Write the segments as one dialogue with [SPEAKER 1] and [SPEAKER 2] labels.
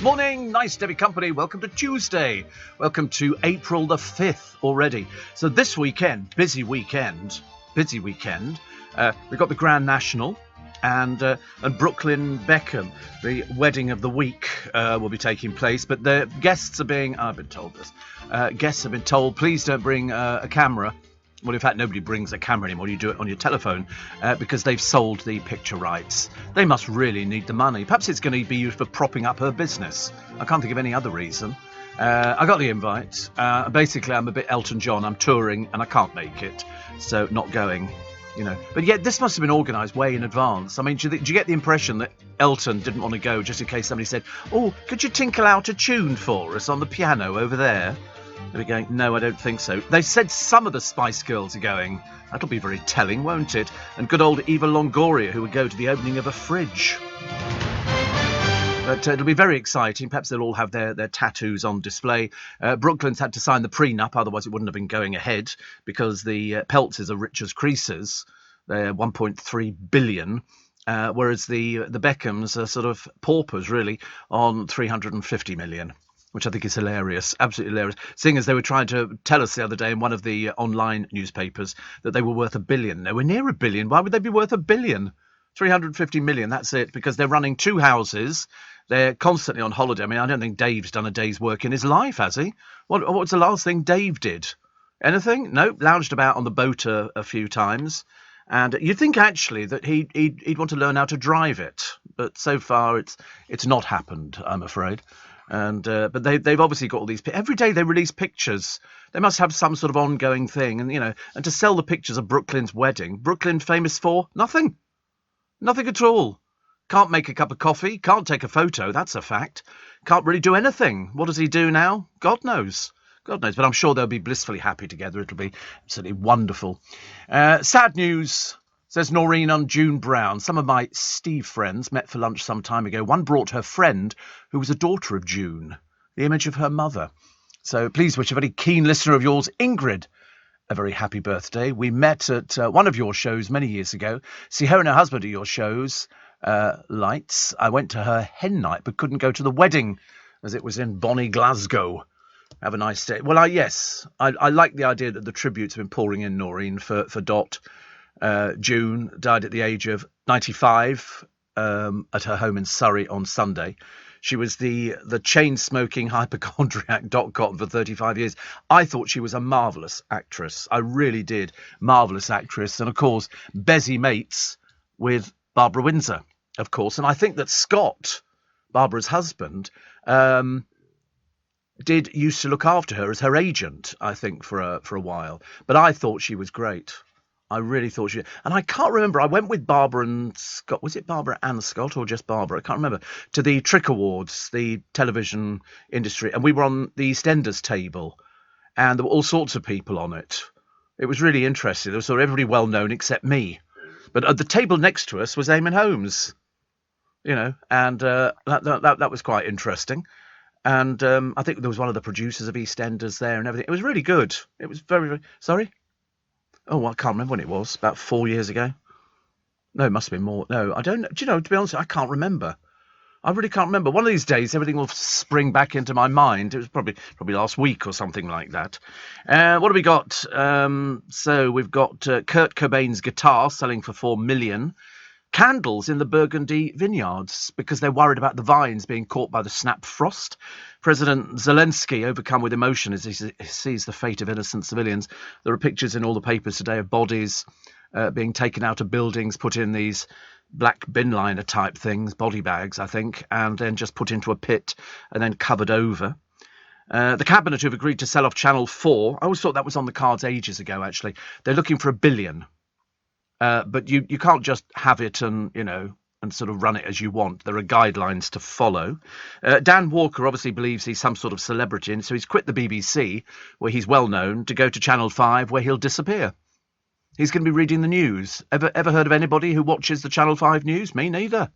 [SPEAKER 1] Morning, nice to be company. Welcome to Tuesday. Welcome to April the 5th already. So this weekend, busy weekend. We've got the Grand National and Brooklyn Beckham. The wedding of the week will be taking place, but the guests are being, I've been told this, guests have been told, please don't bring a camera. Well, in fact, nobody brings a camera anymore. You do it on your telephone because they've sold the picture rights. They must really need the money. Perhaps it's going to be used for propping up her business. I can't think of any other reason. I got the invite. Basically, I'm a bit Elton John. I'm touring and I can't make it, so not going. You know, but yet this must have been organised way in advance. I mean, do you get the impression that Elton didn't want to go just in case somebody said, "Oh, could you tinkle out a tune for us on the piano over there?" They were going, no, I don't think so. They said some of the Spice Girls are going. That'll be very telling, won't it? And good old Eva Longoria, who would go to the opening of a fridge. But it'll be very exciting. Perhaps they'll all have their tattoos on display. Brooklyn's had to sign the prenup, otherwise it wouldn't have been going ahead, because the Peltzers are rich as creases. They're 1.3 billion. Whereas the Beckhams are sort of paupers, really, on 350 million. Which I think is hilarious, absolutely hilarious. Seeing as they were trying to tell us the other day in one of the online newspapers that they were worth $1 billion. Nowhere near $1 billion. Why would they be worth $1 billion? 350 million, that's it, because they're running 2 houses. They're constantly on holiday. I mean, I don't think Dave's done a day's work in his life, has he? What was the last thing Dave did? Anything? No, lounged about on the boat a few times. And you'd think actually that he'd want to learn how to drive it. But so far it's not happened, I'm afraid. And but they've obviously got all these. Every day they release pictures. They must have some sort of ongoing thing, and to sell the pictures of Brooklyn's wedding. Brooklyn famous for nothing at all. Can't make a cup of coffee. Can't take a photo. That's a fact. Can't really do anything. What does he do now? God knows. But I'm sure they'll be blissfully happy together. It'll be absolutely wonderful. Sad news. Says Noreen on June Brown. Some of my Steve friends met for lunch some time ago. One brought her friend, who was a daughter of June, the image of her mother. So please wish a very keen listener of yours, Ingrid, a very happy birthday. We met at one of your shows many years ago. See her and her husband at your shows, Lights. I went to her hen night, but couldn't go to the wedding, as it was in Bonnie, Glasgow. Have a nice day. Well, yes, I like the idea that the tributes have been pouring in, Noreen, for Dot. June died at the age of 95 at her home in Surrey on Sunday. She was the chain-smoking hypochondriac Dot Cotton for 35 years. I thought she was a marvellous actress. I really did. Marvellous actress. And, of course, Bezzy mates with Barbara Windsor, of course. And I think that Scott, Barbara's husband, used to look after her as her agent, I think, for a while. But I thought she was great. I really thought she... And I can't remember. I went with Barbara and Scott. Was it Barbara and Scott or just Barbara? I can't remember. To the Trick Awards, the television industry. And we were on the EastEnders table. And there were all sorts of people on it. It was really interesting. There was sort of everybody well known except me. But at the table next to us was Eamon Holmes. And that was quite interesting. And I think there was one of the producers of EastEnders there and everything. It was really good. It was very, very... Sorry? Oh, I can't remember when it was. About 4 years ago. No, it must have been more. No, I don't know. Do you know, to be honest, I can't remember. I really can't remember. One of these days, everything will spring back into my mind. It was probably last week or something like that. What have we got? So we've got Kurt Cobain's guitar selling for $4 million. Candles in the Burgundy vineyards because they're worried about the vines being caught by the snap frost. President Zelensky overcome with emotion as he sees the fate of innocent civilians. There are pictures in all the papers today of bodies being taken out of buildings, put in these black bin liner type things, body bags, I think, and then just put into a pit and then covered over. The cabinet have agreed to sell off Channel 4. I always thought that was on the cards ages ago, actually. They're looking for $1 billion. But you can't just have it and sort of run it as you want. There are guidelines to follow. Dan Walker obviously believes he's some sort of celebrity, and so he's quit the BBC, where he's well known, to go to Channel 5, where he'll disappear. He's going to be reading the news. Ever heard of anybody who watches the Channel 5 news? Me neither.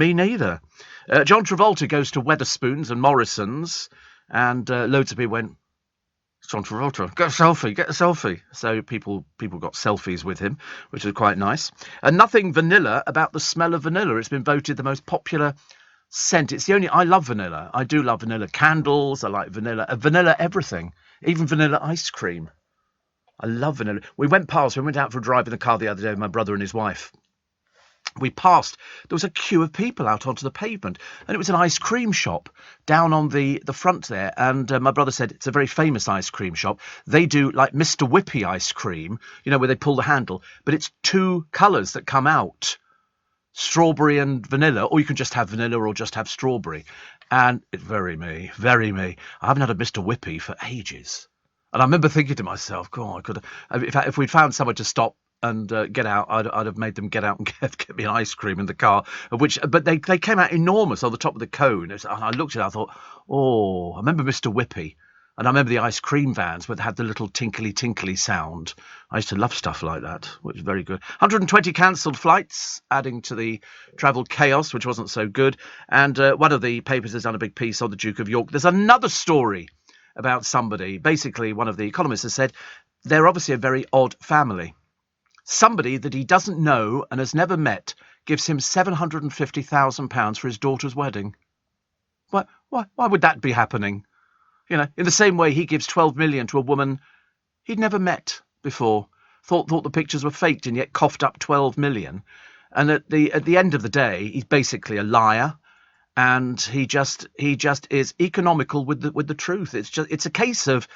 [SPEAKER 1] John Travolta goes to Wetherspoons and Morrison's, and loads of people went, John Travolta, get a selfie. So people got selfies with him, which is quite nice. And nothing vanilla about the smell of vanilla. It's been voted the most popular scent. It's the only. I love vanilla. I do love vanilla candles. I like vanilla everything, even vanilla ice cream. I love vanilla. We went out for a drive in the car the other day with my brother and his wife. We passed, there was a queue of people out onto the pavement, and it was an ice cream shop down on the front there. And my brother said it's a very famous ice cream shop. They do like Mr. Whippy ice cream, where they pull the handle, but it's 2 colours that come out, strawberry and vanilla, or you can just have vanilla or just have strawberry. And it's very me. I haven't had a Mr. Whippy for ages. And I remember thinking to myself, God, if we'd found somewhere to stop and get out, I'd have made them get out and get me an ice cream in the car. But they came out enormous on the top of the cone. I looked at it, I thought, oh, I remember Mr. Whippy. And I remember the ice cream vans where they had the little tinkly sound. I used to love stuff like that, which was very good. 120 cancelled flights, adding to the travel chaos, which wasn't so good. And one of the papers has done a big piece on the Duke of York. There's another story about somebody. Basically, one of the economists has said they're obviously a very odd family. Somebody that he doesn't know and has never met gives him £750,000 for his daughter's wedding. Why would that be happening? In the same way he gives 12 million to a woman he'd never met before, thought the pictures were faked, and yet coughed up 12 million. And at the end of the day, he's basically a liar. And he just is economical with the truth. It's a case of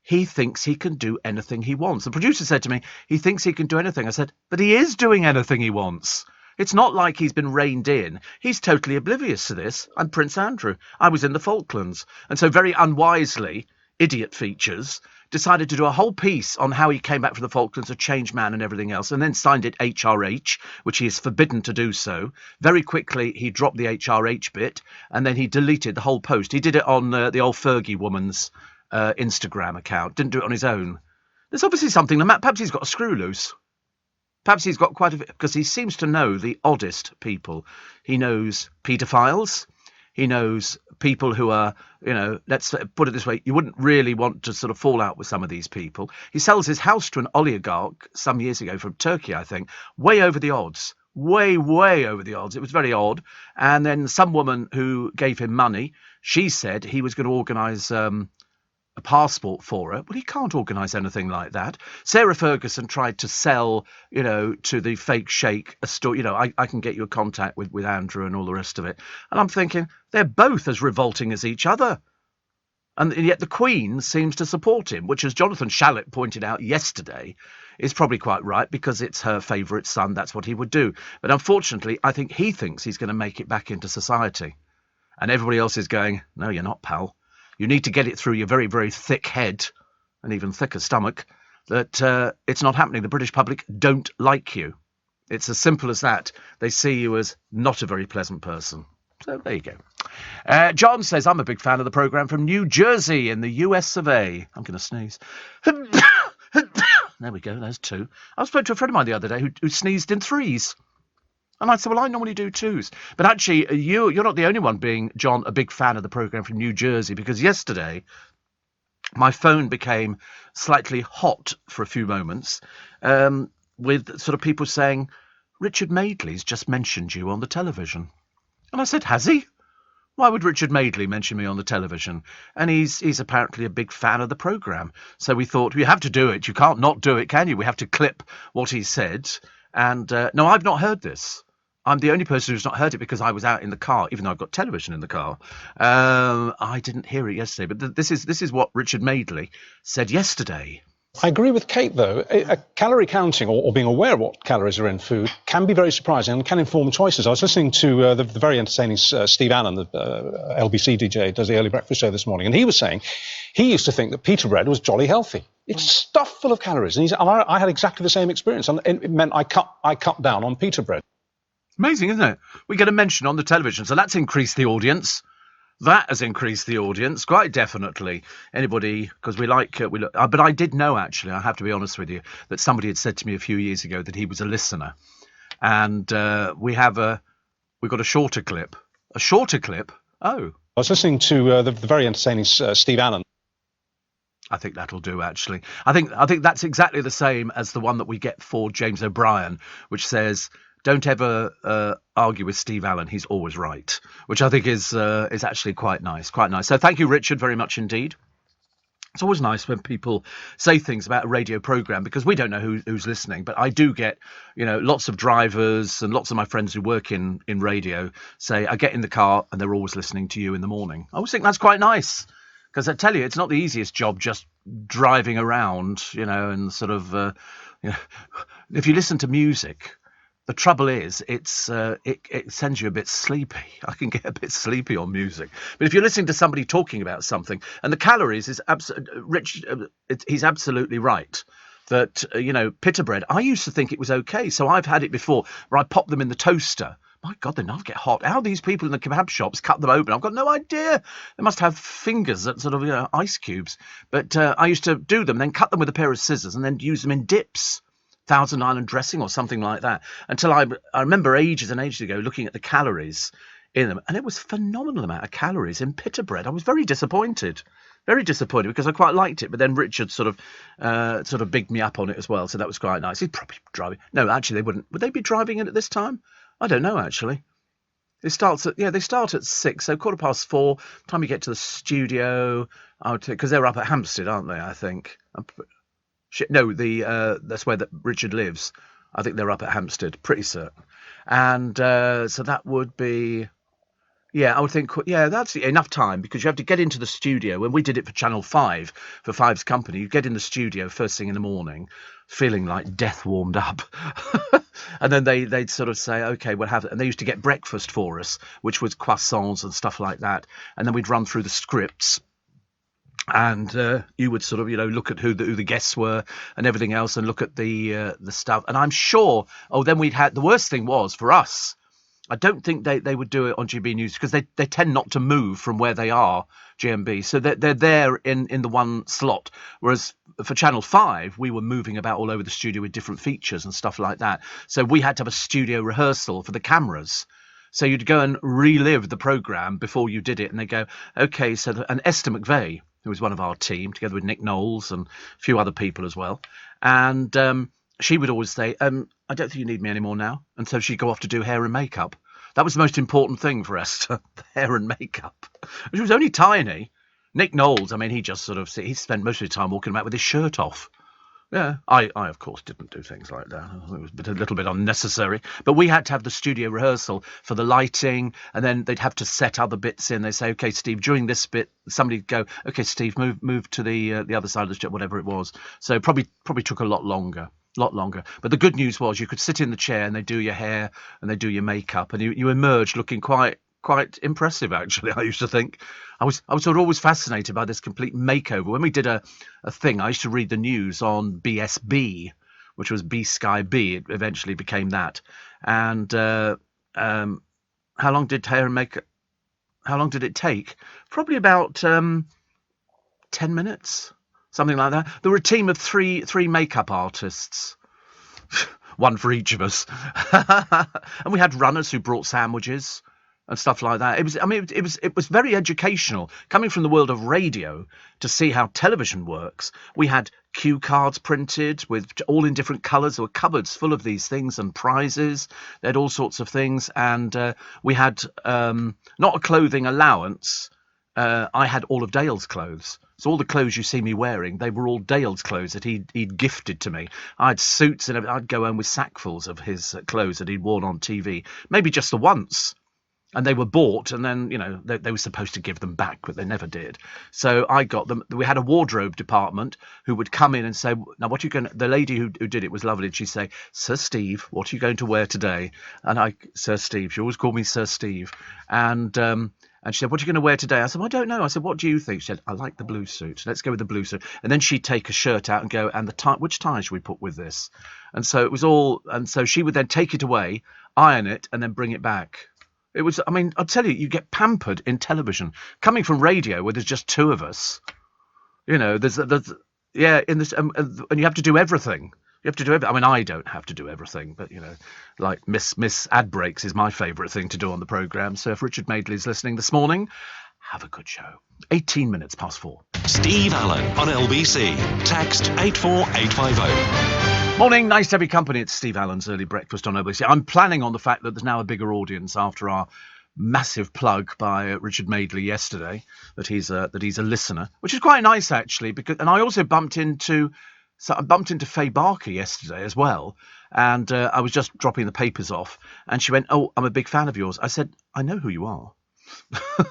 [SPEAKER 1] he thinks he can do anything he wants. The producer said to me, he thinks he can do anything. I said, but he is doing anything he wants. It's not like he's been reined in. He's totally oblivious to this. I'm Prince Andrew. I was in the Falklands. And so very unwisely, Idiot Features decided to do a whole piece on how he came back from the Falklands, a changed man and everything else, and then signed it HRH, which he is forbidden to do so. Very quickly, he dropped the HRH bit, and then he deleted the whole post. He did it on the old Fergie woman's Instagram account. Didn't do it on his own. There's obviously something. Perhaps he's got a screw loose. Perhaps he's got quite a bit, because he seems to know the oddest people. He knows paedophiles. He knows people who are, let's put it this way, you wouldn't really want to sort of fall out with some of these people. He sells his house to an oligarch some years ago from Turkey, I think, way over the odds. Way over the odds. It was very odd. And then some woman who gave him money, she said he was going to organise a passport for her. Well, he can't organise anything like that. Sarah Ferguson tried to sell, to the fake sheikh a story. I can get you a contact with Andrew and all the rest of it. And I'm thinking, they're both as revolting as each other. And yet the Queen seems to support him, which, as Jonathan Shalit pointed out yesterday, is probably quite right, because it's her favourite son. That's what he would do. But unfortunately, I think he thinks he's going to make it back into society. And everybody else is going, no, you're not, pal. You need to get it through your very, very thick head and even thicker stomach that it's not happening. The British public don't like you. It's as simple as that. They see you as not a very pleasant person. So there you go. John says, I'm a big fan of the programme from New Jersey in the US of A. I'm going to sneeze. There we go. There's 2. I spoke to a friend of mine the other day who sneezed in 3s. And I said, well, I normally do 2s. But actually, you're not the only one being, John, a big fan of the programme from New Jersey, because yesterday my phone became slightly hot for a few moments with sort of people saying, Richard Madeley's just mentioned you on the television. And I said, has he? Why would Richard Madeley mention me on the television? And he's apparently a big fan of the programme. So we thought, we have to do it. You can't not do it, can you? We have to clip what he said. And no, I've not heard this. I'm the only person who's not heard it because I was out in the car, even though I've got television in the car. I didn't hear it yesterday, but this is what Richard Madeley said yesterday.
[SPEAKER 2] I agree with Kate, though. Calorie counting or being aware of what calories are in food can be very surprising and can inform choices. I was listening to the very entertaining Steve Allen, the LBC DJ, does the early breakfast show this morning, and he was saying he used to think that pita bread was jolly healthy. It's stuffed full of calories, and I had exactly the same experience, and it meant I cut down on pita bread.
[SPEAKER 1] Amazing, isn't it? We get a mention on the television, so that's increased the audience. That has increased the audience, quite definitely. Anybody, because we like, but I did know, actually, I have to be honest with you, that somebody had said to me a few years ago that he was a listener. And we've got a shorter clip. A shorter clip? Oh.
[SPEAKER 2] I was listening to the very entertaining Steve Allen.
[SPEAKER 1] I think that'll do, actually. I think that's exactly the same as the one that we get for James O'Brien, which says, don't ever argue with Steve Allen. He's always right, which I think is actually quite nice. Quite nice. So thank you, Richard, very much indeed. It's always nice when people say things about a radio program, because we don't know who's listening. But I do get, lots of drivers and lots of my friends who work in radio say, I get in the car and they're always listening to you in the morning. I always think that's quite nice, because I tell you, it's not the easiest job just driving around, and sort of, if you listen to music, the trouble is, it sends you a bit sleepy. I can get a bit sleepy on music. But if you're listening to somebody talking about something, and the calories is Rich, he's absolutely right. That, pita bread, I used to think it was okay. So I've had it before where I pop them in the toaster. My God, they never get hot. How these people in the kebab shops cut them open, I've got no idea. They must have fingers that sort of, ice cubes. But I used to do them, then cut them with a pair of scissors and then use them in dips. Thousand Island dressing or something like that, until I remember ages and ages ago looking at the calories in them, and it was a phenomenal amount of calories in pita bread. I was very disappointed because I quite liked it, but then Richard sort of bigged me up on it as well, so that was quite nice. He'd probably be driving. No, actually they wouldn't. Would they be driving in at this time? I don't know, actually. They start at 6, so 4:15. Time you get to the studio, because they're up at Hampstead, aren't they? I think. No, that's where Richard lives. I think they're up at Hampstead, pretty certain. And so that would be, I would think, that's enough time, because you have to get into the studio. When we did it for Channel 5, for Five's Company, you get in the studio first thing in the morning, feeling like death warmed up. And then they'd sort of say, OK, we'll have it. And they used to get breakfast for us, which was croissants and stuff like that. And then we'd run through the scripts. And you would sort of, look at who the guests were and everything else, and look at the stuff. And I'm sure, then we'd had, the worst thing was for us, I don't think they would do it on GB News, because they tend not to move from where they are, GMB. So they're there in the one slot. Whereas for Channel 5, we were moving about all over the studio with different features and stuff like that. So we had to have a studio rehearsal for the cameras. So you'd go and relive the programme before you did it. And they go, OK, and Esther McVeigh, who was one of our team, together with Nick Knowles and a few other people as well. And she would always say, I don't think you need me anymore now. And so she'd go off to do hair and makeup. That was the most important thing for Esther, the hair and makeup. She was only tiny. Nick Knowles, he just sort of, he spent most of the time walking about with his shirt off. Yeah, I of course didn't do things like that. It was a little bit unnecessary. But we had to have the studio rehearsal for the lighting, and then they'd have to set other bits in. They say, OK, Steve, during this bit, somebody'd go, OK, Steve, move to the other side of the strip, whatever it was. So probably took a lot longer. But the good news was you could sit in the chair and they do your hair and they do your makeup, and you emerged looking quite impressive, actually. I used to think I was sort of always fascinated by this complete makeover. When we did a thing, I used to read the news on BSB, which was B Sky B. It eventually became that. And how long did it take? Probably about 10 minutes, something like that. There were a team of three makeup artists. One for each of us. And we had runners who brought sandwiches and stuff like that. It was very educational, coming from the world of radio to see how television works. We had cue cards printed with all in different colours. There were cupboards full of these things and prizes. They had all sorts of things, and we had not a clothing allowance. I had all of Dale's clothes. So all the clothes you see me wearing, they were all Dale's clothes that he'd gifted to me. I had suits, and I'd go home with sackfuls of his clothes that he'd worn on TV, maybe just the once. And they were bought, and then, they were supposed to give them back, but they never did. So I got them. We had a wardrobe department who would come in and say, now, what are you going to... The lady who did it was lovely. And she'd say, Sir Steve, what are you going to wear today? And Sir Steve, she always called me Sir Steve. And she said, what are you going to wear today? I said, well, I don't know. I said, what do you think? She said, I like the blue suit. Let's go with the blue suit. And then she'd take a shirt out and go, and the tie, which tie should we put with this? And so it was all... And so she would then take it away, iron it, and then bring it back. It was, I'll tell you get pampered in television. Coming from radio where there's just two of us, there's in this, and you have to do everything. You have to do everything. I don't have to do everything, but, like Miss Ad Breaks is my favourite thing to do on the programme. So if Richard Madeley's listening this morning, have a good show. 18 minutes past 4.
[SPEAKER 3] Steve Allen on LBC. Text 84850.
[SPEAKER 1] Morning, nice to have your company. It's Steve Allen's Early Breakfast on OBC. I'm planning on the fact that there's now a bigger audience after our massive plug by Richard Madeley yesterday that he's a listener, which is quite nice actually. And I also bumped into Faye Barker yesterday as well, and I was just dropping the papers off, and she went, "Oh, I'm a big fan of yours." I said, "I know who you are.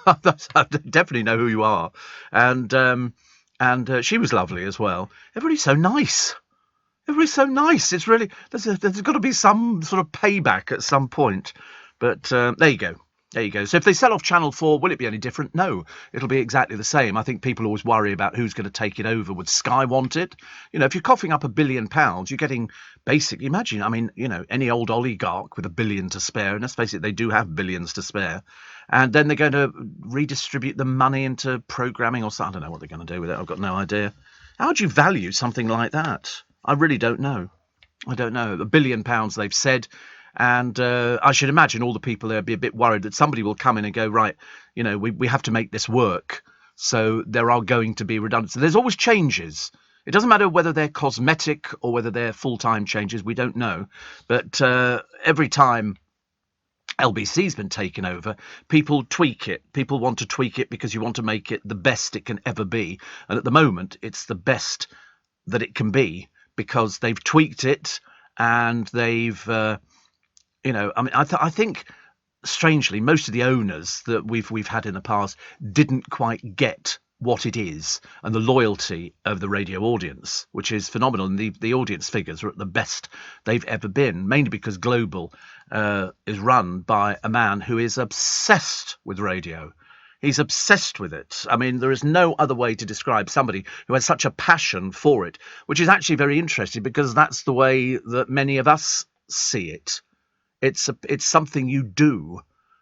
[SPEAKER 1] I definitely know who you are," and she was lovely as well. Everybody's so nice. Everybody's so nice. It's really there's got to be some sort of payback at some point. But there you go. There you go. So if they sell off Channel 4, will it be any different? No, it'll be exactly the same. I think people always worry about who's going to take it over. Would Sky want it? You know, if you're coughing up £1 billion, you're getting basically, imagine, I mean, you know, any old oligarch with $1 billion to spare, and let's face it, they do have billions to spare, and then they're going to redistribute the money into programming or something. I don't know what they're going to do with it. I've got no idea. How do you value something like that? I really don't know. I don't know. £1 billion, they've said. And I should imagine all the people there be a bit worried that somebody will come in and go, right, you know, we have to make this work. So there are going to be redundancies. There's always changes. It doesn't matter whether they're cosmetic or whether they're full-time changes. We don't know. But every time LBC's been taken over, people tweak it. People want to tweak it because you want to make it the best it can ever be. And at the moment, it's the best that it can be because they've tweaked it and they've... you know, I mean, I think, strangely, most of the owners that we've had in the past didn't quite get what it is and the loyalty of the radio audience, which is phenomenal. And the audience figures are at the best they've ever been, mainly because Global is run by a man who is obsessed with radio. He's obsessed with it. I mean, there is no other way to describe somebody who has such a passion for it, which is actually very interesting because that's the way that many of us see it. It's something you do.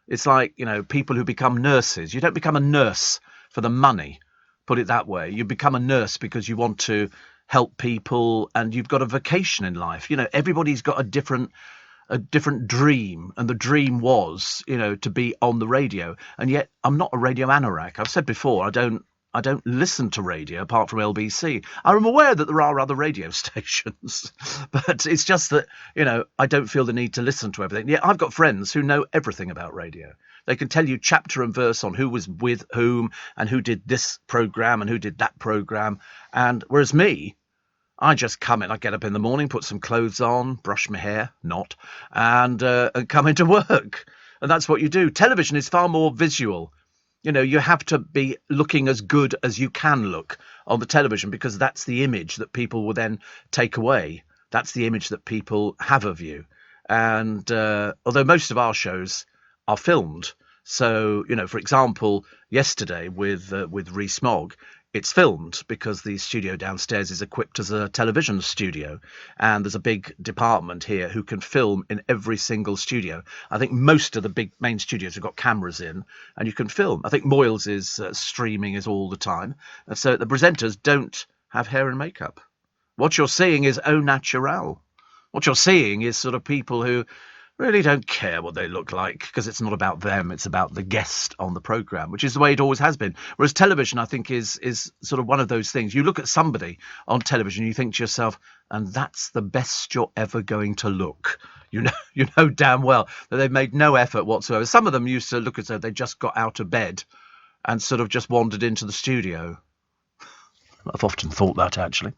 [SPEAKER 1] It's like, you know, people who become nurses. You don't become a nurse for the money, put it that way. You become a nurse because you want to help people and you've got a vocation in life. You know, everybody's got a different dream, and the dream was, you know, to be on the radio. And yet I'm not a radio anorak. I've said before, I don't listen to radio apart from LBC. I'm aware that there are other radio stations, but it's just that, you know, I don't feel the need to listen to everything. Yeah, I've got friends who know everything about radio. They can tell you chapter and verse on who was with whom and who did this program and who did that program. And whereas me, I just come in, I get up in the morning, put some clothes on, brush my hair, and come into work. And that's what you do. Television is far more visual. You know, you have to be looking as good as you can look on the television because that's the image that people will then take away. That's the image that people have of you. And although most of our shows are filmed, so, you know, for example, yesterday with Rees-Mogg, it's filmed because the studio downstairs is equipped as a television studio, and there's a big department here who can film in every single studio. I think most of the big main studios have got cameras in, and you can film. I think Moyles' streaming is all the time, and so the presenters don't have hair and makeup. What you're seeing is au naturel. What you're seeing is sort of people who really don't care what they look like because it's not about them, it's about the guest on the programme, which is the way it always has been. Whereas television, I think, is sort of one of those things. You look at somebody on television, you think to yourself, and that's the best you're ever going to look. You know damn well that they've made no effort whatsoever. Some of them used to look as though they just got out of bed and sort of just wandered into the studio. I've often thought that, actually.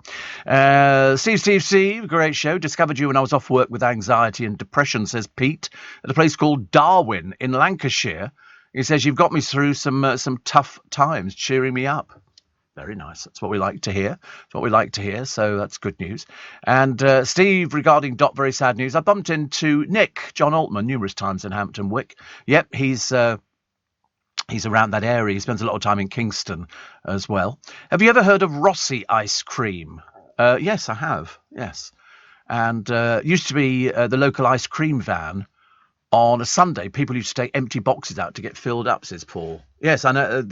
[SPEAKER 1] Steve, great show. Discovered you when I was off work with anxiety and depression, says Pete, at a place called Darwin in Lancashire. He says, you've got me through some tough times, cheering me up. Very nice. That's what we like to hear. That's what we like to hear, so that's good news. And Steve, regarding Dot, very sad news. I bumped into Nick, John Altman, numerous times in Hampton Wick. Yep, he's around that area. He spends a lot of time in Kingston as well. Have you ever heard of Rossi ice cream? Yes, I have. Yes. And used to be the local ice cream van on a Sunday. People used to take empty boxes out to get filled up, says Paul. Yes, I know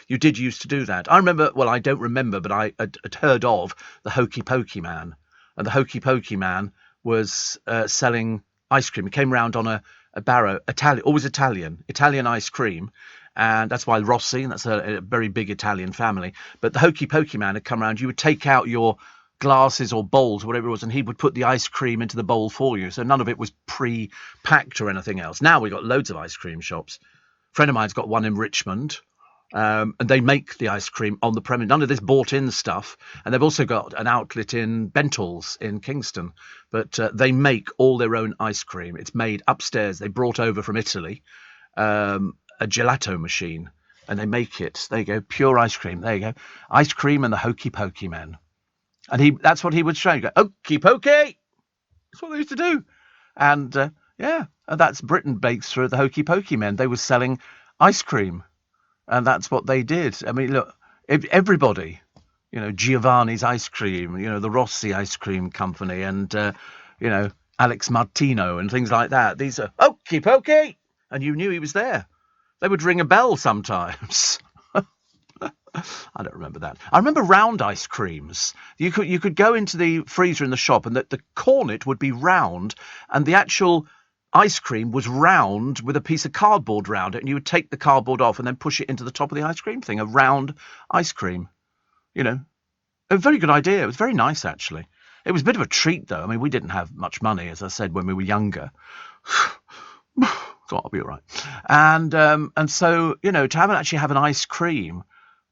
[SPEAKER 1] you did used to do that. I remember, well, I don't remember, but I had heard of the Hokey Pokey Man. And the Hokey Pokey Man was selling ice cream. He came round on a barrow, always Italian ice cream. And that's why Rossi, and that's a very big Italian family. But the Hokey Pokey Man had come around. You would take out your glasses or bowls, whatever it was, and he would put the ice cream into the bowl for you. So none of it was pre-packed or anything else. Now we've got loads of ice cream shops. A friend of mine's got one in Richmond. And they make the ice cream on the premise. None of this bought-in stuff. And they've also got an outlet in Bentall's in Kingston. But they make all their own ice cream. It's made upstairs. They brought over from Italy a gelato machine. And they make it. There you go, pure ice cream. There you go. Ice cream and the Hokey Pokey men. And that's what he would show. You go, Hokey Pokey! That's what they used to do. And, and that's Britain Bakes through the Hokey Pokey men. They were selling ice cream. And that's what they did. I mean, look, everybody, Giovanni's Ice Cream, the Rossi Ice Cream Company and, Alex Martino and things like that. These are Hokey Pokey! And you knew he was there. They would ring a bell sometimes. I don't remember that. I remember round ice creams. You could go into the freezer in the shop and the cornet would be round and the actual ice cream was round with a piece of cardboard round it, and you would take the cardboard off and then push it into the top of the ice cream thing, a round ice cream. A very good idea. It was very nice, actually. It was a bit of a treat, though. I mean, we didn't have much money, as I said, when we were younger. God, I'll be all right. And so, to actually have an ice cream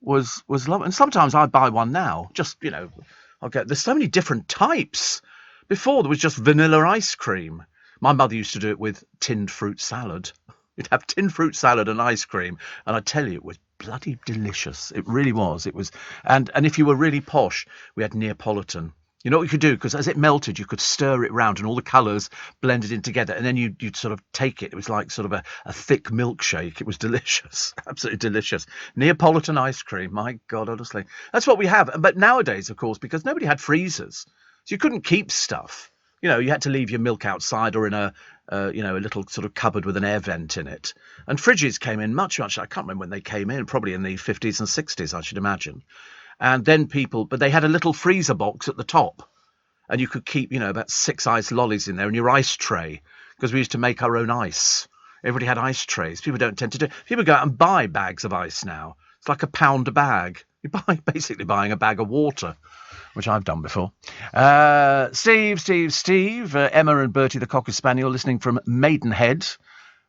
[SPEAKER 1] was lovely. And sometimes I buy one now. Just, there's so many different types. Before, there was just vanilla ice cream. My mother used to do it with tinned fruit salad. You'd have tinned fruit salad and ice cream, and I tell you, it was bloody delicious. It really was. It was, and if you were really posh, we had Neapolitan. You know what you could do? Because as it melted, you could stir it round, and all the colours blended in together, and then you'd sort of take it. It was like sort of a thick milkshake. It was delicious, absolutely delicious. Neapolitan ice cream, my God, honestly. That's what we have. But nowadays, of course, because nobody had freezers, so you couldn't keep stuff. You had to leave your milk outside or in a little sort of cupboard with an air vent in it. And fridges came in much, I can't remember when they came in, probably in the 50s and 60s, I should imagine. And then but they had a little freezer box at the top. And you could keep, about 6 ice lollies in there and your ice tray, because we used to make our own ice. Everybody had ice trays. People don't tend to do. People go out and buy bags of ice now. It's like £1 a bag. You're basically buying a bag of water, which I've done before. Steve, Emma and Bertie the Cocker Spaniel listening from Maidenhead.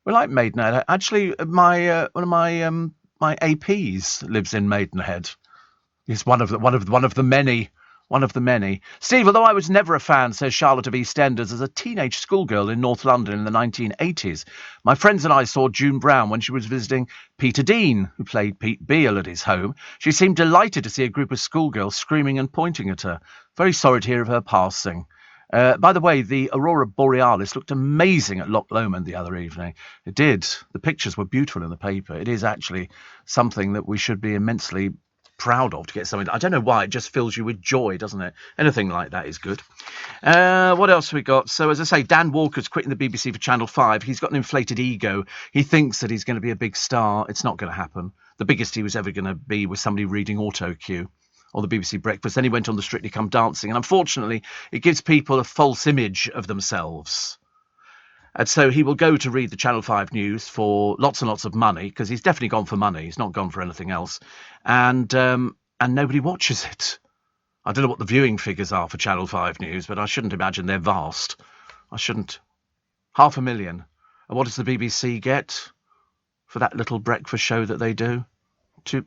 [SPEAKER 1] We like Maidenhead. Actually, one of my APs lives in Maidenhead. He's one of the many. One of the many. Steve, although I was never a fan, says Charlotte of EastEnders, as a teenage schoolgirl in North London in the 1980s, my friends and I saw June Brown when she was visiting Peter Dean, who played Pete Beale at his home. She seemed delighted to see a group of schoolgirls screaming and pointing at her. Very sorry to hear of her passing. By the way, the Aurora Borealis looked amazing at Loch Lomond the other evening. It did. The pictures were beautiful in the paper. It is actually something that we should be immensely proud of, to get something. I don't know why, it just fills you with joy, doesn't it? Anything like that is good. What else have we got? So, as I say, Dan Walker's quitting the BBC for Channel 5. He's got an inflated ego. He thinks that he's going to be a big star. It's not going to happen. The biggest he was ever going to be was somebody reading auto cue or the BBC Breakfast. Then he went on the Strictly Come Dancing, and unfortunately it gives people a false image of themselves. And so he will go to read the Channel 5 news for lots and lots of money, because he's definitely gone for money. He's not gone for anything else. And nobody watches it. I don't know what the viewing figures are for Channel 5 news, but I shouldn't imagine they're vast. I shouldn't. 500,000. And what does the BBC get for that little breakfast show that they do? 2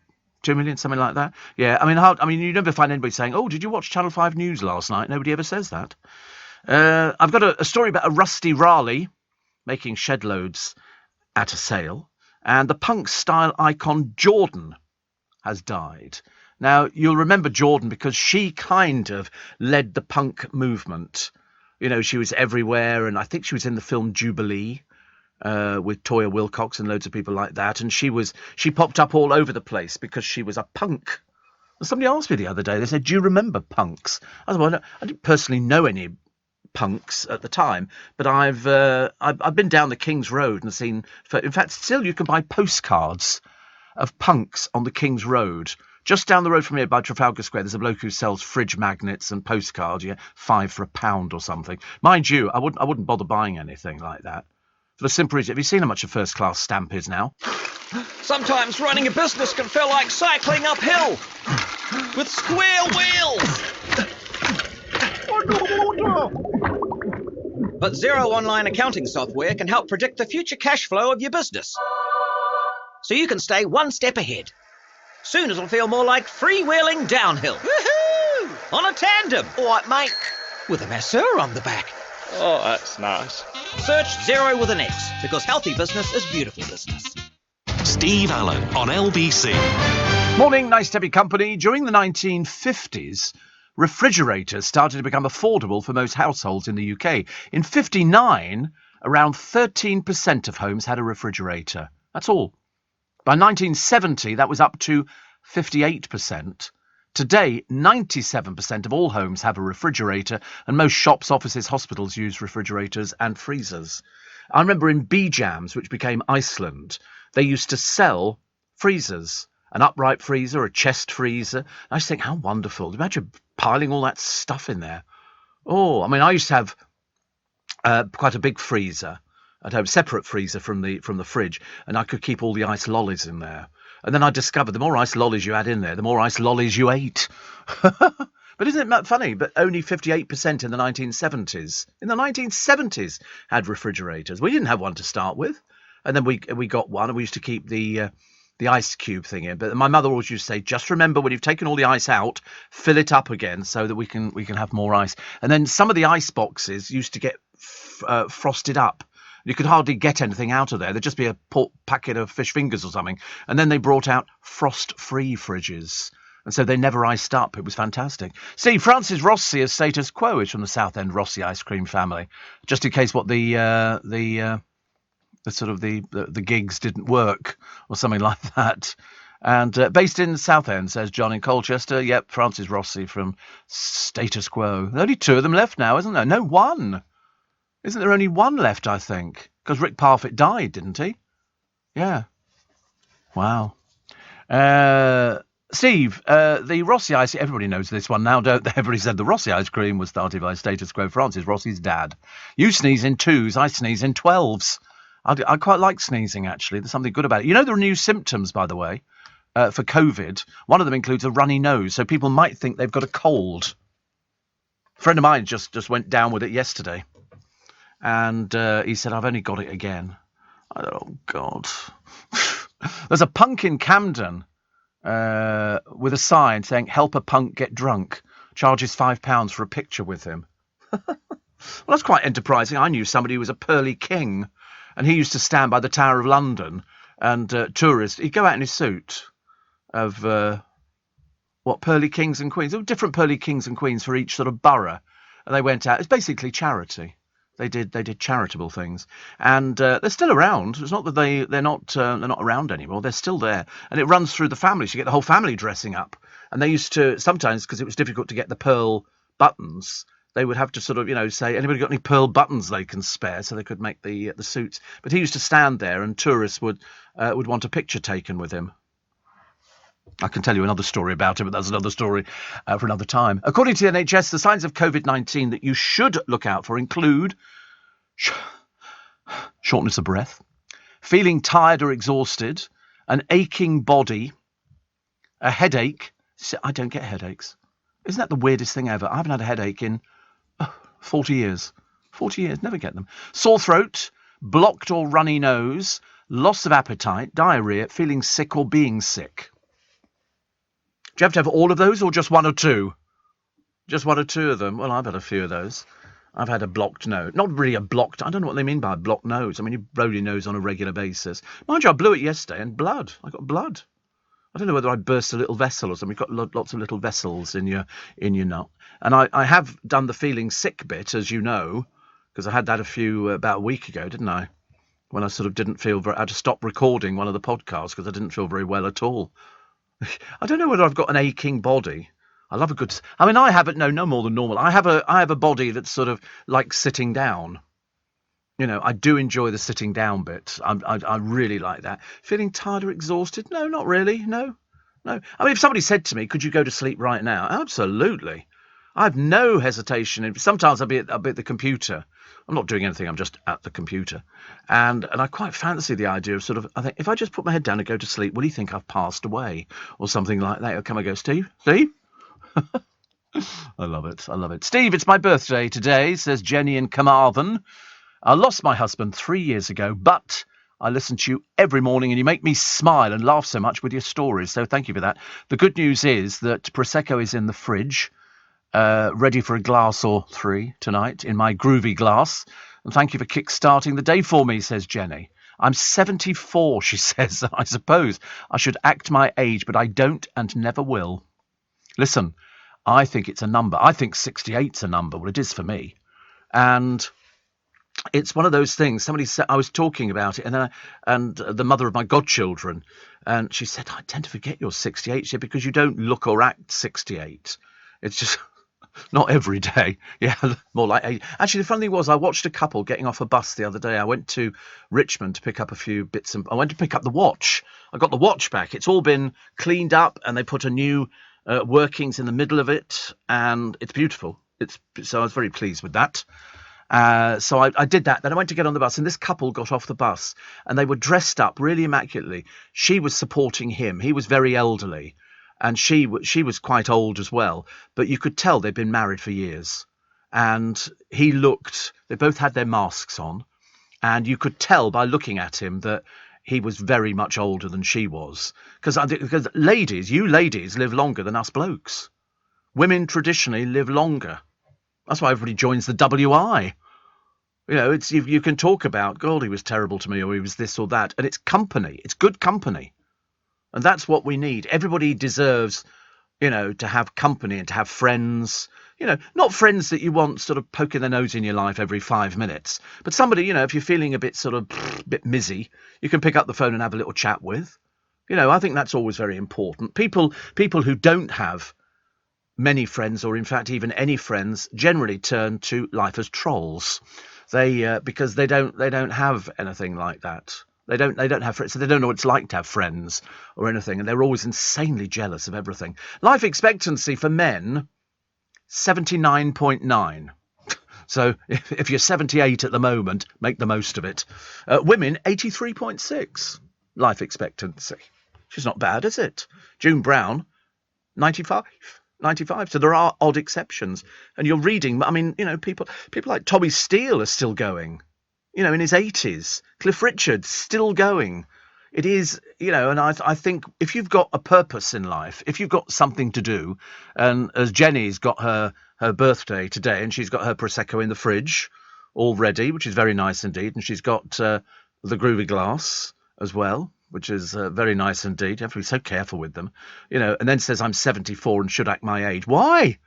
[SPEAKER 1] million, something like that? Yeah, I mean, you never find anybody saying, oh, did you watch Channel 5 news last night? Nobody ever says that. I've got a story about a Rusty Raleigh making shed loads at a sale, and the punk style icon Jordan has died. Now, you'll remember Jordan because she kind of led the punk movement. She was everywhere, and I think she was in the film Jubilee with Toya Wilcox and loads of people like that, and she popped up all over the place because she was a punk. And somebody asked me the other day, they said, do you remember punks? I said, well, I didn't personally know any punks at the time, but I've been down the King's Road and seen, in fact, still you can buy postcards of punks on the King's Road. Just down the road from here by Trafalgar Square, there's a bloke who sells fridge magnets and postcards. You get 5 for £1 or something. Mind you, I wouldn't bother buying anything like that. For the simple reason, have you seen how much a first-class stamp is now?
[SPEAKER 3] Sometimes running a business can feel like cycling uphill with square wheels. But Xero online accounting software can help predict the future cash flow of your business, so you can stay one step ahead. Soon it'll feel more like freewheeling downhill. Woohoo! On a tandem.
[SPEAKER 4] All right, mate.
[SPEAKER 3] With a masseur on the back.
[SPEAKER 5] Oh, that's nice.
[SPEAKER 3] Search Xero with an X, because healthy business is beautiful business.
[SPEAKER 6] Steve Allen on LBC.
[SPEAKER 1] Morning, nice to have your company. During the 1950s, refrigerators started to become affordable for most households in the UK. In 59, around 13% of homes had a refrigerator. That's all. By 1970, that was up to 58%. Today, 97% of all homes have a refrigerator, and most shops, offices, hospitals use refrigerators and freezers. I remember in Bijams, which became Iceland, they used to sell freezers, an upright freezer, a chest freezer. I just think, how wonderful. Imagine piling all that stuff in there. Oh, I mean, I used to have quite a big freezer at home, separate freezer from the fridge, and I could keep all the ice lollies in there. And then I discovered the more ice lollies you had in there, the more ice lollies you ate. But isn't it funny? But only 58% in the 1970s. In the 1970s had refrigerators. We didn't have one to start with. And then we got one, and we used to keep the ice cube thing in. But my mother always used to say, just remember when you've taken all the ice out, fill it up again so that we can have more ice. And then some of the ice boxes used to get frosted up. You could hardly get anything out of there. There'd just be a packet of fish fingers or something. And then they brought out frost-free fridges. And so they never iced up. It was fantastic. See, Francis Rossi of Status Quo is from the Southend Rossi ice cream family. Just in case what the gigs didn't work or something like that. And based in Southend, says John in Colchester. Yep, Francis Rossi from Status Quo. There are only two of them left now, isn't there? No, one. Isn't there only one left, I think? Because Rick Parfitt died, didn't he? Yeah. Wow. Steve, the Rossi ice... Everybody knows this one now, don't they? Everybody said the Rossi ice cream was started by Status Quo Francis Rossi's dad. You sneeze in 2s, I sneeze in 12s. I quite like sneezing, actually. There's something good about it. You know, there are new symptoms, by the way, for COVID. One of them includes a runny nose, so people might think they've got a cold. A friend of mine just went down with it yesterday. And he said, I've only got it again. Oh, God. There's a punk in Camden with a sign saying, help a punk get drunk. Charges £5 for a picture with him. Well, that's quite enterprising. I knew somebody who was a pearly king, and he used to stand by the Tower of London, and tourists, he'd go out in his suit of, pearly kings and queens. There were different pearly kings and queens for each sort of borough. And they went out. It's basically charity. They did charitable things, and they're still around. It's not that they're not around anymore. They're still there, and it runs through the family. So you get the whole family dressing up. And they used to sometimes, because it was difficult to get the pearl buttons, they would have to sort of say, anybody got any pearl buttons they can spare, so they could make the suits. But he used to stand there, and tourists would want a picture taken with him. I can tell you another story about it, but that's another story for another time. According to the NHS, the signs of COVID-19 that you should look out for include shortness of breath, feeling tired or exhausted, an aching body, a headache. I don't get headaches. Isn't that the weirdest thing ever? I haven't had a headache in 40 years. 40 years, never get them. Sore throat, blocked or runny nose, loss of appetite, diarrhea, feeling sick or being sick. Do you have to have all of those or just one or two? Just one or two of them? Well, I've had a few of those. I've had a blocked nose. Not really a blocked... I don't know what they mean by a blocked nose. I mean, you blow your nose on a regular basis. Mind you, I blew it yesterday and blood. I got blood. I don't know whether I burst a little vessel or something. You've got lots of little vessels in your nut. And I have done the feeling sick bit, as you know, because I had that about a week ago, didn't I? When I sort of didn't feel very... I had to stop recording one of the podcasts because I didn't feel very well at all. I don't know whether I've got an aching body. I love a good... I mean, I haven't... No more than normal. I have a body that's sort of like sitting down. I do enjoy the sitting down bit. I really like that. Feeling tired or exhausted? No, not really. No. I mean, if somebody said to me, could you go to sleep right now? Absolutely. I have no hesitation. Sometimes I'll be at the computer. I'm not doing anything. I'm just at the computer. And I quite fancy the idea of I think, if I just put my head down and go to sleep, will he think I've passed away or something like that? He'll come and go, Steve? I love it. I love it. Steve, it's my birthday today, says Jenny in Carmarthen. I lost my husband 3 years ago, but I listen to you every morning and you make me smile and laugh so much with your stories. So thank you for that. The good news is that Prosecco is in the fridge, ready for a glass or three tonight in my groovy glass. And thank you for kick-starting the day for me, says Jenny. I'm 74, she says. I suppose I should act my age, but I don't and never will. Listen, I think it's a number. I think 68's a number. Well, it is for me. And it's one of those things. Somebody said, I was talking about it, and the mother of my godchildren, and she said, I tend to forget you're 68, she said, because you don't look or act 68. It's just not every day. Yeah, more like 8. Actually, the funny thing was, I watched a couple getting off a bus the other day. I went to Richmond to pick up a few bits, and I went to pick up the watch. I got the watch back. It's all been cleaned up, and they put a new workings in the middle of it, and it's beautiful. So I was very pleased with that. So I did that. Then I went to get on the bus, and this couple got off the bus, and they were dressed up really immaculately. She was supporting him. He was very elderly, and she was quite old as well. But you could tell they'd been married for years. And they both had their masks on, and you could tell by looking at him that he was very much older than she was. Because you ladies live longer than us blokes. Women traditionally live longer. That's why everybody joins the WI. You know, you can talk about, God, he was terrible to me, or he was this or that, and it's company. It's good company. And that's what we need. Everybody deserves, to have company and to have friends. Not friends that you want sort of poking their nose in your life every 5 minutes, but somebody, if you're feeling a bit bit mizzy, you can pick up the phone and have a little chat with. I think that's always very important. People who don't have many friends, or in fact even any friends, generally turn to life as trolls. Because they don't have anything like that. They don't have friends, so they don't know what it's like to have friends or anything, and they're always insanely jealous of everything. Life expectancy for men, 79.9. So if you're 78 at the moment, make the most of it. Women, 83.6 life expectancy. She's not bad, is it? June Brown, 95. So there are odd exceptions. And you're reading, people like Tommy Steele are still going, in his 80s. Cliff Richard, still going. It is, and I think if you've got a purpose in life, if you've got something to do, and as Jenny's got her birthday today, and she's got her Prosecco in the fridge all ready, which is very nice indeed, and she's got the groovy glass as well, which is very nice indeed. You have to be so careful with them, and then says I'm 74 and should act my age. Why?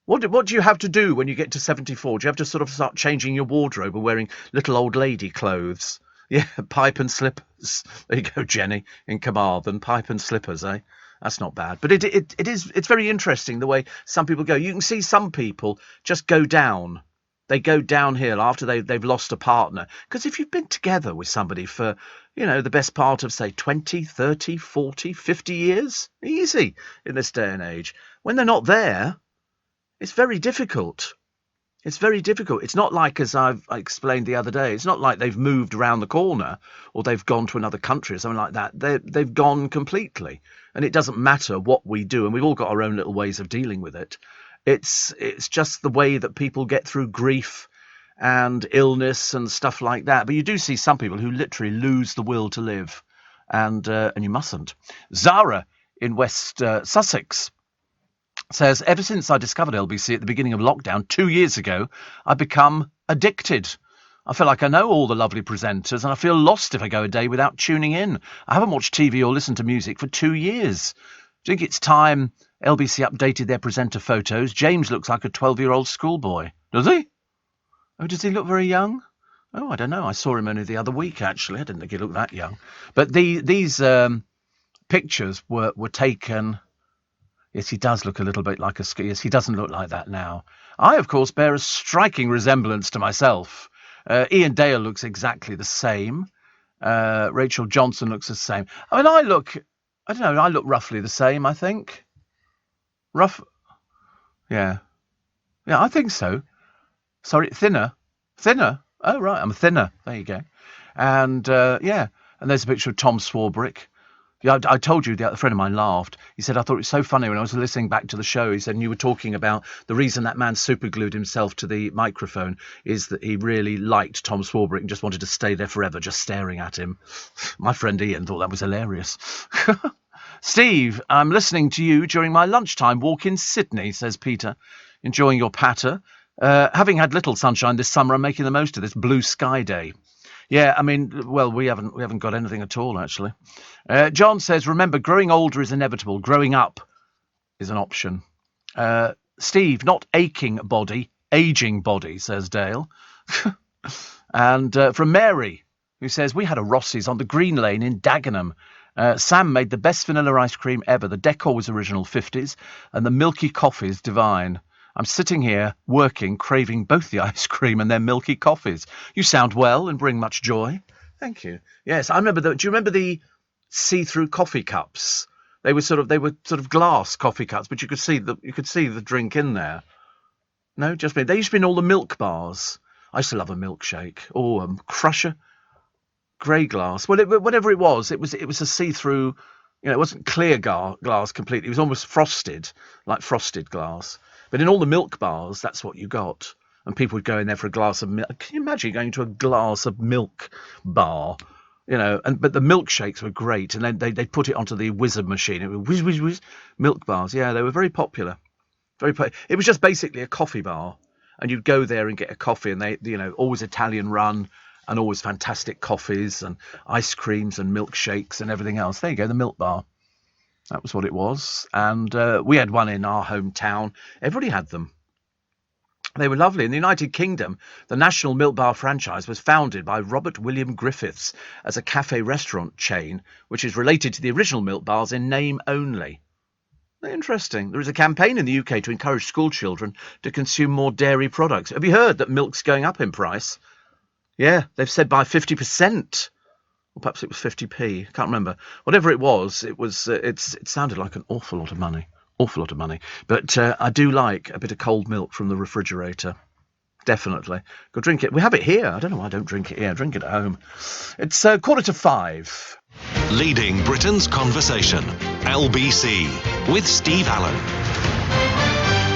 [SPEAKER 1] What do you have to do when you get to 74? Do you have to sort of start changing your wardrobe and wearing little old lady clothes? Yeah, pipe and slippers. There you go, Jenny, in Carmarthen, pipe and slippers, eh? That's not bad. But it's very interesting the way some people go. You can see some people just go down. They go downhill after they've lost a partner. Because if you've been together with somebody for, the best part of, say, 20, 30, 40, 50 years, easy in this day and age. When they're not there, it's very difficult. It's very difficult. It's not like, as I explained the other day, it's not like they've moved around the corner or they've gone to another country or something like that. They've gone completely. And it doesn't matter what we do. And we've all got our own little ways of dealing with it. It's just the way that people get through grief and illness and stuff like that. But you do see some people who literally lose the will to live. And you mustn't. Zara in West Sussex says, ever since I discovered LBC at the beginning of lockdown 2 years ago, I've become addicted. I feel like I know all the lovely presenters, and I feel lost if I go a day without tuning in. I haven't watched TV or listened to music for 2 years. Do you think it's time LBC updated their presenter photos? James looks like a 12-year-old schoolboy. Does he? Oh, does he look very young? Oh, I don't know. I saw him only the other week, actually. I didn't think he looked that young. But these pictures were taken... Yes, he does look a little bit like a ski. Yes, he doesn't look like that now. I, of course, bear a striking resemblance to myself. Ian Dale looks exactly the same. Rachel Johnson looks the same. I mean, I look roughly the same, I think. Yeah, I think so. Sorry, thinner. Oh, right, I'm thinner. There you go. And, and there's a picture of Tom Swarbrick. Yeah, I told you, a friend of mine laughed. He said, I thought it was so funny when I was listening back to the show. He said, and you were talking about the reason that man superglued himself to the microphone is that he really liked Tom Swarbrick and just wanted to stay there forever, just staring at him. My friend Ian thought that was hilarious. Steve, I'm listening to you during my lunchtime walk in Sydney, says Peter. Enjoying your patter. Having had little sunshine this summer, I'm making the most of this blue sky day. Yeah, I mean, well, we haven't got anything at all, actually. John says, remember, growing older is inevitable. Growing up is an option. Steve, not aching body, aging body, says Dale. And from Mary, who says, we had a Rossi's on the Green Lane in Dagenham. Sam made the best vanilla ice cream ever. The decor was original 50s, and the milky coffee is divine. I'm sitting here working, craving both the ice cream and their milky coffees. You sound well and bring much joy. Thank you. Yes, I remember. Do you remember the see-through coffee cups? They were sort of glass coffee cups, but you could see the drink in there. No, just me. They used to be in all the milk bars. I used to love a milkshake. Oh, Crusher, grey glass. Well, whatever it was a see-through. You know, it wasn't clear glass completely. It was almost frosted, like frosted glass. But in all the milk bars, that's what you got. And people would go in there for a glass of milk. Can you imagine going to a glass of milk bar? You know, but the milkshakes were great. And then they put it onto the Wizard machine. It was whiz, whiz, whiz. Milk bars. Yeah, they were very popular. It was just basically a coffee bar. And you'd go there and get a coffee. And they, you know, always Italian run and always fantastic coffees and ice creams and milkshakes and everything else. There you go, the milk bar. That was what it was. And we had one in our hometown. Everybody had them. They were lovely. In the United Kingdom, the National Milk Bar franchise was founded by Robert William Griffiths as a cafe-restaurant chain, which is related to the original milk bars in name only. Interesting. There is a campaign in the UK to encourage school children to consume more dairy products. Have you heard that milk's going up in price? Yeah, they've said by 50%. Or perhaps it was 50p. Can't remember. Whatever it was, it sounded like an awful lot of money. Awful lot of money. But I do like a bit of cold milk from the refrigerator. Definitely. Go drink it. We have it here. I don't know why I don't drink it here. I drink it at home. It's 4:45.
[SPEAKER 6] Leading Britain's conversation. LBC with Steve Allen.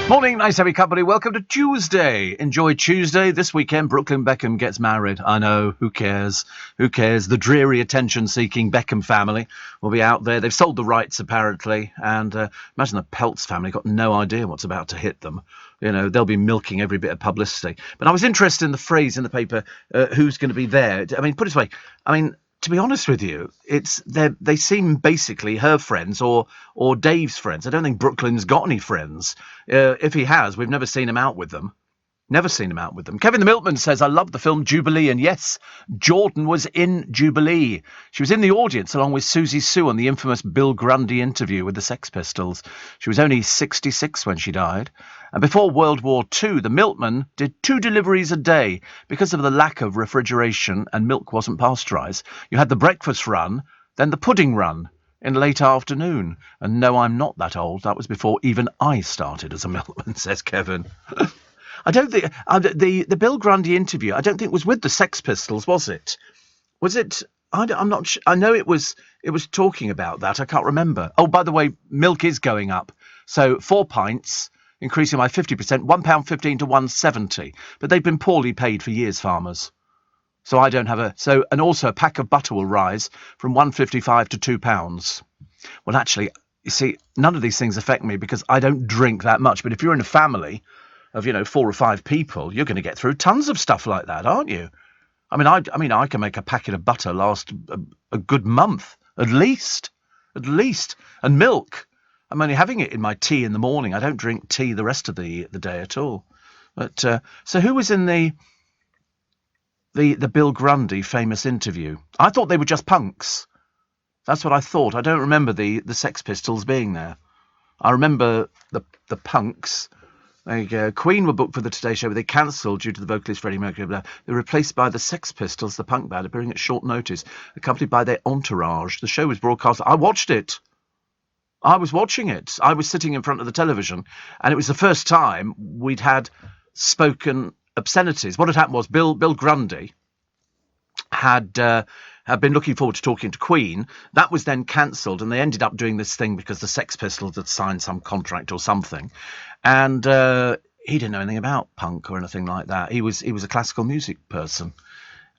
[SPEAKER 1] Morning, nice to have you company. Welcome to Tuesday. Enjoy Tuesday. This weekend, Brooklyn Beckham gets married. I know, who cares? Who cares? The dreary attention-seeking Beckham family will be out there. They've sold the rights, apparently, and imagine the Peltz family got no idea what's about to hit them. You know, they'll be milking every bit of publicity. But I was interested in the phrase in the paper, who's going to be there. I mean, put it this way. I mean, to be honest with you, they seem basically her friends or Dave's friends. I don't think Brooklyn's got any friends. If he has, we've never seen him out with them. Never seen him out with them. Kevin the Milkman says, I love the film Jubilee. And yes, Jordan was in Jubilee. She was in the audience along with Susie Sue on the infamous Bill Grundy interview with the Sex Pistols. She was only 66 when she died. And before World War II, the milkman did 2 deliveries a day because of the lack of refrigeration and milk wasn't pasteurised. You had the breakfast run, then the pudding run in late afternoon. And no, I'm not that old. That was before even I started as a milkman, says Kevin. I don't think the Bill Grundy interview, I don't think it was with the Sex Pistols, was it? Was it? I'm not sure. I know it was talking about that. I can't remember. Oh, by the way, milk is going up. So 4 pints, increasing by 50%, £1.15 to £1.70. But they've been poorly paid for years, farmers. So I don't have and also a pack of butter will rise from £1.55 to £2. Well, actually, you see, none of these things affect me because I don't drink that much. But if you're in a family of, 4 or 5 people, you're going to get through tons of stuff like that, aren't you? I mean, I can make a packet of butter last a good month, at least. And milk, I'm only having it in my tea in the morning. I don't drink tea the rest of the day at all. But so who was in the Bill Grundy famous interview? I thought they were just punks. That's what I thought. I don't remember the Sex Pistols being there. I remember the punks. There you go. Queen were booked for the Today Show, but they cancelled due to the vocalist Freddie Mercury. They were replaced by the Sex Pistols, the punk band, appearing at short notice, accompanied by their entourage. The show was broadcast. I watched it. I was watching it. I was sitting in front of the television, and it was the first time we'd had spoken obscenities. What had happened was Bill Grundy had had been looking forward to talking to Queen. That was then cancelled, and they ended up doing this thing because the Sex Pistols had signed some contract or something. And he didn't know anything about punk or anything like that. He was a classical music person.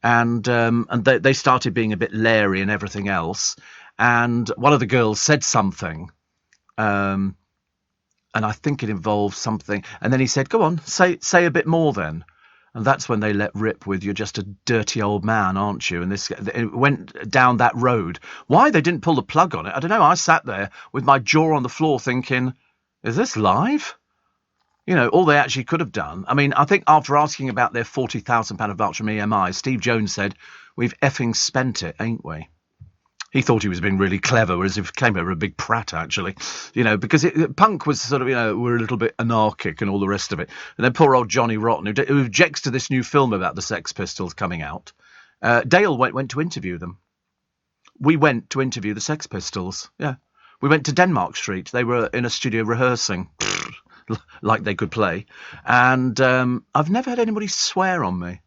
[SPEAKER 1] And they started being a bit leery and everything else. And one of the girls said something, and I think it involved something. And then he said, "Go on, say a bit more then." And that's when they let rip with, "You're just a dirty old man, aren't you?" And it went down that road. Why they didn't pull the plug on it, I don't know. I sat there with my jaw on the floor thinking, is this live? You know, all they actually could have done. I mean, I think after asking about their £40,000 voucher from EMI, Steve Jones said, "We've effing spent it, ain't we?" He thought he was being really clever, whereas he came over a big prat, actually. You know, because punk was sort of, you know, we're a little bit anarchic and all the rest of it. And then poor old Johnny Rotten, who objects to this new film about the Sex Pistols coming out. Dale went to interview them. We went to interview the Sex Pistols, yeah. We went to Denmark Street. They were in a studio rehearsing. Like they could play. And I've never had anybody swear on me.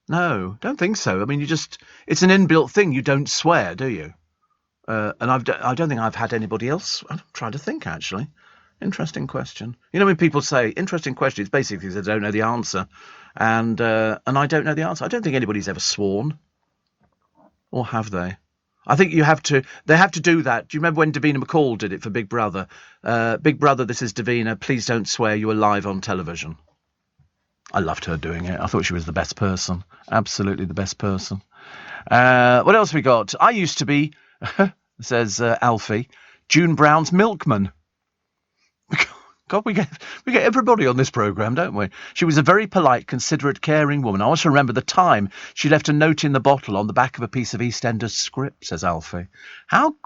[SPEAKER 1] No, don't think so. I mean, it's an inbuilt thing. You don't swear, do you? And I don't think I've had anybody else. I'm trying to think, actually. Interesting question. You know, when people say interesting question, it's basically they don't know the answer. And I don't know the answer. I don't think anybody's ever sworn. Or have they? I think they have to do that. Do you remember when Davina McCall did it for Big Brother? Big Brother, this is Davina. Please don't swear. You are live on television. I loved her doing it. I thought she was the best person. Absolutely the best person. What else we got? I used to be, says Alfie, June Brown's milkman. God, we get everybody on this programme, don't we? She was a very polite, considerate, caring woman. I also remember the time she left a note in the bottle on the back of a piece of EastEnders script, says Alfie.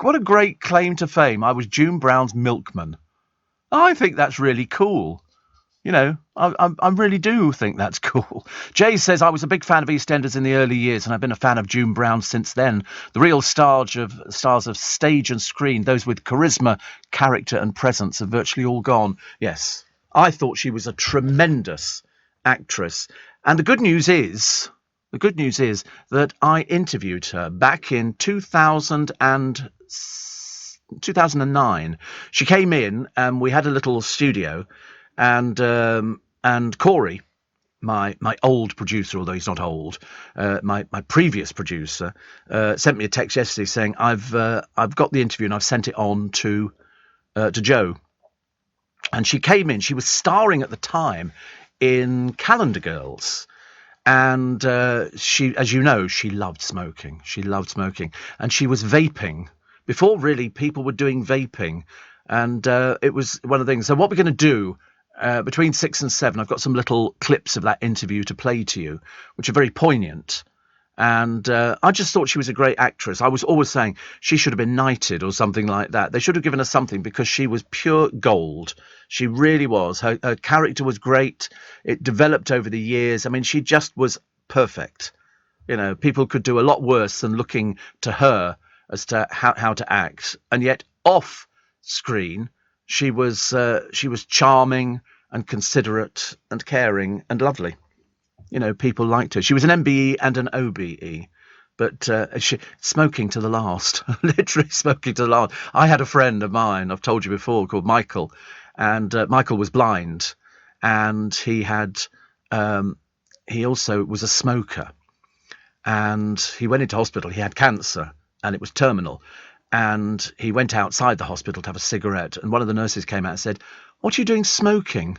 [SPEAKER 1] What a great claim to fame. I was June Brown's milkman. I think that's really cool. You know, I really do think that's cool. Jay says, I was a big fan of EastEnders in the early years, and I've been a fan of June Brown since then. The real stars of stage and screen, those with charisma, character and presence, are virtually all gone. Yes, I thought she was a tremendous actress. And the good news is that I interviewed her back in 2009. She came in and we had a little studio. And Corey, my old producer, although he's not old, my previous producer, sent me a text yesterday saying I've got the interview and I've sent it on to Jo. And she came in. She was starring at the time in Calendar Girls, and she, as you know, she loved smoking. She loved smoking, and she was vaping before really people were doing vaping, and it was one of the things. So what we're going to do. Between 6 and 7, I've got some little clips of that interview to play to you, which are very poignant. And I just thought she was a great actress. I was always saying she should have been knighted or something like that. They should have given her something because she was pure gold. She really was. Her character was great. It developed over the years. I mean, she just was perfect. You know, people could do a lot worse than looking to her as to how to act. And yet off screen, she was charming and considerate and caring and lovely. You know, people liked her. She was an MBE and an OBE, but smoking to the last, literally smoking to the last. I had a friend of mine, I've told you before, called Michael, and Michael was blind, and he also was a smoker, and he went into hospital. He had cancer, and it was terminal. And he went outside the hospital to have a cigarette. And one of the nurses came out and said, "What are you doing smoking?"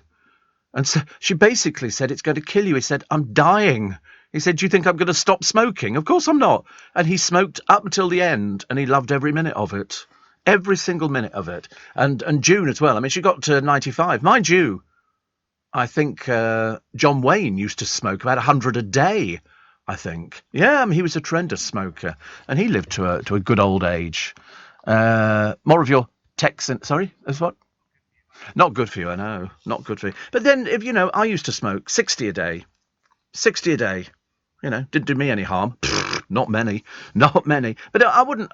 [SPEAKER 1] And so she basically said, "It's going to kill you." He said, "I'm dying." He said, "Do you think I'm going to stop smoking?" Of course I'm not. And he smoked up until the end, and he loved every minute of it. Every single minute of it. And June as well. I mean, she got to 95. Mind you, I think John Wayne used to smoke about 100 a day. I think. Yeah, I mean, he was a tremendous smoker, and he lived to a good old age. More of your texts. Sorry, as what? Not good for you, I know. Not good for you. But then, if you know, I used to smoke 60 a day. 60 a day. You know, didn't do me any harm. Not many. But I wouldn't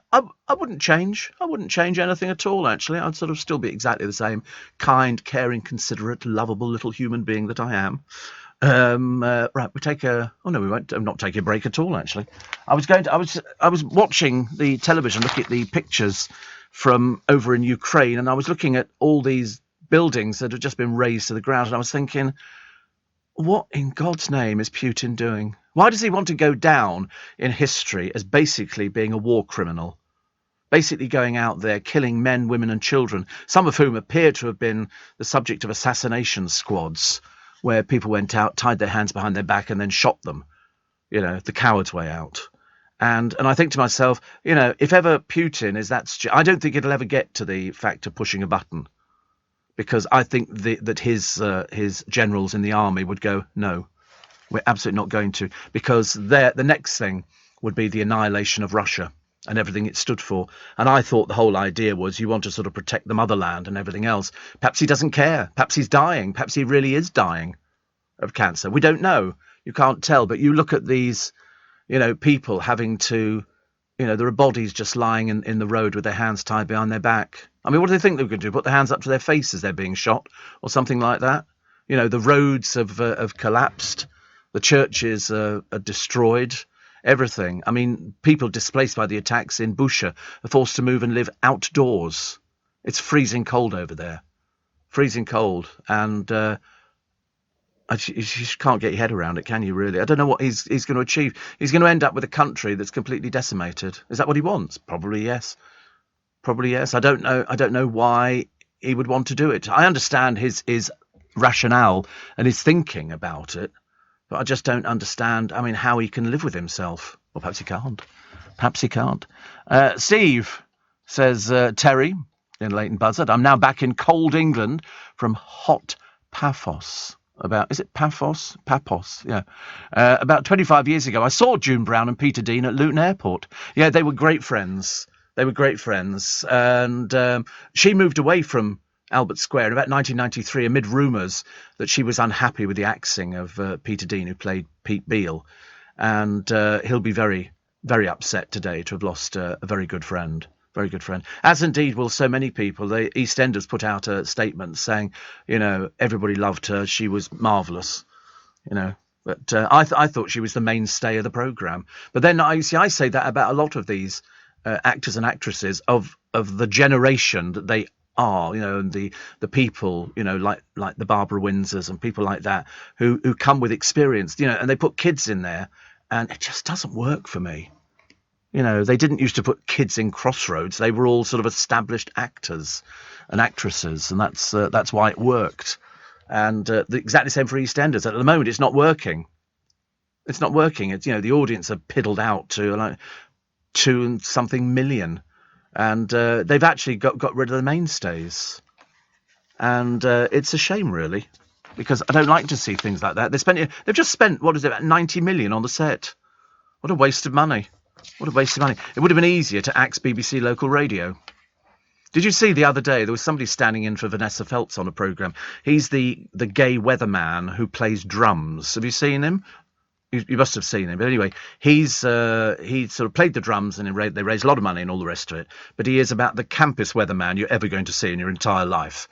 [SPEAKER 1] change. I wouldn't change anything at all, actually. I'd sort of still be exactly the same kind, caring, considerate, lovable little human being that I am. Right, we take a. Oh no, we won't. Not take a break at all. Actually, I was watching the television, looking at the pictures from over in Ukraine, and I was looking at all these buildings that have just been razed to the ground, and I was thinking, what in God's name is Putin doing? Why does he want to go down in history as basically being a war criminal? Basically going out there killing men, women and children, some of whom appear to have been the subject of assassination squads, where people went out, tied their hands behind their back and then shot them, the coward's way out. And I think to myself, if ever Putin is that I don't think it'll ever get to the fact of pushing a button, because I think that his generals in the army would go, no, we're absolutely not going to, because the next thing would be the annihilation of Russia and everything it stood for. And I thought the whole idea was you want to sort of protect the motherland and everything else. Perhaps he doesn't care. Perhaps he's dying. Perhaps he really is dying of cancer. We don't know. You can't tell. But you look at these, people having to, there are bodies just lying in the road with their hands tied behind their back. I mean, what do they think they're going to do? Put their hands up to their faces they're being shot or something like that? The roads have collapsed. The churches are destroyed. Everything. I mean, people displaced by the attacks in Bushehr are forced to move and live outdoors. It's freezing cold over there. Freezing cold. And you just can't get your head around it, can you, really? I don't know what he's going to achieve. He's going to end up with a country that's completely decimated. Is that what he wants? Probably yes. Probably yes. I don't know why he would want to do it. I understand his rationale and his thinking about it. But I just don't understand, how he can live with himself. Well, perhaps he can't. Perhaps he can't. Steve, says Terry in Leighton Buzzard, I'm now back in cold England from hot Paphos. Is it Paphos? Paphos, yeah. About 25 years ago, I saw June Brown and Peter Dean at Luton Airport. Yeah, they were great friends. And she moved away from Albert Square in about 1993 amid rumours that she was unhappy with the axing of Peter Dean, who played Pete Beale. And he'll be very, very upset today to have lost a very good friend. Very good friend. As indeed will so many people. The EastEnders put out a statement saying, everybody loved her. She was marvellous, But I thought she was the mainstay of the programme. But then I say that about a lot of these actors and actresses of the generation that they are, and the people, like the Barbara Windsors and people like that who come with experience, and they put kids in there and it just doesn't work for me. They didn't used to put kids in Crossroads. They were all sort of established actors and actresses, and that's why it worked. And exactly the same for EastEnders. At the moment, it's not working. It's not working. It's, the audience are piddled out to like 2 something million. And they've actually got rid of the mainstays. And it's a shame, really, because I don't like to see things like that. They've just spent, about 90 million on the set. What a waste of money. What a waste of money. It would have been easier to axe BBC local radio. Did you see the other day, there was somebody standing in for Vanessa Feltz on a programme. He's the gay weatherman who plays drums. Have you seen him? You must have seen him. But anyway, he sort of played the drums and they raised a lot of money and all the rest of it. But he is about the campest weatherman you're ever going to see in your entire life.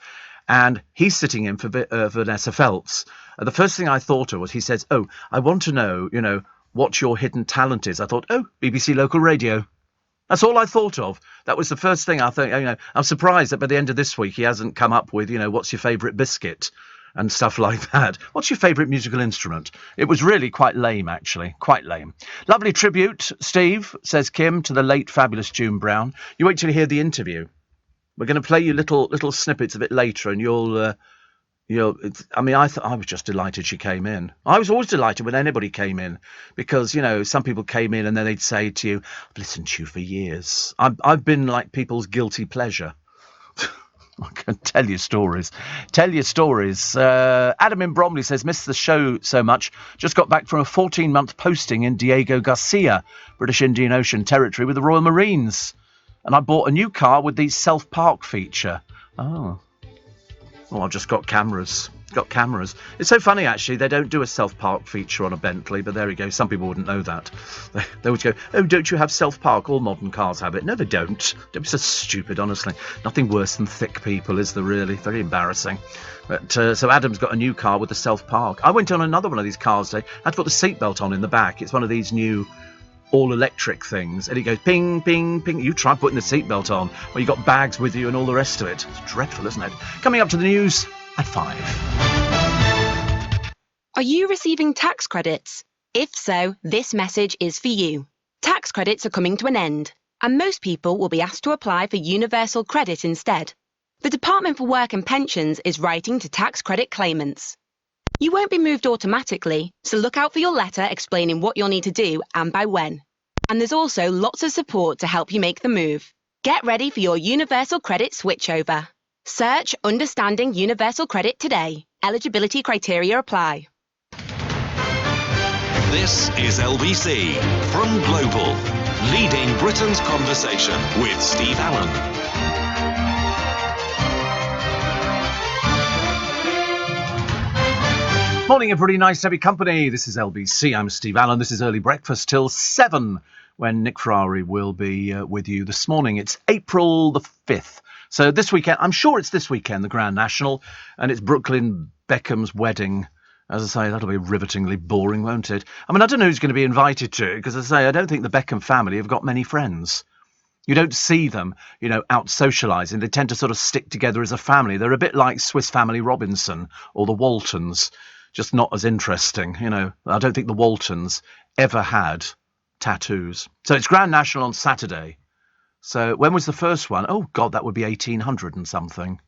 [SPEAKER 1] And he's sitting in for Vanessa Feltz. The first thing I thought of was he says, oh, I want to know, what your hidden talent is. I thought, oh, BBC local radio. That's all I thought of. That was the first thing I thought. I'm surprised that by the end of this week he hasn't come up with, what's your favourite biscuit and stuff like that. What's your favourite musical instrument? It was really quite lame, actually. Quite lame. Lovely tribute, Steve, says Kim, to the late fabulous June Brown. You wait till you hear the interview. We're going to play you little snippets of it later, and you'll. I was just delighted she came in. I was always delighted when anybody came in because, some people came in and then they'd say to you, I've listened to you for years. I've been like people's guilty pleasure. I can tell you stories. Adam in Bromley says, missed the show so much. Just got back from a 14-month posting in Diego Garcia, British Indian Ocean Territory with the Royal Marines. And I bought a new car with the self-park feature. Oh, I've just got cameras. It's got cameras. It's so funny, actually. They don't do a self-park feature on a Bentley, but there we go. Some people wouldn't know that. They would go, oh, don't you have self-park? All modern cars have it. No, they don't. Don't be so stupid, honestly. Nothing worse than thick people, is there really? Very embarrassing. But so Adam's got a new car with a self-park. I went on another one of these cars today. I had to put the seatbelt on in the back. It's one of these new all-electric things, and it goes ping, ping, ping. You try putting the seatbelt on, or you got bags with you and all the rest of it. It's dreadful, isn't it? Coming up to the news at 5.
[SPEAKER 4] Are you receiving tax credits? If so, this message is for you. Tax credits are coming to an end, and most people will be asked to apply for universal credit instead. The Department for Work and Pensions is writing to tax credit claimants. You won't be moved automatically, so look out for your letter explaining what you'll need to do and by when. And there's also lots of support to help you make the move. Get ready for your universal credit switchover. Search Understanding Universal Credit today. Eligibility criteria apply.
[SPEAKER 6] This is LBC from Global, leading Britain's conversation with Steve Allen.
[SPEAKER 1] Morning, everybody. Nice to have your company. This is LBC. I'm Steve Allen. This is Early Breakfast till 7, when Nick Ferrari will be with you this morning. It's April the 5th. So this weekend, I'm sure it's this weekend, the Grand National, and it's Brooklyn Beckham's wedding. As I say, that'll be rivetingly boring, won't it? I mean, I don't know who's going to be invited to it, because as I say, I don't think the Beckham family have got many friends. You don't see them, out socialising. They tend to sort of stick together as a family. They're a bit like Swiss Family Robinson or the Waltons. Just not as interesting, I don't think the Waltons ever had tattoos. So it's Grand National on Saturday. So when was the first one? Oh, God, that would be 1800 and something.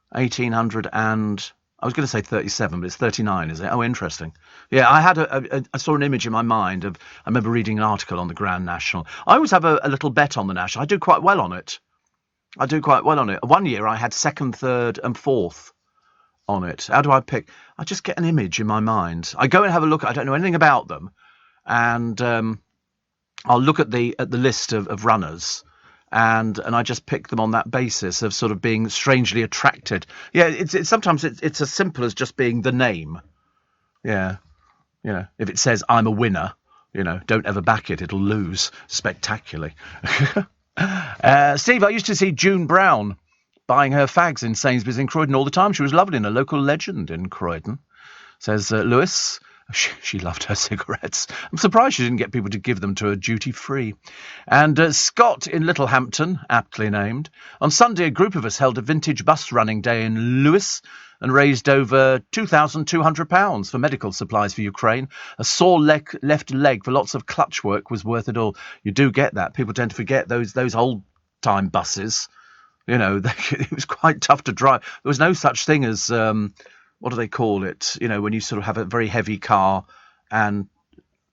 [SPEAKER 1] 1800 and... I was going to say 37, but it's 39, is it? Oh, interesting. Yeah, I had I saw an image in my mind of... I remember reading an article on the Grand National. I always have a little bet on the National. I do quite well on it. One year I had second, third and fourth on it. How do I pick? I just get an image in my mind. I go and have a look. I don't know anything about them, and I'll look at the list of runners, and I just pick them on that basis of sort of being strangely attracted. Yeah, it's sometimes it's as simple as just being the name. Yeah, if it says I'm a winner, don't ever back it. It'll lose spectacularly. Steve, I used to see June Brown buying her fags in Sainsbury's in Croydon all the time. She was lovely and a local legend in Croydon, says Lewis. She loved her cigarettes. I'm surprised she didn't get people to give them to her duty-free. And Scott in Littlehampton, aptly named. On Sunday, a group of us held a vintage bus running day in Lewis and raised over £2,200 for medical supplies for Ukraine. A sore left leg for lots of clutch work was worth it all. You do get that. People tend to forget those old-time buses. It was quite tough to drive. There was no such thing as, what do they call it? When you sort of have a very heavy car and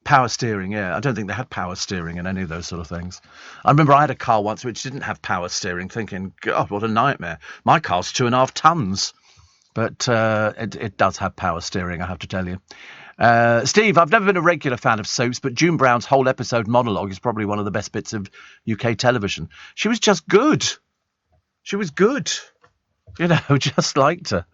[SPEAKER 1] power steering. Yeah, I don't think they had power steering and any of those sort of things. I remember I had a car once which didn't have power steering, thinking, God, what a nightmare. My car's 2.5 tons. But it does have power steering, I have to tell you. Steve, I've never been a regular fan of soaps, but June Brown's whole episode monologue is probably one of the best bits of UK television. She was just good. She was good. Just liked her.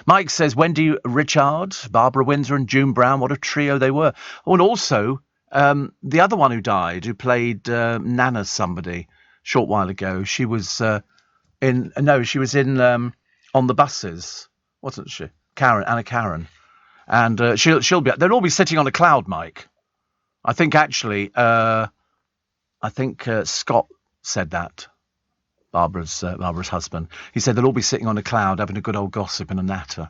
[SPEAKER 1] Mike says, Wendy Richard, Barbara Windsor and June Brown, what a trio they were. Oh, and also, the other one who died, who played Nana somebody a short while ago, she was in On the Buses, wasn't she? Anna Karen. And she'll be, they'll all be sitting on a cloud, Mike. I think actually, Scott said that. Barbara's husband. He said they'll all be sitting on a cloud having a good old gossip and a natter.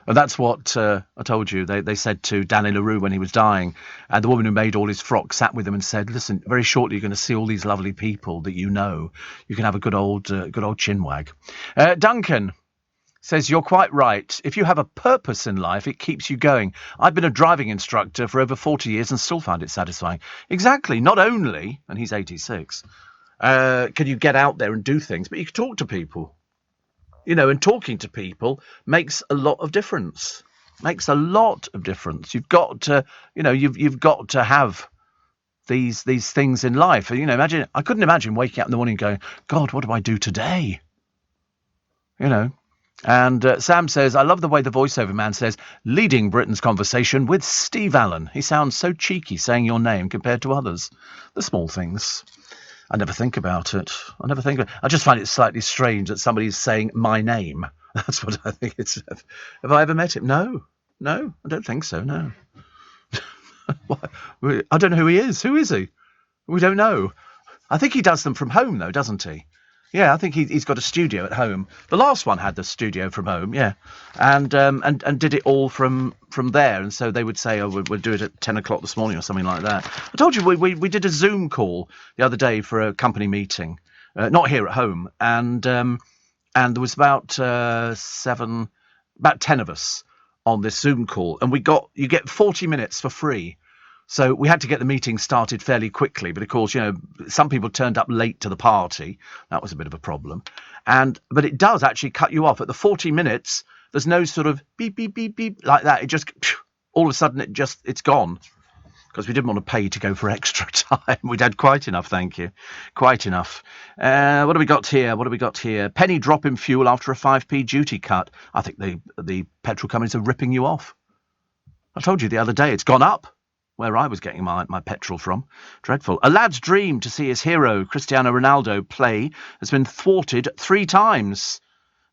[SPEAKER 1] And that's what I told you. They said to Danny LaRue when he was dying, and the woman who made all his frocks sat with him and said, listen, very shortly you're going to see all these lovely people that you know. You can have a good old chinwag. Duncan says, you're quite right. If you have a purpose in life, it keeps you going. I've been a driving instructor for over 40 years and still find it satisfying. Exactly. Not only, and he's 86, can you get out there and do things, but you can talk to people, and talking to people makes a lot of difference. You've got to, you've got to have these things in life. I couldn't imagine waking up in the morning and going, God, what do I do today? And Sam says, I love the way the voiceover man says, leading Britain's conversation with Steve Allen. He sounds so cheeky saying your name compared to others. The small things. I never think about it. I just find it slightly strange that somebody's saying my name. That's what I think it's. Have I ever met him? No, I don't think so, no. I don't know who he is. Who is he? We don't know. I think he does them from home, though, doesn't he? Yeah, I think he's got a studio at home. The last one had the studio from home, yeah, and did it all from there. And so they would say, "Oh, we'll do it at 10 o'clock this morning" or something like that. I told you we did a Zoom call the other day for a company meeting, not here at home, and there was about 10 of us on this Zoom call, and you get 40 minutes for free. So we had to get the meeting started fairly quickly, but of course, some people turned up late to the party. That was a bit of a problem. But it does actually cut you off. At the 40 minutes, there's no sort of beep, beep, beep, beep like that. It just, all of a sudden, it's gone. Because we didn't want to pay to go for extra time. We'd had quite enough, thank you. Quite enough. What have we got here? Penny drop in fuel after a 5p duty cut. I think the petrol companies are ripping you off. I told you the other day, it's gone up. Where I was getting my petrol from. Dreadful. A lad's dream to see his hero, Cristiano Ronaldo, play has been thwarted 3 times.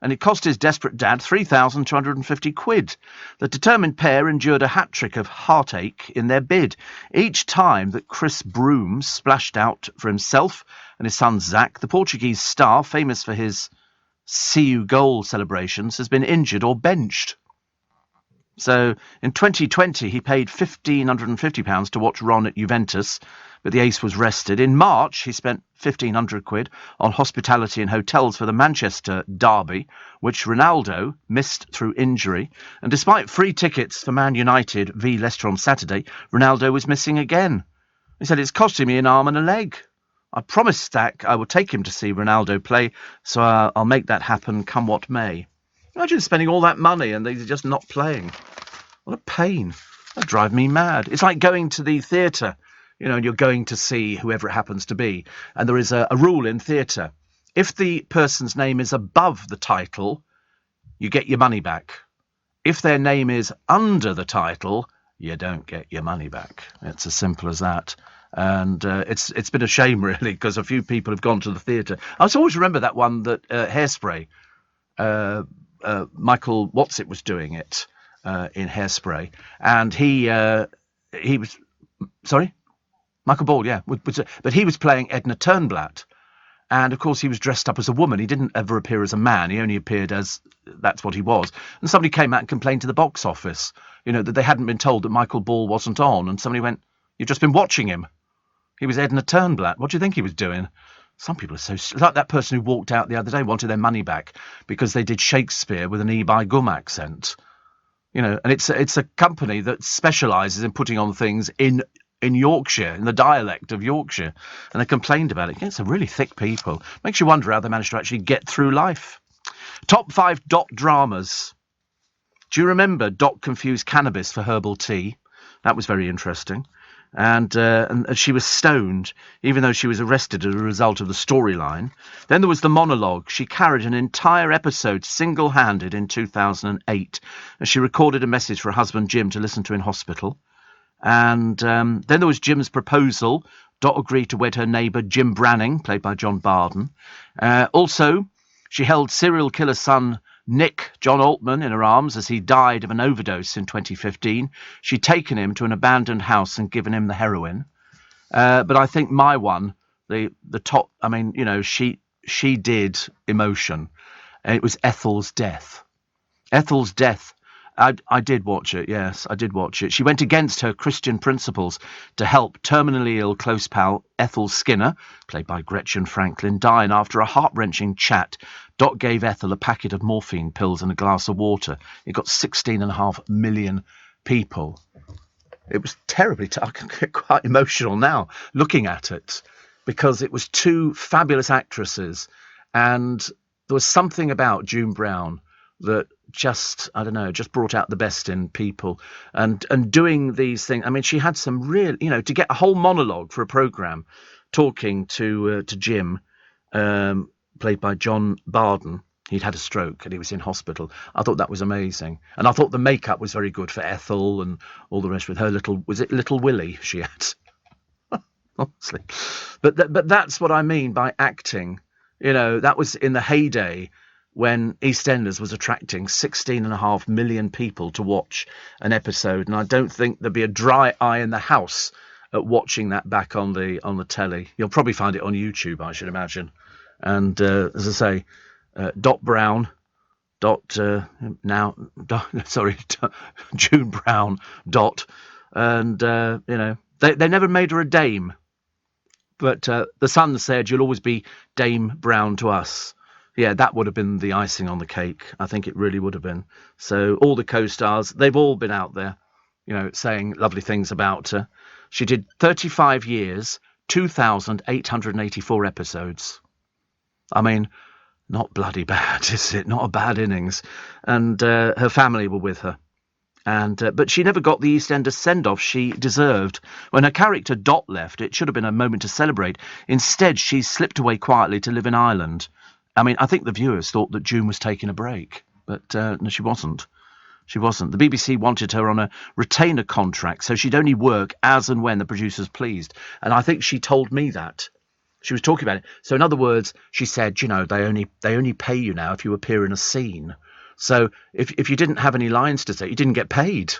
[SPEAKER 1] And it cost his desperate dad £3,250. The determined pair endured a hat-trick of heartache in their bid. Each time that Chris Broome splashed out for himself and his son Zach, the Portuguese star, famous for his see you goal celebrations, has been injured or benched. So in 2020, he paid £1,550 to watch Ron at Juventus, but the ace was rested. In March, he spent £1,500 on hospitality and hotels for the Manchester derby, which Ronaldo missed through injury. And despite free tickets for Man United v Leicester on Saturday, Ronaldo was missing again. He said, it's costing me an arm and a leg. I promised Stack I will take him to see Ronaldo play, so I'll make that happen come what may. Imagine spending all that money and they're just not playing. What a pain. That'd drive me mad. It's like going to the theatre, and you're going to see whoever it happens to be. And there is a rule in theatre. If the person's name is above the title, you get your money back. If their name is under the title, you don't get your money back. It's as simple as that. And it's been a shame, really, because a few people have gone to the theatre. I always remember that one that Hairspray, Michael Watsit was doing it in Hairspray, and he was Michael Ball, yeah, but he was playing Edna Turnblatt, and of course he was dressed up as a woman. He didn't ever appear as a man. He only appeared as that's what he was. And somebody came out and complained to the box office, that they hadn't been told that Michael Ball wasn't on, and somebody went, "You've just been watching him. He was Edna Turnblatt. What do you think he was doing?" Some people are so... Like that person who walked out the other day wanted their money back because they did Shakespeare with an E by Gum accent. And it's a company that specialises in putting on things in Yorkshire, in the dialect of Yorkshire. And they complained about it. It's a really thick people. Makes you wonder how they managed to actually get through life. Top 5 Dot dramas. Do you remember Dot confused cannabis for herbal tea? That was very interesting. And she was stoned, even though she was arrested as a result of the storyline. Then there was the monologue. She carried an entire episode single-handed in 2008, and she recorded a message for her husband Jim to listen to in hospital. And then there was Jim's proposal. Dot agreed to wed her neighbour Jim Branning, played by John Barden. Also, she held serial killer son Nick John Altman in her arms as he died of an overdose in 2015. She'd taken him to an abandoned house and given him the heroin. But I think my one, the top, she did emotion. And it was Ethel's death. Ethel's death. I did watch it, yes, I did watch it. She went against her Christian principles to help terminally ill close pal Ethel Skinner, played by Gretchen Franklin, die, and after a heart-wrenching chat, Dot gave Ethel a packet of morphine pills and a glass of water. It got 16.5 million people. It was terribly I can get quite emotional now looking at it, because it was 2 fabulous actresses, and there was something about June Brown that just brought out the best in people, and doing these things. I mean, she had some real, to get a whole monologue for a programme, talking to Jim, played by John Barden, He'd had a stroke and he was in hospital. I thought that was amazing. And I thought the makeup was very good for Ethel and all the rest with her was it Little Willie she had? Honestly. But that's what I mean by acting. You know, that was in the heyday when EastEnders was attracting 16.5 million people to watch an episode. And I don't think there'd be a dry eye in the house at watching that back on the telly. You'll probably find it on YouTube, I should imagine. And as I say, June Brown, and you know, they never made her a dame, but the Sun said you'll always be Dame Brown to us. Yeah, that would have been the icing on the cake. I think it really would have been. So all the co-stars, they've all been out there, you know, saying lovely things about her. She did 35 years, 2,884 episodes. I mean, not bloody bad, is it? Not a bad innings. And her family were with her. And but she never got the EastEnders send-off she deserved. When her character Dot left, it should have been a moment to celebrate. Instead, she slipped away quietly to live in Ireland. I mean, I think the viewers thought that June was taking a break, but no, she wasn't. She wasn't. The BBC wanted her on a retainer contract, so she'd only work as and when the producers pleased. And I think she told me that. She was talking about it. So in other words, she said, you know, they only pay you now if you appear in a scene. So if you didn't have any lines to say, you didn't get paid.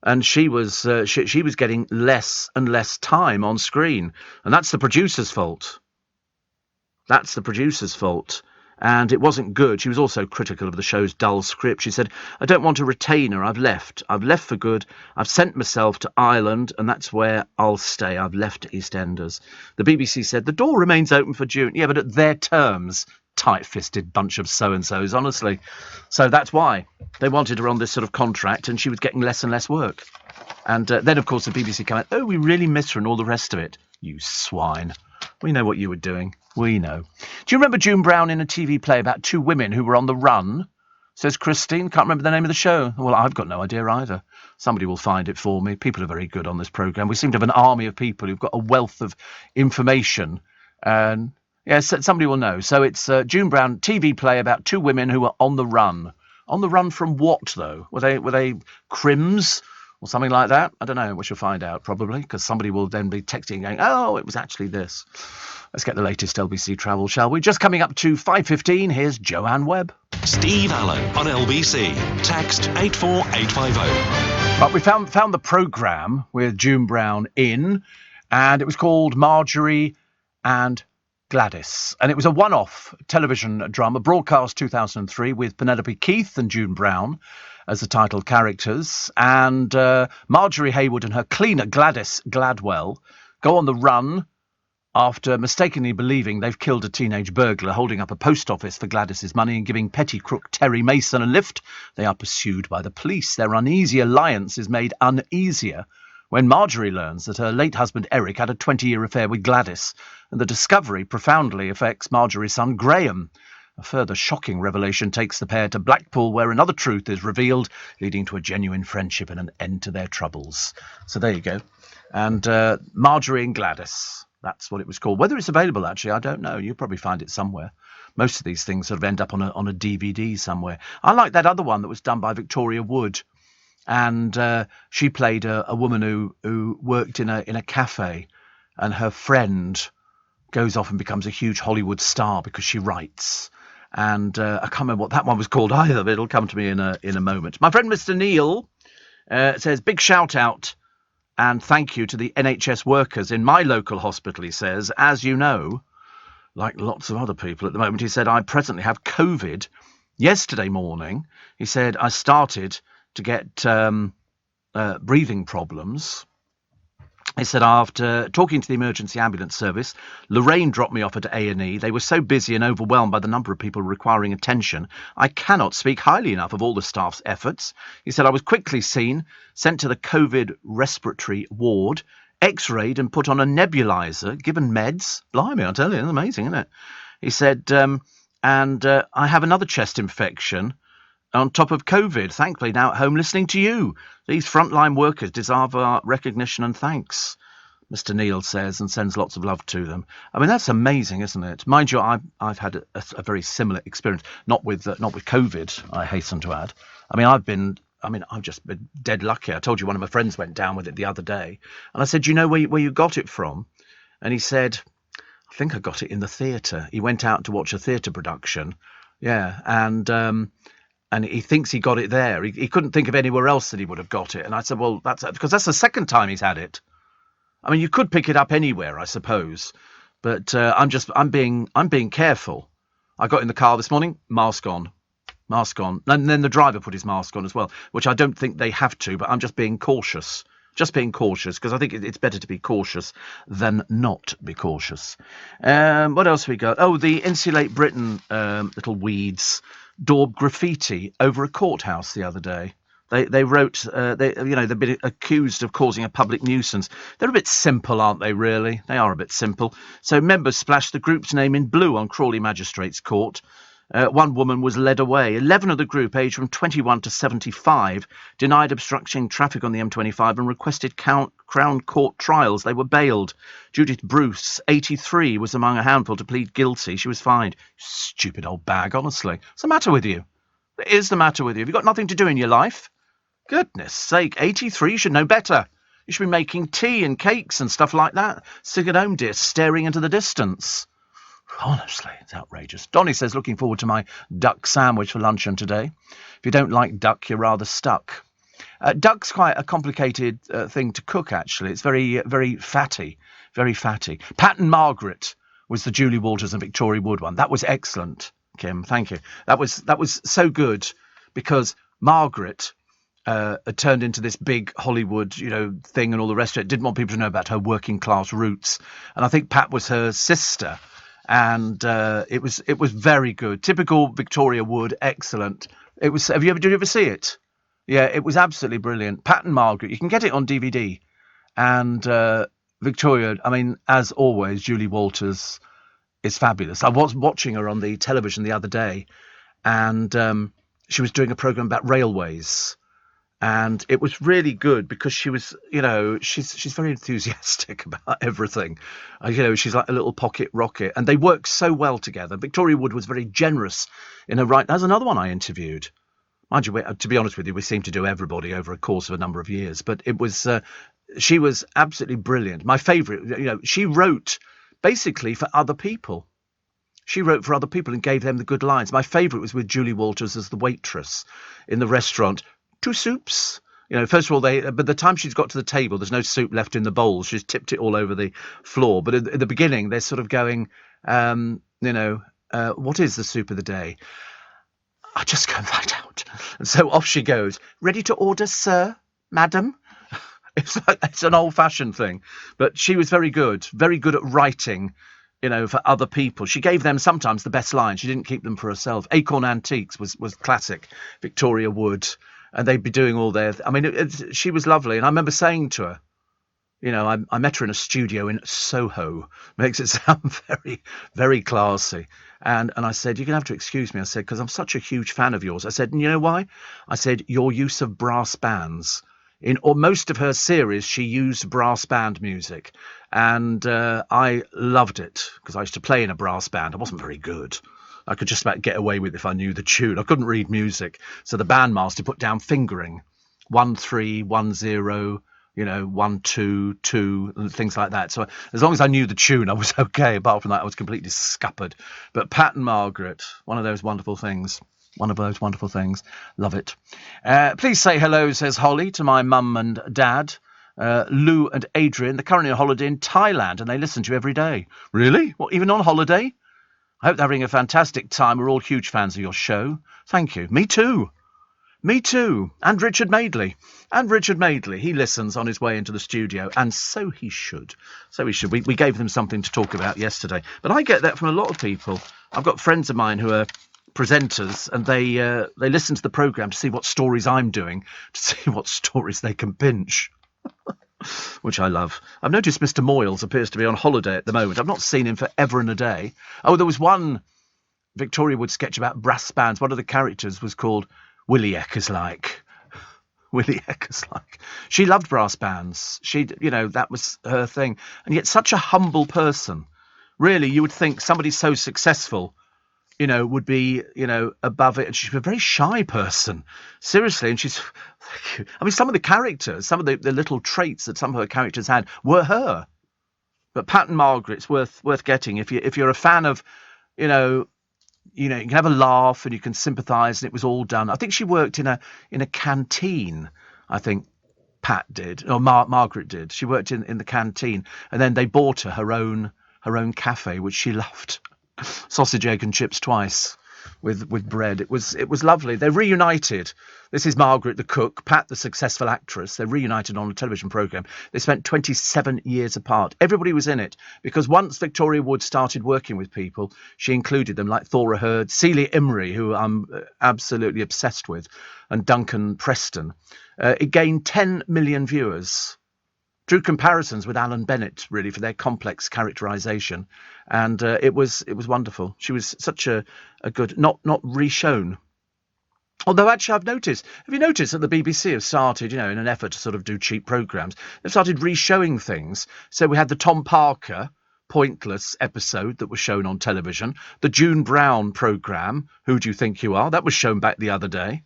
[SPEAKER 1] And she was getting less and less time on screen, and that's the producer's fault. That's the producer's fault. And it wasn't good. She was also critical of the show's dull script. She said, I don't want a retainer. I've left for good. I've sent myself to Ireland, and that's where I'll stay. I've left EastEnders. The BBC said, the door remains open for June. Yeah, but at their terms, tight-fisted bunch of so-and-sos, honestly. So that's why they wanted her on this sort of contract, and she was getting less and less work. And then, of course, the BBC came out, oh, we really miss her and all the rest of it. You swine. We know what you were doing. We know. Do you remember June Brown in a TV play about two women who were on the run? Says Christine. Can't remember the name of the show. Well, I've got no idea either. Somebody will find it for me. People are very good on this programme. We seem to have an army of people who've got a wealth of information. And yes, somebody will know. So it's June Brown TV play about two women who were on the run. On the run from what, though? Were they crims? Or something like that. I don't know. We shall find out, probably, because somebody will then be texting going, oh, it was actually this. Let's get the latest LBC travel, shall we? Just coming up to 5:15, here's Joanne Webb.
[SPEAKER 6] Steve Allen on LBC. Text 84850.
[SPEAKER 1] But we found the programme with June Brown in, and it was called Marjorie and Gladys. And it was a one-off television drama, broadcast 2003, with Penelope Keith and June Brown as the title characters, and Marjorie Hayward and her cleaner Gladys Gladwell go on the run after mistakenly believing they've killed a teenage burglar holding up a post office for Gladys's money and giving petty crook Terry Mason a lift. They are pursued by the police. Their uneasy alliance is made uneasier when Marjorie learns that her late husband Eric had a 20-year affair with Gladys, and the discovery profoundly affects Marjorie's son Graham. A further shocking revelation takes the pair to Blackpool, where another truth is revealed, leading to a genuine friendship and an end to their troubles. So there you go. And Marjorie and Gladys, that's what it was called. Whether it's available, actually, I don't know. You'll probably find it somewhere. Most of these things sort of end up on a DVD somewhere. I like that other one that was done by Victoria Wood. And she played a woman who worked in a cafe, and her friend goes off and becomes a huge Hollywood star because she writes. And I can't remember what that one was called either, but it'll come to me in a moment. My friend Mr. Neil says, big shout out and thank you to the NHS workers in my local hospital, he says. As you know, like lots of other people at the moment, he said, I presently have COVID. Yesterday morning, he said, I started to get breathing problems. He said, after talking to the emergency ambulance service, Lorraine dropped me off at A&E. They were so busy and overwhelmed by the number of people requiring attention. I cannot speak highly enough of all the staff's efforts. He said, I was quickly seen, sent to the COVID respiratory ward, x-rayed and put on a nebulizer, given meds. Blimey, I tell you, it's amazing, isn't it? He said, and I have another chest infection on top of COVID, thankfully now at home listening to you. These frontline workers deserve our recognition and thanks. Mr. Neil says, and sends lots of love to them. I mean, that's amazing, isn't it? Mind you, I've had a very similar experience, not with COVID, I hasten to add. I've just been dead lucky. I told you one of my friends went down with it the other day, and I said, "Do you know where you got it from?" And he said, "I think I got it in the theatre." He went out to watch a theatre production, yeah, and he thinks he got it there. He couldn't think of anywhere else that he would have got it. And I said, "Well, that's because that's the second time he's had it. I mean, you could pick it up anywhere, I suppose, but I'm being careful. I got in the car this morning, mask on, and then the driver put his mask on as well, which I don't think they have to, but I'm just being cautious. Because I think it's better to be cautious than not be cautious. What else we got? Oh, the Insulate Britain little weeds daubed graffiti over a courthouse the other day. They wrote, they've been accused of causing a public nuisance. They're a bit simple, aren't they, really? They are a bit simple. So members splashed the group's name in blue on Crawley Magistrates Court. One woman was led away. 11 of the group, aged from 21 to 75, denied obstructing traffic on the M25 and requested Crown Court trials. They were bailed. Judith Bruce, 83, was among a handful to plead guilty. She was fined. Stupid old bag, honestly. What's the matter with you? What is the matter with you? Have you got nothing to do in your life? Goodness sake, 83, you should know better. You should be making tea and cakes and stuff like that. Sitting at home, dear, staring into the distance. Honestly, it's outrageous. Donnie says, looking forward to my duck sandwich for luncheon today. If you don't like duck, you're rather stuck. Duck's quite a complicated thing to cook, actually. It's very, very fatty, very fatty. Pat and Margaret was the Julie Walters and Victoria Wood one. That was excellent, Kim. Thank you. That was so good because Margaret had turned into this big Hollywood, thing and all the rest of it. Didn't want people to know about her working class roots. And I think Pat was her sister. And it was very good. Typical Victoria Wood, excellent. It was. Did you ever see it? Yeah, it was absolutely brilliant. Pat and Margaret, you can get it on DVD. And Victoria, I mean, as always, Julie Walters is fabulous. I was watching her on the television the other day, and she was doing a program about railways. And it was really good because she was, she's very enthusiastic about everything. She's like a little pocket rocket, and they work so well together. Victoria Wood was very generous in her right. There's another one I interviewed. Mind you, to be honest with you, we seem to do everybody over a course of a number of years, but it was, she was absolutely brilliant. My favourite, she wrote basically for other people. She wrote for other people and gave them the good lines. My favourite was with Julie Walters as the waitress in the restaurant. 2 soups. First of all, by the time she's got to the table, there's no soup left in the bowl. She's tipped it all over the floor. But at the beginning, they're sort of going, what is the soup of the day? I'll just go and find out. And so off she goes. Ready to order, sir, madam? It's an old-fashioned thing. But she was very good at writing, for other people. She gave them sometimes the best lines. She didn't keep them for herself. Acorn Antiques was classic. Victoria Wood. And they'd be doing all their... she was lovely. And I remember saying to her, I met her in a studio in Soho. Makes it sound very, very classy. And I said, you're going to have to excuse me. I said, because I'm such a huge fan of yours. I said, and you know why? I said, your use of brass bands. In most of her series, she used brass band music. And I loved it because I used to play in a brass band. I wasn't very good. I could just about get away with if I knew the tune. I couldn't read music. So the bandmaster put down fingering. 1 3 1 0, 1 2 2, and things like that. So as long as I knew the tune, I was okay. Apart from that, I was completely scuppered. But Pat and Margaret, one of those wonderful things. Love it. Please say hello, says Holly, to my mum and dad. Lou and Adrian, they're currently on holiday in Thailand and they listen to you every day. Really? What, even on holiday? I hope they're having a fantastic time. We're all huge fans of your show. Thank you. Me too. And Richard Madeley. He listens on his way into the studio, and so he should. We gave them something to talk about yesterday. But I get that from a lot of people. I've got friends of mine who are presenters, and they listen to the programme to see what stories I'm doing, to see what stories they can pinch. Which I love. I've noticed Mr. Moyles appears to be on holiday at the moment. I've not seen him for ever and a day. Oh, there was one Victoria Wood sketch about brass bands. One of the characters was called Willie Eckerslike. Willie Eckerslike. She loved brass bands. That was her thing. And yet such a humble person. Really, you would think somebody so successful, would be, above it. And she's a very shy person. Seriously. And some of the characters, some of the little traits that some of her characters had were her. But Pat and Margaret's worth getting. If you're a fan of, you can have a laugh and you can sympathise, and it was all done. I think she worked in a canteen. I think Pat did, or Margaret did. She worked in the canteen, and then they bought her own cafe, which she loved. Sausage, egg, and chips twice with bread. It was lovely. They reunited. This is Margaret the cook, Pat the successful actress. They reunited on a television programme. They spent 27 years apart. Everybody was in it because once Victoria Wood started working with people, she included them like Thora Hird, Celia Imrie, who I'm absolutely obsessed with, and Duncan Preston. It gained 10 million viewers. Drew comparisons with Alan Bennett, really, for their complex characterisation. And it was wonderful. She was such a good, not re-shown. Although, actually, have you noticed that the BBC have started, in an effort to sort of do cheap programmes, they've started re-showing things. So we had the Tom Parker pointless episode that was shown on television. The June Brown programme, Who Do You Think You Are? That was shown back the other day.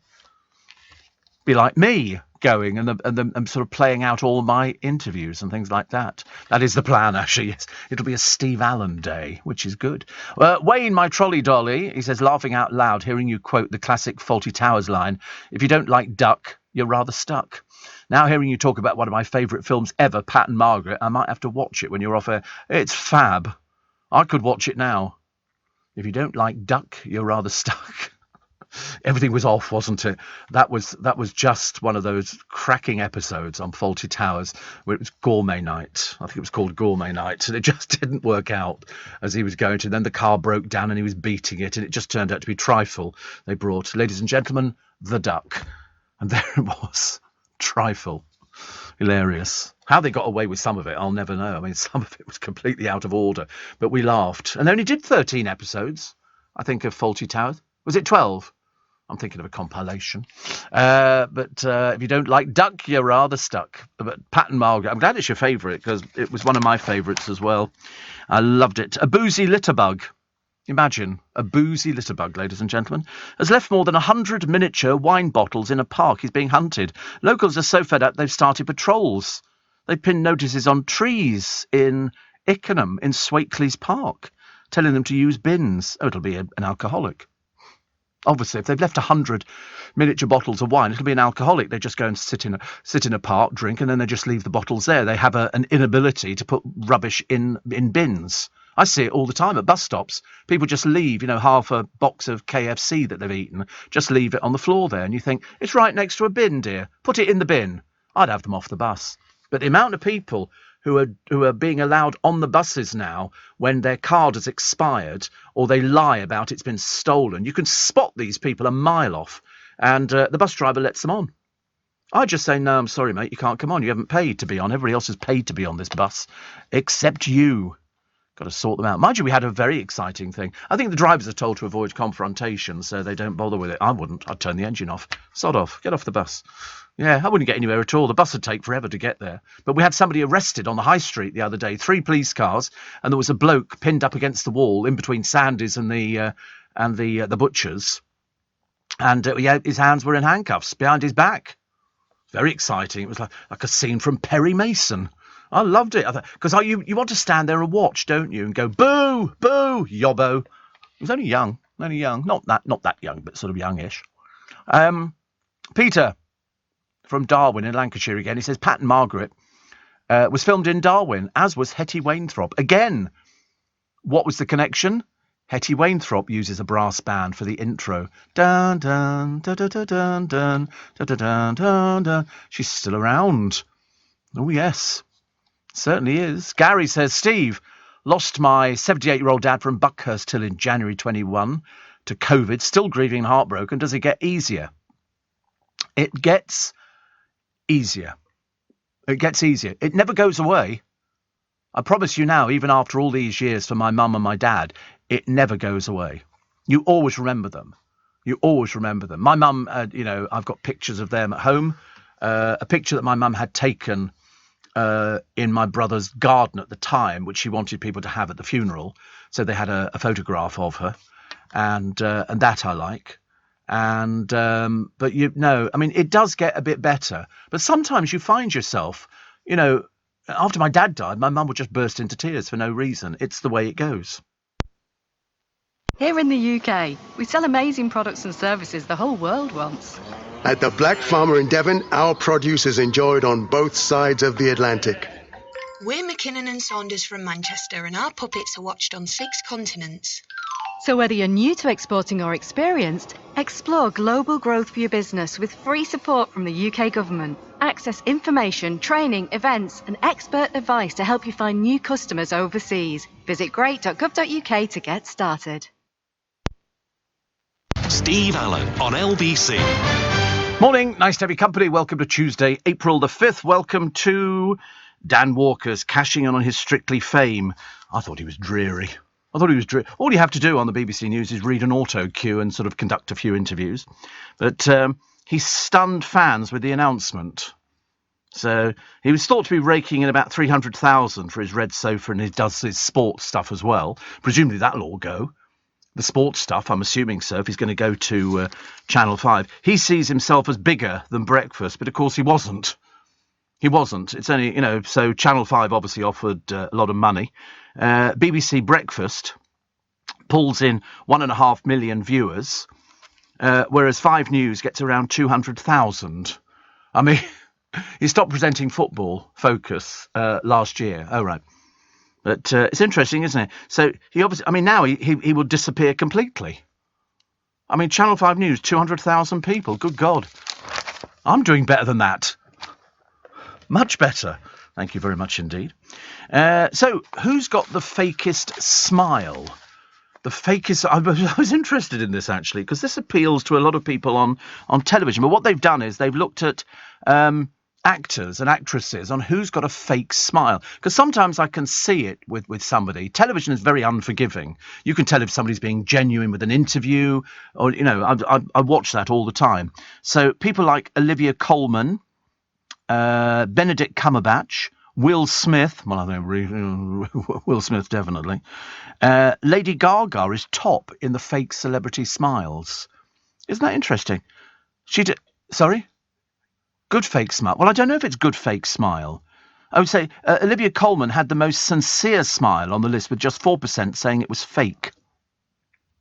[SPEAKER 1] Be like me going and sort of playing out all my interviews and things like that. That is the plan, actually. Yes, it'll be a Steve Allen day, which is good. Wayne, my trolley dolly, he says, laughing out loud, hearing you quote the classic Fawlty Towers line, if you don't like duck, you're rather stuck. Now hearing you talk about one of my favourite films ever, Pat and Margaret, I might have to watch it when you're off air. It's fab. I could watch it now. If you don't like duck, you're rather stuck. Everything was off, wasn't it? That was just one of those cracking episodes on Fawlty Towers where it was gourmet night. I think it was called gourmet night, and it just didn't work out as he was going to. Then the car broke down and he was beating it, and it just turned out to be trifle. They brought, ladies and gentlemen, the duck, and there it was, trifle. Hilarious. How they got away with some of it, I'll never know. I mean, some of it was completely out of order, but we laughed. And they only did 13 episodes, I think, of Fawlty Towers. Was it 12? I'm thinking of a compilation. But if you don't like duck, you're rather stuck. But Pat and Margaret, I'm glad it's your favourite because it was one of my favourites as well. I loved it. A boozy litterbug. Imagine, a boozy litterbug, ladies and gentlemen, has left more than 100 miniature wine bottles in a park. He's being hunted. Locals are so fed up they've started patrols. They pinned notices on trees in Ickenham in Swakeleys Park, telling them to use bins. Oh, it'll be an alcoholic. Obviously, if they've left 100 miniature bottles of wine, it'll be an alcoholic. They just go and sit in a park, drink, and then they just leave the bottles there. They have an inability to put rubbish in bins. I see it all the time at bus stops. People just leave, half a box of KFC that they've eaten, just leave it on the floor there. And you think, it's right next to a bin, dear. Put it in the bin. I'd have them off the bus. But the amount of people who are being allowed on the buses now when their card has expired or they lie about it's been stolen. You can spot these people a mile off, and the bus driver lets them on. I just say, no, I'm sorry, mate, you can't come on. You haven't paid to be on. Everybody else has paid to be on this bus, except you. Got to sort them out. Mind you, we had a very exciting thing. I think the drivers are told to avoid confrontation, so they don't bother with it. I wouldn't. I'd turn the engine off. Sod off. Get off the bus. Yeah, I wouldn't get anywhere at all. The bus would take forever to get there. But we had somebody arrested on the high street the other day, 3 police cars, and there was a bloke pinned up against the wall in between Sandy's and the butcher's. And his hands were in handcuffs behind his back. Very exciting. It was like a scene from Perry Mason. I loved it. Because you want to stand there and watch, don't you? And go, boo, boo, yobbo. He was only young. Not that young, but sort of youngish. Peter from Darwin in Lancashire again. He says, Pat and Margaret was filmed in Darwin, as was Hetty Wainthropp. Again, what was the connection? Hetty Wainthropp uses a brass band for the intro. Dun, dun, dun, dun, dun, dun, dun, dun, dun, dun, dun. She's still around. Oh, yes. Certainly is. Gary says, Steve, lost my 78-year-old dad from Buckhurst Hill in January 21 to COVID, still grieving and heartbroken. Does it get easier? It gets easier. It gets easier. It never goes away. I promise you now, even after all these years for my mum and my dad, it never goes away. You always remember them. You always remember them. My mum, I've got pictures of them at home. a picture that my mum had taken in my brother's garden at the time, which she wanted people to have at the funeral. So they had a photograph of her, and that I like. And but I mean, it does get a bit better. But sometimes you find yourself, after my dad died, my mum would just burst into tears for no reason. It's the way it goes.
[SPEAKER 7] Here in the UK, we sell amazing products and services the whole world wants.
[SPEAKER 8] At the Black Farmer in Devon, our produce is enjoyed on both sides of the Atlantic.
[SPEAKER 9] We're McKinnon and Saunders from Manchester, and our puppets are watched on 6 continents.
[SPEAKER 7] So whether you're new to exporting or experienced, explore global growth for your business with free support from the UK government. Access information, training, events and expert advice to help you find new customers overseas. Visit great.gov.uk to get started.
[SPEAKER 6] Steve Allen on LBC.
[SPEAKER 1] Morning, nice to have your company. Welcome to Tuesday, April the 5th. Welcome to Dan Walker's cashing in on his Strictly fame. I thought he was dreary. All you have to do on the BBC News is read an auto cue and sort of conduct a few interviews. But he stunned fans with the announcement. So he was thought to be raking in about 300,000 for his red sofa, and he does his sports stuff as well. Presumably that'll all go. The sports stuff, I'm assuming so, if he's going to go to Channel 5. He sees himself as bigger than breakfast, but of course he wasn't. It's only, so Channel 5 obviously offered a lot of money. BBC Breakfast pulls in 1.5 million viewers, whereas 5 News gets around 200,000. I mean, he stopped presenting Football Focus last year. Oh, right. But it's interesting, isn't it? So he obviously, now he will disappear completely. I mean, Channel 5 News, 200,000 people. Good God. I'm doing better than that. Much better. Thank you very much indeed. So who's got the fakest smile? The fakest... I was interested in this, actually, because this appeals to a lot of people on television. But what they've done is they've looked at actors and actresses on who's got a fake smile. Because sometimes I can see it with somebody. Television is very unforgiving. You can tell if somebody's being genuine with an interview, or, I watch that all the time. So people like Olivia Colman, Benedict Cumberbatch, Will Smith, well, I think Will Smith definitely. Lady Gaga is top in the fake celebrity smiles. Isn't that interesting? Sorry? Good fake smile. Well, I don't know if it's good fake smile. I would say Olivia Colman had the most sincere smile on the list, with just 4% saying it was fake.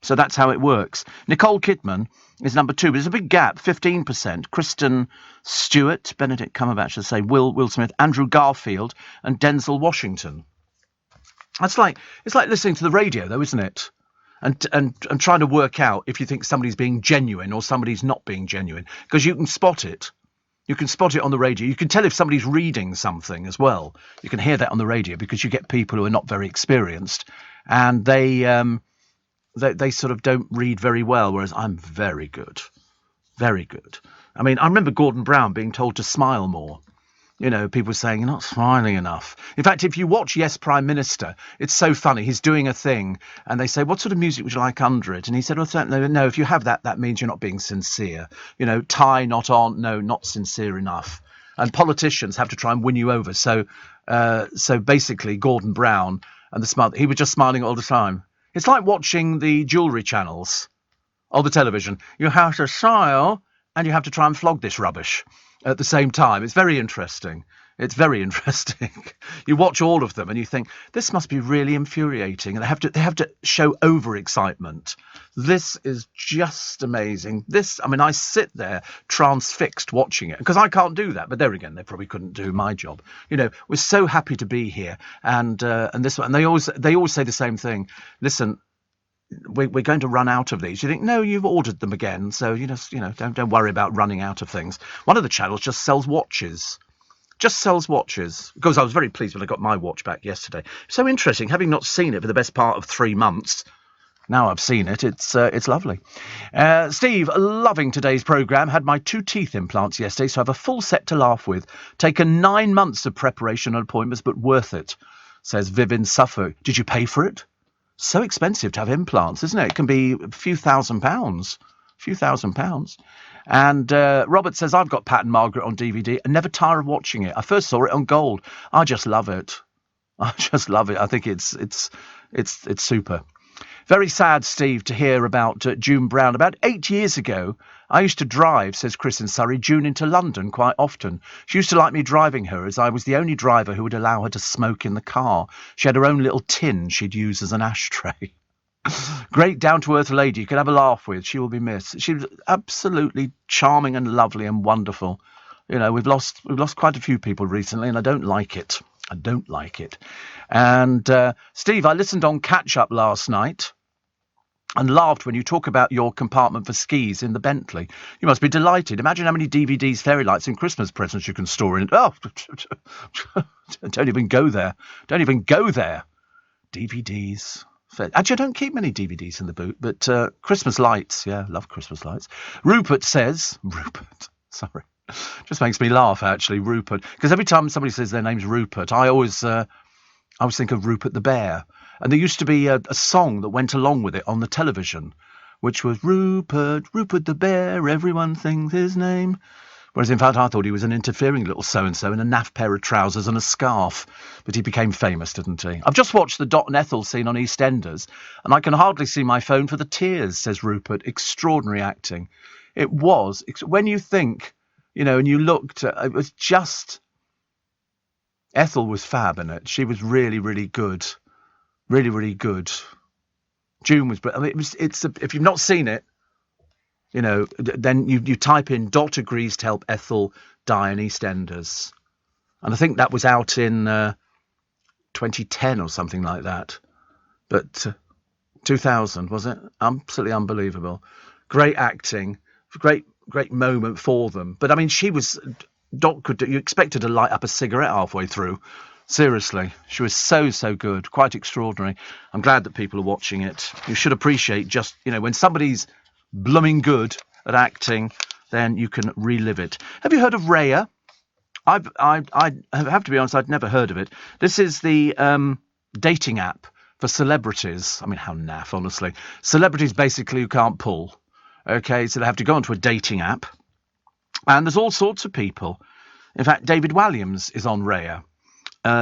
[SPEAKER 1] So that's how it works. Nicole Kidman is number 2, but there's a big gap, 15%. Kristen Stewart, Benedict Cumberbatch, I say, Will Smith, Andrew Garfield, and Denzel Washington. It's like listening to the radio, though, isn't it? And trying to work out if you think somebody's being genuine or somebody's not being genuine, because you can spot it. You can spot it on the radio. You can tell if somebody's reading something as well. You can hear that on the radio, because you get people who are not very experienced, and they sort of don't read very well, whereas I'm very good. Very good. I mean, I remember Gordon Brown being told to smile more. People saying, you're not smiling enough. In fact, if you watch Yes, Prime Minister, it's so funny. He's doing a thing, and they say, what sort of music would you like under it? And he said, no, if you have that, that means you're not being sincere. Tie not on, no, not sincere enough. And politicians have to try and win you over. So basically, Gordon Brown and the smile, he was just smiling all the time. It's like watching the jewellery channels on the television. You have to smile and you have to try and flog this rubbish at the same time. It's very interesting. You watch all of them and you think, this must be really infuriating. And they have to show overexcitement. This is just amazing. I sit there transfixed watching it, because I can't do that. But there again, they probably couldn't do my job. We're so happy to be here. And this one, and they always say the same thing. Listen, we're going to run out of these. You think, no, you've ordered them again, so don't worry about running out of things. One of the channels just sells watches. Because I was very pleased when I got my watch back yesterday. So interesting, having not seen it for the best part of 3 months. Now I've seen it. It's lovely. Steve, loving today's programme. Had my 2 teeth implants yesterday, so I have a full set to laugh with. Taken 9 months of preparation and appointments, but worth it, says Viv in Suffolk. Did you pay for it? So expensive to have implants, isn't it? It can be a few £1,000s. And Robert says, I've got Pat and Margaret on DVD and never tire of watching it. I first saw it on Gold. I just love it. I just love it. I think it's super. Very sad, Steve, to hear about June Brown. About 8 years ago, I used to drive, says Chris in Surrey, June into London quite often. She used to like me driving her, as I was the only driver who would allow her to smoke in the car. She had her own little tin she'd use as an ashtray. Great down-to-earth lady you could have a laugh with. She will be missed. She was absolutely charming and lovely and wonderful. You know, we've lost quite a few people recently, and I don't like it. I don't like it. And Steve, I listened on Catch Up last night and laughed when you talk about your compartment for skis in the Bentley. You must be delighted. Imagine how many DVDs, fairy lights and Christmas presents you can store in it. Oh, don't even go there. Don't even go there. DVDs. Actually, I don't keep many DVDs in the boot, but Christmas lights. Yeah, love Christmas lights. Rupert says... Rupert, sorry. Just makes me laugh, actually, Rupert. Because every time somebody says their name's Rupert, I always think of Rupert the Bear. And there used to be a song that went along with it on the television, which was Rupert, Rupert the Bear, everyone thinks his name. Whereas, in fact, I thought he was an interfering little so-and-so in a naff pair of trousers and a scarf. But he became famous, didn't he? I've just watched the Dot and Ethel scene on EastEnders, and I can hardly see my phone for the tears, says Rupert. Extraordinary acting. It was. When you think, you know, and you looked, it was just... Ethel was fab in it. She was really, really good. Really, really good. June was... I mean, if you've not seen it, you know, then you type in Dot agrees to help Ethel die in EastEnders. And I think that was out in 2010 or something like that. But 2000, was it? Absolutely unbelievable. Great acting. Great moment for them. But, I mean, she was... Dot could... You expected to light up a cigarette halfway through. Seriously. She was so, so good. Quite extraordinary. I'm glad that people are watching it. You should appreciate just, you know, when somebody's blooming good at acting, then you can relive it. Have you heard of Raya? I have to be honest, I'd never heard of it. This is the dating app for celebrities. I mean, how naff, honestly. Celebrities basically who can't pull. Okay, so they have to go onto a dating app. And there's all sorts of people. In fact, David Walliams is on Raya.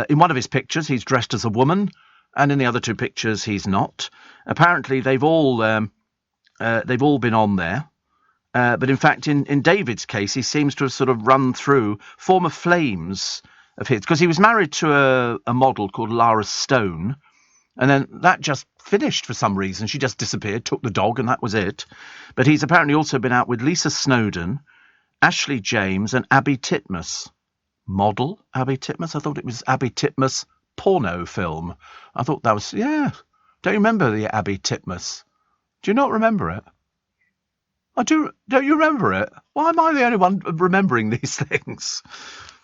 [SPEAKER 1] In one of his pictures, he's dressed as a woman, and in the other two pictures, he's not. Apparently, they've all been on there. But in fact, in David's case, he seems to have sort of run through former flames of his, because he was married to a model called Lara Stone, and then that just finished for some reason. She just disappeared, took the dog, and that was it. But he's apparently also been out with Lisa Snowdon, Ashley James, and Abby Titmus. Model Abby Titmus? I thought it was Abby Titmus porno film. I thought that was, yeah. Don't you remember the Abby Titmus? Do you not remember it? I do. Don't you remember it? Why am I the only one remembering these things?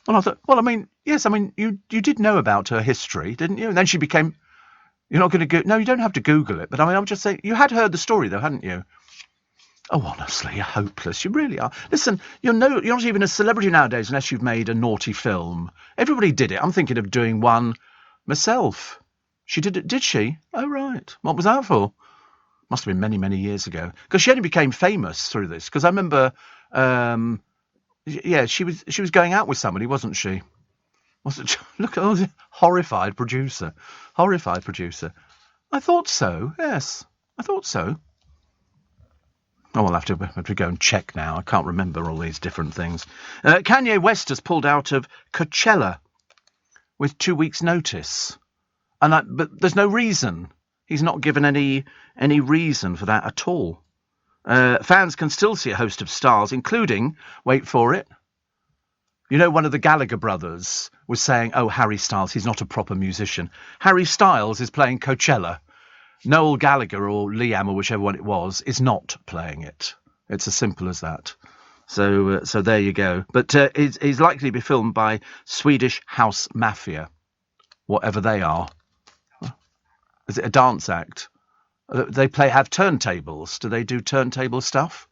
[SPEAKER 1] And I thought, well, I mean, yes, I mean, you did know about her history, didn't you? And then she became... You're not going to... No, you don't have to Google it. But I mean, I'm just saying, you had heard the story, though, hadn't you? Oh, honestly, you're hopeless. You really are. Listen, you're not even a celebrity nowadays unless you've made a naughty film. Everybody did it. I'm thinking of doing one myself. She did it, did she? Oh, right. What was that for? Must have been many, many years ago. Because she only became famous through this. Because I remember, yeah, she was going out with somebody, wasn't she? Wasn't? Look at the horrified producer. Horrified producer. I thought so. Yes, I thought so. Oh, I'll have to go and check now. I can't remember all these different things. Kanye West has pulled out of Coachella with 2 weeks' notice, but there's no reason. He's not given any reason for that at all. Fans can still see a host of stars, including, wait for it, you know, one of the Gallagher brothers was saying, oh, Harry Styles, he's not a proper musician. Harry Styles is playing Coachella. Noel Gallagher or Liam or whichever one it was is not playing it. It's as simple as that. So there you go. But he's likely to be filmed by Swedish House Mafia, whatever they are. Is it a dance act? They have turntables. Do they do turntable stuff?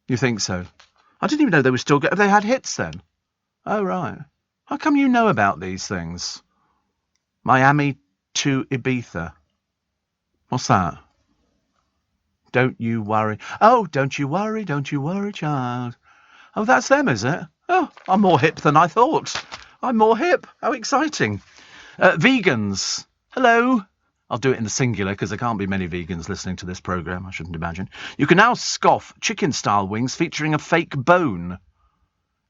[SPEAKER 1] You think so? I didn't even know they were still... Have they had hits then? Oh, right. How come you know about these things? Miami to Ibiza. What's that? Don't you worry. Oh, don't you worry, child. Oh, that's them, is it? Oh, I'm more hip than I thought. I'm more hip. How exciting. Vegans. Hello. I'll do it in the singular because there can't be many vegans listening to this programme, I shouldn't imagine. You can now scoff chicken-style wings featuring a fake bone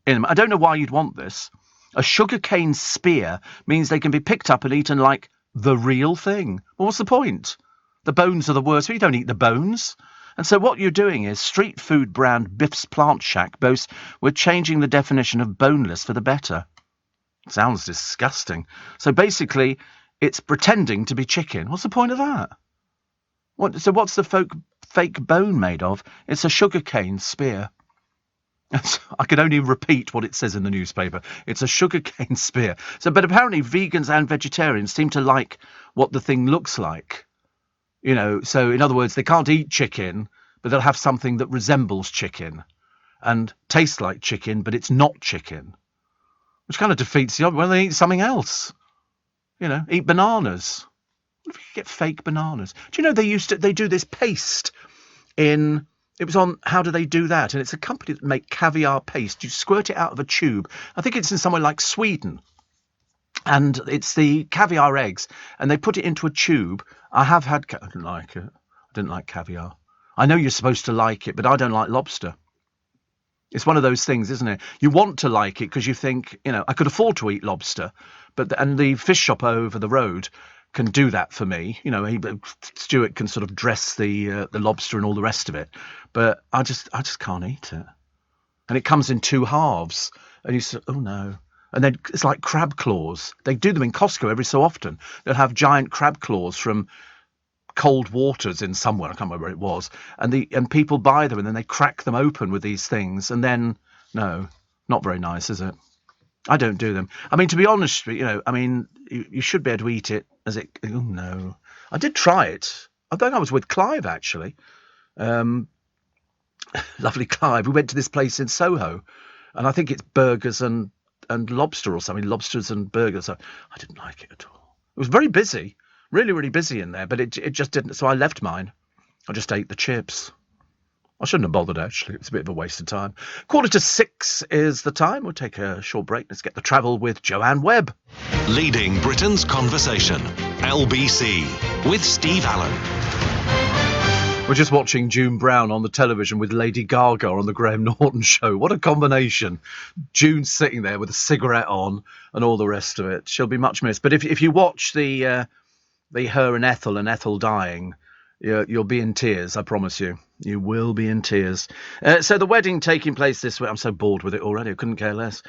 [SPEAKER 1] in them. I don't know why you'd want this. A sugarcane spear means they can be picked up and eaten like the real thing. Well, what's the point? The bones are the worst. You don't eat the bones. And so what you're doing is street food brand Biff's Plant Shack boasts we're changing the definition of boneless for the better. Sounds disgusting. So basically, it's pretending to be chicken. What's the point of that? So what's the fake bone made of? It's a sugarcane spear. I can only repeat what it says in the newspaper. It's a sugarcane spear. But apparently vegans and vegetarians seem to like what the thing looks like. You know, so in other words, they can't eat chicken, but they'll have something that resembles chicken and tastes like chicken, but it's not chicken. Which kind of defeats the object. Well, they eat something else. You know, eat bananas. What if you get fake bananas? Do you know they do this paste in... It was on How Do They Do That? And it's a company that make caviar paste. You squirt it out of a tube. I think it's in somewhere like Sweden. And it's the caviar eggs. And they put it into a tube. I have had... I didn't like it. I didn't like caviar. I know you're supposed to like it, but I don't like lobster. It's one of those things, isn't it? You want to like it because you think, you know, I could afford to eat lobster. And the fish shop over the road can do that for me. You know, Stuart can sort of dress the lobster and all the rest of it. But I just can't eat it. And it comes in two halves. And you say, oh no. And then it's like crab claws. They do them in Costco every so often. They'll have giant crab claws from Cold Waters in somewhere. I can't remember where it was. And people buy them and then they crack them open with these things. And then, no, not very nice, is it? I don't do them. I mean, to be honest, you know, I mean, you should be able to eat it as it... Oh, no. I did try it. I think I was with Clive, actually. Lovely Clive. We went to this place in Soho. And I think it's burgers and lobster or something. Lobsters and burgers. I didn't like it at all. It was very busy. Really, really busy in there. But it just didn't... So I left mine. I just ate the chips. I shouldn't have bothered, actually. It's a bit of a waste of time. 5:45 is the time. We'll take a short break. Let's get the travel with Joanne Webb.
[SPEAKER 6] Leading Britain's conversation. LBC with Steve Allen.
[SPEAKER 1] We're just watching June Brown on the television with Lady Gaga on the Graham Norton show. What a combination. June sitting there with a cigarette on and all the rest of it. She'll be much missed. But if you watch the her and Ethel dying, you'll be in tears, I promise you. You will be in tears. So the wedding taking place this week. I'm so bored with it already. I couldn't care less.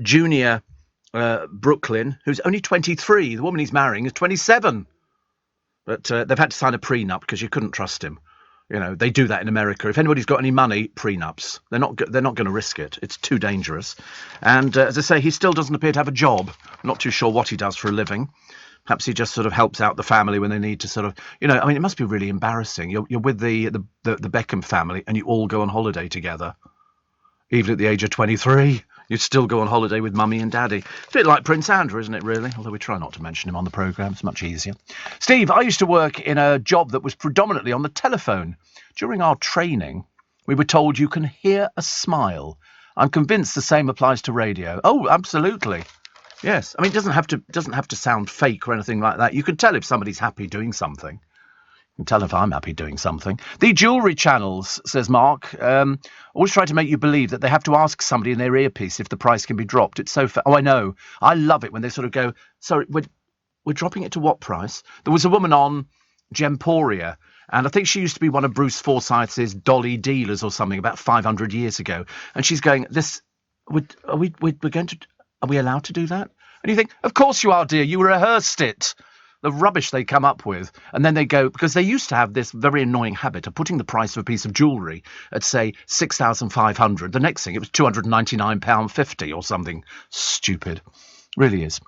[SPEAKER 1] Junior Brooklyn, who's only 23. The woman he's marrying is 27. But they've had to sign a prenup because you couldn't trust him. You know, they do that in America. If anybody's got any money, prenups. They're not going to risk it. It's too dangerous. And as I say, he still doesn't appear to have a job. I'm not too sure what he does for a living. Perhaps he just sort of helps out the family when they need to sort of, you know, I mean, it must be really embarrassing. You're with the Beckham family and you all go on holiday together. Even at the age of 23, you still go on holiday with mummy and daddy. It's a bit like Prince Andrew, isn't it, really? Although we try not to mention him on the programme. It's much easier. Steve, I used to work in a job that was predominantly on the telephone. During our training, we were told you can hear a smile. I'm convinced the same applies to radio. Oh, absolutely. Yes, I mean, it doesn't have to sound fake or anything like that. You can tell if somebody's happy doing something. You can tell if I'm happy doing something. The jewellery channels, says Mark, always try to make you believe that they have to ask somebody in their earpiece if the price can be dropped. It's so oh, I know. I love it when they sort of go, sorry, we're dropping it to what price? There was a woman on Gemporia, and I think she used to be one of Bruce Forsyth's Dolly dealers or something about 500 years ago. And she's going, are we allowed to do that? And you think, of course you are, dear. You rehearsed it. The rubbish they come up with. And then they go, because they used to have this very annoying habit of putting the price of a piece of jewellery at, say, $6,500. The next thing, it was £299.50 or something stupid. Really is.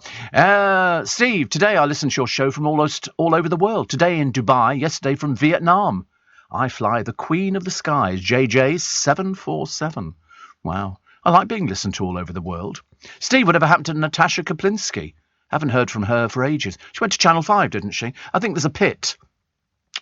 [SPEAKER 1] Steve, today I listened to your show from almost all over the world. Today in Dubai, yesterday from Vietnam. I fly the Queen of the Skies, JJ747. Wow. I like being listened to all over the world. Steve, whatever happened to Natasha Kaplinsky? Haven't heard from her for ages. She went to Channel 5, didn't she? I think there's a pit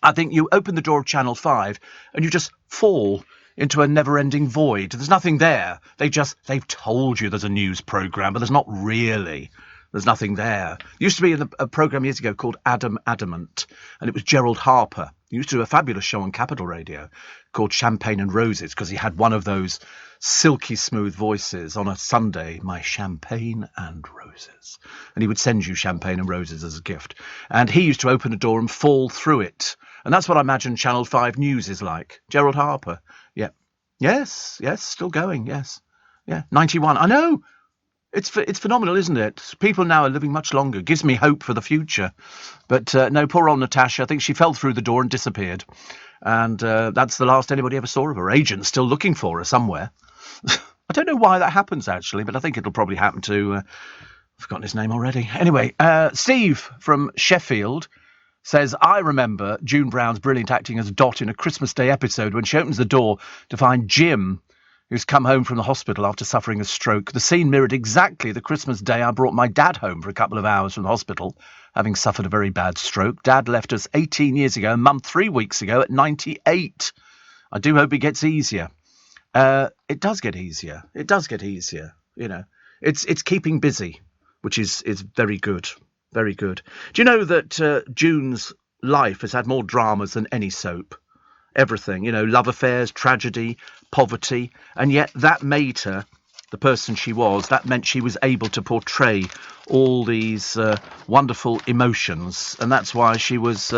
[SPEAKER 1] I think you open the door of Channel 5 and you just fall into a never-ending void. There's nothing there. They've told you there's a news programme, but there's not really. There's nothing there. There used to be a programme years ago called Adam Adamant, and it was Gerald Harper. He used to do a fabulous show on Capital Radio called Champagne and Roses, because he had one of those silky smooth voices on a Sunday, my champagne and roses. And he would send you champagne and roses as a gift. And he used to open a door and fall through it. And that's what I imagine Channel 5 News is like. Gerald Harper. Yeah. Yes, still going, yes. Yeah, 91. I know. It's phenomenal, isn't it? People now are living much longer. Gives me hope for the future. But no, poor old Natasha, I think she fell through the door and disappeared. And that's the last anybody ever saw of her. Agent's still looking for her somewhere. I don't know why that happens, actually, but I think it'll probably happen to... I've forgotten his name already. Anyway, Steve from Sheffield says, I remember June Brown's brilliant acting as Dot in a Christmas Day episode when she opens the door to find Jim, who's come home from the hospital after suffering a stroke. The scene mirrored exactly the Christmas Day I brought my dad home for a couple of hours from the hospital, having suffered a very bad stroke. Dad left us 18 years ago, and Mum 3 weeks ago at 98. I do hope it gets easier. It does get easier. It does get easier. You know, it's keeping busy, which is very good. Very good. Do you know that June's life has had more dramas than any soap? Everything, you know, love affairs, tragedy, poverty, and yet that made her the person she was. That meant she was able to portray all these wonderful emotions, and that's why she was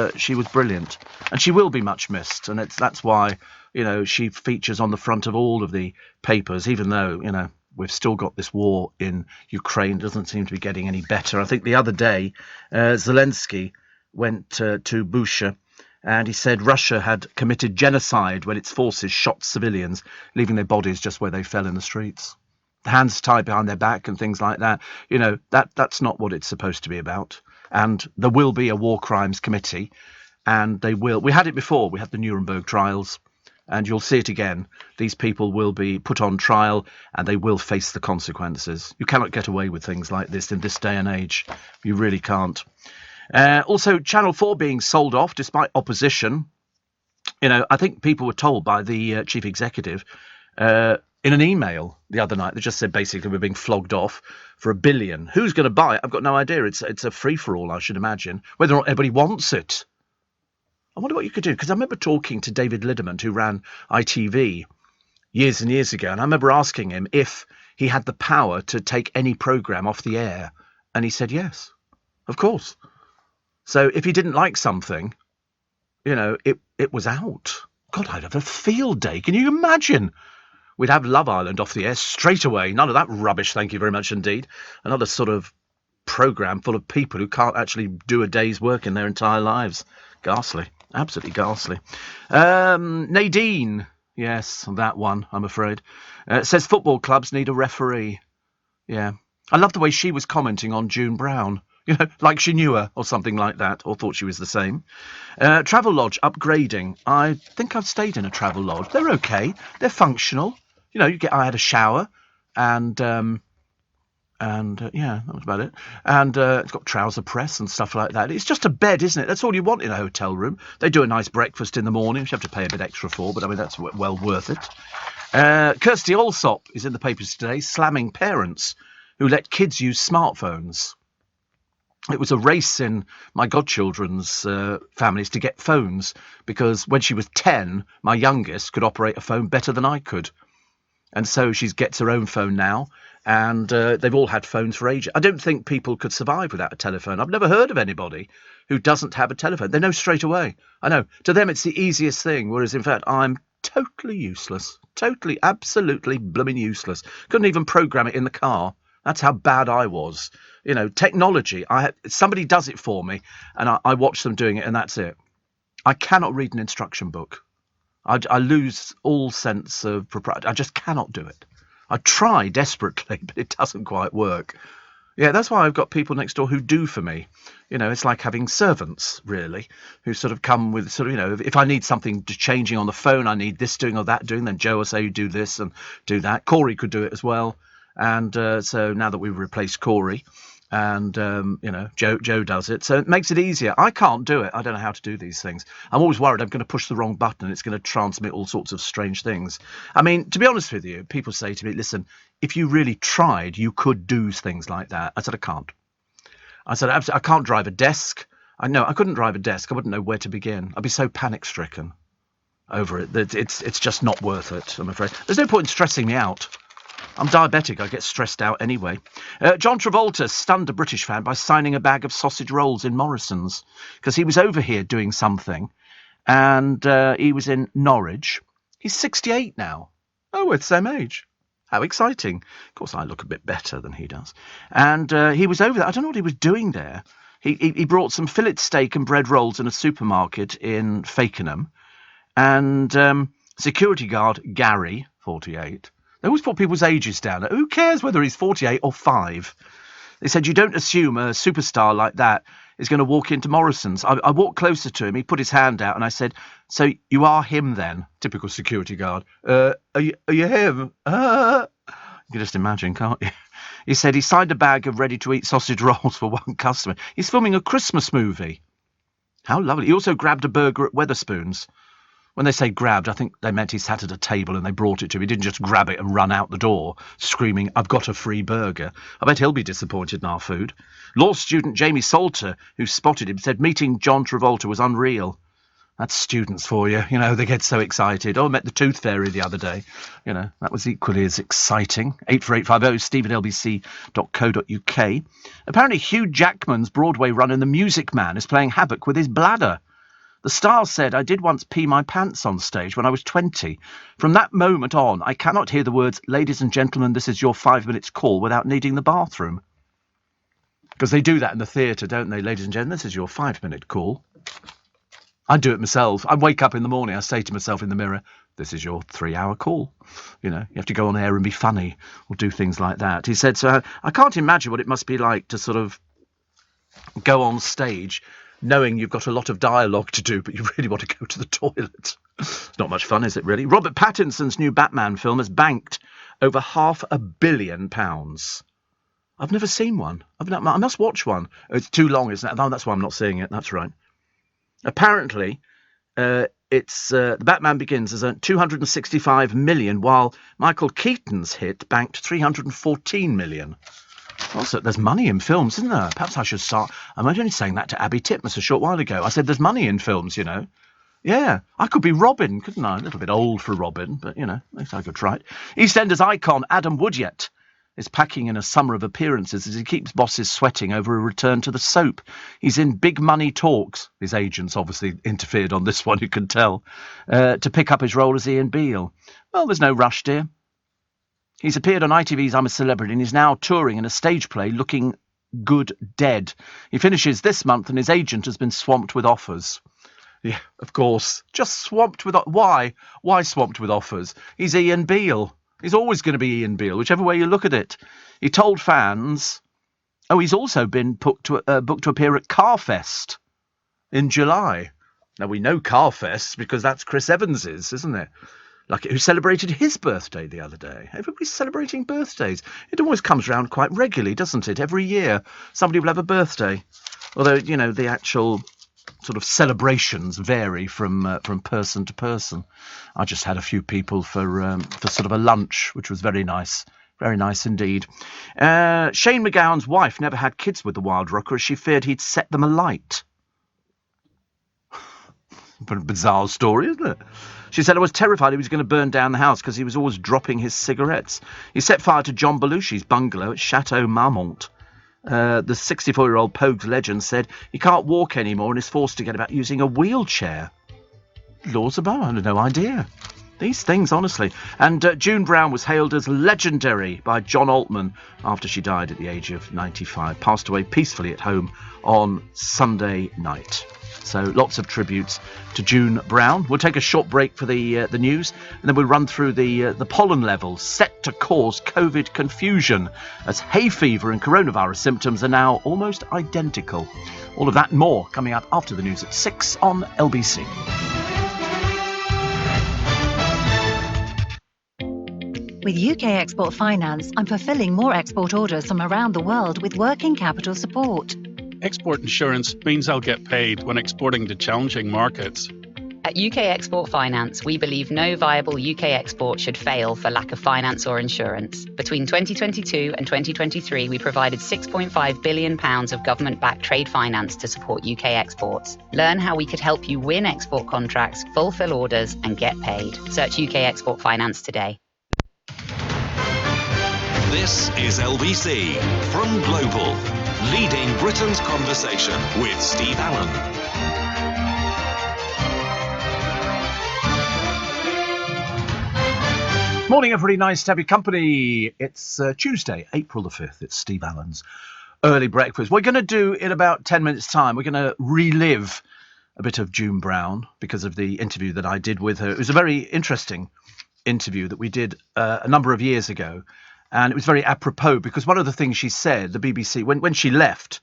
[SPEAKER 1] brilliant, and she will be much missed. And that's why, you know, she features on the front of all of the papers, even though, you know, we've still got this war in Ukraine. It doesn't seem to be getting any better. I think the other day, Zelensky went to Bushehr, and he said Russia had committed genocide when its forces shot civilians, leaving their bodies just where they fell in the streets. Hands tied behind their back and things like that. You know, that's not what it's supposed to be about. And there will be a war crimes committee, and they will. We had it before. We had the Nuremberg trials, and you'll see it again. These people will be put on trial, and they will face the consequences. You cannot get away with things like this in this day and age. You really can't. Also, Channel 4 being sold off despite opposition. You know, I think people were told by the chief executive in an email the other night. They just said basically we're being flogged off for $1 billion. Who's going to buy it? I've got no idea. It's a free-for-all, I should imagine. Whether or not everybody wants it. I wonder what you could do, because I remember talking to David Lidderman, who ran ITV years and years ago, and I remember asking him if he had the power to take any programme off the air, and he said yes, of course. So if he didn't like something, you know, it was out. God, I'd have a field day. Can you imagine? We'd have Love Island off the air straight away. None of that rubbish, thank you very much indeed. Another sort of programme full of people who can't actually do a day's work in their entire lives. Ghastly. Absolutely ghastly. Nadine. Yes, that one, I'm afraid. Says football clubs need a referee. Yeah. I love the way she was commenting on June Brown. You know, like she knew her or something like that, or thought she was the same. Travelodge upgrading. I think I've stayed in a Travelodge. They're okay. They're functional. You know, I had a shower, and yeah, that was about it. And it's got trouser press and stuff like that. It's just a bed, isn't it? That's all you want in a hotel room. They do a nice breakfast in the morning, which you have to pay a bit extra for, but I mean, that's well worth it. Kirsty Allsop is in the papers today, slamming parents who let kids use smartphones. It was a race in my godchildren's families to get phones, because when she was 10, my youngest could operate a phone better than I could. And so she gets her own phone now, and they've all had phones for ages. I don't think people could survive without a telephone. I've never heard of anybody who doesn't have a telephone. They know straight away. I know. To them, it's the easiest thing, whereas, in fact, I'm totally useless. Totally, absolutely blooming useless. Couldn't even program it in the car. That's how bad I was. You know, technology, somebody does it for me, and I watch them doing it, and that's it. I cannot read an instruction book. I lose all sense of propriety. I just cannot do it. I try desperately, but it doesn't quite work. Yeah, that's why I've got people next door who do for me. You know, it's like having servants, really, who sort of come with sort of, you know, if I need something changing on the phone, I need this doing or that doing, then Joe will say, you do this and do that. Corey could do it as well. And so now that we've replaced Corey, And, Joe does it. So it makes it easier. I can't do it. I don't know how to do these things. I'm always worried I'm going to push the wrong button and it's going to transmit all sorts of strange things. I mean, to be honest with you, people say to me, listen, if you really tried, you could do things like that. I said, I can't. I said, I can't drive a desk. I couldn't drive a desk. I wouldn't know where to begin. I'd be so panic-stricken over it that it's just not worth it, I'm afraid. There's no point in stressing me out. I'm diabetic. I get stressed out anyway. John Travolta stunned a British fan by signing a bag of sausage rolls in Morrison's because he was over here doing something, and he was in Norwich. He's 68 now. Oh, we're the same age. How exciting. Of course, I look a bit better than he does. And he was over there. I don't know what he was doing there. He brought some fillet steak and bread rolls in a supermarket in Fakenham. And security guard Gary, 48... They always put people's ages down. Who cares whether he's 48 or 5? They said, you don't assume a superstar like that is going to walk into Morrison's. I walked closer to him. He put his hand out and I said, so you are him then? Typical security guard. Are you him? You can just imagine, can't you? He said he signed a bag of ready-to-eat sausage rolls for one customer. He's filming a Christmas movie. How lovely. He also grabbed a burger at Wetherspoons. When they say grabbed, I think they meant he sat at a table and they brought it to him. He didn't just grab it and run out the door, screaming, I've got a free burger. I bet he'll be disappointed in our food. Law student Jamie Salter, who spotted him, said meeting John Travolta was unreal. That's students for you. They get so excited. Oh, I met the Tooth Fairy the other day. That was equally as exciting. 84850, steve@lbc.co.uk. Apparently Hugh Jackman's Broadway run in The Music Man is playing havoc with his bladder. The star said, I did once pee my pants on stage when I was 20. From that moment on, I cannot hear the words, ladies and gentlemen, this is your 5 minutes call without needing the bathroom. Because they do that in the theatre, don't they? Ladies and gentlemen, this is your 5-minute call. I do it myself. I wake up in the morning, I say to myself in the mirror, this is your 3-hour call. You have to go on air and be funny or do things like that. He said, so I can't imagine what it must be like to sort of go on stage knowing you've got a lot of dialogue to do, but you really want to go to the toilet. It's not much fun, is it, really? Robert Pattinson's new Batman film has banked over £500 million. I've never seen one. I must watch one. It's too long, isn't it? No, that's why I'm not seeing it. That's right. Apparently, it's The Batman Begins has earned $265 million, while Michael Keaton's hit banked $314 million. Also, there's money in films, isn't there? Perhaps I should start. I'm only saying that to Abby Titmus a short while ago. I said there's money in films, Yeah, I could be Robin, couldn't I? A little bit old for Robin, but, at least I could try it. EastEnders icon Adam Woodyatt is packing in a summer of appearances as he keeps bosses sweating over a return to the soap. He's in big money talks. His agents obviously interfered on this one, you can tell, to pick up his role as Ian Beale. Well, there's no rush, dear. He's appeared on ITV's I'm a Celebrity and he's now touring in a stage play Looking Good Dead. He finishes this month and his agent has been swamped with offers. Yeah, of course. Just swamped with... Why? Why swamped with offers? He's Ian Beale. He's always going to be Ian Beale, whichever way you look at it. He told fans... Oh, he's also been booked to appear at Carfest in July. Now, we know Carfest because that's Chris Evans's, isn't it? Like, who celebrated his birthday the other day. Everybody's celebrating birthdays. It always comes round quite regularly, doesn't it? Every year, somebody will have a birthday. Although, the actual sort of celebrations vary from person to person. I just had a few people for sort of a lunch, which was very nice. Very nice indeed. Shane McGowan's wife never had kids with the Wild Rocker as she feared he'd set them alight. But a bizarre story, isn't it? She said, I was terrified he was going to burn down the house because he was always dropping his cigarettes. He set fire to John Belushi's bungalow at Chateau Marmont. The 64-year-old Pogues legend said he can't walk anymore and is forced to get about using a wheelchair. Laws above, I had no idea. These things, honestly. And June Brown was hailed as legendary by John Altman after she died at the age of 95. Passed away peacefully at home on Sunday night. So lots of tributes to June Brown. We'll take a short break for the news, and then we'll run through the pollen levels set to cause COVID confusion as hay fever and coronavirus symptoms are now almost identical. All of that and more coming up after the news at 6 on LBC.
[SPEAKER 10] With UK Export Finance, I'm fulfilling more export orders from around the world with working capital support.
[SPEAKER 11] Export insurance means I'll get paid when exporting to challenging markets.
[SPEAKER 12] At UK Export Finance, we believe no viable UK export should fail for lack of finance or insurance. Between 2022 and 2023, we provided £6.5 billion of government-backed trade finance to support UK exports. Learn how we could help you win export contracts, fulfill orders, and get paid. Search UK Export Finance today.
[SPEAKER 6] This is LBC from Global, leading Britain's conversation with Steve Allen.
[SPEAKER 1] Morning, everybody. Nice to have your company. It's Tuesday, April the 5th. It's Steve Allen's Early Breakfast. We're going to do, in about 10 minutes' time, we're going to relive a bit of June Brown because of the interview that I did with her. It was a very interesting interview that we did a number of years ago. And it was very apropos because one of the things she said, the BBC, when she left,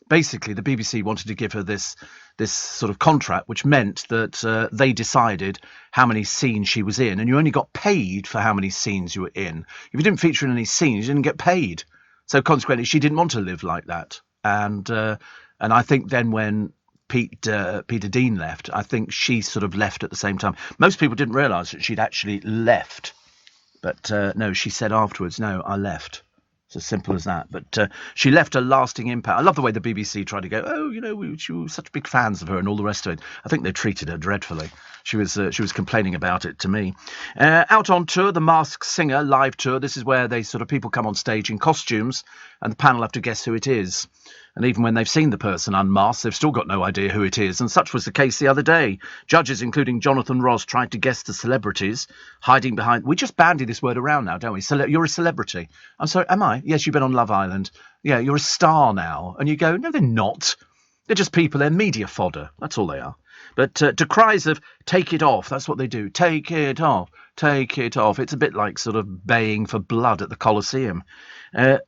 [SPEAKER 1] basically the BBC wanted to give her this sort of contract, which meant that they decided how many scenes she was in, and you only got paid for how many scenes you were in. If you didn't feature in any scenes, you didn't get paid. So consequently, she didn't want to live like that. And I think then when Peter Dean left, I think she sort of left at the same time. Most people didn't realise that she'd actually left. But no, she said afterwards, no, I left. It's as simple as that. But she left a lasting impact. I love the way the BBC tried to go, oh, you know, we were such big fans of her and all the rest of it. I think they treated her dreadfully. She was complaining about it to me. Out on tour, the Masked Singer live tour. This is where people come on stage in costumes and the panel have to guess who it is. And even when they've seen the person unmasked, they've still got no idea who it is. And such was the case the other day. Judges, including Jonathan Ross, tried to guess the celebrities hiding behind... We just bandy this word around now, don't we? You're a celebrity. I'm sorry, am I? Yes, you've been on Love Island. Yeah, you're a star now. And you go, no, they're not. They're just people. They're media fodder. That's all they are. But to cries of, take it off, that's what they do. Take it off. Take it off. It's a bit like sort of baying for blood at the Colosseum.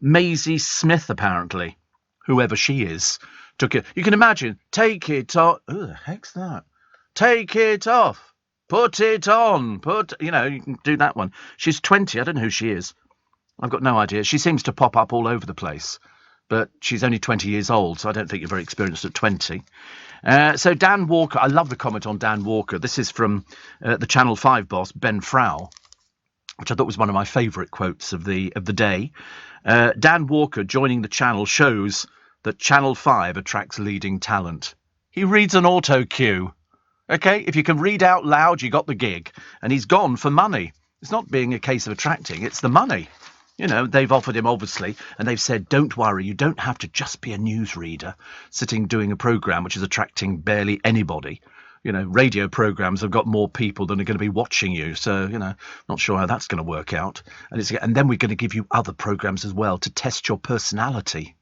[SPEAKER 1] Maisie Smith, apparently, whoever she is, took it. You can imagine, take it off. Who the heck's that? Take it off. Put it on. You can do that one. She's 20. I don't know who she is. I've got no idea. She seems to pop up all over the place. But she's only 20 years old, so I don't think you're very experienced at 20. So Dan Walker, I love the comment on Dan Walker. This is from the Channel 5 boss, Ben Frau, which I thought was one of my favourite quotes of the day. Dan Walker joining the channel shows that Channel 5 attracts leading talent. He reads an auto cue. OK, if you can read out loud, you got the gig. And he's gone for money. It's not being a case of attracting, it's the money. You know, they've offered him, obviously, and they've said, don't worry, you don't have to just be a newsreader sitting doing a programme which is attracting barely anybody. You know, radio programmes have got more people than are going to be watching you. So, not sure how that's going to work out. And then we're going to give you other programmes as well to test your personality.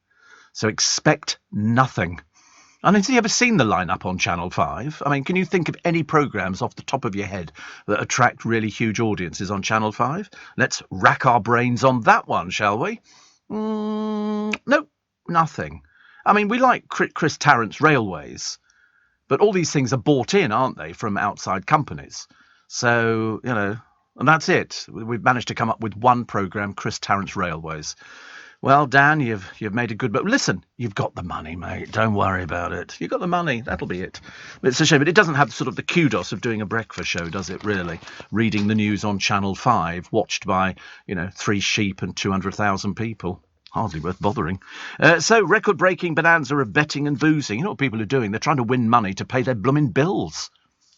[SPEAKER 1] So expect nothing. And have you ever seen the lineup on Channel 5? I mean, can you think of any programmes off the top of your head that attract really huge audiences on Channel 5? Let's rack our brains on that one, shall we? Nope, nothing. I mean, we like Chris Tarrant's Railways, but all these things are bought in, aren't they, from outside companies? So, and that's it. We've managed to come up with one programme, Chris Tarrant's Railways. Well, Dan, you've made a good... But listen, you've got the money, mate. Don't worry about it. You've got the money. That'll be it. But it's a shame. But it doesn't have sort of the kudos of doing a breakfast show, does it, really? Reading the news on Channel 5, watched by, 3 sheep and 200,000 people. Hardly worth bothering. So, record-breaking bonanza of betting and boozing. You know what people are doing? They're trying to win money to pay their blooming bills.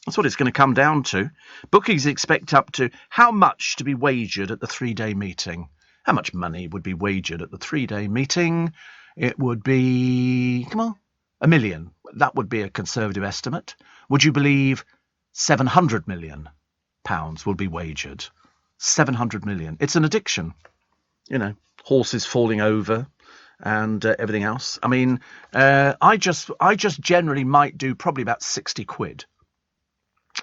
[SPEAKER 1] That's what it's going to come down to. Bookies expect up to how much to be wagered at the 3-day meeting? How much money would be wagered at the 3-day meeting? It would be, £1 million. That would be a conservative estimate. Would you believe £700 million will be wagered? 700 million. It's an addiction. Horses falling over and everything else. I mean, I just generally might do probably about 60 quid.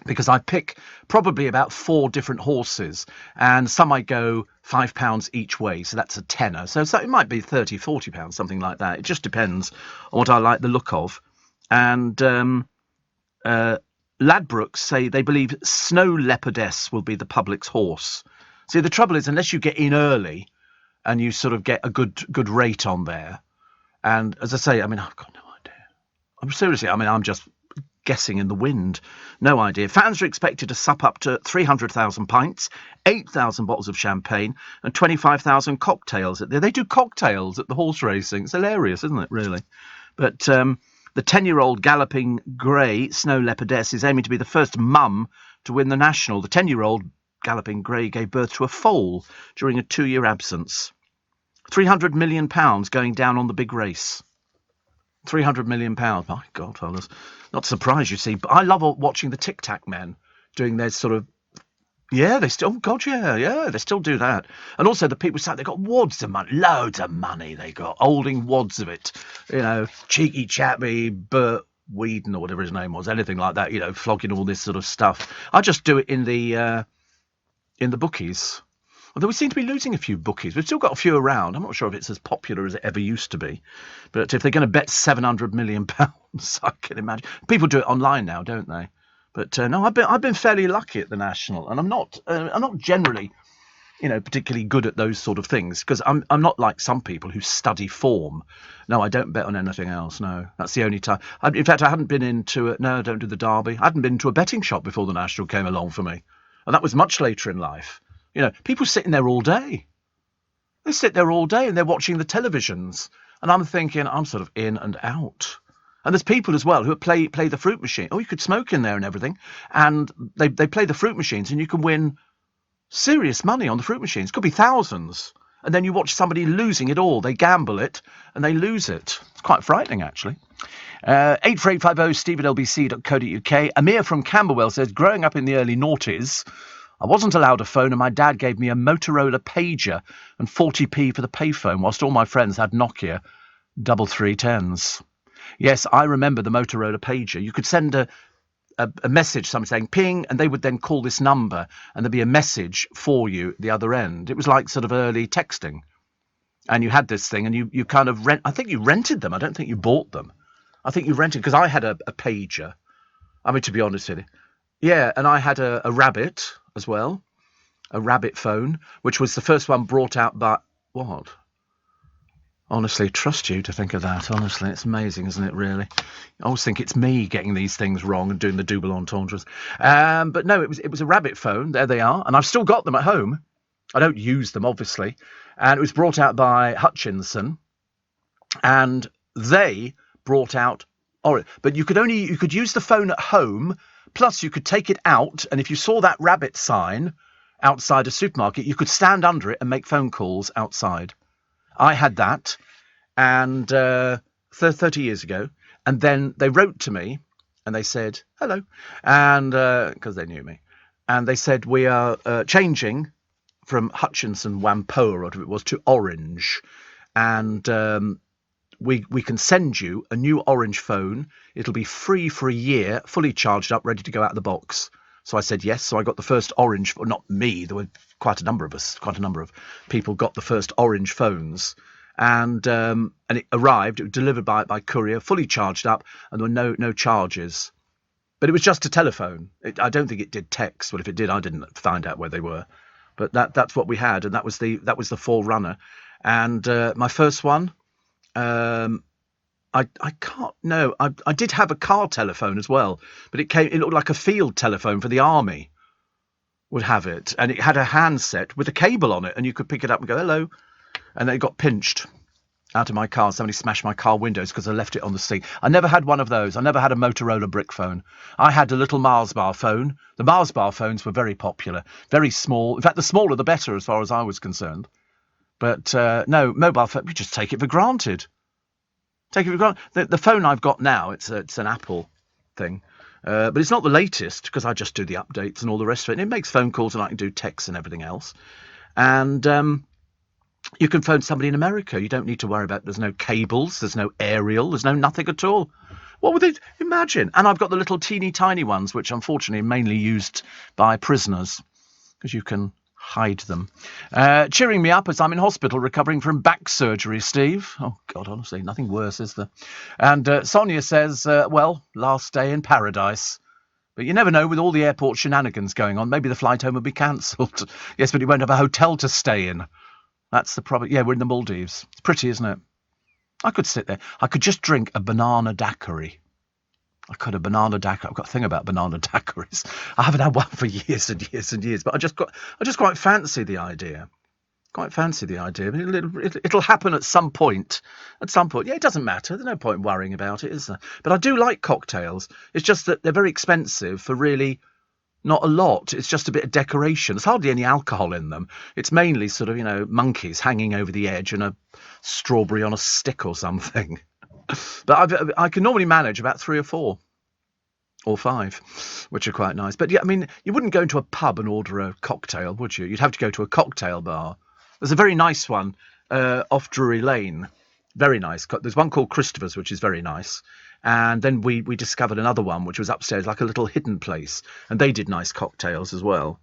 [SPEAKER 1] Because I pick probably about 4 different horses, and some I go £5 each way, so that's a tenner. So it might be £30, £40, something like that. It just depends on what I like the look of. And Ladbrokes say they believe Snow Leopardess will be the public's horse. See, the trouble is, unless you get in early and you sort of get a good rate on there, and as I say, I mean, I've got no idea. I'm just guessing in the wind. No idea. Fans are expected to sup up to 300,000 pints, 8,000 bottles of champagne, and 25,000 cocktails. They do cocktails at the horse racing. It's hilarious, isn't it, really? But the 10-year-old Galloping Grey Snow Leopardess is aiming to be the first mum to win the National. The 10-year-old Galloping Grey gave birth to a foal during a 2-year absence. £300 million going down on the big race. £300 million. My God, fellas. Not surprised, you see. But I love watching the Tic Tac men doing their sort of... Yeah, they still... God, yeah, they still do that. And also the people say they've got wads of money. Loads of money they got. Holding wads of it. You know, Cheeky Chappie, Bert Whedon or whatever his name was. Anything like that, you know, flogging all this sort of stuff. I just do it in the bookies. Although we seem to be losing a few bookies. We've still got a few around. I'm not sure if it's as popular as it ever used to be. But if they're going to bet £700 million, I can imagine. People do it online now, don't they? But no, I've been fairly lucky at the National, and I'm not generally, you know, particularly good at those sort of things, because I'm not like some people who study form. No, I don't bet on anything else. No, that's the only time. In fact, I hadn't been into no, I don't do the Derby. I hadn't been into a betting shop before the National came along for me, and that was much later in life. You know, people sitting there all day. They sit there all day and they're watching the televisions. And I'm thinking, I'm sort of in and out. And there's people as well who play the fruit machine. Oh, you could smoke in there and everything. And they play the fruit machines and you can win serious money on the fruit machines. Could be thousands. And then you watch somebody losing it all. They gamble it and they lose it. It's quite frightening, actually. 84850 steve@lbc.co.uk. Amir from Camberwell says, growing up in the early noughties, I wasn't allowed a phone and my dad gave me a Motorola pager and 40p for the payphone, whilst all my friends had Nokia 3310s. Yes, I remember the Motorola pager. You could send a message, somebody saying ping, and they would then call this number and there'd be a message for you at the other end. It was like sort of early texting. And you had this thing and you kind of I think you rented them. I don't think you bought them. I think you rented, because I had a pager. I mean, to be honest with you. Yeah, and I had a Rabbit as well, a Rabbit phone, which was the first one brought out by... What? Honestly, trust you to think of that. Honestly, it's amazing, isn't it, really? I always think it's me getting these things wrong and doing the double entendres. But no, it was a Rabbit phone. There they are. And I've still got them at home. I don't use them, obviously. And it was brought out by Hutchinson. And they brought out... But you could use the phone at home. Plus, you could take it out, and if you saw that Rabbit sign outside a supermarket, you could stand under it and make phone calls outside. I had that, and 30 years ago, and then they wrote to me, and they said, hello, and because they knew me, and they said, we are changing from Hutchinson Whampoa, or whatever it was, to Orange, and... We can send you a new Orange phone. It'll be free for a year, fully charged up, ready to go out of the box. So I said yes. So I got the first Orange, well, not me. There were quite a number of people got the first Orange phones, and it arrived. It was delivered by courier, fully charged up, and there were no charges. But it was just a telephone. I don't think it did text. Well, if it did, I didn't find out where they were. But that's what we had, and that was the Forerunner. And my first one. I can't. No, I did have a car telephone as well, but it looked like a field telephone for the army. Would have it, and it had a handset with a cable on it, and you could pick it up and go hello, and then it got pinched out of my car. Somebody smashed my car windows because I left it on the seat. I never had one of those. I never had a Motorola brick phone. I had a little Mars bar phone. The Mars bar phones were very popular, very small. In fact, the smaller the better, as far as I was concerned. But no, mobile phone, we just take it for granted. Take it for granted. The phone I've got now, it's an Apple thing. But it's not the latest, because I just do the updates and all the rest of it. And it makes phone calls and I can do texts and everything else. And you can phone somebody in America. You don't need to worry about, there's no cables, there's no aerial, there's no nothing at all. What would they imagine? And I've got the little teeny tiny ones, which unfortunately are mainly used by prisoners, because you can hide them. Cheering me up as I'm in hospital recovering from back surgery, Steve. Oh, God, honestly, nothing worse, is there? And Sonia says, well, last day in paradise. But you never know, with all the airport shenanigans going on, maybe the flight home will be cancelled. Yes, but you won't have a hotel to stay in. That's the problem. Yeah, we're in the Maldives. It's pretty, isn't it? I could sit there. I could just drink a banana daiquiri. I've got a thing about banana daiquiris. I haven't had one for years and years and years, but I just quite fancy the idea. I mean, it'll happen at some point. Yeah, it doesn't matter. There's no point worrying about it, is there? But I do like cocktails. It's just that they're very expensive for really not a lot. It's just a bit of decoration. There's hardly any alcohol in them. It's mainly sort of, monkeys hanging over the edge and a strawberry on a stick or something. But I can normally manage about 3 or 4. Or 5, which are quite nice. But yeah, I mean, you wouldn't go into a pub and order a cocktail, would you? You'd have to go to a cocktail bar. There's a very nice one off Drury Lane. Very nice. There's one called Christopher's, which is very nice. And then we discovered another one, which was upstairs, like a little hidden place. And they did nice cocktails as well.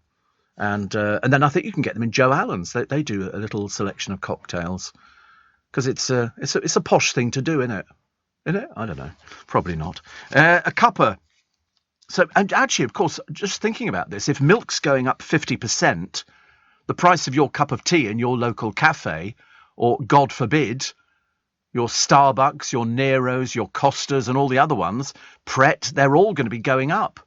[SPEAKER 1] And then I think you can get them in Joe Allen's. They do a little selection of cocktails. Because it's a posh thing to do, isn't it? Isn't it? I don't know. Probably not. A cuppa. So, and actually, of course, just thinking about this, if milk's going up 50%, the price of your cup of tea in your local cafe, or God forbid, your Starbucks, your Neros, your Costas and all the other ones, Pret, they're all going to be going up.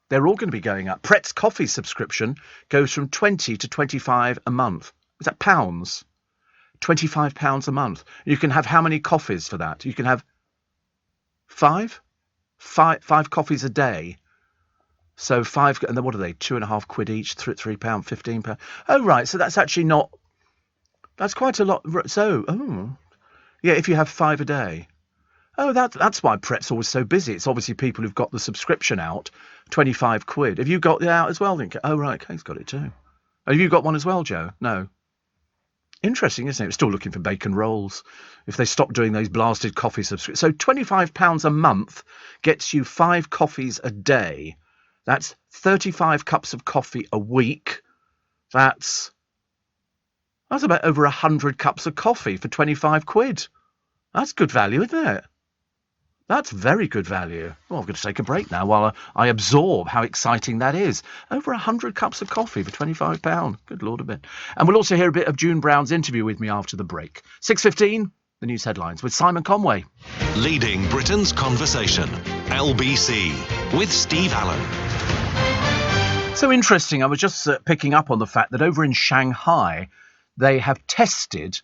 [SPEAKER 1] Pret's coffee subscription goes from 20 to 25 a month. Is that pounds? £25 a month. You can have how many coffees for that? You can have 5 coffees a day. So 5, and then what are they? £2.50 each, £3, £15. Oh, right. So that's actually not. That's quite a lot. So, yeah, if you have 5 a day. Oh, that's why Pret's always so busy. It's obviously people who've got the subscription out. £25. Have you got it out as well? Oh, right. Kate's got it too. Have you got one as well, Joe? No. Interesting, isn't it? We're still looking for bacon rolls. If they stop doing those blasted coffee subscriptions. So £25 a month gets you 5 coffees a day. That's 35 cups of coffee a week. That's about over 100 cups of coffee for £25. That's good value, isn't it? That's very good value. Well, I'm going to take a break now while I absorb how exciting that is. Over 100 cups of coffee for £25. Good Lord a bit. And we'll also hear a bit of June Brown's interview with me after the break. 6:15, the news headlines with Simon Conway.
[SPEAKER 6] Leading Britain's conversation. LBC with Steve Allen.
[SPEAKER 1] So interesting. I was just picking up on the fact that over in Shanghai, they have tested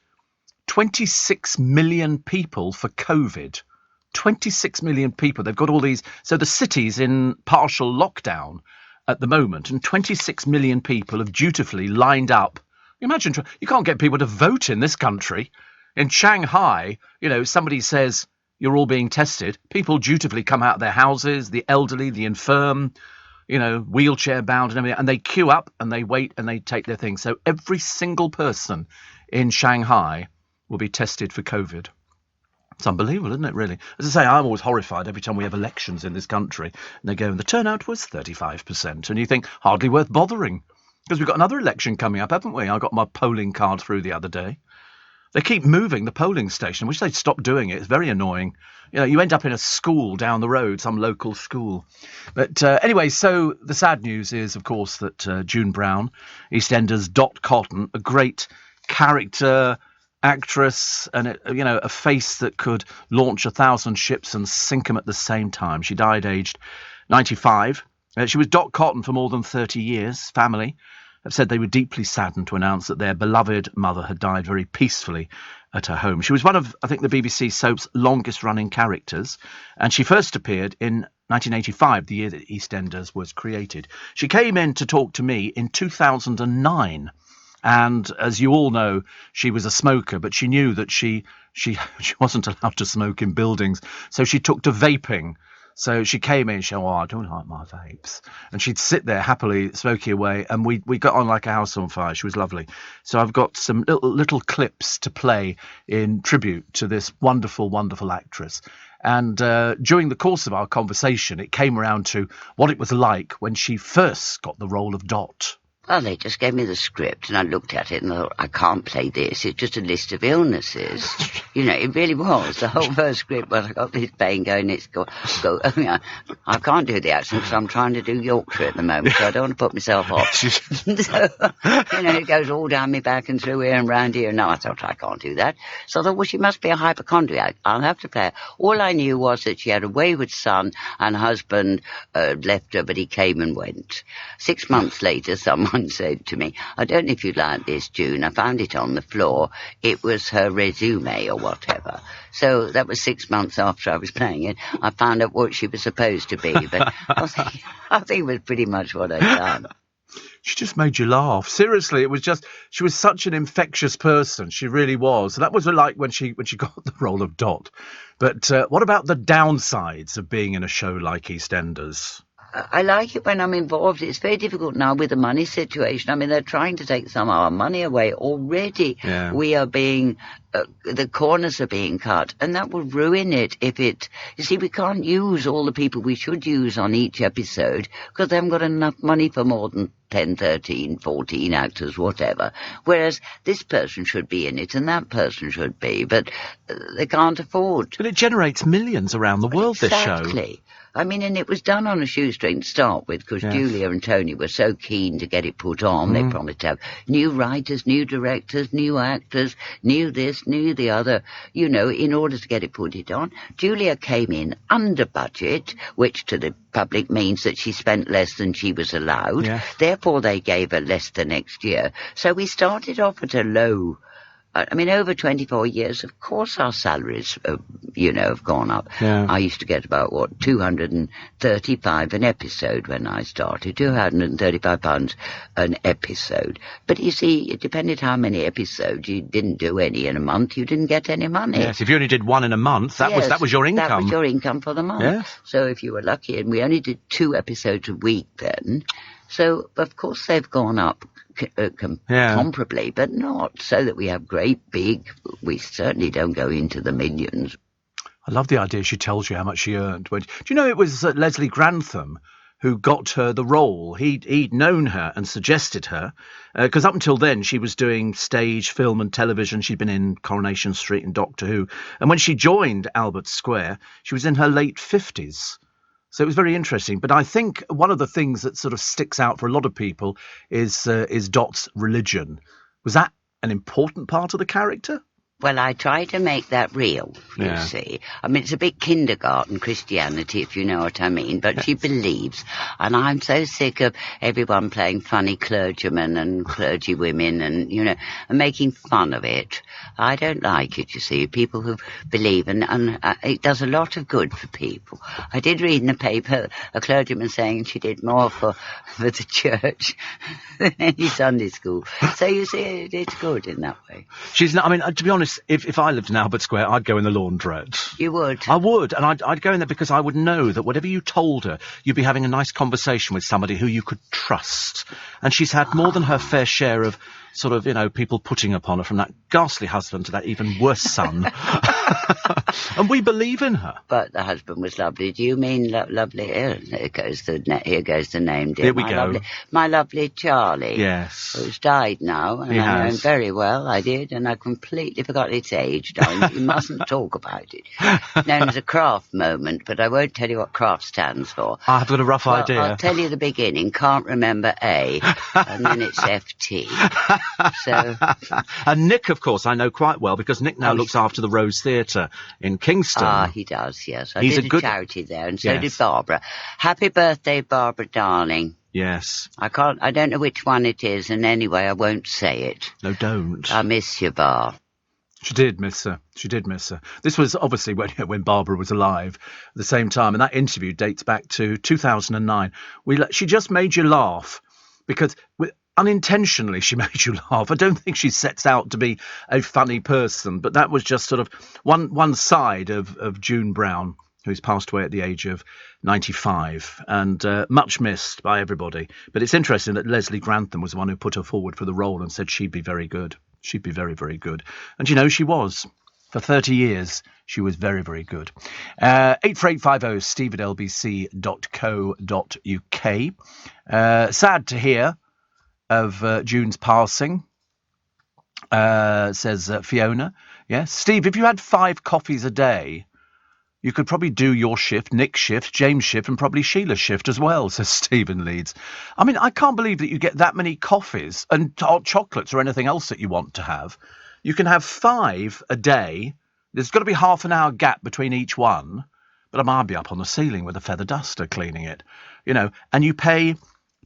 [SPEAKER 1] 26 million people for COVID. 26 million people. They've got all these. So the city's in partial lockdown at the moment, and 26 million people have dutifully lined up. Imagine, you can't get people to vote in this country. In Shanghai, somebody says you're all being tested. People dutifully come out of their houses, the elderly, the infirm, wheelchair bound and everything, and they queue up and they wait and they take their things. So every single person in Shanghai will be tested for COVID. It's unbelievable, isn't it, really? As I say, I'm always horrified every time we have elections in this country. And they go, and the turnout was 35%. And you think, hardly worth bothering. Because we've got another election coming up, haven't we? I got my polling card through the other day. They keep moving the polling station. I wish they'd stop doing it. It's very annoying. You end up in a school down the road, some local school. But anyway, so the sad news is, of course, that June Brown, EastEnders Dot Cotton, a great character, actress, and a face that could launch 1,000 ships and sink them at the same time. She died aged 95. She was Dot Cotton for more than 30 years. Family have said they were deeply saddened to announce that their beloved mother had died very peacefully at her home. She was one of, I think, the BBC soap's longest running characters, and she first appeared in 1985, the year that EastEnders was created. She came in to talk to me in 2009. And as you all know, she was a smoker, but she knew that she wasn't allowed to smoke in buildings. So she took to vaping. So she came in, she said, I don't like my vapes. And she'd sit there happily smoking away. And we got on like a house on fire. She was lovely. So I've got some little clips to play in tribute to this wonderful, wonderful actress. And during the course of our conversation, it came around to what it was like when she first got the role of Dot.
[SPEAKER 13] Well, they just gave me the script, and I looked at it and I thought, I can't play this. It's just a list of illnesses. It really was. The whole first script was, I got this pain going, I can't do the accent because I'm trying to do Yorkshire at the moment, so I don't want to put myself off. So, it goes all down my back and through here and round here. No, I thought, I can't do that. So I thought, well, she must be a hypochondriac. I'll have to play her. All I knew was that she had a wayward son and husband left her, but he came and went. 6 months later, someone said to me, I don't know if you'd like this, June. I found it on the floor. It was her resume or whatever. So that was 6 months after I was playing it. I found out what she was supposed to be. But I think it was pretty much what I'd done.
[SPEAKER 1] She just made you laugh. Seriously, she was such an infectious person. She really was. So that was like when she got the role of Dot. But what about the downsides of being in a show like EastEnders?
[SPEAKER 13] I like it when I'm involved. It's very difficult now with the money situation. I mean, they're trying to take some of our money away already.
[SPEAKER 1] Yeah.
[SPEAKER 13] We are being, the corners are being cut, and that will ruin it you see, we can't use all the people we should use on each episode because they haven't got enough money for more than 10, 13, 14 actors, whatever. Whereas this person should be in it and that person should be, but they can't afford.
[SPEAKER 1] But it generates millions around the world, this show.
[SPEAKER 13] Exactly. I mean, and it was done on a shoestring to start with because Julia and Tony were so keen to get it put on. They promised to have new writers, new directors, new actors, new this, new the other, in order to get it put on. Julia came in under budget, which to the public means that she spent less than she was allowed.
[SPEAKER 1] Yeah.
[SPEAKER 13] Therefore, they gave her less the next year. So we started off at a low. I mean, over 24 years, of course, our salaries, have gone up.
[SPEAKER 1] Yeah.
[SPEAKER 13] I used to get about, £235 an episode when I started, £235 an episode. But you see, it depended how many episodes. You didn't do any in a month, you didn't get any money.
[SPEAKER 1] Yes, if you only did one in a month, that was your income.
[SPEAKER 13] That was your income for the month.
[SPEAKER 1] Yes.
[SPEAKER 13] So if you were lucky, and we only did 2 episodes a week then, so of course they've gone up comparably, but not so that we have great big. We certainly don't go into the millions.
[SPEAKER 1] I love the idea she tells you how much she earned. Do you know it was Leslie Grantham who got her the role? He'd known her and suggested her, because up until then she was doing stage, film and television. She'd been in Coronation Street and Doctor Who. And when she joined Albert Square, she was in her late 50s. So it was very interesting. But I think one of the things that sort of sticks out for a lot of people is Dot's religion. Was that an important part of the character?
[SPEAKER 13] Well, I try to make that real, you see. I mean, it's a bit kindergarten Christianity, if you know what I mean, but she believes. And I'm so sick of everyone playing funny clergymen and clergywomen and, and making fun of it. I don't like it, you see, people who believe, and it does a lot of good for people. I did read in the paper a clergyman saying she did more for the church than any Sunday school. So, you see, it's good in that way.
[SPEAKER 1] She's not, I mean, to be honest, if I lived in Albert Square, I'd go in the laundrette.
[SPEAKER 13] You would?
[SPEAKER 1] I would, and I'd go in there because I would know that whatever you told her, you'd be having a nice conversation with somebody who you could trust. And she's had more than her fair share of sort of, people putting upon her, from that ghastly husband to that even worse son. And we believe in her.
[SPEAKER 13] But the husband was lovely. Do you mean lovely? Here goes the name, dear.
[SPEAKER 1] Here we go.
[SPEAKER 13] My lovely Charlie.
[SPEAKER 1] Yes.
[SPEAKER 13] Who's died now. And I know him very well. I did. And I completely forgot its age, darling. You mustn't talk about it. Known as a Kraft moment, but I won't tell you what Kraft stands for.
[SPEAKER 1] I've got a rough idea.
[SPEAKER 13] I'll tell you the beginning. Can't remember A. And then it's FT. So.
[SPEAKER 1] And Nick, of course, I know quite well, because Nick now looks after the Rose Theatre in Kingston.
[SPEAKER 13] Ah, he does, yes. I
[SPEAKER 1] He's
[SPEAKER 13] did
[SPEAKER 1] a good
[SPEAKER 13] charity there, and so did Barbara. Happy birthday, Barbara, darling.
[SPEAKER 1] Yes.
[SPEAKER 13] I don't know which one it is, and anyway, I won't say it.
[SPEAKER 1] No, don't.
[SPEAKER 13] I miss you, Bar.
[SPEAKER 1] She did miss her. This was obviously when Barbara was alive at the same time, and that interview dates back to 2009. She just made you laugh, because unintentionally she made you laugh. I don't think she sets out to be a funny person, but that was just sort of one side of June Brown, who's passed away at the age of 95, and much missed by everybody. But it's interesting that Leslie Grantham was the one who put her forward for the role and said she'd be very good. She'd be very, very good. And, she was. For 30 years, she was very, very good. 84850 steve@lbc.co.uk. Sad to hear of June's passing, says Fiona. Yes, Steve, if you had 5 coffees a day, you could probably do your shift, Nick's shift, James' shift, and probably Sheila's shift as well, says Stephen Leeds. I mean, I can't believe that you get that many coffees and hot chocolates or anything else that you want to have. You can have 5 a day. There's got to be half an hour gap between each one, but I might be up on the ceiling with a feather duster cleaning it, you know, and you pay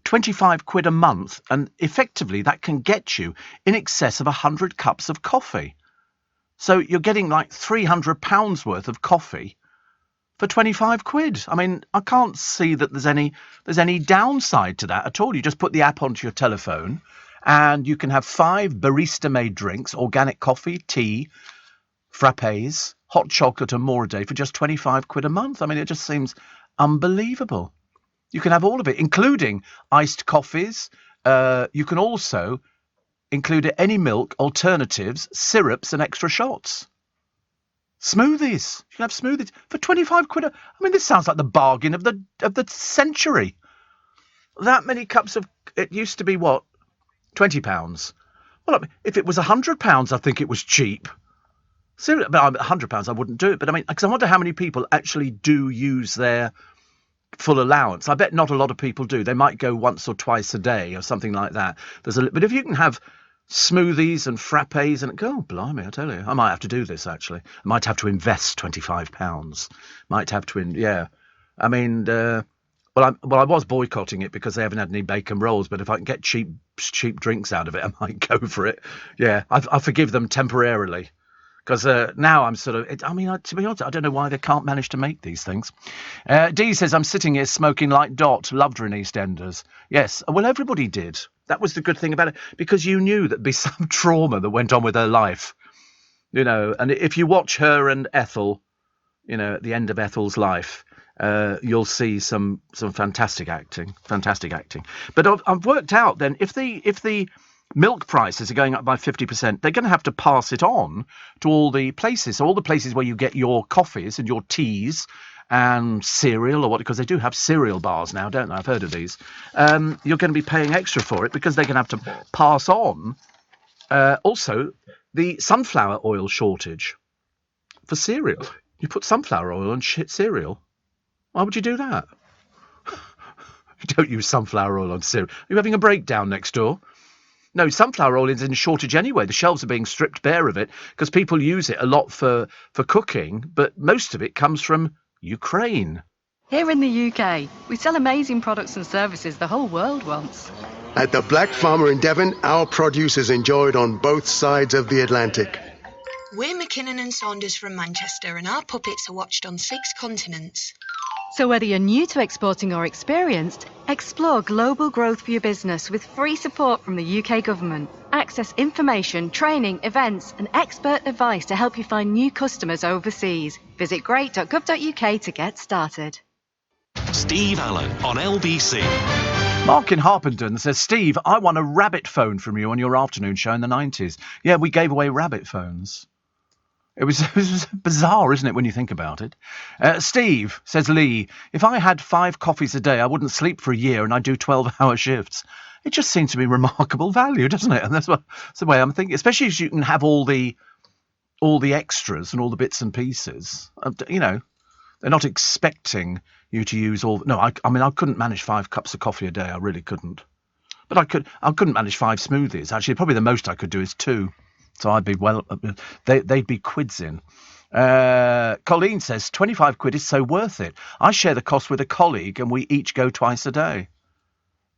[SPEAKER 1] 25 quid a month, and effectively that can get you in excess of 100 cups of coffee. So you're getting like £300 worth of coffee for 25 quid. I mean, I can't see that there's any downside to that at all. You just put the app onto your telephone and you can have 5 barista-made drinks, organic coffee, tea, frappes, hot chocolate and more a day for just 25 quid a month. I mean, it just seems unbelievable. You can have all of it, including iced coffees. You can also include any milk, alternatives, syrups and extra shots. Smoothies. You can have smoothies for 25 quid. I mean, this sounds like the bargain of the century. That many cups of... It used to be, what, £20? Well, I mean, if it was £100, I think it was cheap. Seriously, but £100, I wouldn't do it. But I mean, because I wonder how many people actually do use their full allowance. I bet not a lot of people do. They might go once or twice a day or something like that. But if you can have smoothies and frappes and oh, blimey, I tell you, I might have to do this actually. I might have to invest £25. Might have to, yeah. I mean, well, I was boycotting it because they haven't had any bacon rolls. But if I can get cheap drinks out of it, I might go for it. Yeah, I forgive them temporarily. Because now I'm sort of... to be honest, I don't know why they can't manage to make these things. Dee says, I'm sitting here smoking like Dot. Loved her in EastEnders. Yes, well, everybody did. That was the good thing about it. Because you knew there'd be some trauma that went on with her life. You know, and if you watch her and Ethel, you know, at the end of Ethel's life, you'll see some fantastic acting. Fantastic acting. But I've worked out then, if the milk prices are going up by 50%, they're going to have to pass it on to all the places. So all the places where you get your coffees and your teas and cereal, or what, because they do have cereal bars now, don't they? I've heard of these. You're going to be paying extra for it because they're going to have to pass on also the sunflower oil shortage for cereal. You put sunflower oil on cereal. Why would you do that? You don't use sunflower oil on cereal. Are you having a breakdown next door? No, sunflower oil is in shortage anyway. The shelves are being stripped bare of it because people use it a lot for cooking, but most of it comes from Ukraine.
[SPEAKER 7] Here in the UK, we sell amazing products and services the whole world wants.
[SPEAKER 8] At the Black Farmer in Devon, our produce is enjoyed on both sides of the Atlantic.
[SPEAKER 9] We're McKinnon and Saunders from Manchester, and our puppets are watched on 6 continents.
[SPEAKER 7] So whether you're new to exporting or experienced, explore global growth for your business with free support from the UK government. Access information, training, events and expert advice to help you find new customers overseas. Visit great.gov.uk to get started.
[SPEAKER 6] Steve Allen on LBC.
[SPEAKER 1] Mark in Harpenden says, Steve, I won a rabbit phone from you on your afternoon show in the 90s. Yeah, we gave away rabbit phones. It was bizarre, isn't it, when you think about it? Steve, says Lee, if I had 5 coffees a day, I wouldn't sleep for a year and I'd do 12-hour shifts. It just seems to be remarkable value, doesn't it? And that's the way I'm thinking, especially as you can have all the extras and all the bits and pieces. You know, they're not expecting you to use all... No, I mean, I couldn't manage 5 cups of coffee a day. I really couldn't. But I couldn't manage 5 smoothies. Actually, probably the most I could do is 2. So I'd be they'd be quids in. Colleen says, 25 quid is so worth it. I share the cost with a colleague and we each go twice a day.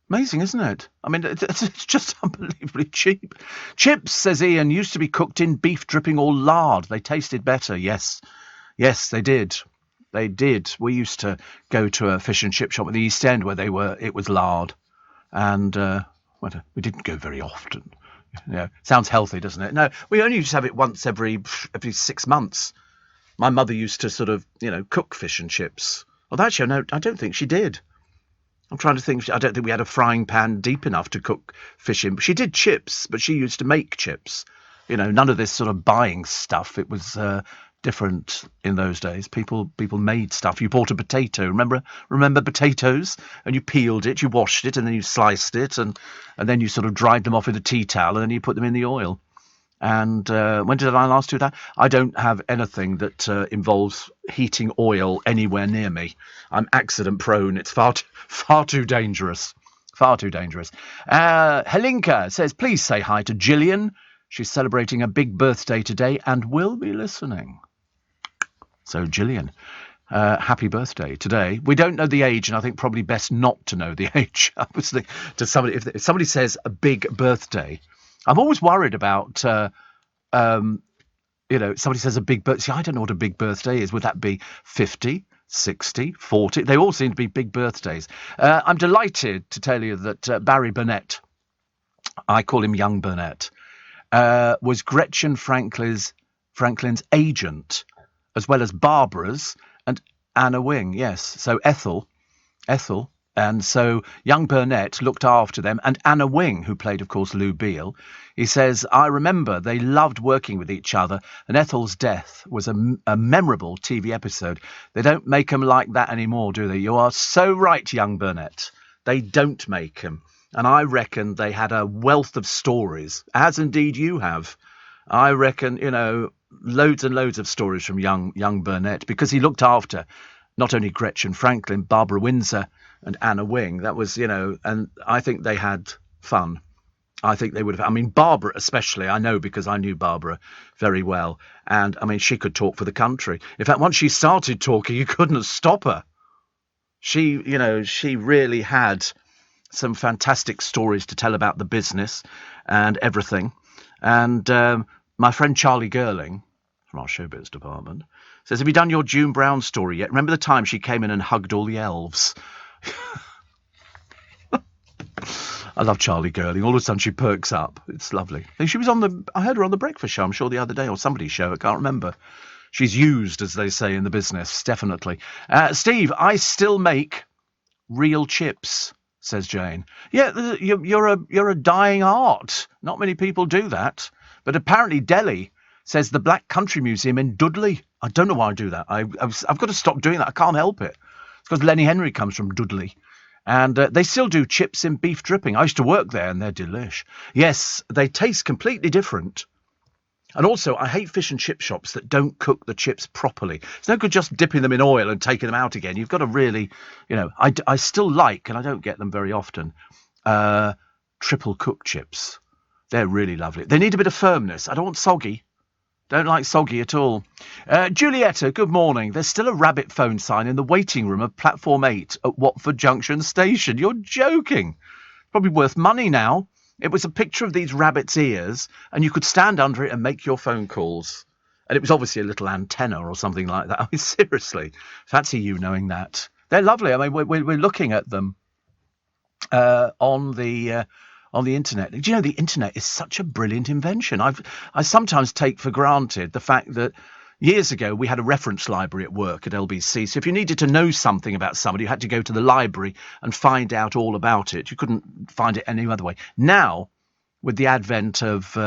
[SPEAKER 1] Amazing, isn't it? I mean, it's just unbelievably cheap. Chips, says Ian, used to be cooked in beef dripping or lard. They tasted better. Yes, they did. They did. We used to go to a fish and chip shop in the East End where it was lard. And we didn't go very often. Yeah, sounds healthy, doesn't it? No, we only used to have it once every 6 months. My mother used to sort of, cook fish and chips. Well, actually, no, I don't think she did. I'm trying to think. I don't think we had a frying pan deep enough to cook fish in. She did chips, but she used to make chips. None of this sort of buying stuff. It was different in those days. People made stuff. You bought a potato. Remember potatoes? And you peeled it, you washed it, and then you sliced it, and then you sort of dried them off with a tea towel, and then you put them in the oil. And when did I last do that? I don't have anything that involves heating oil anywhere near me. I'm accident prone. It's far too dangerous. Far too dangerous. Helinka says, please say hi to Gillian. She's celebrating a big birthday today and will be listening. So, Gillian, happy birthday today. We don't know the age, and I think probably best not to know the age. Obviously, to somebody, if somebody says a big birthday, I'm always worried about, somebody says a big birthday. See, I don't know what a big birthday is. Would that be 50, 60, 40? They all seem to be big birthdays. I'm delighted to tell you that Barry Burnett, I call him Young Burnett, was Gretchen Franklin's agent, as well as Barbara's and Anna Wing. Yes, so Ethel. And so young Burnett looked after them, and Anna Wing, who played, of course, Lou Beale. He says, I remember they loved working with each other, and Ethel's death was a memorable TV episode. They don't make them like that anymore, do they? You are so right, young Burnett. They don't make them. And I reckon they had a wealth of stories, as indeed you have. I reckon, loads and loads of stories from young Burnett, because he looked after not only Gretchen Franklin, Barbara Windsor, and Anna Wing. That was, and I think they had fun. I think they would have. I mean, Barbara especially, I know because I knew Barbara very well. And, I mean, she could talk for the country. In fact, once she started talking, you couldn't stop her. She really had some fantastic stories to tell about the business and everything. And my friend Charlie Girling, from our showbiz department, says, have you done your June Brown story yet? Remember the time she came in and hugged all the elves? I love Charlie Girling. All of a sudden she perks up. It's lovely. I think she was I heard her on the Breakfast Show, I'm sure, the other day, or somebody's show. I can't remember. She's used, as they say in the business, definitely. Steve, I still make real chips, says Jane. Yeah, you're a dying art. Not many people do that. But apparently Delhi says the Black Country Museum in Dudley. I don't know why I do that. I've got to stop doing that. I can't help it. It's because Lenny Henry comes from Dudley. And they still do chips in beef dripping. I used to work there, and they're delish. Yes, they taste completely different. And also, I hate fish and chip shops that don't cook the chips properly. It's no good just dipping them in oil and taking them out again. You've got to really, I still like, and I don't get them very often, triple cook chips. They're really lovely. They need a bit of firmness. I don't want soggy. Don't like soggy at all. Julietta, good morning. There's still a rabbit phone sign in the waiting room of Platform 8 at Watford Junction Station. You're joking. Probably worth money now. It was a picture of these rabbits' ears, and you could stand under it and make your phone calls. And it was obviously a little antenna or something like that. I mean, seriously, fancy you knowing that. They're lovely. I mean, we're looking at them on the internet. Do you know the internet is such a brilliant invention? I sometimes take for granted the fact that years ago we had a reference library at work at LBC. So if you needed to know something about somebody, you had to go to the library and find out all about it. You couldn't find it any other way. Now, with the advent of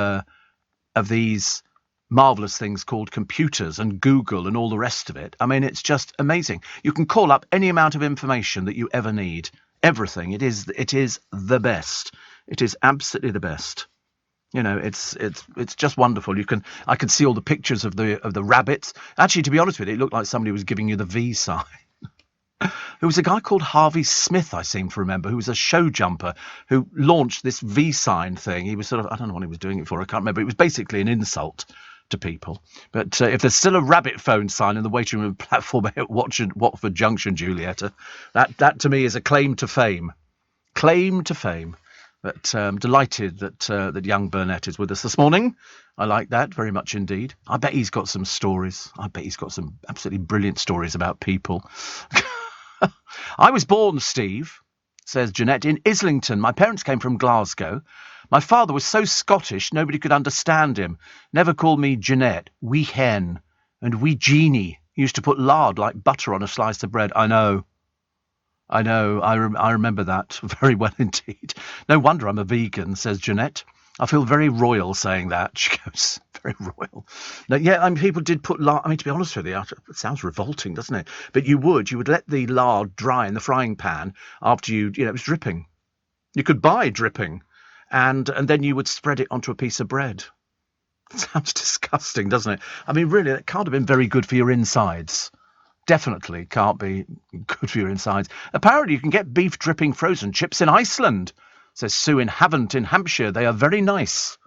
[SPEAKER 1] these marvelous things called computers and Google and all the rest of it, I mean, it's just amazing. You can call up any amount of information that you ever need. Everything. It is the best. It is absolutely the best. It's just wonderful. I can see all the pictures of the rabbits. Actually, to be honest with you, it looked like somebody was giving you the V sign. There was a guy called Harvey Smith, I seem to remember, who was a show jumper who launched this V sign thing. He was sort of, I don't know what he was doing it for. I can't remember. It was basically an insult to people. But if there's still a rabbit phone sign in the waiting room platform at Watford Junction, Julietta, that to me is a claim to fame. Claim to fame. But delighted that young Burnett is with us this morning. I like that very much indeed. I bet he's got some stories. I bet he's got some absolutely brilliant stories about people. I was born, Steve, says Jeanette, in Islington. My parents came from Glasgow. My father was so Scottish nobody could understand him. Never called me Jeanette, wee hen, and wee Jeannie. He used to put lard like butter on a slice of bread. I know. I remember that very well indeed. No wonder I'm a vegan, says Jeanette. I feel very royal saying that. She goes, Very royal. No, yeah, people did put lard. To be honest with you, it sounds revolting, doesn't it? But you would let the lard dry in the frying pan after it was dripping. You could buy dripping, and then you would spread it onto a piece of bread. It sounds disgusting, doesn't it? Really, it can't have been very good for your insides. Definitely can't be good for your insides. Apparently, you can get beef dripping frozen chips in Iceland, says Sue in Havant in Hampshire. They are very nice.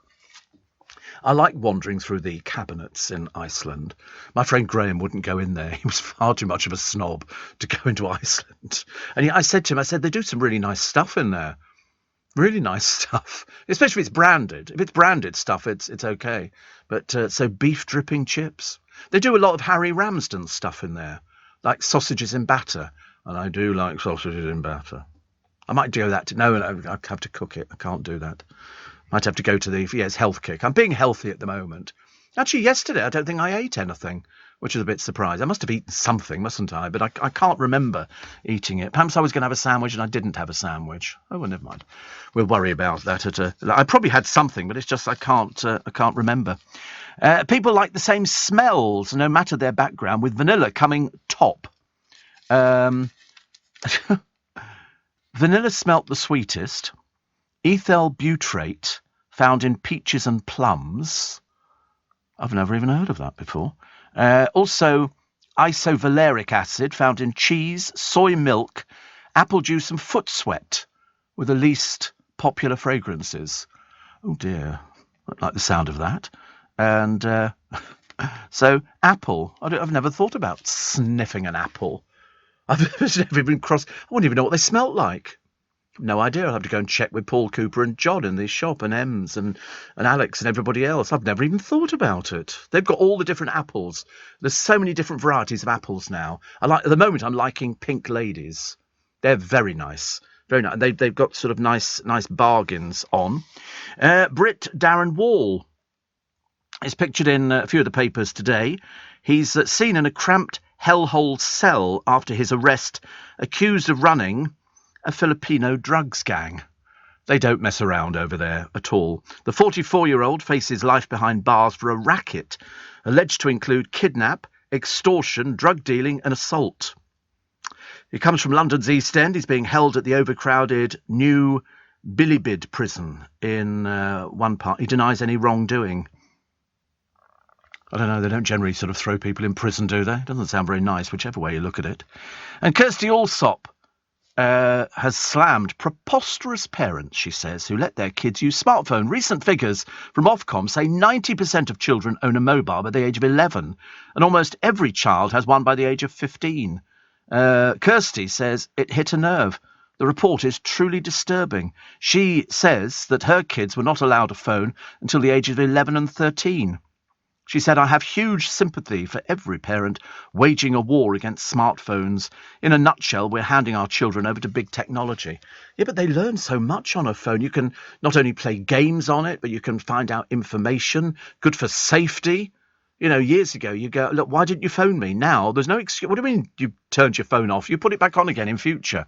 [SPEAKER 1] I like wandering through the cabinets in Iceland. My friend Graham wouldn't go in there. He was far too much of a snob to go into Iceland. And I said to him, they do some really nice stuff in there. Really nice stuff. Especially if it's branded. If it's branded stuff, it's okay. But so beef dripping chips. They do a lot of Harry Ramsden stuff in there, like sausages in batter. And I do like sausages in batter. I might do that. No, I'd have to cook it. I can't do that. Might have to go to it's Health Kick. I'm being healthy at the moment. Actually, yesterday I don't think I ate anything, which is a bit surprising. I must have eaten something, mustn't I? But I can't remember eating it. Perhaps I was going to have a sandwich and I didn't have a sandwich. Oh, well, never mind. We'll worry about that. I probably had something, but it's just I can't remember. People like the same smells, no matter their background, with vanilla coming top. Vanilla smelt the sweetest. Ethyl butyrate found in peaches and plums. I've never even heard of that before. Also, isovaleric acid found in cheese, soy milk, apple juice and foot sweat were the least popular fragrances. Oh dear, I don't like the sound of that. And so apple. I've never thought about sniffing an apple. I've never been cross. I wouldn't even know what they smelt like. No idea. I'll have to go and check with Paul Cooper and John in the shop, and Ems and Alex and everybody else. I've never even thought about it. They've got all the different apples. There's so many different varieties of apples now. At the moment, I'm liking Pink Ladies. They're very nice. Very nice. They've got sort of nice bargains on. Brit Darren Wall is pictured in a few of the papers today. He's seen in a cramped hellhole cell after his arrest, accused of running a Filipino drugs gang. They don't mess around over there at all. The 44-year-old faces life behind bars for a racket alleged to include kidnap, extortion, drug dealing and assault. He comes from London's East End. He's being held at the overcrowded New Bilibid prison in one part. He denies any wrongdoing. I don't know, they don't generally sort of throw people in prison, do they? It doesn't sound very nice, whichever way you look at it. And Kirsty Allsop has slammed preposterous parents, she says, who let their kids use smartphone. Recent figures from Ofcom say 90% of children own a mobile by the age of 11, and almost every child has one by the age of 15. Kirsty says it hit a nerve. The report is truly disturbing. She says that her kids were not allowed a phone until the ages of 11 and 13. She said, I have huge sympathy for every parent waging a war against smartphones. In a nutshell, we're handing our children over to big technology. Yeah, but they learn so much on a phone. You can not only play games on it, but you can find out information, good for safety. You know, years ago, you go, look, why didn't you phone me? Now, there's no excuse. What do you mean you turned your phone off? You put it back on again in future.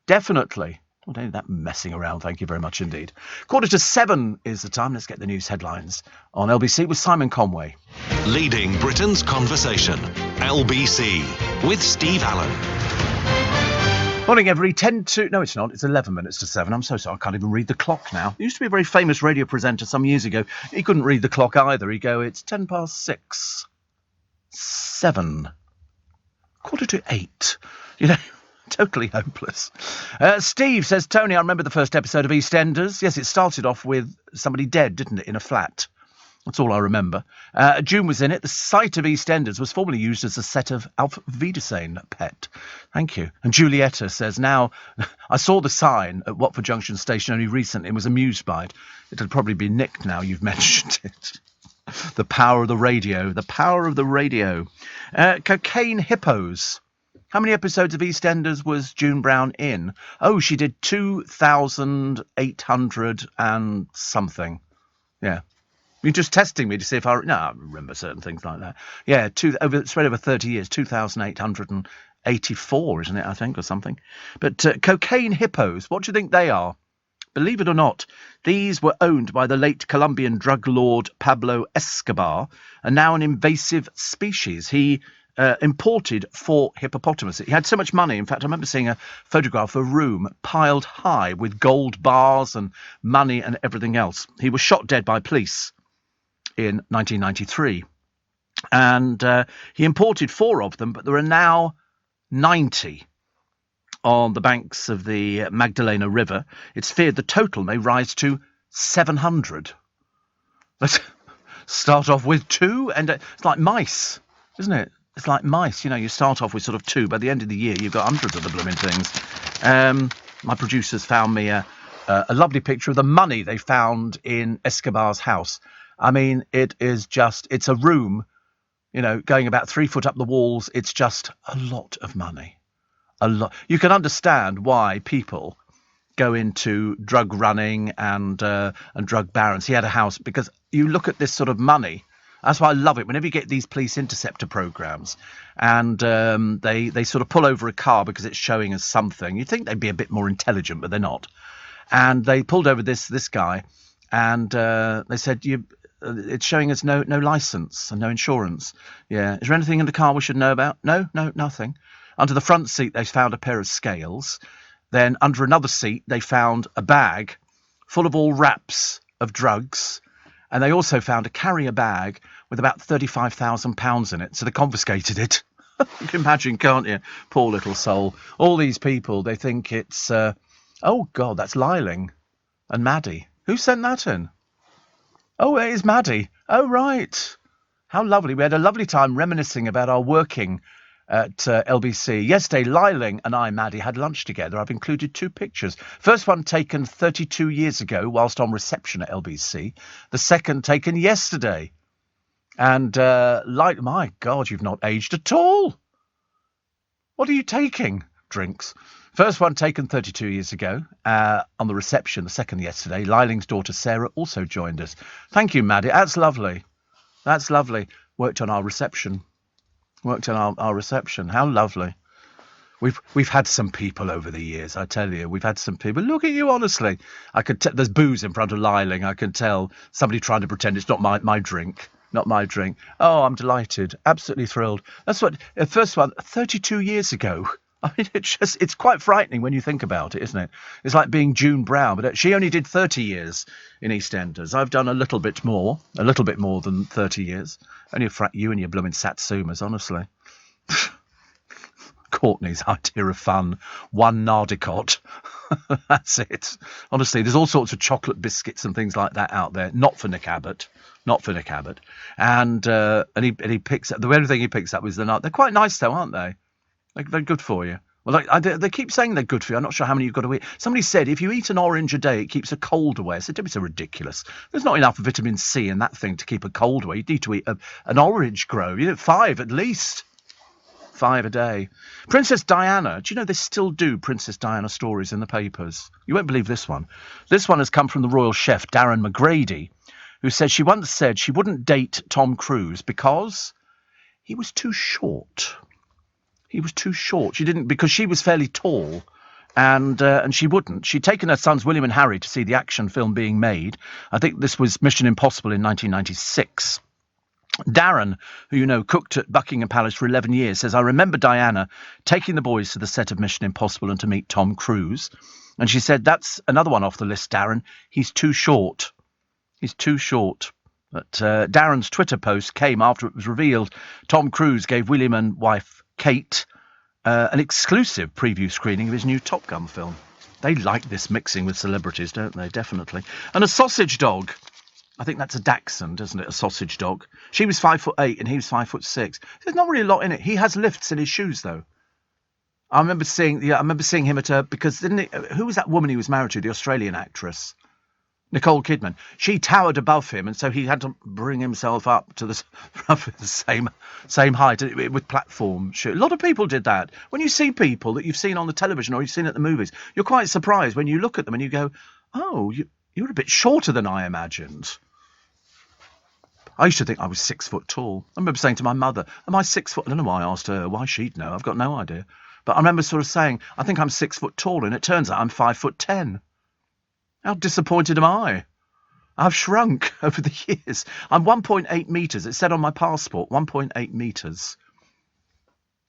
[SPEAKER 1] Definitely. Well, don't need that messing around. Thank you very much indeed. 6:45 is the time. Let's get the news headlines on LBC with Simon Conway.
[SPEAKER 6] Leading Britain's conversation. LBC with Steve Allen.
[SPEAKER 1] Morning, everybody. 10 to... No, it's not. It's 11 minutes to 7. I'm so sorry. I can't even read the clock now. There used to be a very famous radio presenter some years ago. He couldn't read the clock either. He'd go, it's 6:10. 7. 7:45. You know... Totally hopeless. Steve says, Tony, I remember the first episode of EastEnders. Yes, it started off with somebody dead, didn't it, in a flat. That's all I remember. June was in it. The site of EastEnders was formerly used as a set of Alf Wiedersehen pet. Thank you. And Julietta says, now, I saw the sign at Watford Junction Station only recently and was amused by it. It'll probably be nicked now you've mentioned it. The power of the radio. The power of the radio. Cocaine Hippos. How many episodes of EastEnders was June Brown in? Oh, she did 2,800 and something. Yeah. You're just testing me to see if I... No, I remember certain things like that. Yeah, spread over 30 years, 2,884, isn't it, I think, or something. But Cocaine Hippos, what do you think they are? believe it or not, these were owned by the late Colombian drug lord Pablo Escobar, and now an invasive species. He imported 4 hippopotamuses. He had so much money. In fact, I remember seeing a photograph of a room piled high with gold bars and money and everything else. He was shot dead by police in 1993. And he imported 4 of them, but there are now 90 on the banks of the Magdalena River. It's feared the total may rise to 700. Let's start off with 2, and it's like mice, isn't it? It's like mice, you know, you start off with sort of 2. By the end of the year, you've got hundreds of the blooming things. My producers found me a lovely picture of the money they found in Escobar's house. I mean, it's a room, you know, going about 3 foot up the walls. It's just a lot of money. A lot. You can understand why people go into drug running and drug barons. He had a house, because you look at this sort of money. That's why I love it. Whenever you get these police interceptor programs and they sort of pull over a car because it's showing us something, you'd think they'd be a bit more intelligent, but they're not. And they pulled over this guy, and they said, it's showing us no license and no insurance. Yeah. Is there anything in the car we should know about? No, nothing. Under the front seat, they found a pair of scales. Then under another seat, they found a bag full of all wraps of drugs. And they also found a carrier bag with about £35,000 in it. So they confiscated it. You can imagine, can't you? Poor little soul. All these people, they think it's... oh, God, that's Liling and Maddie. Who sent that in? Oh, it is Maddie. Oh, right. How lovely. We had a lovely time reminiscing about our working at LBC. Yesterday, Liling and I, Maddie, had lunch together. I've included 2 pictures. First one taken 32 years ago whilst on reception at LBC. The second taken yesterday. And, my God, you've not aged at all. What are you taking? Drinks. First one taken 32 years ago on the reception. The second yesterday. Liling's daughter, Sarah, also joined us. Thank you, Maddie. That's lovely. That's lovely. Worked on our reception. Our reception. How lovely. We've had some people over the years, I tell you. We've had some people. Look at you, honestly. I could tell there's booze in front of Liling. I can tell somebody trying to pretend it's not my drink. Not my drink. Oh, I'm delighted. Absolutely thrilled. That's what the first one 32 years ago. I mean, it's quite frightening when you think about it, isn't it? It's like being June Brown, but she only did 30 years in EastEnders. I've done a little bit more than 30 years. Only you and your blooming Satsumas, honestly. Courtney's idea of fun. 1 Nardicot. That's it. Honestly, there's all sorts of chocolate biscuits and things like that out there. Not for Nick Abbott. And he picks up, the only thing he picks up is the nut. They're quite nice though, aren't they? They're good for you. Well, they keep saying they're good for you. I'm not sure how many you've got to eat. Somebody said if you eat an orange a day, it keeps a cold away. I said, it's so ridiculous. There's not enough vitamin C in that thing to keep a cold away. You need to eat an orange grow. You know, 5 at least. 5 a day. Princess Diana. Do you know they still do Princess Diana stories in the papers? You won't believe this one. This one has come from the royal chef, Darren McGrady, who said she once said she wouldn't date Tom Cruise because he was too short. He was too short. She didn't, because she was fairly tall, and she wouldn't. She'd taken her sons William and Harry to see the action film being made. I think this was Mission Impossible in 1996. Darren, who you know cooked at Buckingham Palace for 11 years, says, I remember Diana taking the boys to the set of Mission Impossible and to meet Tom Cruise. And she said, that's another one off the list, Darren. He's too short. He's too short. But Darren's Twitter post came after it was revealed Tom Cruise gave William and wife Kate an exclusive preview screening of his new Top Gun film. They like this mixing with celebrities, don't they? Definitely. And a sausage dog. I think that's a Dachshund, isn't it? A sausage dog. She was 5'8" and he was 5'6". There's not really a lot in it. He has lifts in his shoes, though. I remember seeing him at because who was that woman he was married to? The Australian actress, Nicole Kidman. She towered above him, and so he had to bring himself up to the same height with platform shoes. A lot of people did that. When you see people that you've seen on the television or you've seen at the movies, you're quite surprised when you look at them and you go, "Oh, you're a bit shorter than I imagined." I used to think I was 6 foot tall. I remember saying to my mother, "Am I 6 foot?" I don't know why I asked her. Why she'd know. I've got no idea. But I remember sort of saying, "I think I'm 6 foot tall," and it turns out I'm 5'10". How disappointed am I? I've shrunk over the years. I'm 1.8 metres. It said on my passport, 1.8 metres.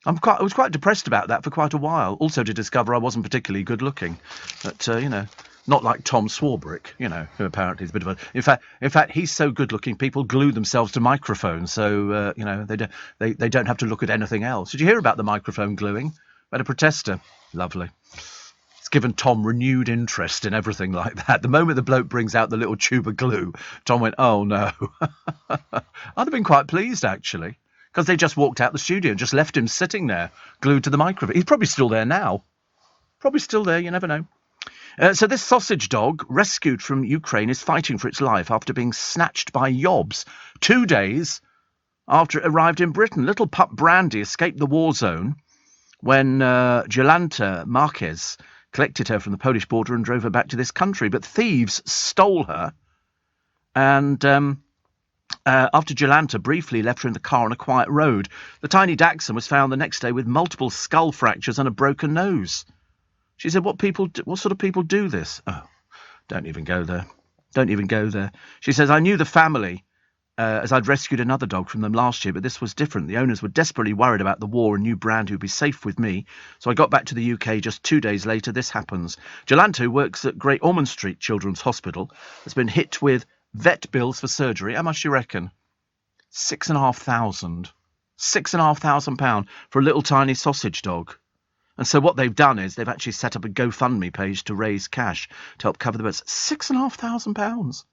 [SPEAKER 1] I was quite depressed about that for quite a while. Also to discover I wasn't particularly good looking. But, not like Tom Swarbrick, who apparently is a bit of a... In fact, he's so good looking, people glue themselves to microphones. So, they don't have to look at anything else. Did you hear about the microphone gluing? We had a protester. Lovely. It's given Tom renewed interest in everything like that. The moment the bloke brings out the little tube of glue, Tom went, oh, no. I'd have been quite pleased, actually, because they just walked out the studio and just left him sitting there, glued to the microphone. He's probably still there now. Probably still there, you never know. So this sausage dog, rescued from Ukraine, is fighting for its life after being snatched by yobs 2 days after it arrived in Britain. Little pup Brandy escaped the war zone when Jolanta Marquez collected her from the Polish border and drove her back to this country. But thieves stole her, and after Jolanta briefly left her in the car on a quiet road, the tiny Dachshund was found the next day with multiple skull fractures and a broken nose. She said, what sort of people do this? Oh, don't even go there. Don't even go there. She says, I knew the family as I'd rescued another dog from them last year, but this was different. The owners were desperately worried about the war and knew Brand would be safe with me. So I got back to the UK just 2 days later. This happens. Jolanta, who works at Great Ormond Street Children's Hospital, has been hit with vet bills for surgery. How much do you reckon? £6,500. £6,500 for a little tiny sausage dog. And so what they've done is they've actually set up a GoFundMe page to raise cash to help cover the bills. £6,500.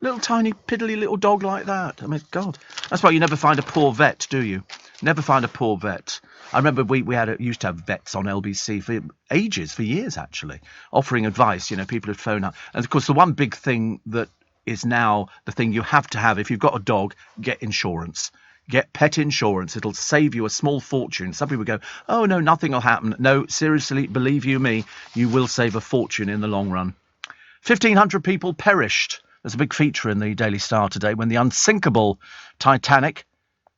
[SPEAKER 1] Little tiny piddly little dog like that. I mean, God, that's why you never find a poor vet, do you? Never find a poor vet. I remember we used to have vets on LBC for ages, for years actually, offering advice. People would phone up, and of course the one big thing that is now the thing you have to have if you've got a dog: get insurance. Get pet insurance. It'll save you a small fortune. Some people go, oh, no, nothing will happen. No, seriously, believe you me, you will save a fortune in the long run. 1,500 people perished. There's a big feature in the Daily Star today when the unsinkable Titanic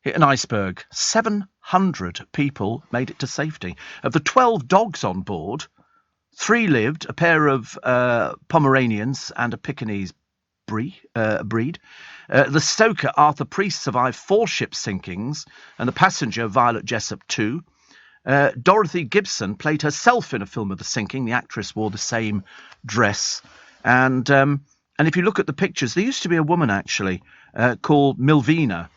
[SPEAKER 1] hit an iceberg. 700 people made it to safety. Of the 12 dogs on board, 3 lived, a pair of Pomeranians and a Pekingese breed. The stoker, Arthur Priest, survived 4 ship sinkings, and the passenger, Violet Jessop, 2. Dorothy Gibson played herself in a film of the sinking. The actress wore the same dress. And if you look at the pictures, there used to be a woman, actually, called Milvina,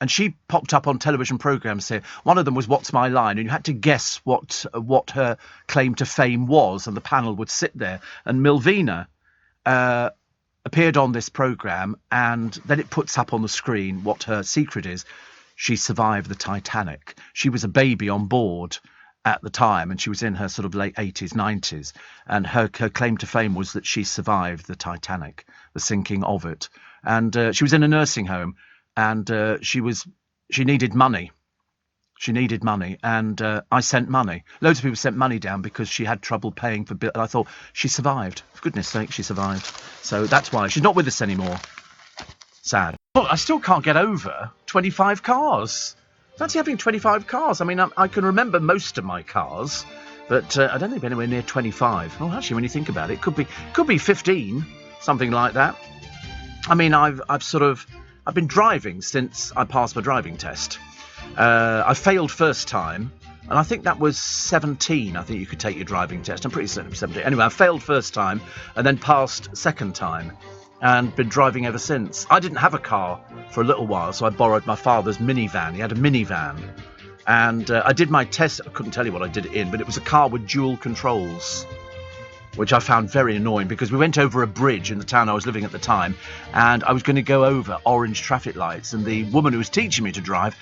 [SPEAKER 1] and she popped up on television programmes here. One of them was What's My Line, and you had to guess what her claim to fame was, and the panel would sit there. And Milvina appeared on this programme, and then it puts up on the screen what her secret is. She survived the Titanic. She was a baby on board at the time, and she was in her sort of late 80s, 90s, and her claim to fame was that she survived the Titanic, the sinking of it. And she was in a nursing home, and she needed money. She needed money, and I sent money. Loads of people sent money down because she had trouble paying for bills. And I thought, she survived. For goodness sake, she survived. So that's why. She's not with us anymore. Sad. Well, I still can't get over 25 cars. Fancy having 25 cars. I mean, I can remember most of my cars, but I don't think anywhere near 25. Well, actually, when you think about it, it could be 15, something like that. I mean, I've been driving since I passed my driving test. I failed first time, and I think that was 17. I think you could take your driving test. I'm pretty certain it was 17. Anyway, I failed first time and then passed second time and been driving ever since. I didn't have a car for a little while, so I borrowed my father's minivan. He had a minivan. And I did my test. I couldn't tell you what I did it in, but it was a car with dual controls, which I found very annoying because we went over a bridge in the town I was living at the time, and I was going to go over orange traffic lights, and the woman who was teaching me to drive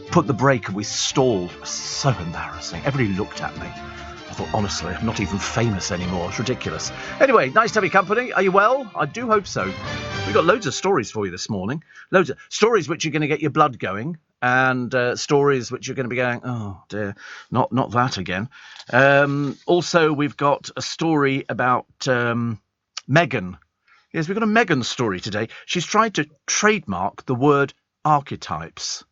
[SPEAKER 1] put the brake and we stalled. It was so embarrassing. Everybody looked at me. I thought, honestly, I'm not even famous anymore. It's ridiculous. Anyway, nice to have your company. Are you well? I do hope so. We've got loads of stories for you this morning. Loads of stories which are going to get your blood going, and stories which are going to be going, oh dear, not that again. Also, we've got a story about Meghan. Yes, we've got a Meghan story today. She's tried to trademark the word archetypes.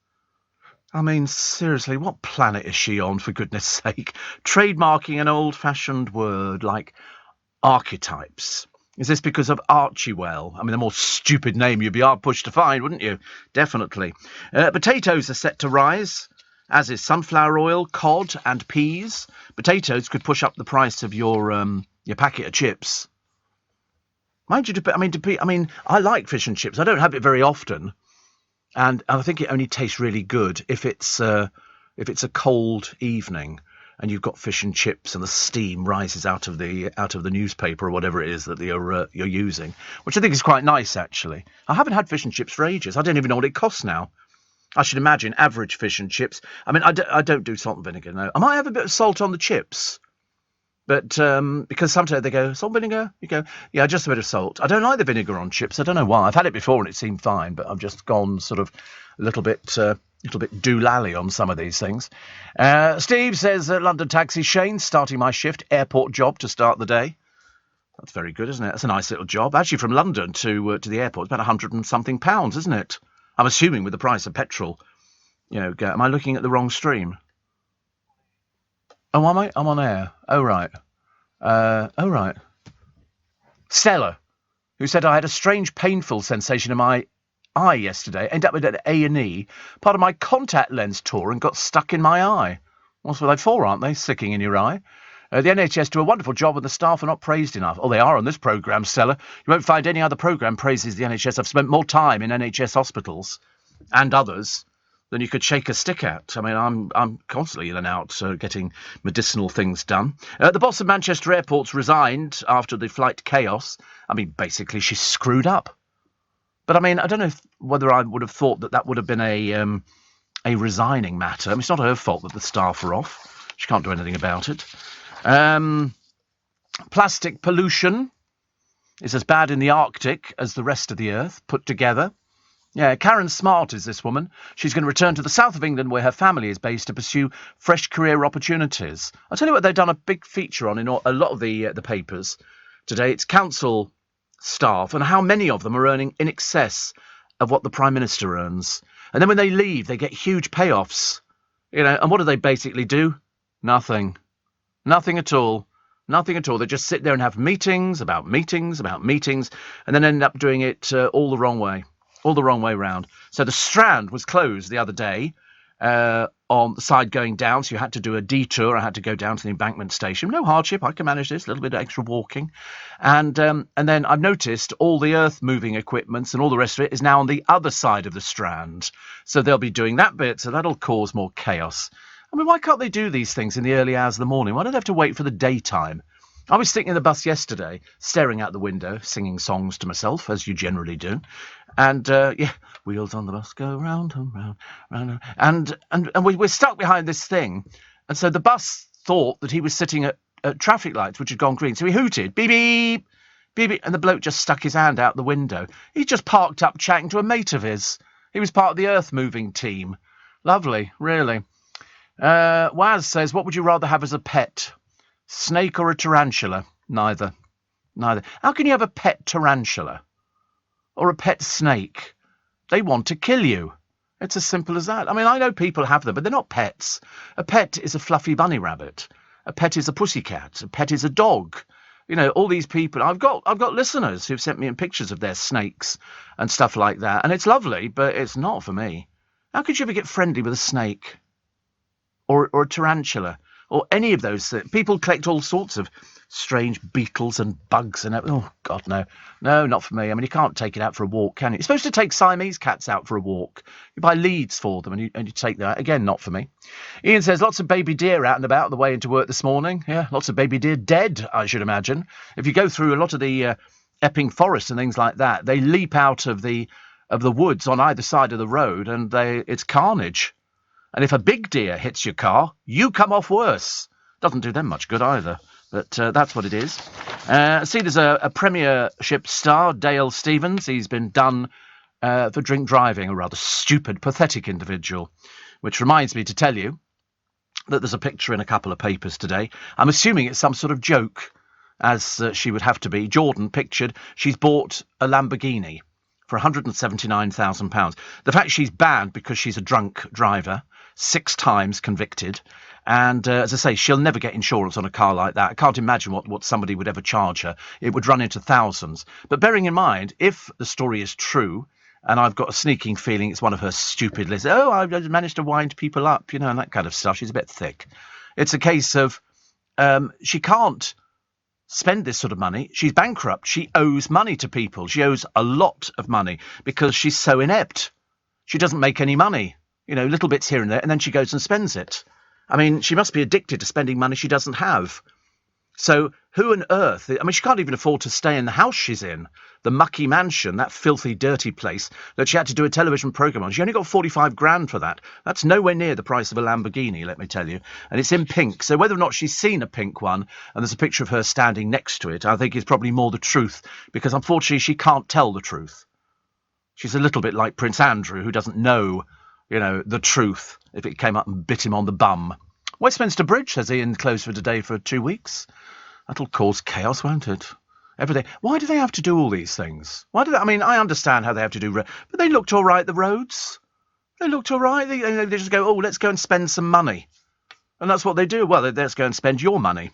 [SPEAKER 1] I mean, seriously, what planet is she on, for goodness sake? Trademarking an old-fashioned word like archetypes. Is this because of Archewell? I mean, the more stupid name you'd be hard pushed to find, wouldn't you? Definitely. Potatoes are set to rise, as is sunflower oil, cod and peas. Potatoes could push up the price of your packet of chips. Mind you, I mean, I like fish and chips. I don't have it very often, and I think it only tastes really good if it's a cold evening and you've got fish and chips and the steam rises out of the newspaper or whatever it is that you're using, which I think is quite nice actually. I haven't had fish and chips for ages. I don't even know what it costs now. I should imagine average fish and chips. I mean, I don't do salt and vinegar. No, I might have a bit of salt on the chips. But because sometimes they go, salt, vinegar? You go, yeah, just a bit of salt. I don't like the vinegar on chips. I don't know why. I've had it before and it seemed fine, but I've just gone sort of a little bit doolally on some of these things. Steve says, London Taxi, Shane, starting my shift, airport job to start the day. That's very good, isn't it? That's a nice little job. Actually, from London to the airport, it's about £100 and something, isn't it? I'm assuming with the price of petrol. Am I looking at the wrong stream? Oh, am I? I'm on air. Oh, right. Stella, who said I had a strange, painful sensation in my eye yesterday. Ended up with an A&E, part of my contact lens tore and got stuck in my eye. What's what they for, aren't they? Sticking in your eye. The NHS do a wonderful job and the staff are not praised enough. Oh, they are on this programme, Stella. You won't find any other programme praises the NHS. I've spent more time in NHS hospitals and others than you could shake a stick at. I mean, I'm constantly in and out getting medicinal things done. The boss of Manchester Airport's resigned after the flight chaos. I mean, basically, she's screwed up. But I mean, I don't know whether I would have thought that would have been a resigning matter. I mean, it's not her fault that the staff are off. She can't do anything about it. Plastic pollution is as bad in the Arctic as the rest of the Earth put together. Yeah, Karen Smart is this woman. She's going to return to the south of England where her family is based to pursue fresh career opportunities. I'll tell you what they've done a big feature on in a lot of the papers today. It's council staff and how many of them are earning in excess of what the Prime Minister earns. And then when they leave, they get huge payoffs. And what do they basically do? Nothing. Nothing at all. Nothing at all. They just sit there and have meetings, and then end up doing it all the wrong way. All the wrong way round. So the Strand was closed the other day on the side going down, so you had to do a detour. I had to go down to the Embankment station. No hardship, I can manage this, a little bit of extra walking. And then I've noticed all the earth-moving equipments and all the rest of it is now on the other side of the Strand. So they'll be doing that bit, so that'll cause more chaos. I mean, why can't they do these things in the early hours of the morning? Why do they have to wait for the daytime? I was sitting in the bus yesterday, staring out the window, singing songs to myself, as you generally do. And, wheels on the bus go round and round, round and we're stuck behind this thing. And so the bus thought that he was sitting at traffic lights, which had gone green. So he hooted, beep, beep, beep, beep, and the bloke just stuck his hand out the window. He just parked up chatting to a mate of his. He was part of the earth-moving team. Lovely, really. Waz says, what would you rather have as a pet? Snake or a tarantula? Neither. How can you have a pet tarantula? Or a pet snake? They want to kill you. It's as simple as that. I mean, I know people have them, but they're not pets. A pet is a fluffy bunny rabbit. A pet is a pussycat. A pet is a dog. All these people. I've got listeners who've sent me in pictures of their snakes and stuff like that. And it's lovely, but it's not for me. How could you ever get friendly with a snake? Or a tarantula? Or any of those things. People collect all sorts of strange beetles and bugs and oh God, no, not for me. I mean, you can't take it out for a walk, can you? You're supposed to take Siamese cats out for a walk. You buy leads for them and you take them out. Again, not for me. Ian says lots of baby deer out and about on the way into work this morning. Yeah, lots of baby deer dead, I should imagine. If you go through a lot of the Epping Forest and things like that, they leap out of the woods on either side of the road and it's carnage. And if a big deer hits your car, you come off worse. Doesn't do them much good either. But that's what it is. There's a Premiership star, Dale Stephens. He's been done for drink driving, a rather stupid, pathetic individual. Which reminds me to tell you that there's a picture in a couple of papers today. I'm assuming it's some sort of joke, as she would have to be. Jordan pictured, she's bought a Lamborghini for £179,000. The fact she's banned because she's a drunk driver, 6 times convicted, and as I say, she'll never get insurance on a car like that. I can't imagine what somebody would ever charge her. It would run into thousands. But bearing in mind, if the story is true, and I've got a sneaking feeling it's one of her stupid lists, I managed to wind people up, and that kind of stuff. She's a bit thick. It's a case of she can't spend this sort of money. She's bankrupt. She owes money to people. She owes a lot of money because she's so inept. She doesn't make any money, little bits here and there, and then she goes and spends it. I mean, she must be addicted to spending money she doesn't have. So who on earth... I mean, she can't even afford to stay in the house she's in, the mucky mansion, that filthy, dirty place that she had to do a television programme on. She only got 45 grand for that. That's nowhere near the price of a Lamborghini, let me tell you. And it's in pink. So whether or not she's seen a pink one, and there's a picture of her standing next to it, I think is probably more the truth, because unfortunately she can't tell the truth. She's a little bit like Prince Andrew, who doesn't know, the truth if it came up and bit him on the bum. Westminster Bridge, says Ian, closed for today for 2 weeks. That'll cause chaos, won't it? Everything. Why do they have to do all these things? Why do they? I mean, I understand how they have to do, but they looked all right, the roads. They looked all right. They just go, let's go and spend some money. And that's what they do. Well, let's go and spend your money.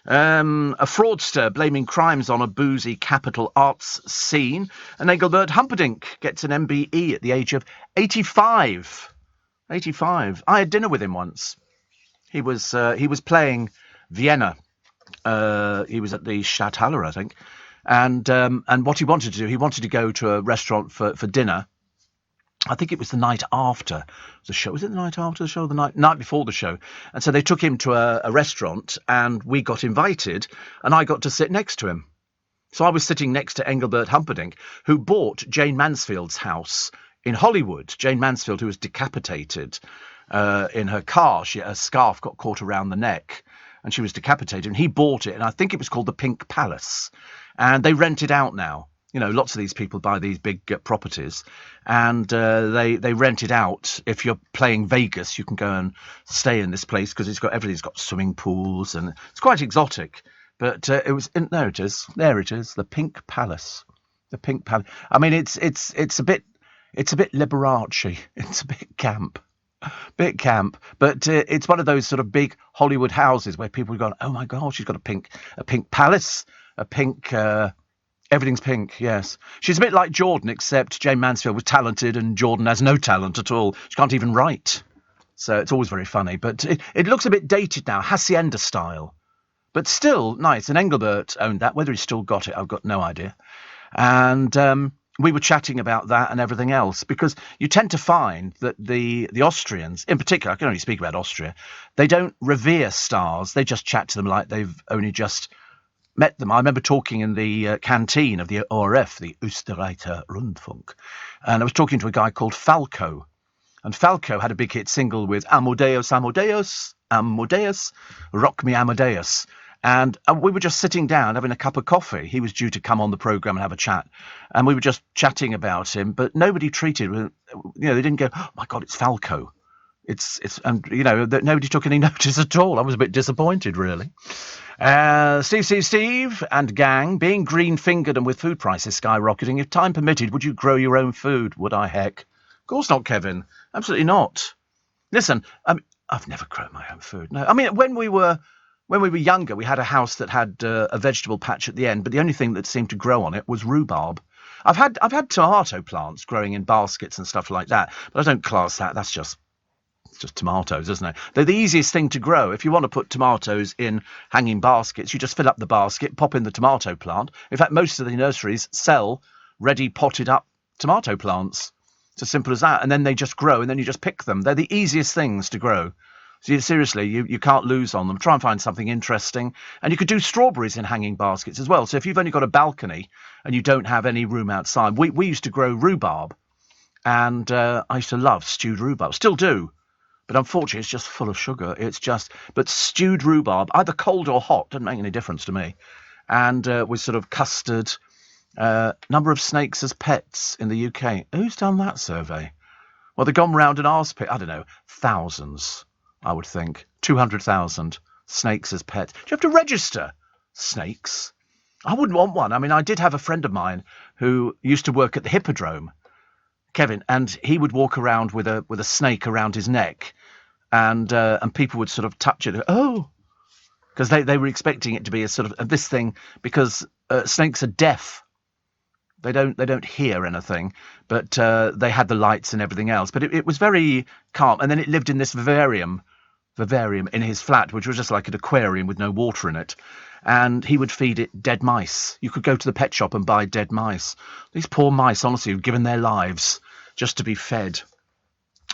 [SPEAKER 1] A fraudster blaming crimes on a boozy capital arts scene. And Engelbert Humperdinck gets an MBE at the age of 85. 85. I had dinner with him once. He was playing Vienna. He was at the Stadthalle, I think. And what he wanted to do, he wanted to go to a restaurant for dinner. I think it was the night after the show. Was it the night after the show? The night before the show. And so they took him to a restaurant, and we got invited, and I got to sit next to him. So I was sitting next to Engelbert Humperdinck, who bought Jane Mansfield's house in Hollywood. Jane Mansfield, who was decapitated in her car. A scarf got caught around the neck, and she was decapitated. And he bought it, and I think it was called the Pink Palace. And they rent it out now. Lots of these people buy these big properties, and they rent it out. If you're playing Vegas, you can go and stay in this place because everything's got swimming pools, and it's quite exotic. But there it is, the Pink Palace, the Pink Palace. I mean, it's a bit Liberace. It's a bit camp. But it's one of those sort of big Hollywood houses where people have gone, oh my God, she's got a pink palace, a pink. Everything's pink, yes. She's a bit like Jordan, except Jane Mansfield was talented and Jordan has no talent at all. She can't even write. So it's always very funny. But it looks a bit dated now, Hacienda style. But still nice. And Engelbert owned that. Whether he's still got it, I've got no idea. And we were chatting about that and everything else, because you tend to find that the Austrians, in particular, I can only speak about Austria, they don't revere stars. They just chat to them like they've only just met them. I remember talking in the canteen of the ORF, the Österreicher Rundfunk, and I was talking to a guy called Falco. And Falco had a big hit single with Amadeus, Amadeus, Amadeus, Rock Me Amadeus. And we were just sitting down having a cup of coffee. He was due to come on the programme and have a chat. And we were just chatting about him, but nobody treated him, they didn't go, oh my God, it's Falco. Nobody took any notice at all. I was a bit disappointed, really. Steve and gang, being green-fingered and with food prices skyrocketing, if time permitted, would you grow your own food? Would I, heck? Of course not, Kevin. Absolutely not. Listen, I've never grown my own food. No, I mean, when we were younger, we had a house that had a vegetable patch at the end, but the only thing that seemed to grow on it was rhubarb. I've had tomato plants growing in baskets and stuff like that, but I don't class that. That's just tomatoes, isn't it? They're the easiest thing to grow. If you want to put tomatoes in hanging baskets, you just fill up the basket, pop in the tomato plant. In fact, most of the nurseries sell ready potted up tomato plants. It's as simple as that. And then they just grow, and then you just pick them. They're the easiest things to grow. So seriously, you can't lose on them. Try and find something interesting. And you could do strawberries in hanging baskets as well. So if you've only got a balcony and you don't have any room outside, we used to grow rhubarb. And I used to love stewed rhubarb. Still do. But unfortunately, it's just full of sugar. But stewed rhubarb, either cold or hot, doesn't make any difference to me. And with sort of custard, number of snakes as pets in the UK. Who's done that survey? Well, they've gone round and asked, I don't know, thousands, I would think. 200,000 snakes as pets. Do you have to register snakes? I wouldn't want one. I mean, I did have a friend of mine who used to work at the Hippodrome, Kevin, and he would walk around with a snake around his neck, and people would sort of touch it. Oh, because they were expecting it to be a sort of this thing, because snakes are deaf. They don't hear anything, but they had the lights and everything else. But it was very calm. And then it lived in this vivarium in his flat, which was just like an aquarium with no water in it. And he would feed it dead mice. You could go to the pet shop and buy dead mice. These poor mice, honestly, who've given their lives just to be fed.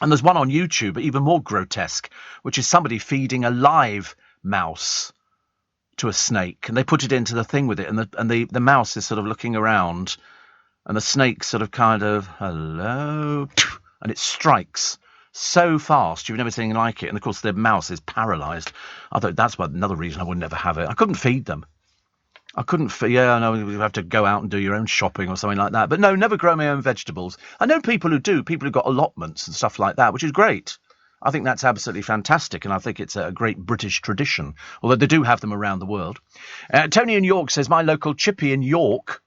[SPEAKER 1] And there's one on YouTube, even more grotesque, which is somebody feeding a live mouse to a snake, and they put it into the thing with it, and the mouse is sort of looking around, and the snake sort of kind of, hello, and it strikes so fast you've never seen anything like it. And of course the mouse is paralyzed. I thought that's another reason I would never have it. I couldn't feed them. I know you have to go out and do your own shopping or something like that, but no, never grow my own vegetables. I know people who do, people who've got allotments and stuff like that, which is great. I think that's absolutely fantastic, and I think it's a great British tradition, although they do have them around the world. Tony in York says, my local chippy in York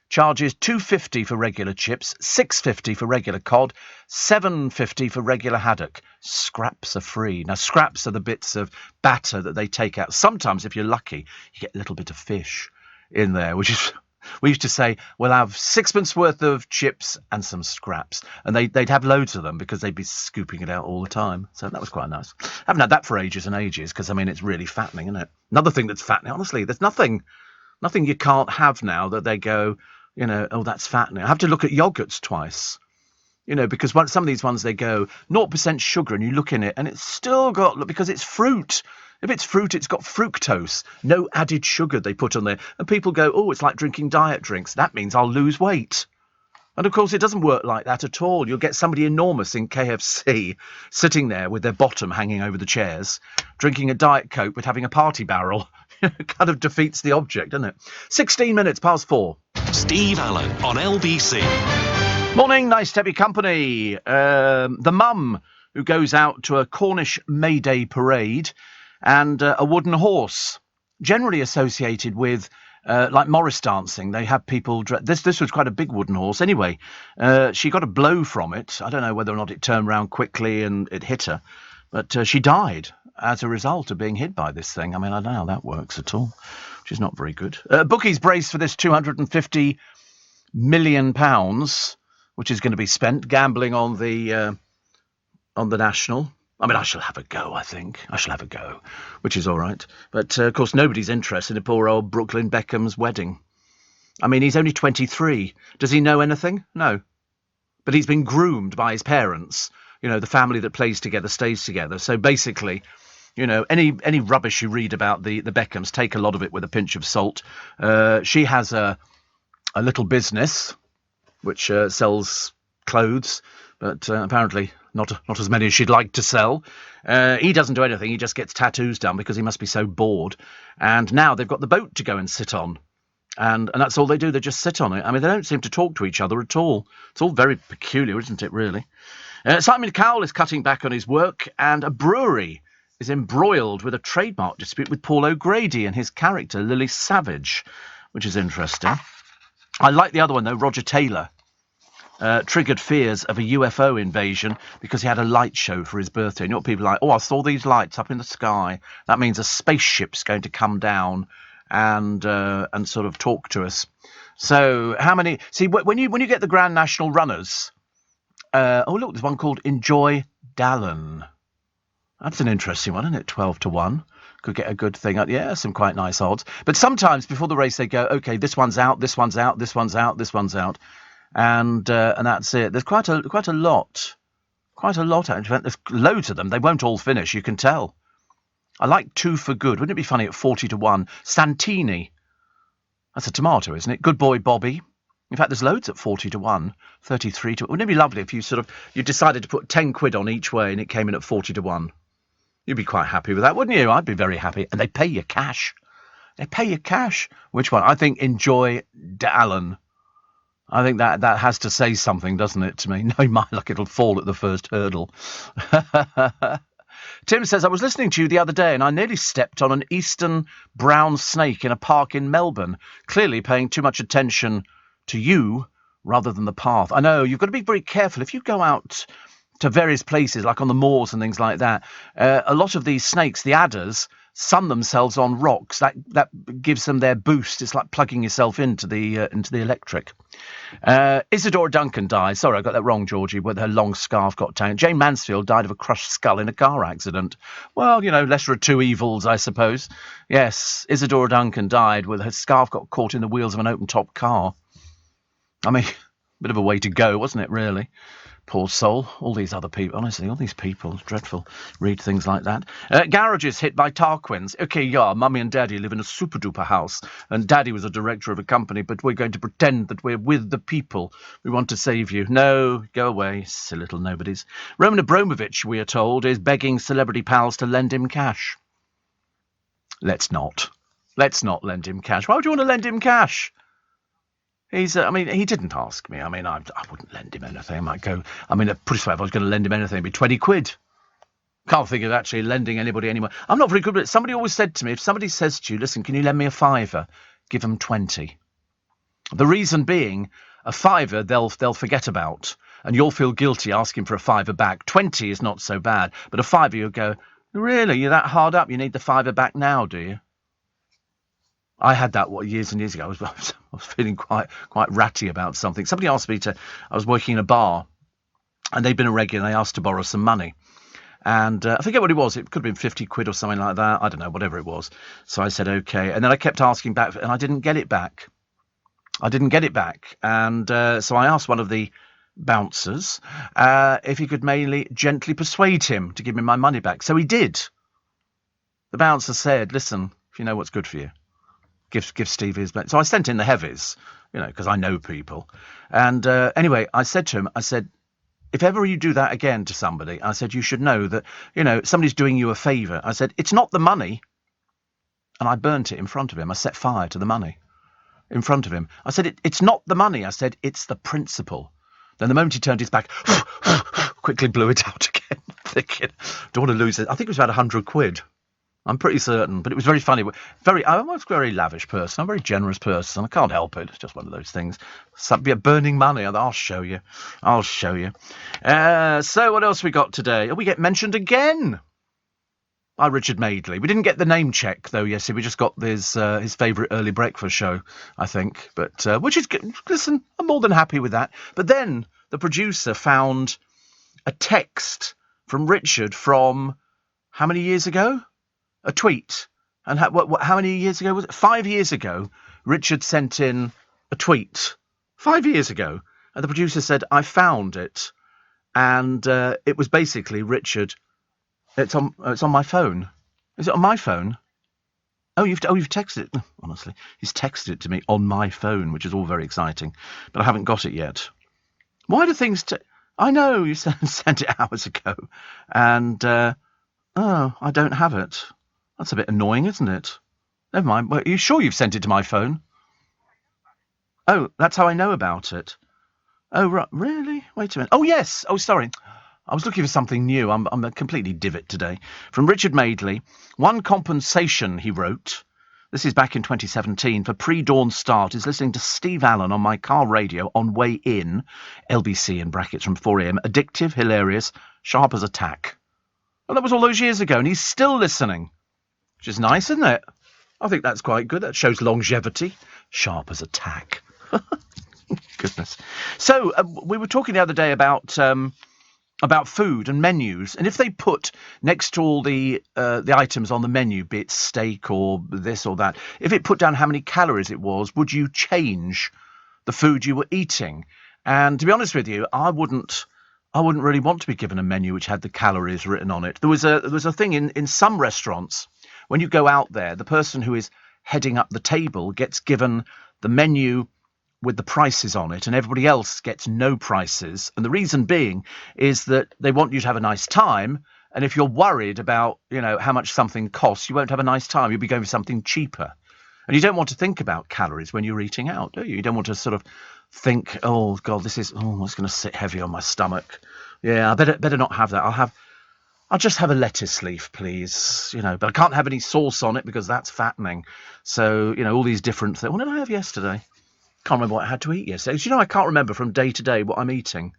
[SPEAKER 1] charges $2.50 for regular chips, $6.50 for regular cod, $7.50 for regular haddock. Scraps are free. Now, scraps are the bits of batter that they take out. Sometimes, if you're lucky, you get a little bit of fish in there, which is... We used to say, we'll have sixpence worth of chips and some scraps. And they'd have loads of them because they'd be scooping it out all the time. So that was quite nice. Haven't had that for ages and ages because, I mean, it's really fattening, isn't it? Another thing that's fattening, honestly, there's nothing you can't have now that they go, oh, that's fattening. I have to look at yogurts twice, because some of these ones, they go 0% sugar, and you look in it and it's still got, because it's fruit. If it's fruit, it's got fructose, no added sugar they put on there. And people go, oh, it's like drinking diet drinks. That means I'll lose weight. And, of course, it doesn't work like that at all. You'll get somebody enormous in KFC sitting there with their bottom hanging over the chairs, drinking a Diet Coke but having a party barrel. It kind of defeats the object, doesn't it? 16 minutes past 4.
[SPEAKER 6] Steve Allen on LBC.
[SPEAKER 1] Morning, nice to have your company. The mum who goes out to a Cornish May Day parade and a wooden horse, generally associated with like Morris dancing. They have people this was quite a big wooden horse anyway. She got a blow from it. I don't know whether or not it turned round quickly and it hit her, but she died as a result of being hit by this thing. I mean, I don't know how that works at all, which is not very good. Bookies brace for this £250 million, which is going to be spent gambling on the National. I mean, I shall have a go, I think. I shall have a go, which is all right. But, of course, nobody's interested in poor old Brooklyn Beckham's wedding. I mean, he's only 23. Does he know anything? No. But he's been groomed by his parents. The family that plays together stays together. So, basically, any rubbish you read about the Beckhams, take a lot of it with a pinch of salt. She has a little business which sells clothes, but apparently... Not as many as she'd like to sell. He doesn't do anything. He just gets tattoos done because he must be so bored. And now they've got the boat to go and sit on. And that's all they do. They just sit on it. I mean, they don't seem to talk to each other at all. It's all very peculiar, isn't it, really? Simon Cowell is cutting back on his work, and a brewery is embroiled with a trademark dispute with Paul O'Grady and his character, Lily Savage, which is interesting. I like the other one, though, Roger Taylor. Triggered fears of a UFO invasion because he had a light show for his birthday. You know what people are like? Oh, I saw these lights up in the sky. That means a spaceship's going to come down and sort of talk to us. So how many? See, when you get the Grand National runners, oh look, there's one called Enjoy Dallon. That's an interesting one, isn't it? 12-1. Could get a good thing. Yeah, some quite nice odds. But sometimes before the race they go, okay, this one's out, this one's out, this one's out, this one's out. And that's it. There's quite a lot actually. There's loads of them. They won't all finish, you can tell. I like 2 for Good. Wouldn't it be funny at 40-1? Santini. That's a tomato, isn't it? Good Boy Bobby. In fact, there's loads at 40-1, 33-1. Wouldn't it be lovely if you decided to put 10 quid on each way and it came in at 40-1? You'd be quite happy with that, wouldn't you? I'd be very happy. And they pay you cash. Which one? I think Enjoy Dallon. I think that has to say something, doesn't it, to me? No, my luck, it'll fall at the first hurdle. Tim says, I was listening to you the other day and I nearly stepped on an eastern brown snake in a park in Melbourne, clearly paying too much attention to you rather than the path. I know, you've got to be very careful. If you go out to various places, like on the moors and things like that, a lot of these snakes, the adders, sun themselves on rocks. That gives them their boost. It's like plugging yourself into the electric. Isadora Duncan died. Sorry, I got that wrong, Georgie, with her long scarf got tangled. Jane Mansfield died of a crushed skull in a car accident. Well, lesser of two evils, I suppose. Yes, Isadora Duncan died with her scarf got caught in the wheels of an open-top car. I mean, bit of a way to go, wasn't it, really? Poor soul. All these other people, honestly, all these people, it's dreadful. Read things like that. Garages hit by Tarquins. Okay, yeah, Mummy and Daddy live in a super-duper house, and Daddy was a director of a company, but we're going to pretend that we're with the people. We want to save you. No, go away, silly little nobodies. Roman Abramovich, we are told, is begging celebrity pals to lend him cash. Let's not. Let's not lend him cash. Why would you want to lend him cash? He didn't ask me. I wouldn't lend him anything. I might go, put it this way, if I was going to lend him anything, it'd be 20 quid. Can't think of actually lending anybody anymore. I'm not very good at it. Somebody always said to me, if somebody says to you, listen, can you lend me a fiver? Give them 20. The reason being, a fiver they'll forget about, and you'll feel guilty asking for a fiver back. 20 is not so bad, but a fiver you'll go, really, you're that hard up? You need the fiver back now, do you? I had that years and years ago. I was feeling quite ratty about something. Somebody asked me I was working in a bar, and they'd been a regular, and they asked to borrow some money. And I forget what it was. It could have been 50 quid or something like that. I don't know, whatever it was. So I said, okay. And then I kept asking back, and I didn't get it back. And so I asked one of the bouncers if he could mainly gently persuade him to give me my money back. So he did. The bouncer said, listen, if you know what's good for you, give Steve his back. So I sent in the heavies, because I know people. And anyway, I said to him, if ever you do that again to somebody, I said, you should know that, somebody's doing you a favour. I said, it's not the money. And I burnt it in front of him. I set fire to the money in front of him. I said, it's not the money. I said, it's the principle. Then the moment he turned his back, quickly blew it out again, thinking, don't want to lose it. I think it was about 100 quid. I'm pretty certain, but it was very funny. I'm a very lavish person. I'm a very generous person. I can't help it. It's just one of those things. Burning money. I'll show you. So what else we got today? We get mentioned again by Richard Madeley. We didn't get the name check, though, yes. We just got his favourite early breakfast show, I think. But which is good. Listen, I'm more than happy with that. But then the producer found a text from Richard from how many years ago? A tweet. And how many years ago was it? 5 years ago, Richard sent in a tweet. 5 years ago. And the producer said, I found it. And it was basically Richard. It's on my phone. Is it on my phone? You've texted it. Honestly, he's texted it to me on my phone, which is all very exciting. But I haven't got it yet. Why do things... I know you sent it hours ago. And, I don't have it. That's a bit annoying, isn't it? Never mind. Well, are you sure you've sent it to my phone? Oh, that's how I know about it. Oh, right. Really? Wait a minute. Oh, yes. Oh, sorry. I was looking for something new. I'm a completely divot today. From Richard Madeley. One compensation, he wrote, this is back in 2017, for pre-dawn start is listening to Steve Allen on my car radio on way in, LBC in brackets from 4am, addictive, hilarious, sharp as a tack. Well, that was all those years ago, and he's still listening. Which is nice, isn't it? I think that's quite good. That shows longevity. Sharp as a tack. Goodness. So we were talking the other day about food and menus, and if they put next to all the items on the menu, be it steak or this or that, if it put down how many calories it was, would you change the food you were eating? And to be honest with you, I wouldn't really want to be given a menu which had the calories written on it. There was a thing in some restaurants. When you go out there, the person who is heading up the table gets given the menu with the prices on it, and everybody else gets no prices. And the reason being is that they want you to have a nice time, and if you're worried about, how much something costs, you won't have a nice time. You'll be going for something cheaper. And you don't want to think about calories when you're eating out, do you? You don't want to sort of think, oh, God, it's going to sit heavy on my stomach. Yeah, I better not have that. I'll just have a lettuce leaf, please. But I can't have any sauce on it because that's fattening. So, all these different things. What did I have yesterday? Can't remember what I had to eat yesterday. I can't remember from day to day what I'm eating.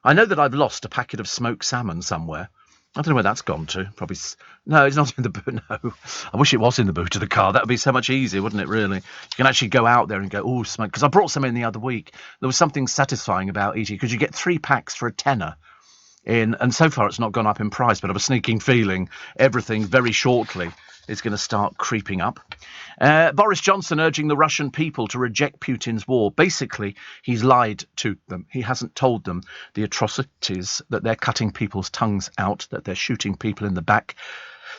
[SPEAKER 1] I know that I've lost a packet of smoked salmon somewhere. I don't know where that's gone to. Probably. No, it's not in the boot. No. I wish it was in the boot of the car. That would be so much easier, wouldn't it, really? You can actually go out there and go, oh, smoke. Because I brought some in the other week. There was something satisfying about eating, because you get 3 packs for a tenner. And so far it's not gone up in price, but I have a sneaking feeling everything very shortly is going to start creeping up. Boris Johnson urging the Russian people to reject Putin's war. Basically, he's lied to them. He hasn't told them the atrocities that they're cutting people's tongues out, that they're shooting people in the back,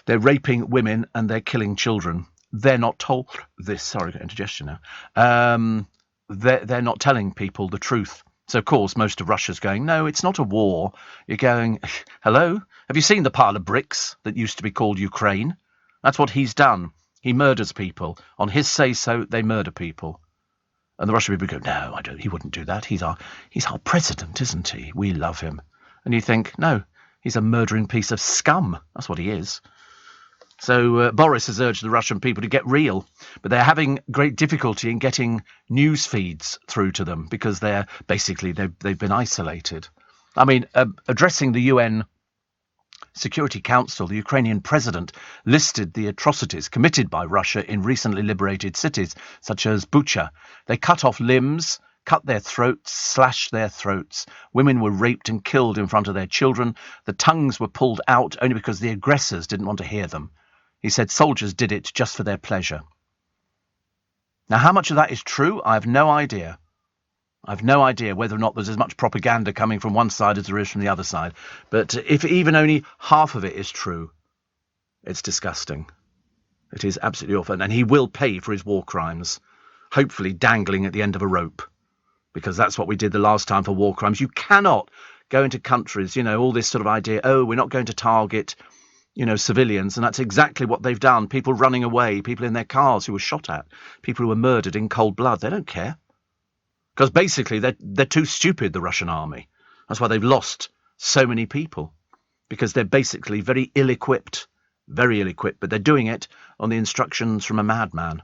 [SPEAKER 1] they're raping women and they're killing children. They're not told this. Sorry, I got indigestion now. They're not telling people the truth. So, of course, most of Russia's going, no, it's not a war. You're going, hello? Have you seen the pile of bricks that used to be called Ukraine? That's what he's done. He murders people. On his say-so, they murder people. And the Russian people go, no, I don't. He wouldn't do that. He's our president, isn't he? We love him. And you think, no, he's a murdering piece of scum. That's what he is. So Boris has urged the Russian people to get real, but they're having great difficulty in getting news feeds through to them because they've been isolated. I mean, addressing the UN Security Council, the Ukrainian president listed the atrocities committed by Russia in recently liberated cities, such as Bucha. They cut off limbs, cut their throats, slashed their throats. Women were raped and killed in front of their children. The tongues were pulled out only because the aggressors didn't want to hear them. He said soldiers did it just for their pleasure. Now, how much of that is true? I have no idea. I have no idea whether or not there's as much propaganda coming from one side as there is from the other side. But if even only half of it is true, it's disgusting. It is absolutely awful. And he will pay for his war crimes, hopefully dangling at the end of a rope, because that's what we did the last time for war crimes. You cannot go into countries, all this sort of idea, oh, we're not going to target civilians, and that's exactly what they've done. People running away, people in their cars who were shot at, people who were murdered in cold blood. They don't care. Because basically they're too stupid, the Russian army. That's why they've lost so many people. Because they're basically very ill-equipped, but they're doing it on the instructions from a madman.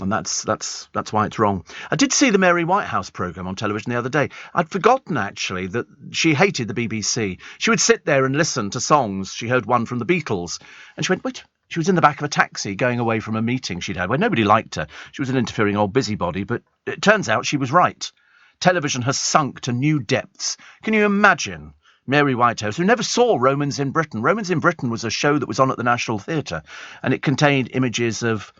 [SPEAKER 1] And that's why it's wrong. I did see the Mary Whitehouse programme on television the other day. I'd forgotten, actually, that she hated the BBC. She would sit there and listen to songs. She heard one from the Beatles. And she went, wait, she was in the back of a taxi going away from a meeting she'd had where nobody liked her. She was an interfering old busybody, but it turns out she was right. Television has sunk to new depths. Can you imagine Mary Whitehouse, who never saw Romans in Britain? Romans in Britain was a show that was on at the National Theatre, and it contained images of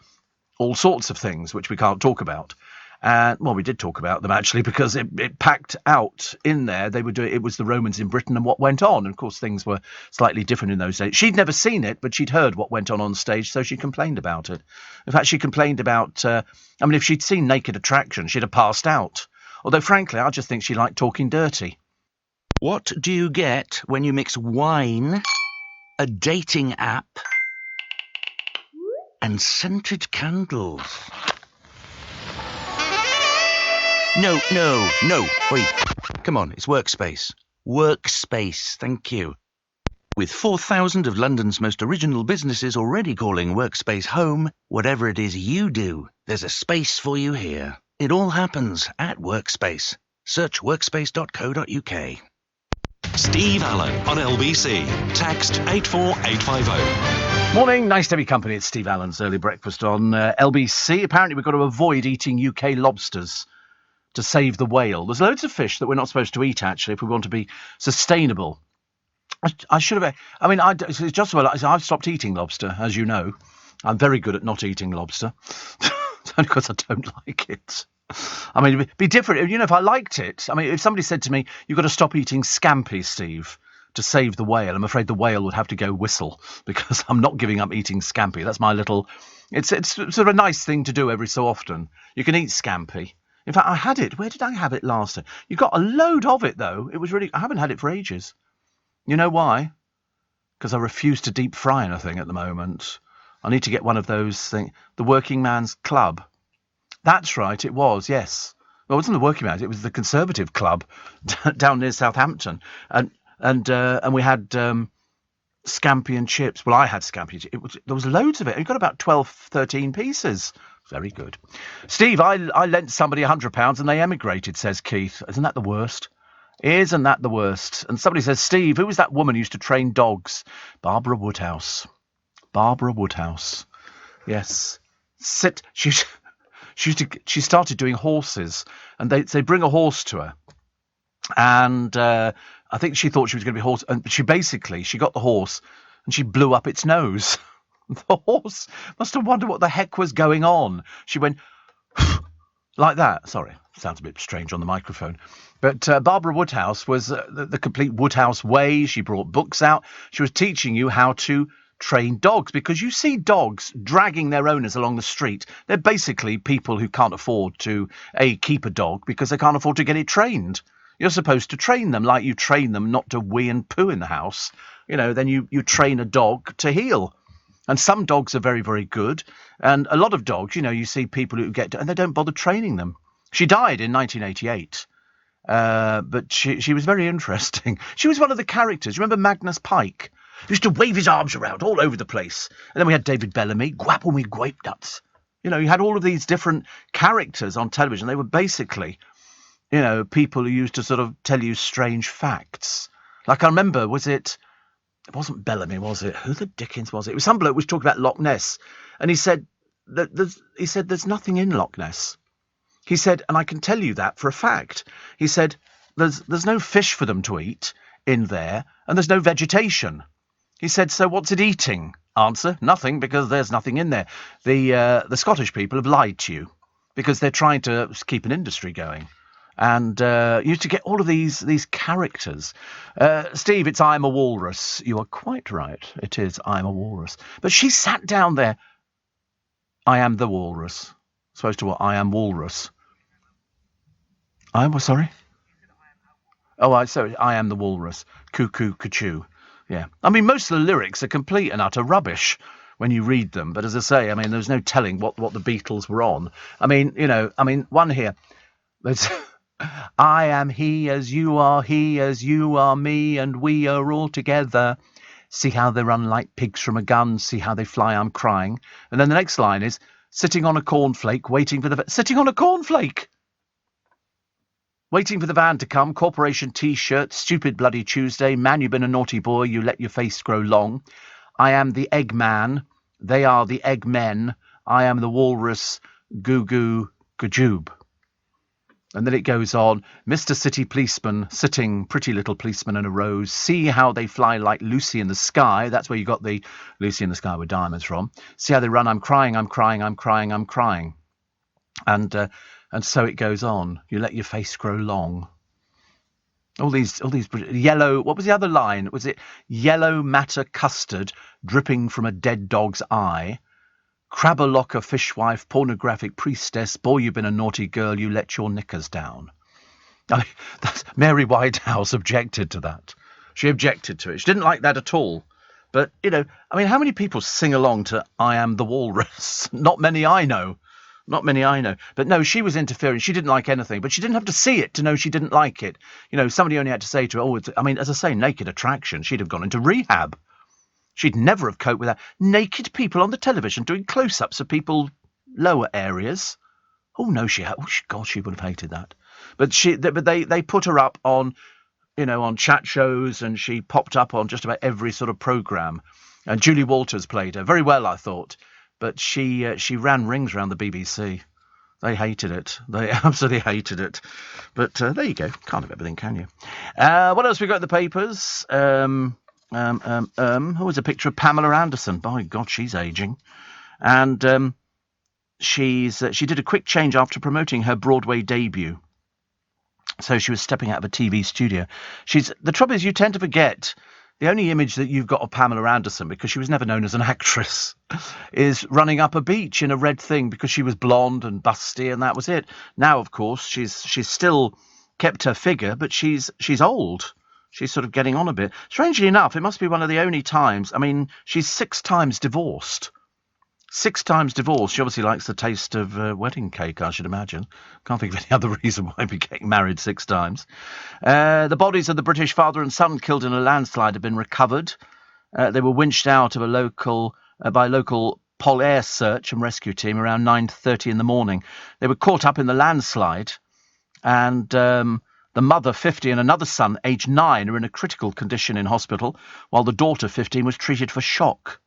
[SPEAKER 1] all sorts of things which we can't talk about. Well, we did talk about them, actually, because it packed out in there. They were doing, it was the Romans in Britain and what went on. And of course, things were slightly different in those days. She'd never seen it, but she'd heard what went on stage, so she complained about it. In fact, she complained about, if she'd seen Naked Attraction, she'd have passed out. Although, frankly, I just think she liked talking dirty.
[SPEAKER 14] What do you get when you mix wine, a dating app, and scented candles? No. Wait. Come on, it's Workspace. Workspace, thank you. With 4,000 of London's most original businesses already calling Workspace home, whatever it is you do, there's a space for you here. It all happens at Workspace. Search workspace.co.uk.
[SPEAKER 6] Steve Allen on LBC. Text 84850.
[SPEAKER 1] Morning, nice to be company. It's Steve Allen's Early Breakfast on LBC. Apparently we've got to avoid eating UK lobsters to save the whale. There's loads of fish that we're not supposed to eat, actually, if we want to be sustainable. I should have... it's just well, I've stopped eating lobster, as you know. I'm very good at not eating lobster. It's only because I don't like it. It'd be different. If I liked it... if somebody said to me, you've got to stop eating scampi, Steve, to save the whale, I'm afraid the whale would have to go whistle, because I'm not giving up eating scampi. That's my little... It's sort of a nice thing to do every so often. You can eat scampi. In fact, I had it. Where did I have it last time? You got a load of it, though. It was really... I haven't had it for ages. You know why? Because I refuse to deep fry anything at the moment. I need to get one of those things. The Working Man's Club. That's right, it was, yes. Well, it wasn't the Working Man's. It was the Conservative Club down near Southampton. And we had Scampi and chips. Well, I had Scampi. There was loads of it. You got about 12, 13 pieces. Very good. Steve, I lent somebody £100 and they emigrated, says Keith. Isn't that the worst? Isn't that the worst? And somebody says, Steve, who was that woman who used to train dogs? Barbara Woodhouse. Barbara Woodhouse. Yes. She started doing horses, and they bring a horse to her, and I think she thought she was going to be a horse, and she got the horse and she blew up its nose. The horse must have wondered what the heck was going on. She went like that. Sorry, sounds a bit strange on the microphone. But Barbara Woodhouse was the complete Woodhouse way. She brought books out. She was teaching you how to train dogs, because you see dogs dragging their owners along the street. They're basically people who can't afford to keep a dog because they can't afford to get it trained. You're supposed to train them like you train them not to wee and poo in the house. Then you train a dog to heel. And some dogs are very, very good. And a lot of dogs, you see people who and they don't bother training them. She died in 1988. But she was very interesting. She was one of the characters. Remember Magnus Pike? He used to wave his arms around all over the place. And then we had David Bellamy, Gwapple me grape nuts. You had all of these different characters on television. They were basically, people who used to sort of tell you strange facts. Like I remember, it wasn't Bellamy, was it? Who the dickens was it? It was some bloke who was talking about Loch Ness. And he said, there's nothing in Loch Ness. He said, and I can tell you that for a fact. He said, there's no fish for them to eat in there, and there's no vegetation. He said, so what's it eating? Answer, nothing, because there's nothing in there. The Scottish people have lied to you because they're trying to keep an industry going. And you used to get all of these characters. Steve, it's I Am a Walrus. You are quite right. It is I Am a Walrus. But she sat down there. I am the walrus. Supposed to what? I am walrus. I am, sorry? Oh, sorry, I am the walrus. Cuckoo, cuckoo. Yeah. I mean, most of the lyrics are complete and utter rubbish when you read them. But as I say, there's no telling what the Beatles were on. One here. There's I am he as you are me, and we are all together. See how they run like pigs from a gun. See how they fly, I'm crying. And then the next line is, sitting on a cornflake, waiting for the... Sitting on a cornflake! Waiting for the van to come, Corporation T-shirt, stupid bloody Tuesday, man, you've been a naughty boy, you let your face grow long. I am the egg man, they are the egg men, I am the walrus, goo-goo, gajoob. And then it goes on, Mr. City Policeman, sitting, pretty little policeman in a rose, see how they fly like Lucy in the sky. That's where you got the Lucy in the Sky with Diamonds from. See how they run, I'm crying, I'm crying, I'm crying, I'm crying. And so it goes on. You let your face grow long. All these yellow, what was the other line? Was it yellow matter custard dripping from a dead dog's eye? Crabberlocker fishwife, pornographic priestess, boy, you've been a naughty girl, you let your knickers down. Mary Whitehouse objected to that. She objected to it. She didn't like that at all. But, how many people sing along to I Am the Walrus? Not many I know. Not many I know. But no, she was interfering. She didn't like anything. But she didn't have to see it to know she didn't like it. Somebody only had to say to her, as I say, naked attraction. She'd have gone into rehab. She'd never have coped with that. Naked people on the television doing close-ups of people lower areas. Oh, no, she had. Oh, God, she would have hated that. But they put her up on, on chat shows, and she popped up on just about every sort of programme. And Julie Walters played her very well, I thought. But she ran rings around the BBC. They hated it. They absolutely hated it. But there you go. Can't have everything, can you? What else we got in the papers? Who was a picture of Pamela Anderson? By God, she's aging. And she did a quick change after promoting her Broadway debut. So she was stepping out of a TV studio. The trouble is, you tend to forget the only image that you've got of Pamela Anderson, because she was never known as an actress, is running up a beach in a red thing because she was blonde and busty, and that was it. Now, of course, she's still kept her figure, but she's old. She's sort of getting on a bit. Strangely enough, it must be one of the only times. She's 6 times divorced. 6 times divorced. She obviously likes the taste of wedding cake, I should imagine. Can't think of any other reason why we're getting married 6 times. The bodies of the British father and son killed in a landslide have been recovered. They were winched out of by a local Polair search and rescue team around 9:30 in the morning. They were caught up in the landslide, and the mother, 50, and another son, aged 9, are in a critical condition in hospital, while the daughter, 15, was treated for shock.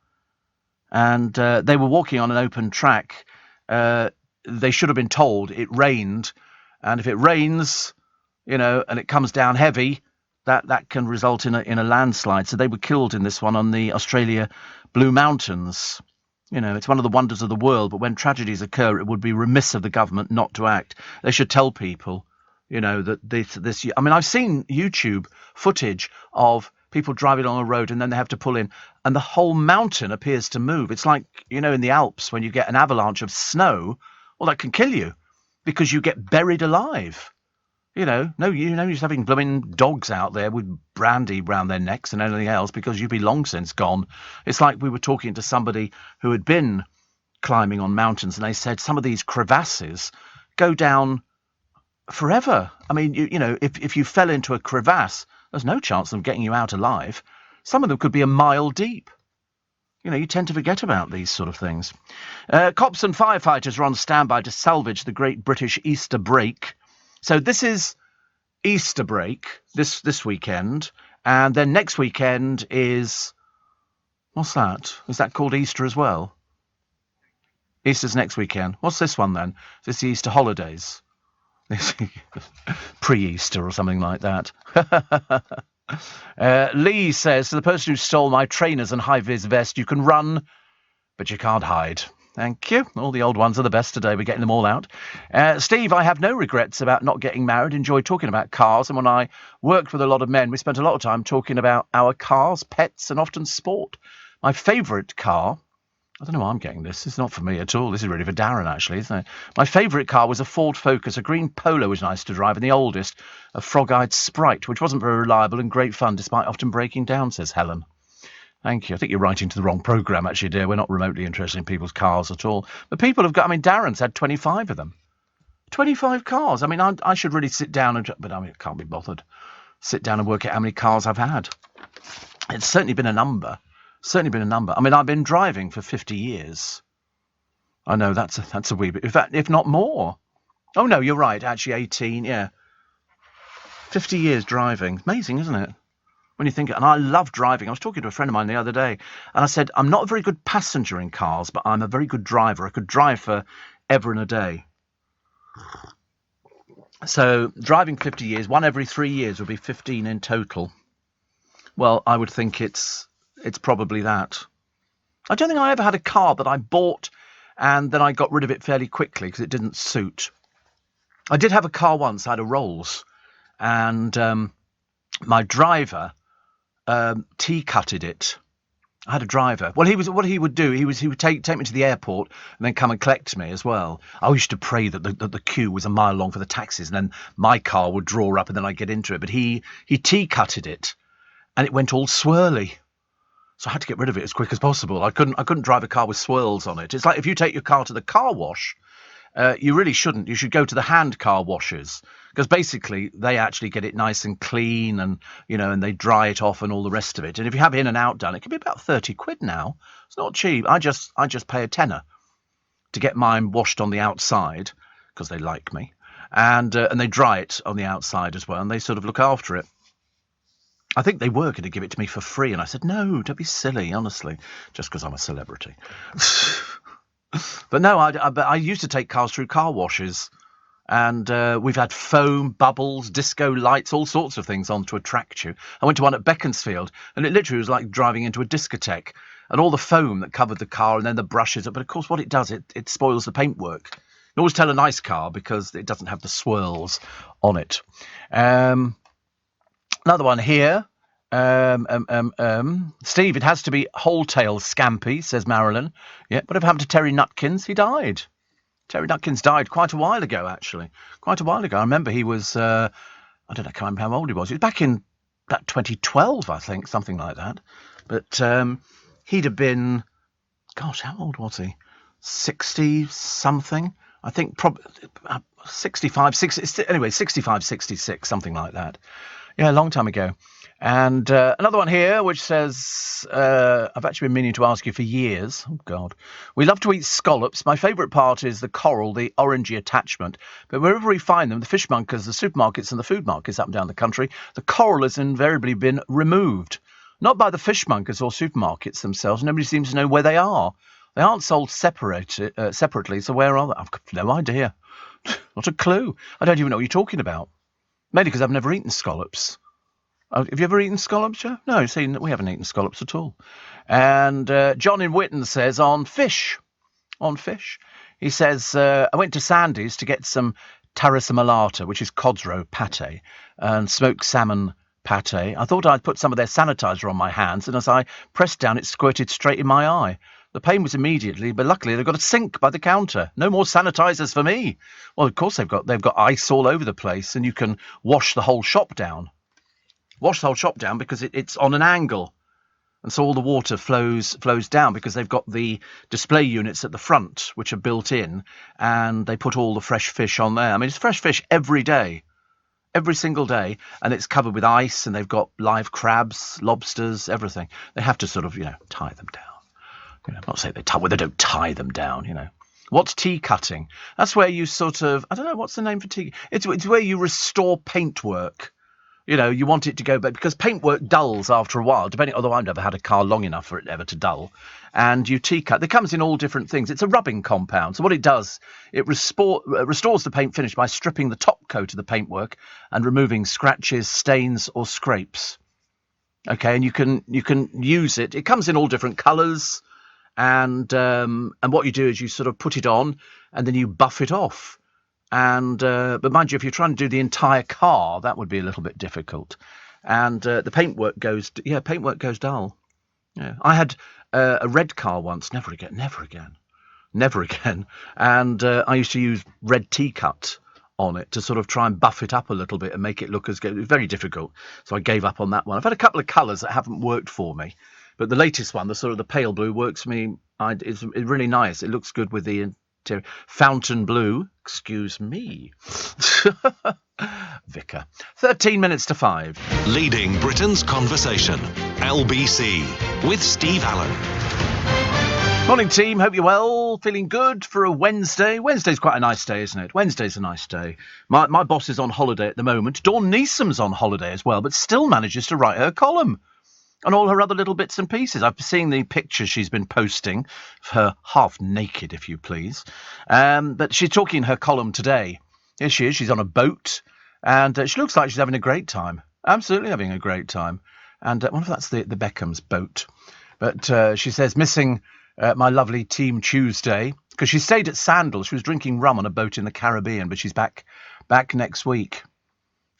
[SPEAKER 1] And they were walking on an open track. They should have been told it rained, and if it rains, and it comes down heavy, that can result in a landslide. So they were killed in this one on the Australia Blue Mountains. It's one of the wonders of the world, but when tragedies occur, it would be remiss of the government not to act. They should tell people, that this. I mean, I've seen YouTube footage of people driving on a road and then they have to pull in, and the whole mountain appears to move. It's like, in the Alps when you get an avalanche of snow, well, that can kill you because you get buried alive. You're just having blooming dogs out there with brandy round their necks and anything else because you'd be long since gone. It's like we were talking to somebody who had been climbing on mountains, and they said some of these crevasses go down forever. I mean, if you fell into a crevasse, there's no chance of getting you out alive. Some of them could be a mile deep. You tend to forget about these sort of things. Cops and firefighters are on standby to salvage the Great British Easter Break. So this is Easter break this weekend, and then next weekend is, what's that? Is that called Easter as well? Easter's next weekend. What's this one then? Is this the Easter holidays? Pre-Easter or something like that. Lee says, to the person who stole my trainers and high-vis vest, you can run, but you can't hide. Thank you. All the old ones are the best today. We're getting them all out. Steve, I have no regrets about not getting married. Enjoy talking about cars. And when I worked with a lot of men, we spent a lot of time talking about our cars, pets, and often sport. My favourite car, I don't know why I'm getting this. It's not for me at all. This is really for Darren, actually, isn't it? My favourite car was a Ford Focus. A green Polo was nice to drive, and the oldest, a frog-eyed Sprite, which wasn't very reliable and great fun, despite often breaking down, says Helen. Thank you. I think you're writing to the wrong programme, actually, dear. We're not remotely interested in people's cars at all. But people have got, Darren's had 25 of them. 25 cars. I mean, I should really sit down but I can't be bothered. Sit down and work out how many cars I've had. It's certainly been a number. I mean, I've been driving for 50 years. I know that's a wee bit, if not more. Oh, no, you're right. Actually, 18, yeah. 50 years driving. Amazing, isn't it? When you think, and I love driving. I was talking to a friend of mine the other day, and I said, I'm not a very good passenger in cars, but I'm a very good driver. I could drive for ever and a day. So driving 50 years, one every 3 years would be 15 in total. Well, I would think it's probably that. I don't think I ever had a car that I bought and then I got rid of it fairly quickly because it didn't suit. I did have a car once. I had a Rolls, and my driver T-cutted it. I had a driver. Well, what he would do, he would take me to the airport and then come and collect me as well. I used to pray that the queue was a mile long for the taxis, and then my car would draw up and then I'd get into it. But he T-cutted it, and it went all swirly. So I had to get rid of it as quick as possible. I couldn't drive a car with swirls on it. It's like if you take your car to the car wash, you really shouldn't. You should go to the hand car washers, because basically they actually get it nice and clean, and and they dry it off and all the rest of it. And if you have in and out done, it can be about 30 quid now. It's not cheap. I just pay a tenner to get mine washed on the outside because they like me, and they dry it on the outside as well, and they sort of look after it. I think they were going to give it to me for free, and I said, no, don't be silly, honestly, just because I'm a celebrity. But no, I used to take cars through car washes, and we've had foam, bubbles, disco lights, all sorts of things on to attract you. I went to one at Beaconsfield, and it literally was like driving into a discotheque, and all the foam that covered the car and then the brushes. But of course, what it does, it spoils the paintwork. You always tell a nice car because it doesn't have the swirls on it. Another one here. Steve, it has to be whole-tail scampi, says Marilyn. Yeah, whatever happened to Terry Nutkins? He died. Terry Nutkins died quite a while ago, actually. Quite a while ago. I remember he was, I don't know, I can't remember how old he was. He was back in that 2012, I think, something like that. But he'd have been, gosh, how old was he? 60-something? I think probably 65, 66, something like that. Yeah, a long time ago. And another one here which says, I've actually been meaning to ask you for years. Oh, God. We love to eat scallops. My favourite part is the coral, the orangey attachment. But wherever we find them, the fishmongers, the supermarkets and the food markets up and down the country, the coral has invariably been removed. Not by the fishmongers or supermarkets themselves. Nobody seems to know where they are. They aren't sold separately, so where are they? I've got no idea. Not a clue. I don't even know what you're talking about. Maybe because I've never eaten scallops. Have you ever eaten scallops, Joe? No, see, we haven't eaten scallops at all. And John in Witton says, on fish. He says, I went to Sandy's to get some tarassamalata, which is cod's roe pate, and smoked salmon pate. I thought I'd put some of their sanitizer on my hands, and as I pressed down, it squirted straight in my eye. The pain was immediately, but luckily they've got a sink by the counter. No more sanitizers for me. Well, of course they've got ice all over the place, and you can wash the whole shop down. Wash the whole shop down because it's on an angle, and so all the water flows down because they've got the display units at the front which are built in, and they put all the fresh fish on there. I mean, it's fresh fish every day, every single day, and it's covered with ice, and they've got live crabs, lobsters, everything. They have to sort of tie them down. I'm not saying they don't tie them down. What's tea cutting? That's where you sort of, I don't know, what's the name for tea? It's where you restore paintwork. You want it to go back because paintwork dulls after a while, although I've never had a car long enough for it ever to dull. And you tea cut. It comes in all different things. It's a rubbing compound. So what it does, it restores the paint finish by stripping the top coat of the paintwork and removing scratches, stains or scrapes. Okay, and you can use it. It comes in all different colours. And what you do is you sort of put it on and then you buff it off. And but mind you, if you're trying to do the entire car, that would be a little bit difficult. And the paintwork goes dull. Yeah, I had a red car once. Never again. And I used to use red tea cut on it to sort of try and buff it up a little bit and make it look as good. It was very difficult, so I gave up on that one. I've had a couple of colours that haven't worked for me. But the latest one, the sort of the pale blue, works for me. It's really nice. It looks good with the interior. Fountain blue. Excuse me. Vicar. 13 minutes to 5.
[SPEAKER 6] Leading Britain's conversation. LBC with Steve Allen.
[SPEAKER 1] Morning, team. Hope you're well. Feeling good for a Wednesday. Wednesday's quite a nice day, isn't it? Wednesday's a nice day. My boss is on holiday at the moment. Dawn Neesom's on holiday as well, but still manages to write her column. And all her other little bits and pieces. I've seen the pictures she's been posting of her half naked, if you please. But she's talking her column today. Here she is. She's on a boat. And she looks like she's having a great time. Absolutely having a great time. And I wonder if that's the Beckham's boat. But she says, missing my lovely Team Tuesday. Because she stayed at Sandals. She was drinking rum on a boat in the Caribbean. But she's back next week.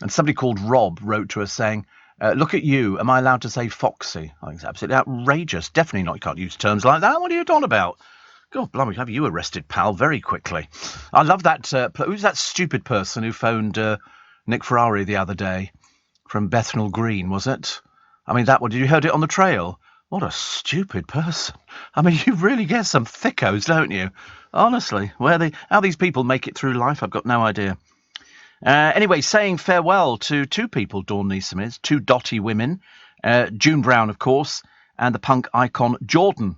[SPEAKER 1] And somebody called Rob wrote to us saying, look at you. Am I allowed to say foxy? I think it's absolutely outrageous. Definitely not. You can't use terms like that. What are you on about? God, blimey, have you arrested, pal, very quickly. I love that. Who's that stupid person who phoned Nick Ferrari the other day from Bethnal Green, was it? I mean, that one. Did you heard it on the trail? What a stupid person. I mean, you really get some thickos, don't you? Honestly, how these people make it through life, I've got no idea. Anyway, saying farewell to two people, Dawn Neesom is, two dotty women, June Brown, of course, and the punk icon Jordan,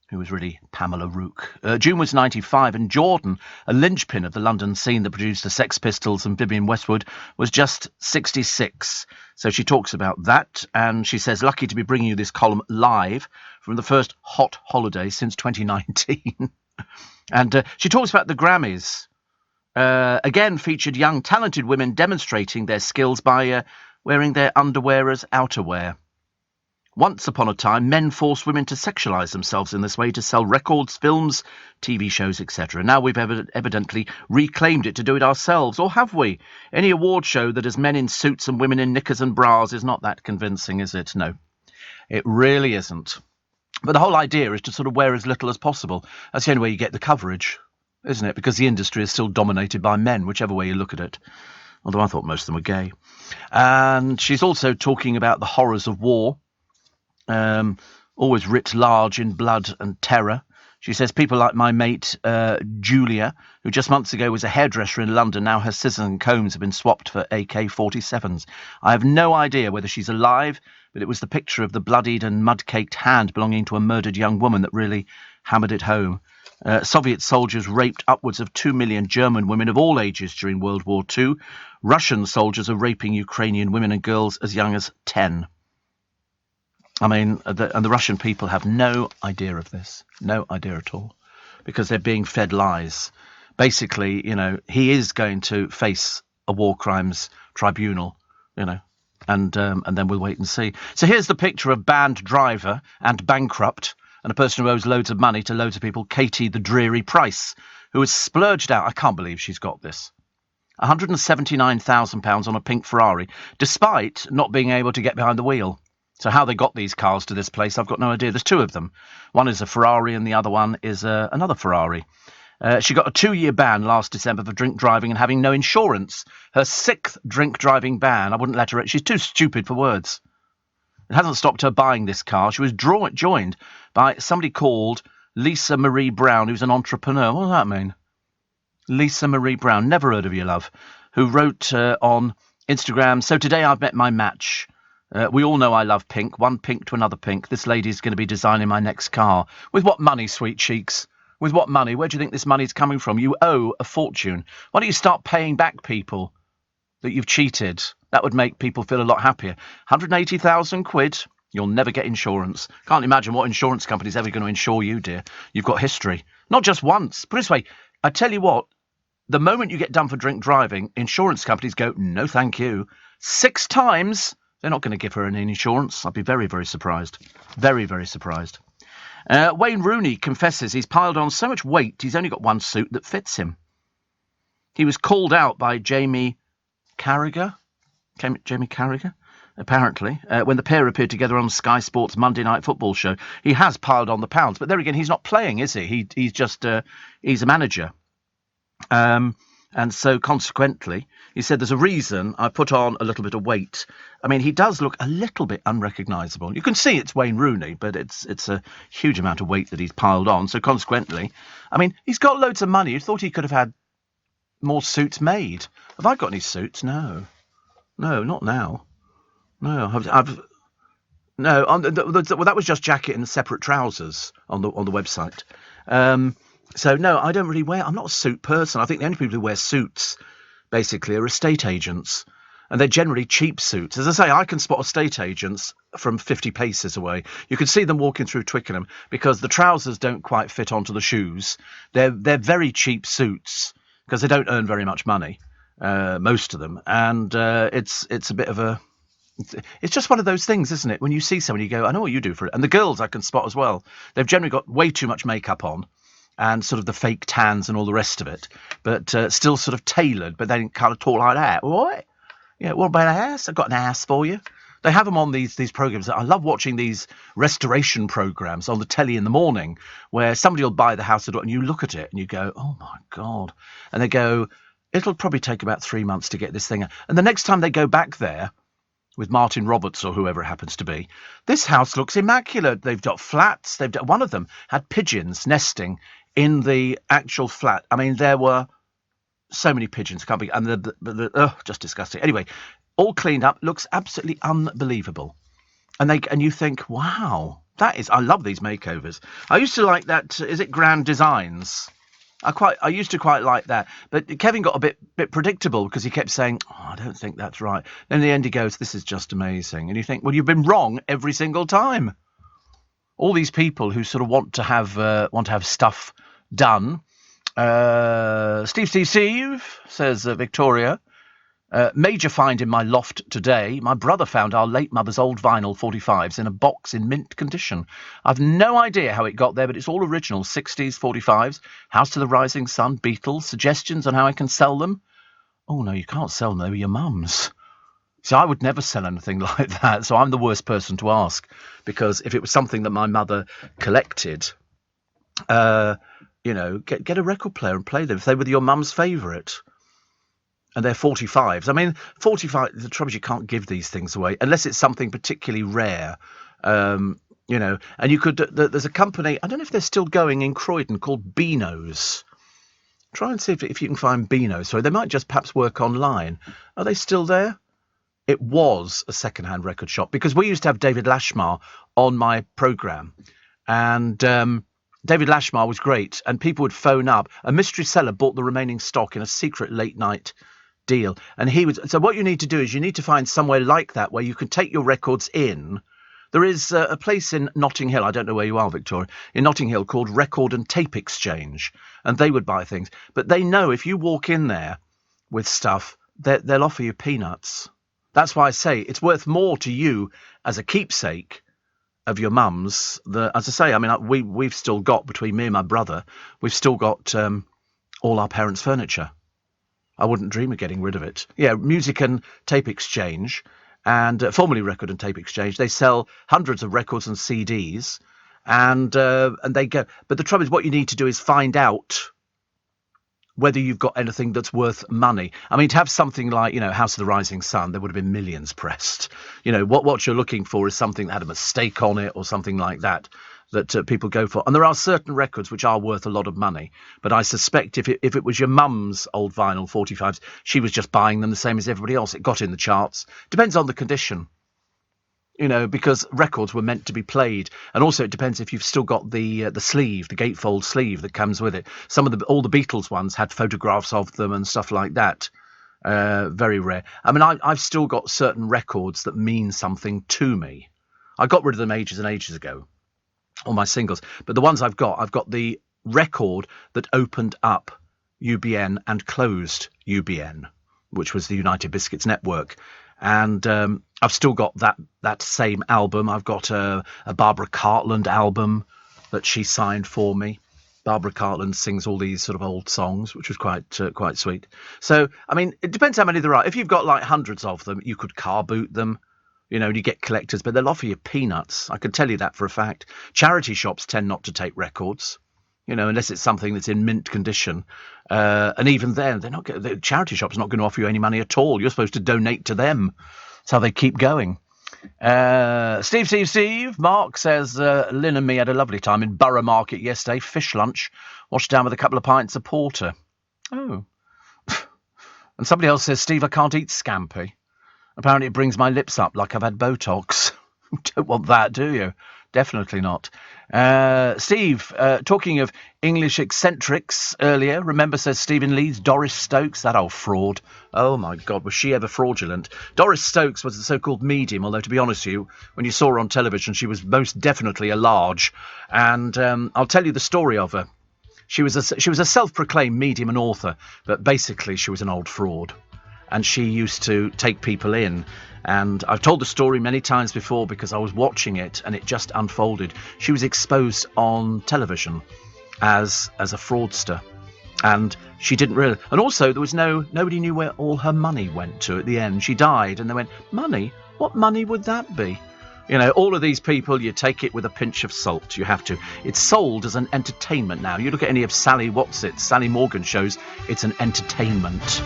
[SPEAKER 1] who was really Pamela Rook. June was 95, and Jordan, a linchpin of the London scene that produced the Sex Pistols and Vivienne Westwood, was just 66. So she talks about that, and she says, lucky to be bringing you this column live from the first hot holiday since 2019. And she talks about the Grammys. Again featured young talented women demonstrating their skills by wearing their underwear as outerwear. Once upon a time, men forced women to sexualise themselves in this way to sell records, films, TV shows, etc. Now we've evidently reclaimed it to do it ourselves, or have we? Any award show that has men in suits and women in knickers and bras is not that convincing, is it? No, it really isn't. But the whole idea is to sort of wear as little as possible. That's the only way you get the coverage, isn't it? Because the industry is still dominated by men, whichever way you look at it. Although I thought most of them were gay. And she's also talking about the horrors of war, always writ large in blood and terror. She says people like my mate Julia, who just months ago was a hairdresser in London, now her scissors and combs have been swapped for AK-47s. I have no idea whether she's alive, but it was the picture of the bloodied and mud-caked hand belonging to a murdered young woman that really hammered it home. Soviet soldiers raped upwards of 2 million German women of all ages during World War II. Russian soldiers are raping Ukrainian women and girls as young as 10. I mean, the Russian people have no idea of this. No idea at all. Because they're being fed lies. Basically, he is going to face a war crimes tribunal, and then we'll wait and see. So here's the picture of banned driver and bankrupt and a person who owes loads of money to loads of people, Katie the Dreary Price, who has splurged out. I can't believe she's got this. £179,000 on a pink Ferrari, despite not being able to get behind the wheel. So how they got these cars to this place, I've got no idea. There's two of them. One is a Ferrari and the other one is another Ferrari. She got a 2-year ban last December for drink driving and having no insurance. Her 6th drink driving ban. I wouldn't let her. She's too stupid for words. It hasn't stopped her buying this car. She was joined by somebody called Lisa Marie Brown, who's an entrepreneur. What does that mean? Lisa Marie Brown. Never heard of you, love. Who wrote on Instagram, so today I've met my match. We all know I love pink. One pink to another pink. This lady's going to be designing my next car. With what money, sweet cheeks? With what money? Where do you think this money's coming from? You owe a fortune. Why don't you start paying back people that you've cheated? That would make people feel a lot happier. 180,000 quid. You'll never get insurance. Can't imagine what insurance company's ever going to insure you, dear. You've got history. Not just once. Put it this way. I tell you what, the moment you get done for drink driving, insurance companies go, no thank you. 6 times... They're not going to give her any insurance. I'd be very, very surprised. Very, very surprised. Wayne Rooney confesses he's piled on so much weight he's only got one suit that fits him. He was called out by Jamie Carragher, apparently, when the pair appeared together on Sky Sports' Monday Night Football show. He has piled on the pounds, but there again, he's not playing, is he? He's just he's a manager. And so, consequently, he said there's a reason I put on a little bit of weight. I mean, he does look a little bit unrecognisable. You can see it's Wayne Rooney, but it's a huge amount of weight that he's piled on. So, consequently, I mean, he's got loads of money. You thought he could have had more suits made. Have I got any suits? No. No, not now. No, no. Well, that was just jacket and separate trousers on the website. So, no, I don't really wear... I'm not a suit person. I think the only people who wear suits, basically, are estate agents. And they're generally cheap suits. As I say, I can spot estate agents from 50 paces away. You can see them walking through Twickenham because the trousers don't quite fit onto the shoes. They're very cheap suits because they don't earn very much money, most of them. And it's a bit of a... It's just one of those things, isn't it? When you see someone, you go, I know what you do for it. And the girls I can spot as well. They've generally got way too much makeup on. And sort of the fake tans and all the rest of it, but still sort of tailored, but they didn't kind of talk like that. What? Yeah, what about an ass? I've got an ass for you. They have them on these programs. I love watching these restoration programs on the telly in the morning where somebody will buy the house and you look at it and you go, oh, my God. And they go, it'll probably take about 3 months to get this thing. And the next time they go back there with Martin Roberts or whoever it happens to be, this house looks immaculate. They've got flats. One of them had pigeons nesting in the actual flat. I mean, there were so many pigeons. Can't be, and just disgusting. Anyway, all cleaned up, looks absolutely unbelievable. And you think, wow, that is. I love these makeovers. I used to like that. Is it Grand Designs? I used to quite like that. But Kevin got a bit predictable because he kept saying, oh, I don't think that's right. Then in the end he goes, this is just amazing. And you think, well, you've been wrong every single time. All these people who sort of want to have stuff done. Steve, says Victoria. Major find in my loft today. My brother found our late mother's old vinyl 45s in a box in mint condition. I've no idea how it got there, but it's all original 60s 45s. House to the Rising Sun, Beatles. Suggestions on how I can sell them? Oh, no, you can't sell them. They were your mum's. See, I would never sell anything like that, so I'm the worst person to ask, because if it was something that my mother collected, get a record player and play them. If they were your mum's favourite, and they're 45s. I mean, 45, the trouble is you can't give these things away, unless it's something particularly rare. You know, and you could. There's a company, I don't know if they're still going in Croydon, called Beano's. Try and see if you can find Beano's. Sorry, they might just perhaps work online. Are they still there? It was a second-hand record shop, because we used to have David Lashmar on my programme, and David Lashmar was great, and people would phone up. A mystery seller bought the remaining stock in a secret late-night deal, and he was. So what you need to do is you need to find somewhere like that where you can take your records in. There is a place in Notting Hill, I don't know where you are, Victoria, in Notting Hill called Record and Tape Exchange, and they would buy things. But they know if you walk in there with stuff, they'll offer you peanuts. That's why I say it's worth more to you as a keepsake of your mum's. As I say, I mean, we've still got, between me and my brother, we've still got all our parents' furniture. I wouldn't dream of getting rid of it. Yeah, Music and Tape Exchange, and formerly Record and Tape Exchange. They sell hundreds of records and CDs, and they go. But the trouble is, what you need to do is find out whether you've got anything that's worth money. I mean, to have something like, House of the Rising Sun, there would have been millions pressed. What you're looking for is something that had a mistake on it or something like that people go for. And there are certain records which are worth a lot of money. But I suspect if it was your mum's old vinyl 45s, she was just buying them the same as everybody else. It got in the charts. Depends on the condition. Because records were meant to be played. And also it depends if you've still got the sleeve, the gatefold sleeve that comes with it. All the Beatles ones had photographs of them and stuff like that. Very rare. I mean, I've still got certain records that mean something to me. I got rid of them ages and ages ago, all my singles. But the ones I've got the record that opened up UBN and closed UBN, which was the United Biscuits Network. And I've still got that same album. I've got a Barbara Cartland album that she signed for me. Barbara Cartland sings all these sort of old songs, which was quite sweet. So, I mean, it depends how many there are. If you've got like hundreds of them, you could car boot them. You get collectors, but they'll offer you peanuts. I can tell you that for a fact. Charity shops tend not to take records, unless it's something that's in mint condition. And even then, the charity shop's not going to offer you any money at all. You're supposed to donate to them. That's how they keep going. Steve. Mark says, Lynn and me had a lovely time in Borough Market yesterday. Fish lunch. Washed down with a couple of pints of porter. Oh. And somebody else says, Steve, I can't eat scampi. Apparently it brings my lips up like I've had Botox. Don't want that, do you? Definitely not. Steve, talking of English eccentrics earlier, remember, says Stephen Leeds, Doris Stokes, that old fraud. Oh, my God, was she ever fraudulent? Doris Stokes was the so-called medium, although, to be honest with you, when you saw her on television, she was most definitely a large. And I'll tell you the story of her. She was a self-proclaimed medium and author, but basically she was an old fraud. And she used to take people in. And I've told the story many times before because I was watching it and it just unfolded. She was exposed on television as a fraudster. And she didn't really... And also, there was nobody knew where all her money went to at the end. She died and they went, money? What money would that be? All of these people, you take it with a pinch of salt. You have to. It's sold as an entertainment now. You look at any of Sally Morgan shows, it's an entertainment.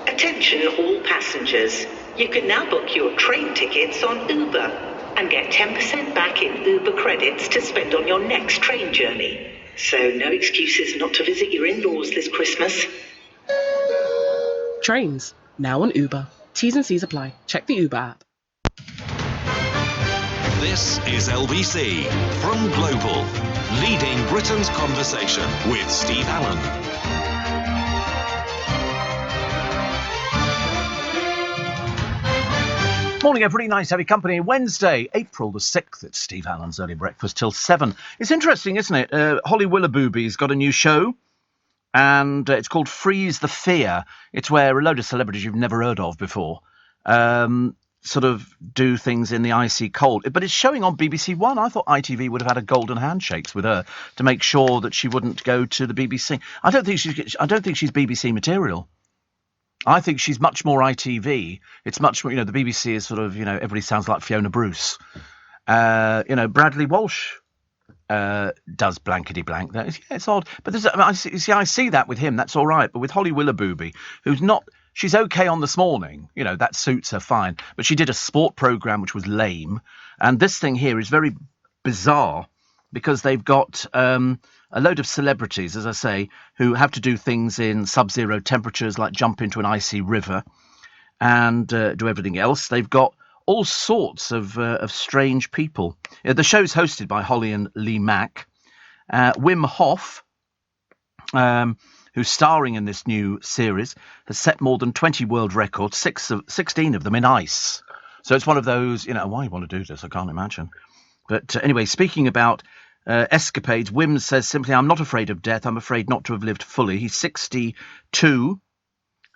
[SPEAKER 15] Attention all passengers, you can now book your train tickets on Uber and get 10% back in Uber credits to spend on your next train journey. So no excuses not to visit your in-laws this Christmas.
[SPEAKER 16] Trains, now on Uber. T's and C's apply. Check the Uber app.
[SPEAKER 6] This is LBC from Global, leading Britain's conversation with Steve Allen.
[SPEAKER 1] Morning, everybody. Nice to have your company. Wednesday, April the 6th. It's Steve Allen's Early Breakfast till 7. It's interesting, isn't it? Holly Willoughby's got a new show, and it's called Freeze the Fear. It's where a load of celebrities you've never heard of before sort of do things in the icy cold. But it's showing on BBC One. I thought ITV would have had a golden handshakes with her to make sure that she wouldn't go to the BBC. I don't think she's BBC material. I think she's much more ITV. It's much more, the BBC is sort of, everybody sounds like Fiona Bruce. Bradley Walsh does blankety blank. It's odd. But I see that with him. That's all right. But with Holly Willoughby, who's not, she's okay on This Morning. You know, that suits her fine. But she did a sport programme which was lame. And this thing here is very bizarre because they've got a load of celebrities, as I say, who have to do things in sub-zero temperatures, like jump into an icy river and do everything else. They've got all sorts of strange people. The show's hosted by Holly and Lee Mack. Wim Hof, who's starring in this new series, has set more than 20 world records, 16 of them in ice. So it's one of those, you know, why you want to do this, I can't imagine. But anyway, speaking about escapades, Wim says simply, I'm not afraid of death, I'm afraid not to have lived fully. He's 62,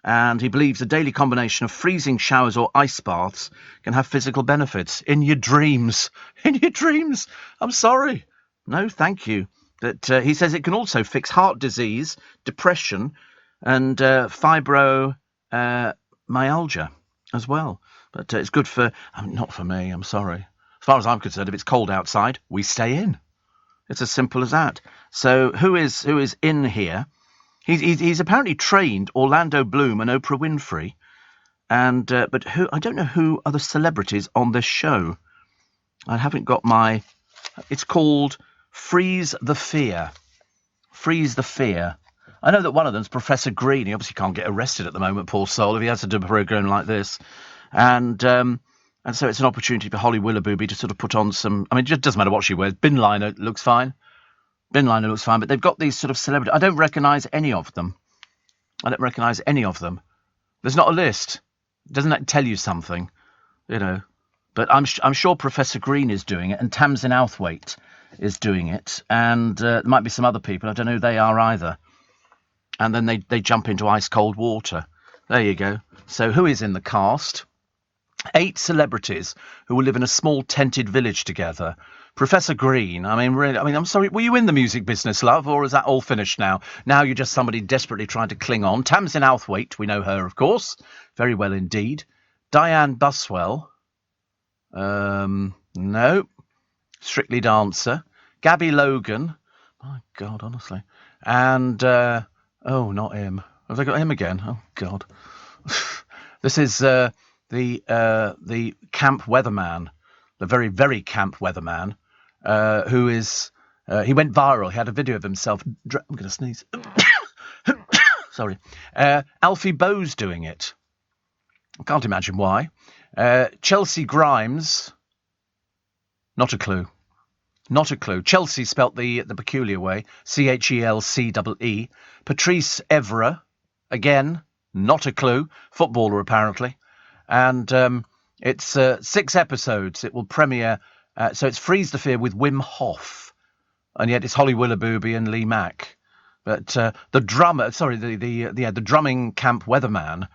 [SPEAKER 1] and he believes a daily combination of freezing showers or ice baths can have physical benefits. In your dreams. In your dreams. I'm sorry. No, thank you. But he says it can also fix heart disease, depression, and fibromyalgia as well. But it's good for... not for me, I'm sorry. As far as I'm concerned, if it's cold outside, we stay in. It's as simple as that. So who is in here? He's apparently trained Orlando Bloom and Oprah Winfrey. And but who... I don't know who are the celebrities on this show. I haven't got my... It's called... Freeze the Fear. Freeze the Fear. I know that one of them's Professor Green. He obviously can't get arrested at the moment, poor soul, if he has to do a programme like this. And so it's an opportunity for Holly Willoughby to sort of put on some... I mean, it just doesn't matter what she wears. Bin Liner looks fine. Bin Liner looks fine. But they've got these sort of celebrities. I don't recognise any of them. There's not a list. Doesn't that tell you something? You know. But I'm sure Professor Green is doing it, and Tamsin Outhwaite is doing it, and there might be some other people. I don't know who they are either. And then they jump into ice-cold water. There you go. So who is in the cast? 8 celebrities who will live in a small tented village together. Professor Green, really, I'm sorry, were you in the music business, love, or is that all finished now? Now you're just somebody desperately trying to cling on. Tamsin Outhwaite, we know her, of course. Very well indeed. Diane Buswell. No. Strictly Dancer. Gabby Logan. My God, honestly. And, not him. Have they got him again? Oh, God. This is the camp weatherman, the very, very camp weatherman, who is... he went viral. He had a video of himself... I'm going to sneeze. Sorry. Alfie Bowes doing it. I can't imagine why. Chelsea Grimes... Not a clue. Not a clue. Chelsea spelt the peculiar way. Chelcee. Patrice Evra. Again, not a clue. Footballer, apparently. And it's 6 episodes. It will premiere. So it's Freeze the Fear with Wim Hof. And yet it's Holly Willoughby and Lee Mack. But the drummer, the drumming camp weatherman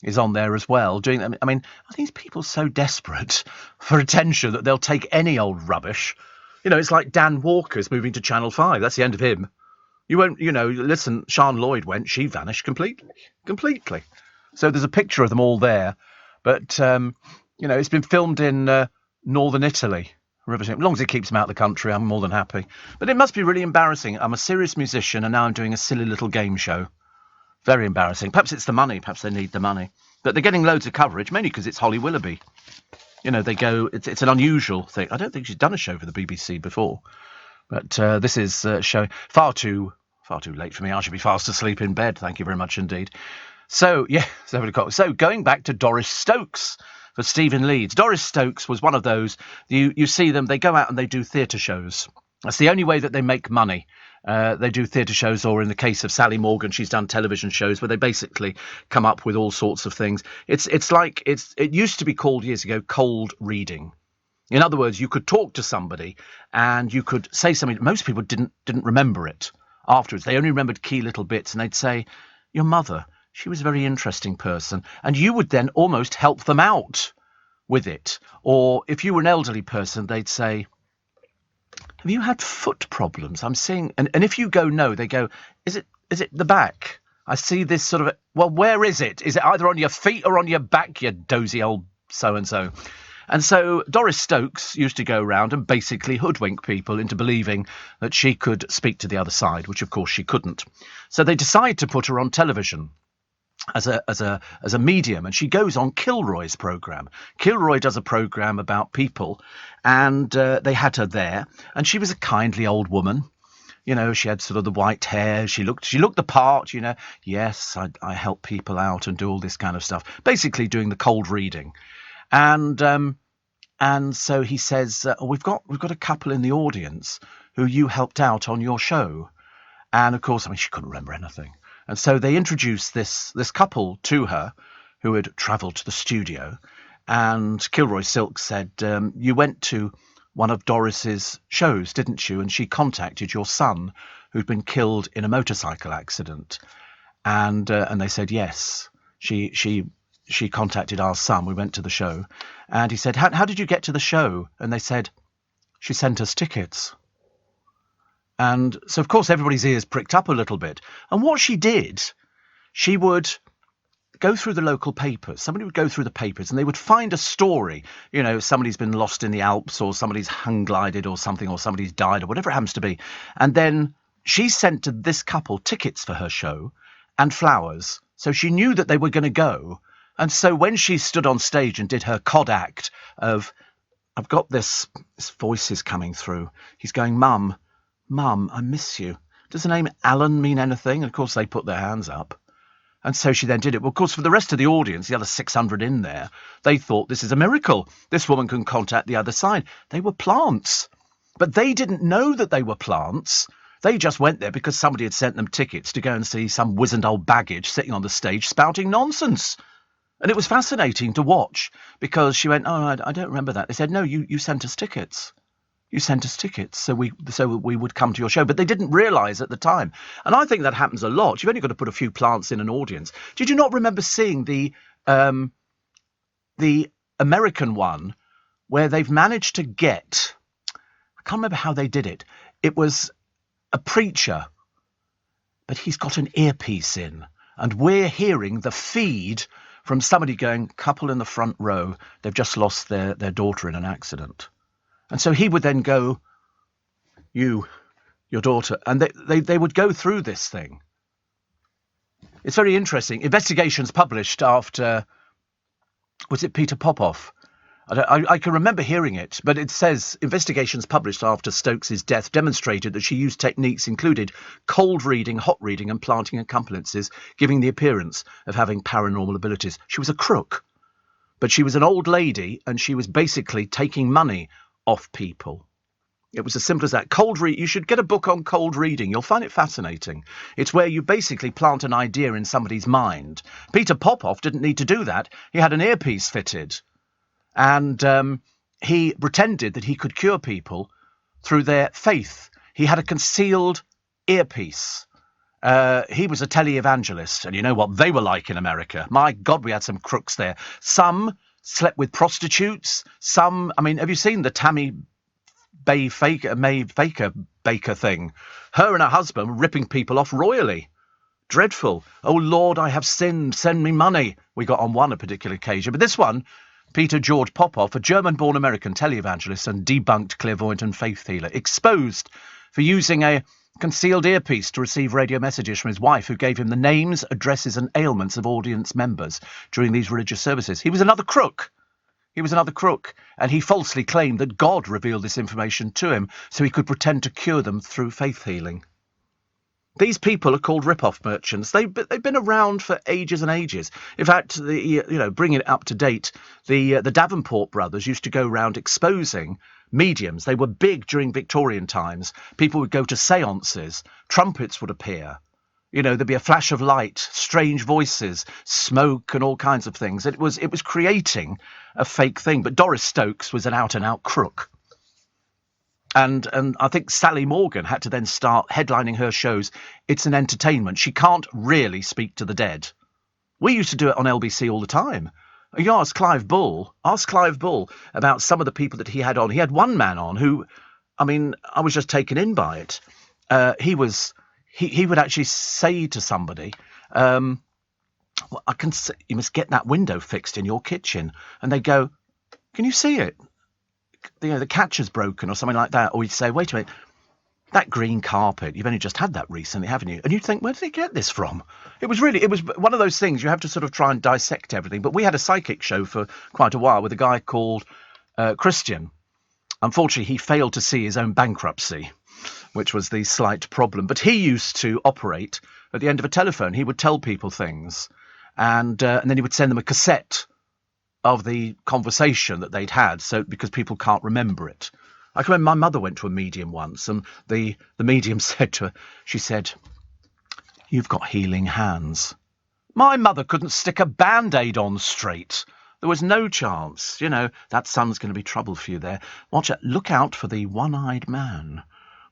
[SPEAKER 1] is on there as well. Are these people so desperate for attention that they'll take any old rubbish? You know, it's like Dan Walker's moving to Channel 5. That's the end of him. You won't, listen, Sian Lloyd went, she vanished completely. So there's a picture of them all there. But, it's been filmed in northern Italy. As long as it keeps them out of the country, I'm more than happy. But it must be really embarrassing. I'm a serious musician and now I'm doing a silly little game show. Very embarrassing. Perhaps it's the money. Perhaps they need the money. But they're getting loads of coverage, mainly because it's Holly Willoughby. You know, they go... It's an unusual thing. I don't think she's done a show for the BBC before. But this is showing... Far too late for me. I should be fast asleep in bed. Thank you very much indeed. So, yeah. So, going back to Doris Stokes for Stephen Leeds. Doris Stokes was one of those... You see them, they go out and they do theatre shows. That's the only way that they make money. They do theatre shows, or in the case of Sally Morgan, she's done television shows where they basically come up with all sorts of things. It used to be called years ago cold reading. In other words, you could talk to somebody and you could say something. Most people didn't remember it afterwards. They only remembered key little bits, and they'd say, "Your mother, she was a very interesting person," and you would then almost help them out with it. Or if you were an elderly person, they'd say, "Have you had foot problems? I'm seeing..." And if you go no, they go, is it the back? I see this sort of... Well, where is it? Is it either on your feet or on your back, you dozy old so-and-so? And so Doris Stokes used to go around and basically hoodwink people into believing that she could speak to the other side, which of course she couldn't. So they decided to put her on television. as a medium, and she goes on Kilroy's program. Kilroy does a program about people, and they had her there, and she was a kindly old woman. You know, she had sort of the white hair. She looked the part. You know, yes, I help people out and do all this kind of stuff. Basically, doing the cold reading, and so he says, we've got a couple in the audience who you helped out on your show, and of course, I mean, she couldn't remember anything. And so they introduced this couple to her who had travelled to the studio. And Kilroy Silk said, you went to one of Doris's shows, didn't you? And she contacted your son, who'd been killed in a motorcycle accident. And they said, yes, she contacted our son. We went to the show. And he said, how did you get to the show? And they said, she sent us tickets. And so, of course, everybody's ears pricked up a little bit. And what she did, she would go through the local papers. Somebody would go through the papers and they would find a story. You know, somebody's been lost in the Alps, or somebody's hung glided or something, or somebody's died, or whatever it happens to be. And then she sent to this couple tickets for her show and flowers. So she knew that they were going to go. And so when she stood on stage and did her cod act of, I've got this voice is coming through. He's going, Mum, I miss you. Does the name Alan mean anything? And of course, they put their hands up. And so she then did it. Well, of course, for the rest of the audience, the other 600 in there, they thought this is a miracle. This woman can contact the other side. They were plants. But they didn't know that they were plants. They just went there because somebody had sent them tickets to go and see some wizened old baggage sitting on the stage spouting nonsense. And it was fascinating to watch because she went, oh, I don't remember that. They said, no, you sent us tickets. You sent us tickets so we would come to your show. But they didn't realise at the time. And I think that happens a lot. You've only got to put a few plants in an audience. Did you not remember seeing the American one where they've managed to get, I can't remember how they did it. It was a preacher, but he's got an earpiece in. And we're hearing the feed from somebody going, couple in the front row, they've just lost their daughter in an accident. And so he would then go, your daughter, and they would go through this thing. It's very interesting. Investigations published after, was it Peter Popoff? I can remember hearing it, but it says investigations published after Stokes' death demonstrated that she used techniques included cold reading, hot reading, and planting accompaniments, giving the appearance of having paranormal abilities. She was a crook, but she was an old lady, and she was basically taking money off people. It was as simple as that. You should get a book on cold reading. You'll find it fascinating. It's where you basically plant an idea in somebody's mind. Peter Popoff didn't need to do that. He had an earpiece fitted, and he pretended that he could cure people through their faith. He had a concealed earpiece. He was a televangelist, and you know what they were like in America. My God, we had some crooks there. Some slept with prostitutes. Some, I mean, have you seen the Tammy May Faker Baker thing? Her and her husband were ripping people off royally. Dreadful. Oh, Lord, I have sinned. Send me money. We got on one a particular occasion. But this one, Peter George Popoff, a German-born American televangelist and debunked clairvoyant and faith healer, exposed for using a concealed earpiece to receive radio messages from his wife, who gave him the names, addresses and ailments of audience members during these religious services. He was another crook. And he falsely claimed that God revealed this information to him so he could pretend to cure them through faith healing. These people are called rip-off merchants. They've been around for ages and ages. In fact, bringing it up to date, the Davenport brothers used to go around exposing mediums. They were big during Victorian times. People would go to seances. Trumpets would appear. You know, there'd be a flash of light, strange voices, smoke and all kinds of things. It was creating a fake thing. But Doris Stokes was an out-and-out crook. And I think Sally Morgan had to then start headlining her shows. It's an entertainment. She can't really speak to the dead. We used to do it on LBC all the time. You ask Clive Bull about some of the people that he had on. He had one man on who, I mean, I was just taken in by it. He would actually say to somebody, well, you must get that window fixed in your kitchen. And they go, can you see it? The catcher's broken or something like that. Or he'd say, wait a minute, That green carpet, you've only just had that recently, haven't you? And you'd think, where did he get this from? It was one of those things, you have to sort of try and dissect everything. But we had a psychic show for quite a while with a guy called Christian. Unfortunately, he failed to see his own bankruptcy, which was the slight problem. But he used to operate at the end of a telephone. He would tell people things, and then he would send them a cassette of the conversation that they'd had, so because people can't remember it. I can remember my mother went to a medium once, and the medium said to her, she said, "You've got healing hands." My mother couldn't stick a Band-Aid on straight. There was no chance. You know, that son's going to be trouble for you there. Watch out. Look out for the one-eyed man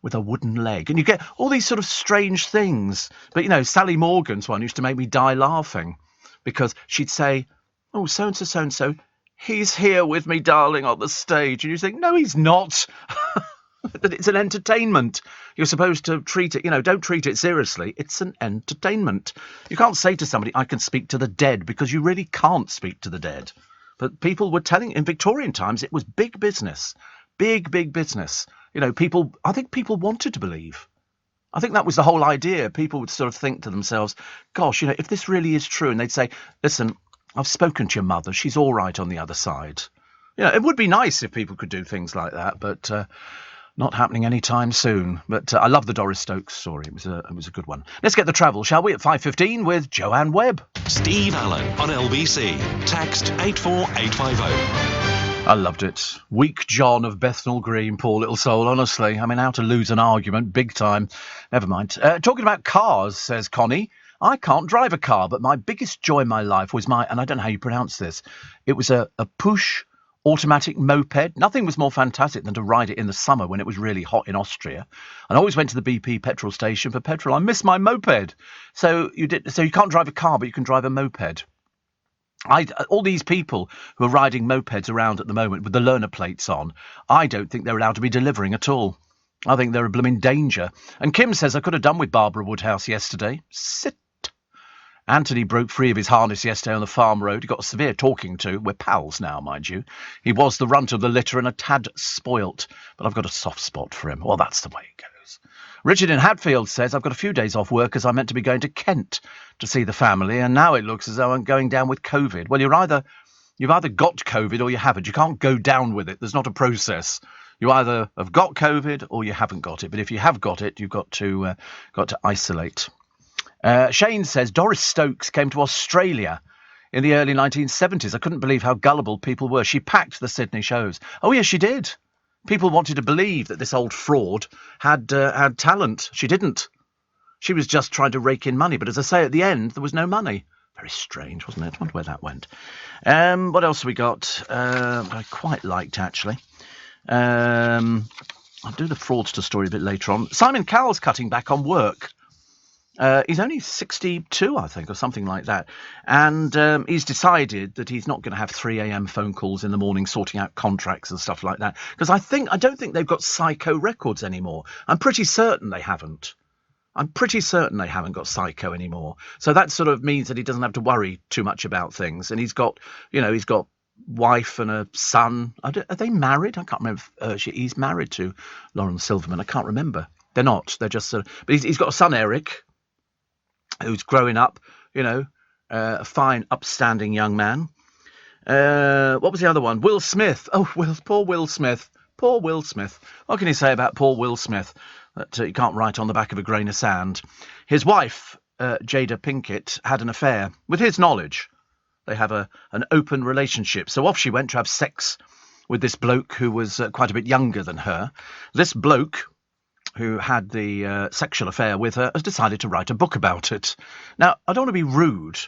[SPEAKER 1] with a wooden leg. And you get all these sort of strange things. But, you know, Sally Morgan's one used to make me die laughing because she'd say, "Oh, so-and-so, so-and-so, he's here with me, darling, on the stage." And you think, no, he's not. It's an entertainment. You're supposed to treat it, don't treat it seriously. It's an entertainment. You can't say to somebody, "I can speak to the dead," because you really can't speak to the dead. But people were telling, in Victorian times, it was big business. Big, big business. I think people wanted to believe. I think that was the whole idea. People would sort of think to themselves, gosh, if this really is true, and they'd say, "Listen, I've spoken to your mother. She's all right on the other side." It would be nice if people could do things like that, but not happening anytime soon. But I love the Doris Stokes story. It was a good one. Let's get the travel, shall we, at 5:15 with Joanne Webb.
[SPEAKER 6] Steve Allen on LBC. Text 84850.
[SPEAKER 1] I loved it. Weak John of Bethnal Green, poor little soul, honestly. I mean, how to lose an argument, big time. Never mind. Talking about cars, says Connie. I can't drive a car, but my biggest joy in my life was and I don't know how you pronounce this, it was a push automatic moped. Nothing was more fantastic than to ride it in the summer when it was really hot in Austria. And I always went to the BP petrol station for petrol. I miss my moped. So you can't drive a car, but you can drive a moped. All these people who are riding mopeds around at the moment with the learner plates on, I don't think they're allowed to be delivering at all. I think they're a blooming danger. And Kim says, I could have done with Barbara Woodhouse yesterday. Sit. Anthony broke free of his harness yesterday on the farm road. He got a severe talking to. We're pals now, mind you. He was the runt of the litter and a tad spoilt, but I've got a soft spot for him. Well, that's the way it goes. Richard in Hadfield says, I've got a few days off work as I meant to be going to Kent to see the family, and now it looks as though I'm going down with COVID. Well, you've either got COVID or you haven't. You can't go down with it. There's not a process. You either have got COVID or you haven't got it. But if you have got it, you've got to isolate. Shane says, Doris Stokes came to Australia in the early 1970s. I couldn't believe how gullible people were. She packed the Sydney shows. Oh, yes, she did. People wanted to believe that this old fraud had talent. She didn't. She was just trying to rake in money. But as I say, at the end, there was no money. Very strange, wasn't it? I wonder where that went. What else have we got? I quite liked, actually. I'll do the fraudster story a bit later on. Simon Cowell's cutting back on work. He's only 62, I think, or something like that. And he's decided that he's not going to have 3 a.m. phone calls in the morning sorting out contracts and stuff like that. Because I don't think they've got Psycho Records anymore. I'm pretty certain they haven't. I'm pretty certain they haven't got Psycho anymore. So that sort of means that he doesn't have to worry too much about things. And he's got wife and a son. Are they married? I can't remember. He's married to Lauren Silverman. I can't remember. They're not. They're just sort of... But he's got a son, Eric, who's growing up, a fine, upstanding young man. What was the other one? Will Smith. Oh, poor Will Smith. Poor Will Smith. What can you say about poor Will Smith? That you can't write on the back of a grain of sand. His wife, Jada Pinkett, had an affair with his knowledge. They have an open relationship. So off she went to have sex with this bloke who was quite a bit younger than her. This bloke, who had the sexual affair with her, has decided to write a book about it. Now, I don't want to be rude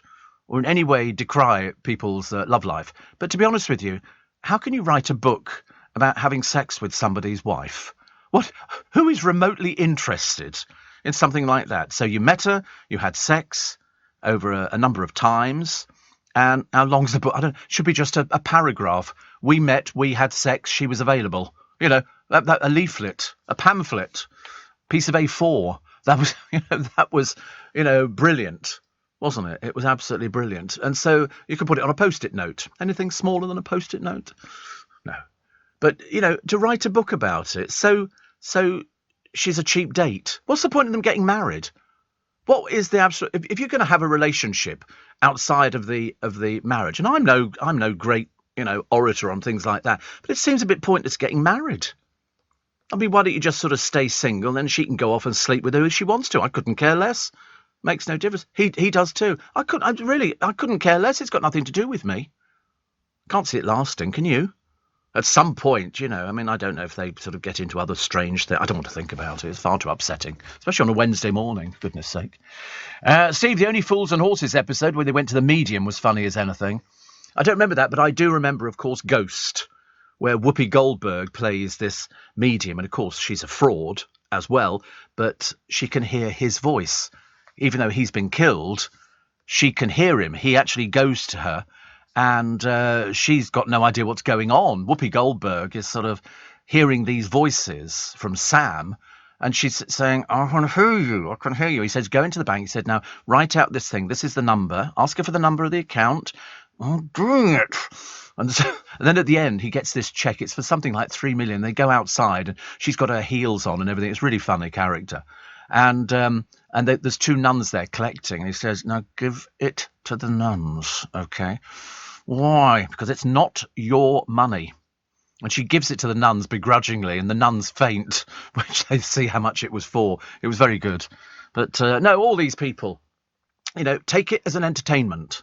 [SPEAKER 1] or in any way decry people's love life, but to be honest with you, how can you write a book about having sex with somebody's wife? Who is remotely interested in something like that? So you met her, you had sex over a number of times, and how long's the book? Should be just a paragraph. We met, we had sex, she was available. A leaflet, a pamphlet, piece of A4. That was brilliant, wasn't it? It was absolutely brilliant. And so you could put it on a Post-it note. Anything smaller than a Post-it note? No. But, to write a book about it. So she's a cheap date. What's the point of them getting married? What is the absolute? If you're going to have a relationship outside of the marriage, and I'm no great orator on things like that, but it seems a bit pointless getting married. I mean, why don't you just sort of stay single, then she can go off and sleep with who she wants to? I couldn't care less. Makes no difference. He does too. I couldn't care less. It's got nothing to do with me. Can't see it lasting, can you? At some point, I mean, I don't know if they sort of get into other strange things. I don't want to think about it. It's far too upsetting, especially on a Wednesday morning, for goodness sake. Steve, the only Fools and Horses episode where they went to the medium was funny as anything. I don't remember that, but I do remember, of course, Ghost, where Whoopi Goldberg plays this medium, and of course she's a fraud as well, but she can hear his voice. Even though he's been killed, she can hear him. He actually goes to her, and she's got no idea what's going on. Whoopi Goldberg is sort of hearing these voices from Sam, and she's saying, I can hear you, I can hear you. He says, go into the bank. He said, now, write out this thing. This is the number. Ask her for the number of the account. I'm doing it. And then at the end, he gets this check. It's for something like 3 million. They go outside, and she's got her heels on and everything. It's really funny character. And there's 2 nuns there collecting. And he says, now give it to the nuns, okay? Why? Because it's not your money. And she gives it to the nuns begrudgingly, and the nuns faint, which they see how much it was for. It was very good. But no, all these people, take it as an entertainment.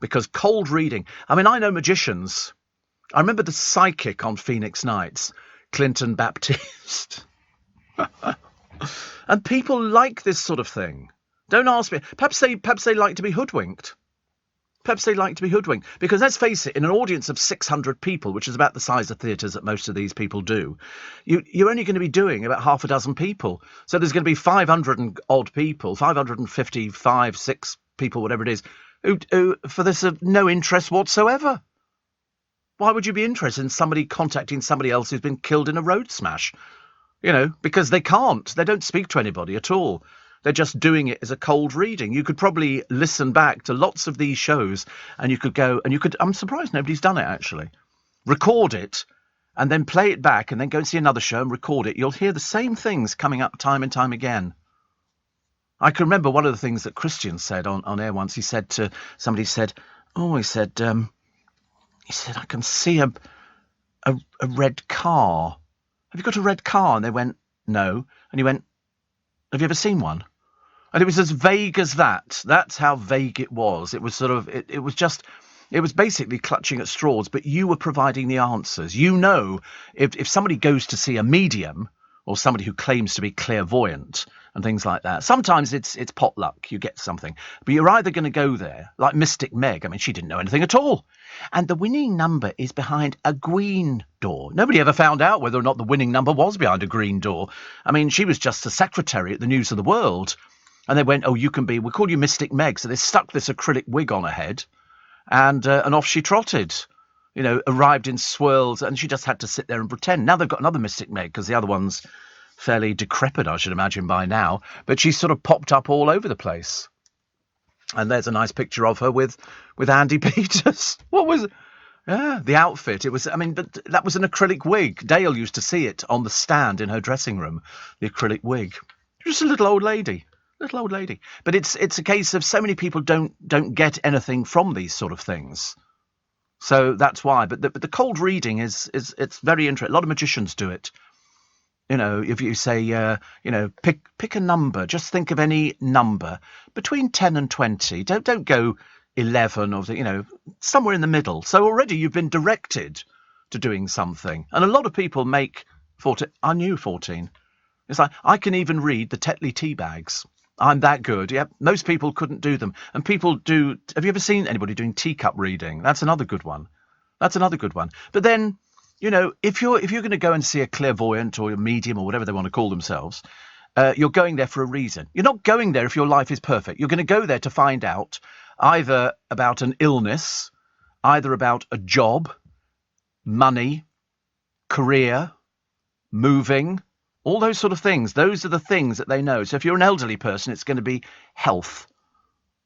[SPEAKER 1] Because cold reading, I mean, I know magicians. I remember the psychic on Phoenix Nights, Clinton Baptiste. And people like this sort of thing. Don't ask me. Perhaps they like to be hoodwinked. Perhaps they like to be hoodwinked. Because let's face it, in an audience of 600 people, which is about the size of theatres that most of these people do, you're only going to be doing about half a dozen people. So there's going to be 500 and odd people, 555, 6 people, whatever it is, who for this have no interest whatsoever. Why would you be interested in somebody contacting somebody else who's been killed in a road smash? Because they can't. They don't speak to anybody at all. They're just doing it as a cold reading. You could probably listen back to lots of these shows, and you could go, and I'm surprised nobody's done it, actually. Record it, and then play it back, and then go and see another show and record it. You'll hear the same things coming up time and time again. I can remember one of the things that Christian said on air once. He said to somebody, I can see a red car. Have you got a red car? And they went, no. And he went, have you ever seen one? And it was as vague as that. That's how vague it was. It was sort of, it was basically clutching at straws, but you were providing the answers. If somebody goes to see a medium or somebody who claims to be clairvoyant and things like that, sometimes it's potluck. You get something. But you're either going to go there, like Mystic Meg. I mean, she didn't know anything at all. And the winning number is behind a green door. Nobody ever found out whether or not the winning number was behind a green door. I mean, she was just a secretary at the News of the World. And they went, we'll call you Mystic Meg. So they stuck this acrylic wig on her head, and off she trotted. Arrived in swirls, and she just had to sit there and pretend. Now they've got another Mystic Meg, because the other one's fairly decrepit, I should imagine, by now. But she's sort of popped up all over the place. And there's a nice picture of her with Andy Peters. What was it? Yeah, the outfit. It was, but that was an acrylic wig. Dale used to see it on the stand in her dressing room, the acrylic wig. Just a little old lady. But it's a case of so many people don't get anything from these sort of things. So that's why. But the cold reading it's very interesting. A lot of magicians do it. If you say, pick a number, just think of any number between 10 and 20. Don't go 11 or, somewhere in the middle. So already you've been directed to doing something. And a lot of people make 14. I knew 14. It's like, I can even read the Tetley tea bags. I'm that good. Yep. Most people couldn't do them. And people do. Have you ever seen anybody doing teacup reading? That's another good one. But then, if you're going to go and see a clairvoyant or a medium or whatever they want to call themselves, you're going there for a reason. You're not going there if your life is perfect. You're going to go there to find out either about an illness, either about a job, money, career, moving, all those sort of things. Those are the things that they know. So if you're an elderly person, it's going to be health.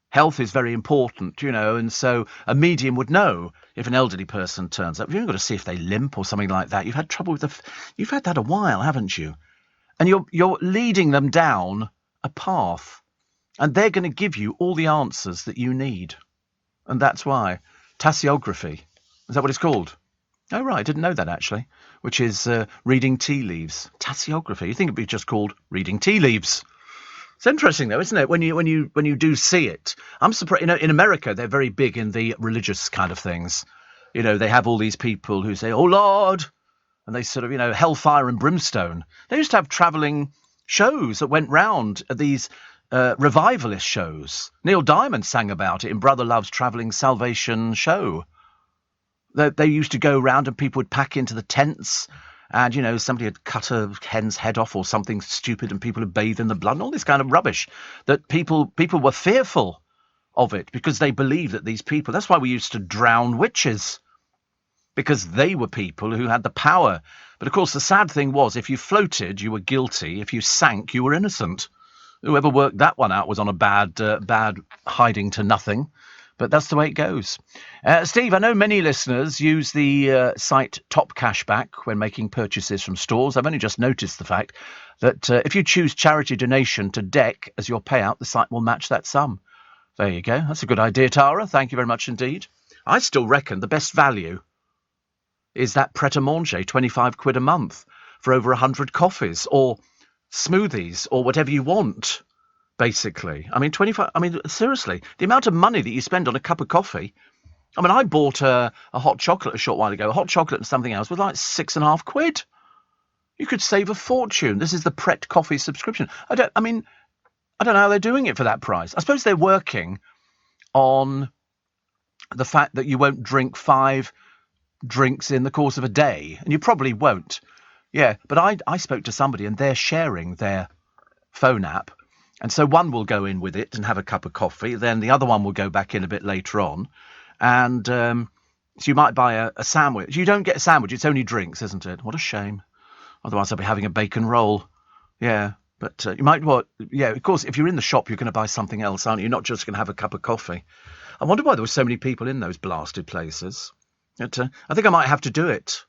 [SPEAKER 1] Health is very important, and so a medium would know if an elderly person turns up. You've got to see if they limp or something like that. You've had trouble with you've had that a while, haven't you? And you're leading them down a path. And they're going to give you all the answers that you need. And that's why. Tasseography. Is that what it's called? Oh, right. I didn't know that, actually. Which is reading tea leaves. Tasseography. You think it'd be just called reading tea leaves. It's interesting, though, isn't it? When you do see it. I'm surprised. In America, they're very big in the religious kind of things. They have all these people who say, "Oh, Lord," and they sort of, hellfire and brimstone. They used to have travelling shows that went round at these revivalist shows. Neil Diamond sang about it in Brother Love's Travelling Salvation show. They used to go round and people would pack into the tents and, somebody had cut a hen's head off or something stupid and people would bathe in the blood and all this kind of rubbish. That people were fearful of it because they believed that these people... That's why we used to drown witches, because they were people who had the power. But, of course, the sad thing was if you floated, you were guilty. If you sank, you were innocent. Whoever worked that one out was on a bad hiding to nothing. But that's the way it goes. Steve, I know many listeners use the site Top Cashback when making purchases from stores. I've only just noticed the fact that if you choose charity donation to DEC as your payout, the site will match that sum. There you go. That's a good idea, Tara. Thank you very much indeed. I still reckon the best value is that Pret-a-Manger, 25 quid a month for over 100 coffees or smoothies or whatever you want, basically. I mean, 25... I mean, seriously, the amount of money that you spend on a cup of coffee... I mean, I bought a hot chocolate a short while ago. A hot chocolate and something else was like 6.5 quid. You could save a fortune. This is the Pret coffee subscription. I don't know how they're doing it for that price. I suppose they're working on the fact that you won't drink 5 drinks in the course of a day, and you probably won't. Yeah, but I spoke to somebody and they're sharing their phone app, and so one will go in with it and have a cup of coffee, then the other one will go back in a bit later on, and so you might buy a sandwich. You don't get a sandwich, it's only drinks, isn't it? What a shame. Otherwise I'll be having a bacon roll. Yeah, but you might, yeah, of course, if you're in the shop, you're going to buy something else, aren't you? You're not just going to have a cup of coffee. I wonder why there were so many people in those blasted places. But, I think I might have to do it.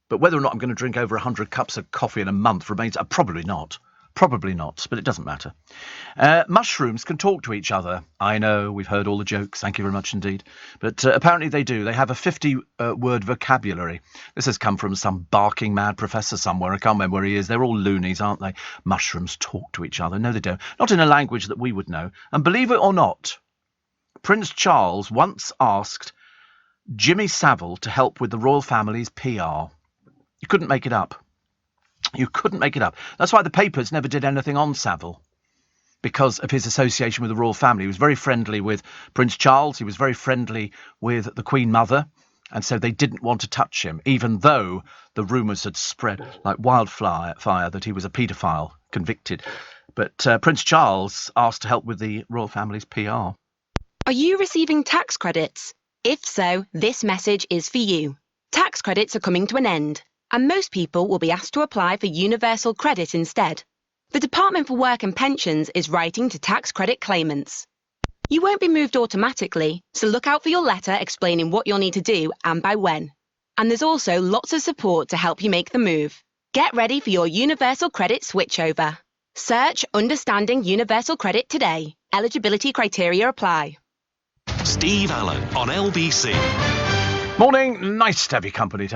[SPEAKER 1] But whether or not I'm going to drink over 100 cups of coffee in a month remains... probably not. Probably not, but it doesn't matter. Mushrooms can talk to each other. I know, we've heard all the jokes. Thank you very much indeed. But apparently they do. They have a 50-word vocabulary. This has come from some barking mad professor somewhere. I can't remember where he is. They're all loonies, aren't they? Mushrooms talk to each other. No, they don't. Not in a language that we would know. And believe it or not, Prince Charles once asked Jimmy Savile to help with the royal family's PR. You couldn't make it up. You couldn't make it up. That's why the papers never did anything on Savile, because of his association with the royal family. He was very friendly with Prince Charles. He was very friendly with the Queen Mother. And so they didn't want to touch him, even though the rumours had spread like wildfire that he was a paedophile, convicted. But Prince Charles asked to help with the royal family's PR.
[SPEAKER 4] Are you receiving tax credits? If so, this message is for you. Tax credits are coming to an end, and most people will be asked to apply for universal credit instead. The Department for Work and Pensions is writing to tax credit claimants. You won't be moved automatically, so look out for your letter explaining what you'll need to do and by when. And there's also lots of support to help you make the move. Get ready for your universal credit switchover. Search Understanding Universal Credit today. Eligibility criteria apply.
[SPEAKER 6] Steve Allen on LBC.
[SPEAKER 1] Morning. Nice to have your company,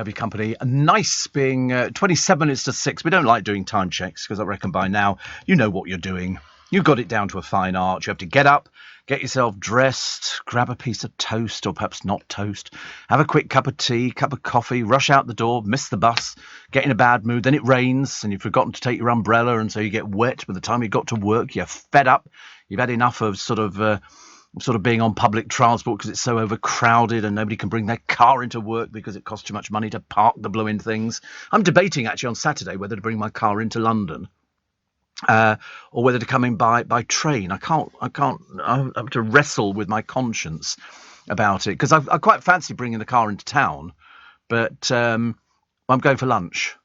[SPEAKER 1] Nice being 27 minutes to 6. We don't like doing time checks because I reckon by now you know what you're doing. You've got it down to a fine art. You have to get up, get yourself dressed, grab a piece of toast or perhaps not toast, have a quick cup of tea, cup of coffee, rush out the door, miss the bus, get in a bad mood, then it rains and you've forgotten to take your umbrella and so you get wet by the time you got to work. You're fed up. You've had enough of sort of being on public transport because it's so overcrowded and nobody can bring their car into work because it costs too much money to park the blooming things. I'm debating actually on Saturday whether to bring my car into London or whether to come in by train. I have to wrestle with my conscience about it because I quite fancy bringing the car into town, but I'm going for lunch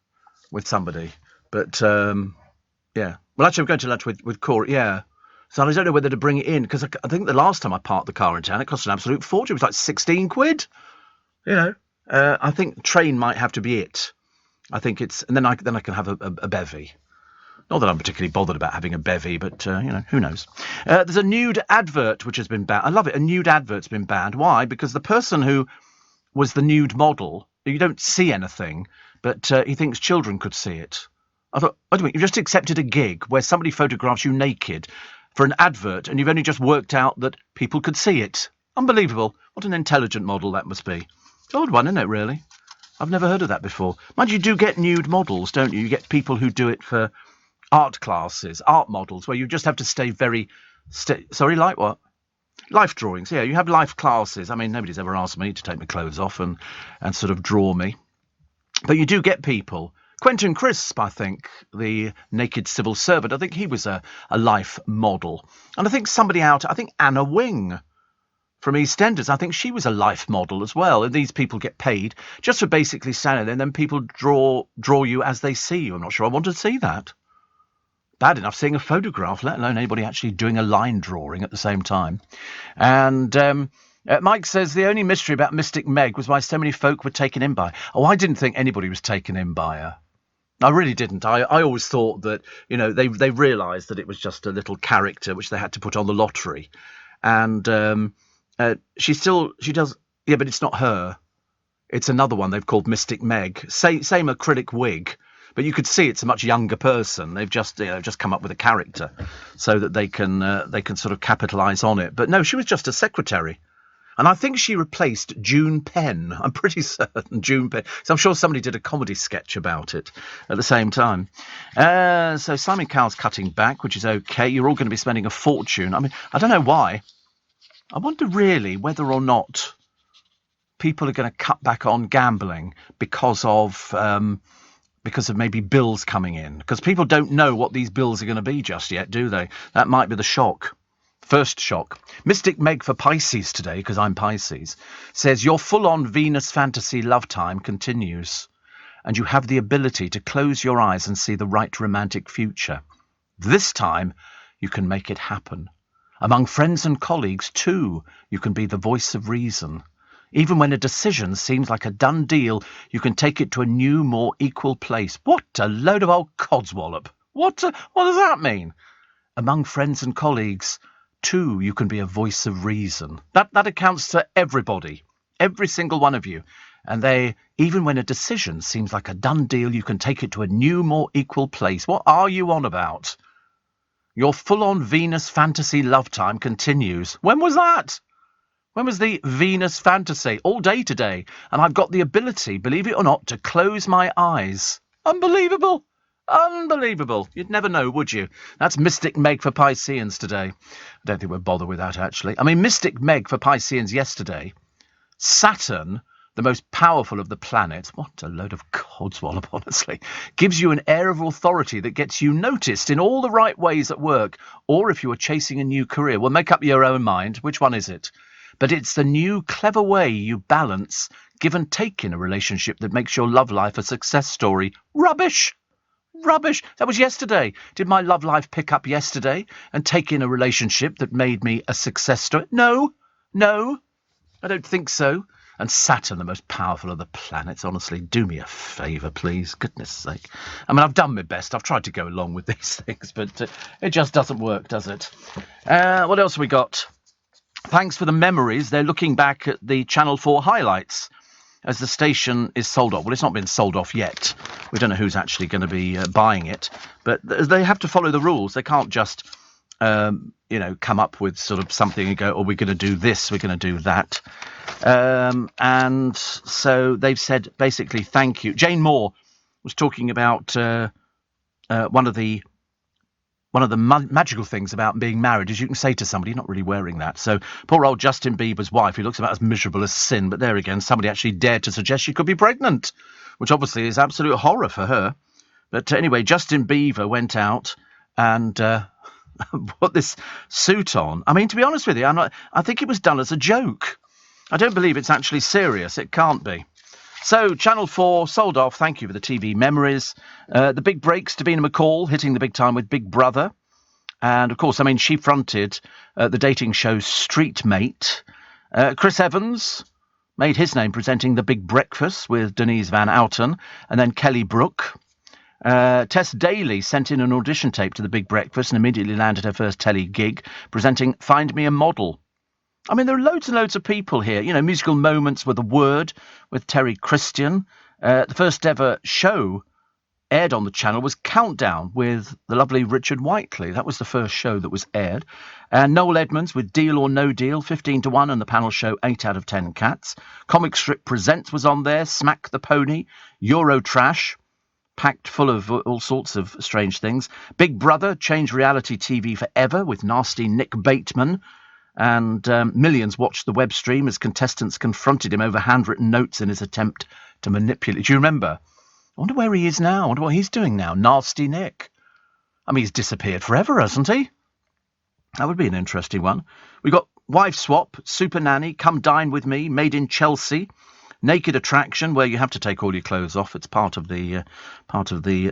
[SPEAKER 1] with somebody. But yeah, well actually I'm going to lunch with Corey. Yeah. So I don't know whether to bring it in, because I think the last time I parked the car in town, it cost an absolute fortune. It was like 16 quid. You know, I think train might have to be it. I think it's, and then I can have a bevy. Not that I'm particularly bothered about having a bevy, but, who knows. There's a nude advert which has been banned. I love it. A nude advert's been banned. Why? Because the person who was the nude model, you don't see anything, but he thinks children could see it. I thought, wait a minute, you've just accepted a gig where somebody photographs you naked for an advert, and you've only just worked out that people could see it. Unbelievable. What an intelligent model that must be. It's an odd one, isn't it, really? I've never heard of that before. Mind you, do get nude models, don't you? You get people who do it for art classes, art models, where you just have to stay very... Sorry, like what? Life drawings, yeah. You have life classes. I mean, nobody's ever asked me to take my clothes off and sort of draw me. But you do get people... Quentin Crisp, I think, the naked civil servant, I think he was a life model. And I think I think Anna Wing from EastEnders, I think she was a life model as well. And these people get paid just for basically standing there, and then people draw you as they see you. I'm not sure I want to see that. Bad enough seeing a photograph, let alone anybody actually doing a line drawing at the same time. And Mike says the only mystery about Mystic Meg was why so many folk were taken in by her. Oh, I didn't think anybody was taken in by her. I really didn't. I always thought that, they realised that it was just a little character which they had to put on the lottery. And she does, yeah, but it's not her. It's another one they've called Mystic Meg. Same acrylic wig, but you could see it's a much younger person. They've just come up with a character so that they can sort of capitalise on it. But no, she was just a secretary. And I think she replaced June Penn. I'm pretty certain June Penn. So I'm sure somebody did a comedy sketch about it at the same time. So Simon Cowell's cutting back, which is okay. You're all going to be spending a fortune. I mean, I don't know why. I wonder really whether or not people are going to cut back on gambling because of maybe bills coming in. Because people don't know what these bills are going to be just yet, do they? That might be the shock. First shock. Mystic Meg for Pisces today, because I'm Pisces, says your full-on Venus fantasy love time continues, and you have the ability to close your eyes and see the right romantic future. This time, you can make it happen. Among friends and colleagues, too, you can be the voice of reason. Even when a decision seems like a done deal, you can take it to a new, more equal place. What a load of old codswallop. What does that mean? Among friends and colleagues, too, you can be a voice of reason. That accounts to everybody, every single one of you. And even when a decision seems like a done deal, you can take it to a new, more equal place. What are you on about? Your full-on Venus fantasy love time continues. When was that? When was the Venus fantasy? All day today. And I've got the ability, believe it or not, to close my eyes. Unbelievable. Unbelievable. You'd never know, would you? That's Mystic Meg for Pisceans today. I don't think we'll bother with that, actually. I mean, Mystic Meg for Pisceans yesterday. Saturn, the most powerful of the planets, what a load of codswallop, honestly, gives you an air of authority that gets you noticed in all the right ways at work. Or if you are chasing a new career, well, make up your own mind. Which one is it? But it's the new, clever way you balance give and take in a relationship that makes your love life a success story. Rubbish! Rubbish. That was yesterday. Did my love life pick up yesterday and take in a relationship that made me a success story? No, I don't think so. And Saturn, the most powerful of the planets, honestly, do me a favour, please. Goodness sake. I mean, I've done my best. I've tried to go along with these things, but it just doesn't work, does it? What else have we got? Thanks for the memories. They're looking back at the Channel 4 highlights as the station is sold off. Well, it's not been sold off yet. We don't know who's actually going to be buying it. But they have to follow the rules. They can't just, come up with sort of something and go, oh, we're going to do this, we're going to do that. And so they've said, basically, thank you. Jane Moore was talking about one of the magical things about being married is you can say to somebody, you're not really wearing that. So poor old Justin Bieber's wife, who looks about as miserable as sin, but there again, somebody actually dared to suggest she could be pregnant, which obviously is absolute horror for her. But anyway, Justin Bieber went out and put this suit on. I mean, to be honest with you, I think it was done as a joke. I don't believe it's actually serious. It can't be. So, Channel 4 sold off. Thank you for the TV memories. The big breaks, Davina McCall hitting the big time with Big Brother. And, of course, I mean, she fronted the dating show Street Mate. Chris Evans made his name presenting The Big Breakfast with Denise Van Outen. And then Kelly Brook Tess Daly sent in an audition tape to The Big Breakfast and immediately landed her first telly gig, presenting Find Me a Model. I mean, there are loads and loads of people here. You know, Musical Moments with a Word, with Terry Christian. The first ever show aired on the channel was Countdown with the lovely Richard Whiteley. That was the first show that was aired. Noel Edmonds with Deal or No Deal, 15-1, and the panel show 8 out of 10 cats. Comic Strip Presents was on there, Smack the Pony, Euro Trash, packed full of all sorts of strange things. Big Brother changed reality TV forever with nasty Nick Bateman. And millions watched the web stream as contestants confronted him over handwritten notes in his attempt to manipulate. Do you remember? I wonder where he is now. I wonder what he's doing now. Nasty Nick. I mean, he's disappeared forever, hasn't he? That would be an interesting one. We've got Wife Swap, Super Nanny, Come Dine With Me, Made in Chelsea, Naked Attraction, where you have to take all your clothes off. It's part of the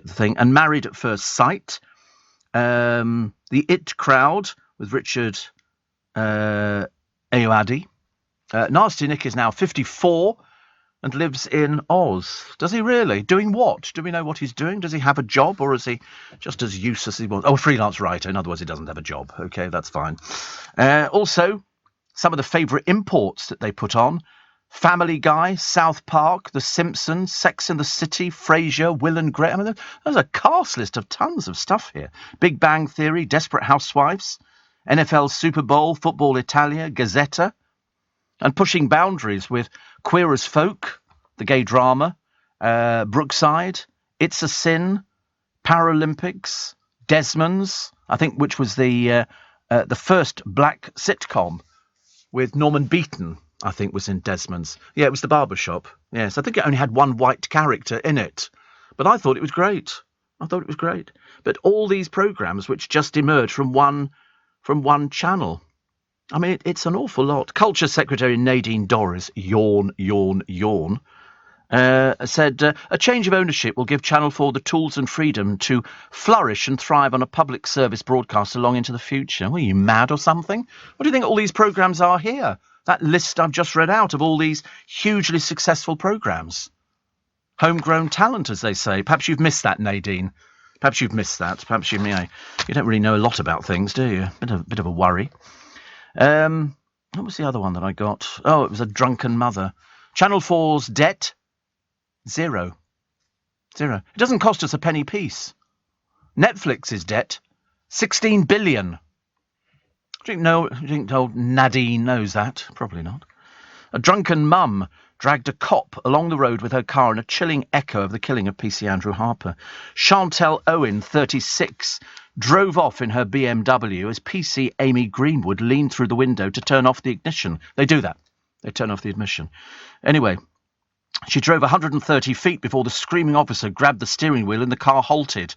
[SPEAKER 1] thing. And Married at First Sight. The It Crowd with Richard Ayoade. Nasty Nick is now 54 and lives in Oz. Does he really? Doing what? Do we know what he's doing? Does he have a job, or is he just as useless as he was? Oh, a freelance writer. In other words, he doesn't have a job. Okay, that's fine. Also, some of the favourite imports that they put on: Family Guy, South Park, The Simpsons, Sex and the City, Frasier, Will and Grace. I mean, there's a cast list of tons of stuff here. Big Bang Theory, Desperate Housewives, NFL Super Bowl, Football Italia, Gazzetta, and pushing boundaries with Queer as Folk, the gay drama, Brookside, It's a Sin, Paralympics, Desmond's, I think, which was the first black sitcom with Norman Beaton, I think, was in Desmond's. Yeah, it was The Barbershop. Yes, I think it only had one white character in it, but I thought it was great. But all these programmes which just emerged from one channel. I mean, it's an awful lot. Culture Secretary Nadine Dorries, yawn, said a change of ownership will give Channel 4 the tools and freedom to flourish and thrive on a public service broadcast long into the future. Are you mad or something? What do you think all these programmes are here? That list I've just read out of all these hugely successful programmes. Homegrown talent, as they say. Perhaps you've missed that, Nadine. Perhaps you've missed that. Perhaps you don't really know a lot about things, do you? Bit of a worry. What was the other one that I got? Oh, it was A Drunken Mother. Channel 4's debt, zero. It doesn't cost us a penny piece. Netflix's debt, 16 billion. Do you think old Nadine knows that? Probably not. A drunken mum dragged a cop along the road with her car in a chilling echo of the killing of PC Andrew Harper. Chantel Owen, 36, drove off in her BMW as PC Amy Greenwood leaned through the window to turn off the ignition. They do that. They turn off the ignition. Anyway, she drove 130 feet before the screaming officer grabbed the steering wheel and the car halted.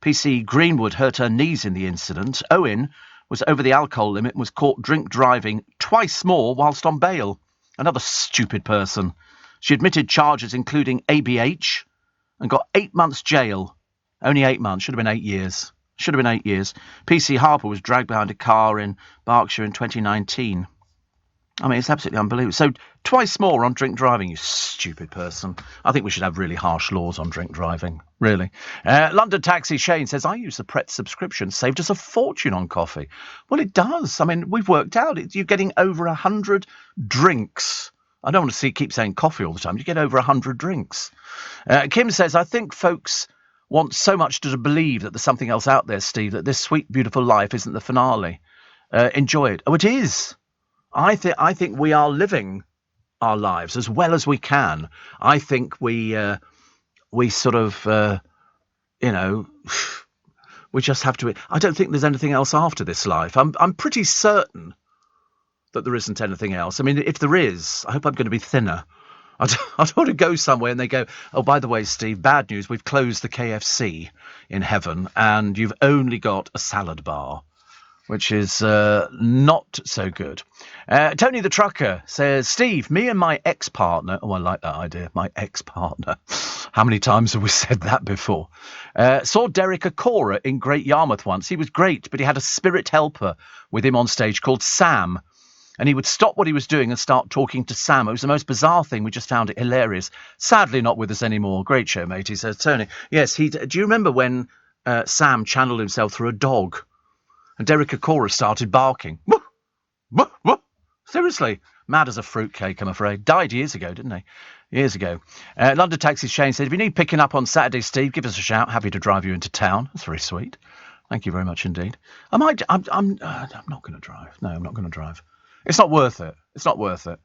[SPEAKER 1] PC Greenwood hurt her knees in the incident. Owen was over the alcohol limit and was caught drink driving twice more whilst on bail. Another stupid person. She admitted charges including ABH and got 8 months jail. Only 8 months. Should have been 8 years. PC Harper was dragged behind a car in Berkshire in 2019. I mean, it's absolutely unbelievable. So twice more on drink driving, you stupid person. I think we should have really harsh laws on drink driving, really. London Taxi Shane says, I use the Pret subscription, saved us a fortune on coffee. Well, it does. I mean, we've worked out. You're getting over 100 drinks. I don't want to keep saying coffee all the time. You get over 100 drinks. Kim says, I think folks want so much to believe that there's something else out there, Steve, that this sweet, beautiful life isn't the finale. Enjoy it. Oh, it is. I think we are living our lives as well as we can. I think we sort of, we just have to. I don't think there's anything else after this life. I'm pretty certain that there isn't anything else. I mean, if there is, I hope I'm going to be thinner. I don't want to go somewhere and they go, oh, by the way, Steve, bad news. We've closed the KFC in heaven and you've only got a salad bar, which is not so good. Tony the Trucker says, Steve, me and my ex-partner... Oh, I like that idea, my ex-partner. How many times have we said that before? Saw Derek Acora in Great Yarmouth once. He was great, but he had a spirit helper with him on stage called Sam. And he would stop what he was doing and start talking to Sam. It was the most bizarre thing. We just found it hilarious. Sadly not with us anymore. Great show, mate, he says. Tony, yes, do you remember when Sam channeled himself through a dog? And Derek Acora started barking. Woof, woof, woof. Seriously. Mad as a fruitcake, I'm afraid. Died years ago, didn't he? Years ago. London Taxi Shane said, if you need picking up on Saturday, Steve, give us a shout. Happy to drive you into town. That's very sweet. Thank you very much indeed. I'm not going to drive. No, I'm not going to drive. It's not worth it. It's not worth it.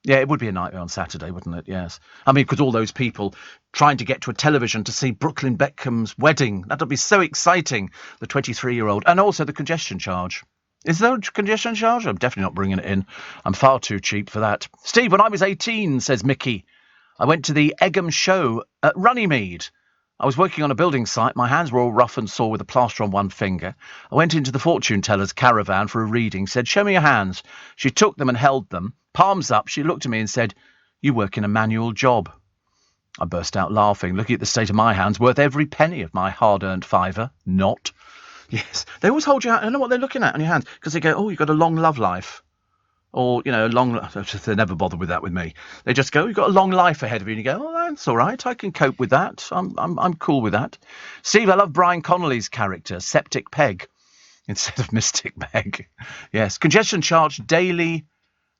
[SPEAKER 1] Yeah, it would be a nightmare on Saturday, wouldn't it? Yes. I mean, because all those people trying to get to a television to see Brooklyn Beckham's wedding. That'll be so exciting, the 23-year-old. And also the congestion charge. Is there a congestion charge? I'm definitely not bringing it in. I'm far too cheap for that. Steve, when I was 18, says Mickey, I went to the Egham show at Runnymede. I was working on a building site. My hands were all rough and sore with a plaster on one finger. I went into the fortune teller's caravan for a reading, said, show me your hands. She took them and held them. Palms up, she looked at me and said, you work in a manual job. I burst out laughing, looking at the state of my hands, worth every penny of my hard-earned fiver. Not. Yes, they always hold you out. I don't know what they're looking at on your hands, because they go, oh, you've got a long love life. Or, you know, they never bother with that with me. They just go, you've got a long life ahead of you. And you go, oh, that's all right. I can cope with that. I'm cool with that. Steve, I love Brian Connolly's character, Septic Peg, instead of Mystic Peg. Yes. Congestion charge daily.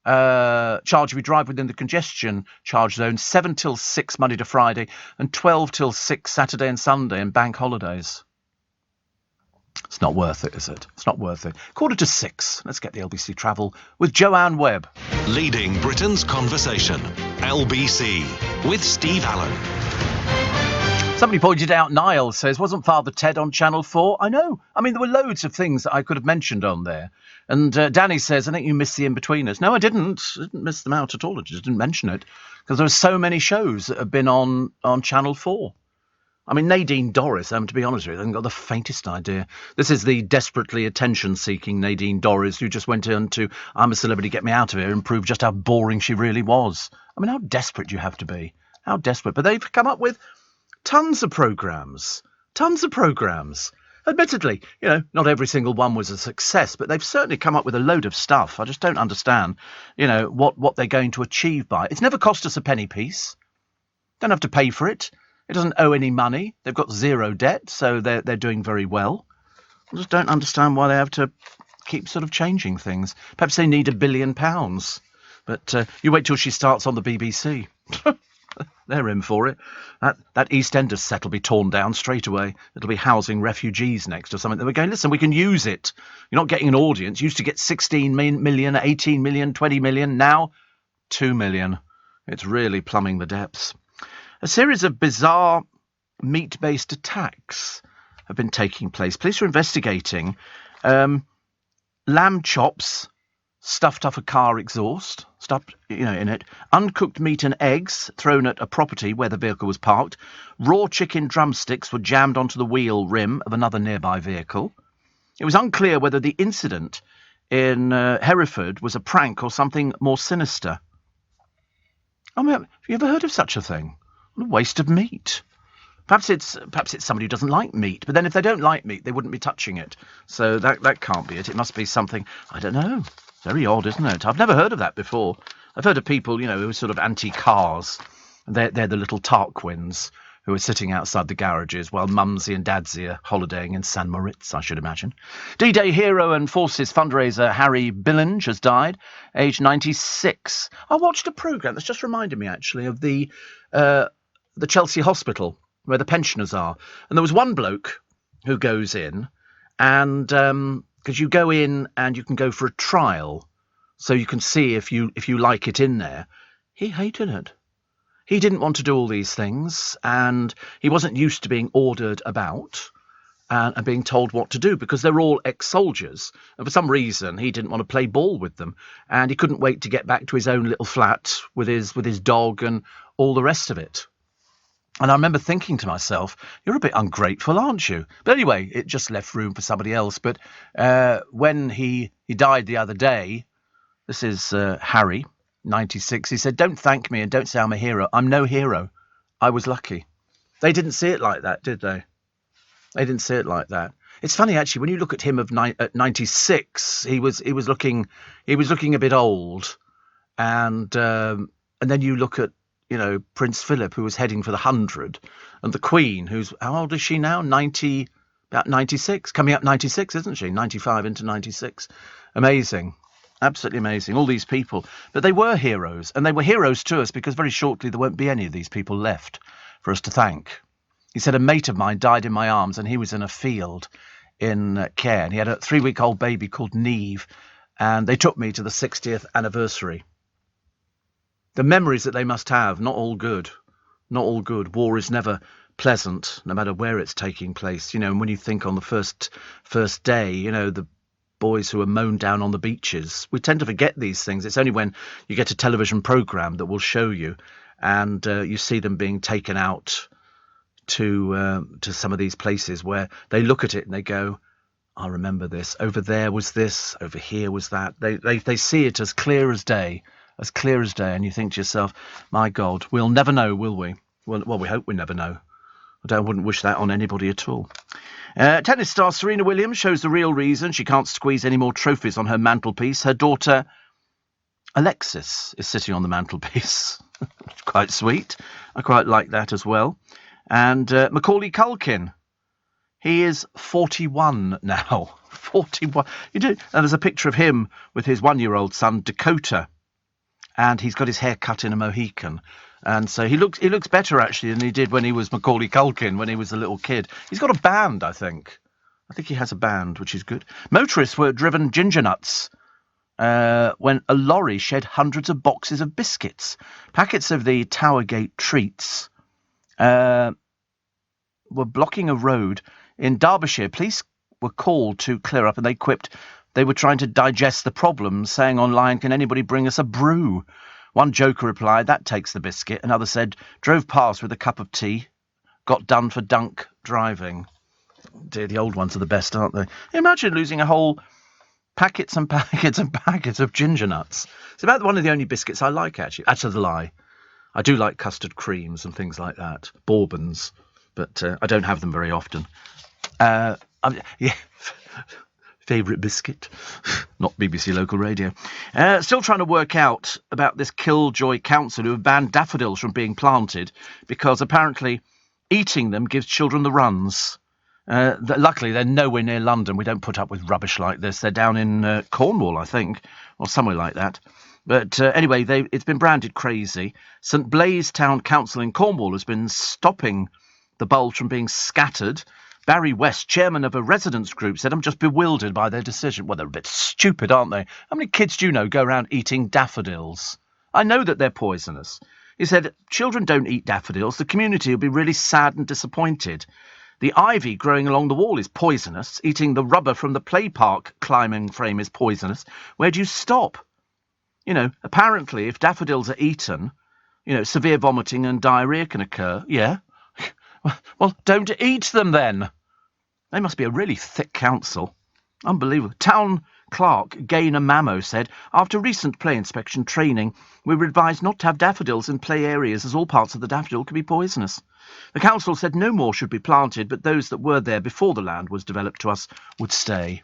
[SPEAKER 1] Charge if you drive within the congestion charge zone, 7 till 6 Monday to Friday and 12 till 6 Saturday and Sunday and bank holidays. It's not worth it, is it? It's not worth it. 5:45. Let's get the LBC travel with Joanne Webb.
[SPEAKER 6] Leading Britain's conversation. LBC with Steve Allen.
[SPEAKER 1] Somebody pointed out, Niall says, wasn't Father Ted on Channel 4? I know. I mean, there were loads of things that I could have mentioned on there. And Danny says, I think you missed the In-Betweeners. No, I didn't. I didn't miss them out at all. I just didn't mention it. Because there are so many shows that have been on Channel 4. I mean, Nadine Dorries, to be honest with you, I haven't got the faintest idea. This is the desperately attention-seeking Nadine Dorries who just went into I'm a Celebrity, Get Me Out of Here and proved just how boring she really was. I mean, how desperate do you have to be? How desperate? But they've come up with tons of programmes. Tons of programmes. Admittedly, you know, not every single one was a success, but they've certainly come up with a load of stuff. I just don't understand, you know, what they're going to achieve by it. It's never cost us a penny piece. Don't have to pay for it. It doesn't owe any money. They've got zero debt, so they're doing very well. I just don't understand why they have to keep sort of changing things. Perhaps they need £1 billion. But you wait till she starts on the BBC. They're in for it. That EastEnders set will be torn down straight away. It'll be housing refugees next or something. They were going, listen, we can use it. You're not getting an audience. You used to get 16 million, 18 million, 20 million. Now, 2 million. It's really plumbing the depths. A series of bizarre meat-based attacks have been taking place. Police are investigating lamb chops stuffed off a car exhaust, stuffed, you know, in it, uncooked meat and eggs thrown at a property where the vehicle was parked, raw chicken drumsticks were jammed onto the wheel rim of another nearby vehicle. It was unclear whether the incident in Hereford was a prank or something more sinister. I mean, have you ever heard of such a thing? What a waste of meat. Perhaps it's somebody who doesn't like meat, but then if they don't like meat, they wouldn't be touching it. So that can't be it. It must be something, I don't know. Very odd, isn't it? I've never heard of that before. I've heard of people, you know, who are sort of anti-cars. They're the little Tarquins who are sitting outside the garages while Mumsy and Dadsy are holidaying in San Moritz, I should imagine. D-Day hero and Forces fundraiser Harry Billinge has died, aged 96. I watched a programme that's just reminded me, actually, of the Chelsea Hospital, where the pensioners are. And there was one bloke who goes in, and because you go in and you can go for a trial, so you can see if you like it in there. He hated it. He didn't want to do all these things, and he wasn't used to being ordered about and being told what to do, because they're all ex-soldiers. And for some reason, he didn't want to play ball with them, and he couldn't wait to get back to his own little flat with his dog and all the rest of it. And I remember thinking to myself, you're a bit ungrateful, aren't you? But anyway, it just left room for somebody else. But when he died the other day, this is Harry, 96, he said, don't thank me and don't say I'm a hero. I'm no hero. I was lucky. They didn't see it like that, did they? They didn't see it like that. It's funny actually when you look at him at 96, he was looking a bit old, and then you look at Prince Philip, who was heading for the 100, and the Queen, who's how old is she now? About 96, coming up 96, isn't she? 95 into 96. Amazing. Absolutely amazing. All these people. But they were heroes, and they were heroes to us because very shortly there won't be any of these people left for us to thank. He said a mate of mine died in my arms, and he was in a field in Cairn. He had a 3-week-old baby called Neve, and they took me to the 60th anniversary. The memories that they must have, not all good. Not all good. War is never pleasant, no matter where it's taking place. And when you think on the first day, the boys who are mown down on the beaches, we tend to forget these things. It's only when you get a television programme that will show you, and you see them being taken out to some of these places where they look at it and they go, I remember this. Over there was this. Over here was that. They see it as clear as day. As clear as day, and you think to yourself, my God, we'll never know, will we? Well, we hope we never know. I wouldn't wish that on anybody at all. Tennis star Serena Williams shows the real reason she can't squeeze any more trophies on her mantelpiece. Her daughter, Alexis, is sitting on the mantelpiece. Quite sweet. I quite like that as well. And Macaulay Culkin, he is 41 now. 41. You do. And there's a picture of him with his 1-year-old son, Dakota. And he's got his hair cut in a Mohican. And so he looks better, actually, than he did when he was Macaulay Culkin, when he was a little kid. He's got a band, I think. I think he has a band, which is good. Motorists were driven ginger nuts when a lorry shed hundreds of boxes of biscuits. Packets of the Towergate treats were blocking a road in Derbyshire. Police were called to clear up, and they quipped they were trying to digest the problem, saying online, can anybody bring us a brew? One joker replied, that takes the biscuit. Another said, drove past with a cup of tea, got done for dunk driving. Dear, the old ones are the best, aren't they? Imagine losing a whole packets and packets and packets of ginger nuts. It's about one of the only biscuits I like, actually. That's a lie. I do like custard creams and things like that, bourbons, but I don't have them very often. Favourite biscuit, not BBC local radio. Still trying to work out about this Killjoy Council who have banned daffodils from being planted because apparently eating them gives children the runs. Luckily, they're nowhere near London. We don't put up with rubbish like this. They're down in Cornwall, I think, or somewhere like that. But anyway, it's been branded crazy. St Blaise Town Council in Cornwall has been stopping the bulbs from being scattered. Barry West, chairman of a residents group, said, I'm just bewildered by their decision. Well, they're a bit stupid, aren't they? How many kids do you know go around eating daffodils? I know that they're poisonous. He said, children don't eat daffodils. The community will be really sad and disappointed. The ivy growing along the wall is poisonous. Eating the rubber from the play park climbing frame is poisonous. Where do you stop? Apparently, if daffodils are eaten, severe vomiting and diarrhoea can occur. Yeah. Well, don't eat them then. They must be a really thick council. Unbelievable. Town clerk Gaynor Mamo said, after recent play inspection training, we were advised not to have daffodils in play areas as all parts of the daffodil could be poisonous. The council said no more should be planted, but those that were there before the land was developed to us would stay.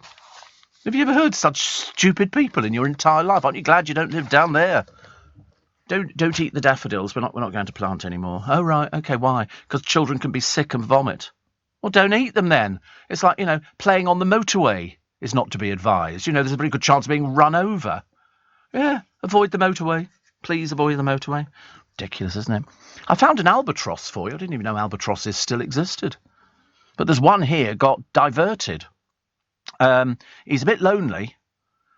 [SPEAKER 1] Have you ever heard such stupid people in your entire life? Aren't you glad you don't live down there? Don't eat the daffodils. We're not going to plant anymore. Oh, right. OK, why? Because children can be sick and vomit. Well, don't eat them then. It's like, playing on the motorway is not to be advised. There's a very good chance of being run over. Yeah, avoid the motorway. Please avoid the motorway. Ridiculous, isn't it? I found an albatross for you. I didn't even know albatrosses still existed. But there's one here got diverted. He's a bit lonely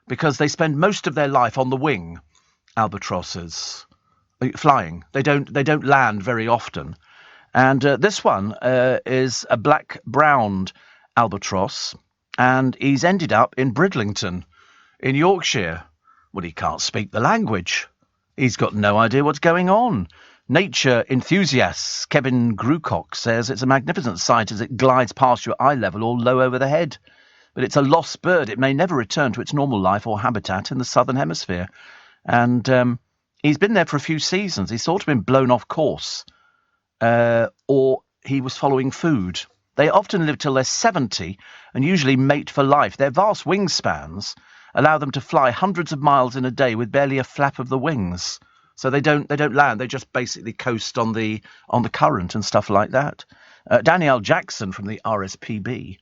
[SPEAKER 1] because they spend most of their life on the wing. Albatrosses flying. They don't land very often. And this one is a black-browned albatross, and he's ended up in Bridlington in Yorkshire. Well, he can't speak the language. He's got no idea what's going on. Nature enthusiast Kevin Grucock says it's a magnificent sight as it glides past your eye level or low over the head. But it's a lost bird. It may never return to its normal life or habitat in the southern hemisphere. And he's been there for a few seasons. He's sort of been blown off course, or he was following food. They often live till they're 70 and usually mate for life. Their vast wingspans allow them to fly hundreds of miles in a day with barely a flap of the wings. So they don't land. They just basically coast on the current and stuff like that. Danielle Jackson from the RSPB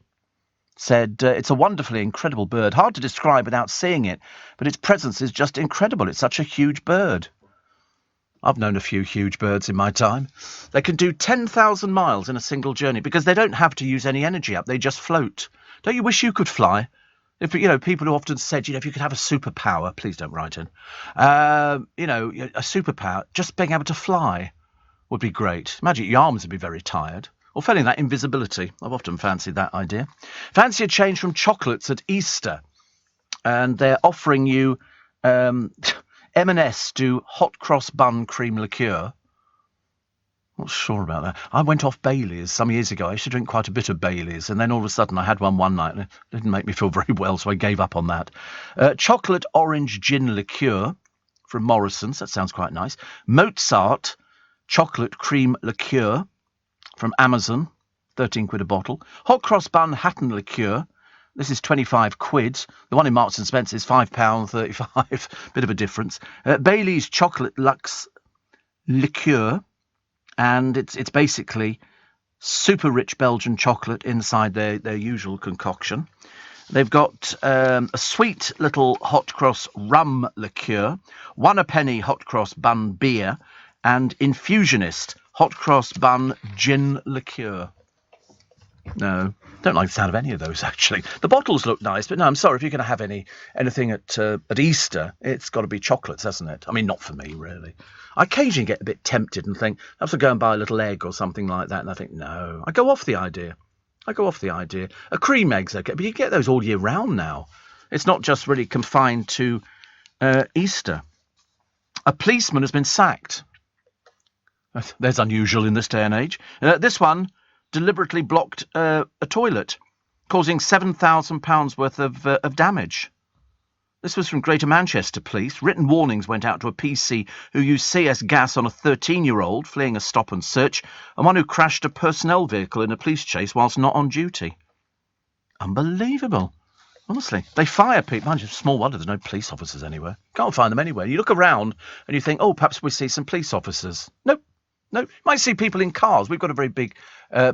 [SPEAKER 1] said, it's a wonderfully incredible bird. Hard to describe without seeing it, but its presence is just incredible. It's such a huge bird. I've known a few huge birds in my time. They can do 10,000 miles in a single journey because they don't have to use any energy up. They just float. Don't you wish you could fly? If people who often said, if you could have a superpower, please don't write in. A superpower, just being able to fly would be great. Imagine your arms would be very tired. Or failing that, invisibility. I've often fancied that idea. Fancy a change from chocolates at Easter. And they're offering you M&S do hot cross bun cream liqueur. Not sure about that. I went off Bailey's some years ago. I used to drink quite a bit of Bailey's, and then all of a sudden I had one night, and it didn't make me feel very well, so I gave up on that. Chocolate orange gin liqueur from Morrison's. That sounds quite nice. Mozart chocolate cream liqueur from Amazon, 13 quid a bottle. Hot cross bun Hatton liqueur. This is 25 quid. The one in Marks and Spencer is £5.35. Bit of a difference. Bailey's chocolate luxe liqueur, and it's basically super rich Belgian chocolate inside their usual concoction. They've got a sweet little hot cross rum liqueur, 1 a penny hot cross bun beer, and Infusionist hot cross bun gin liqueur. No, don't like the sound of any of those, actually. The bottles look nice, but no, I'm sorry, if you're going to have anything at Easter, it's got to be chocolates, hasn't it? I mean, not for me, really. I occasionally get a bit tempted and think, I have to go and buy a little egg or something like that, and I think, no. I go off the idea. A cream egg's okay, but you get those all year round now. It's not just really confined to Easter. A policeman has been sacked. There's unusual in this day and age. This one deliberately blocked a toilet, causing £7,000 worth of damage. This was from Greater Manchester Police. Written warnings went out to a PC who used CS gas on a 13-year-old fleeing a stop and search, and one who crashed a personnel vehicle in a police chase whilst not on duty. Unbelievable. Honestly, they fire people. Mind you, small wonder there's no police officers anywhere. Can't find them anywhere. You look around and you think, oh, perhaps we see some police officers. Nope. You might see people in cars. We've got a very big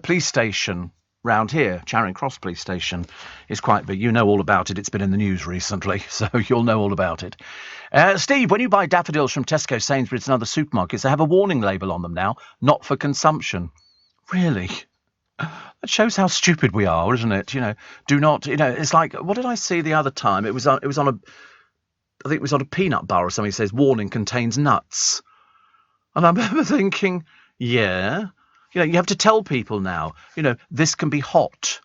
[SPEAKER 1] police station round here. Charing Cross Police Station is quite big. You know all about it. It's been in the news recently, so you'll know all about it. Steve, when you buy daffodils from Tesco, Sainsbury's and other supermarkets, they have a warning label on them now, not for consumption. Really? That shows how stupid we are, isn't it? Do not, it's like, what did I see the other time? I think it was on a peanut bar or something. It says, warning contains nuts. And I remember thinking, yeah, you have to tell people now, this can be hot.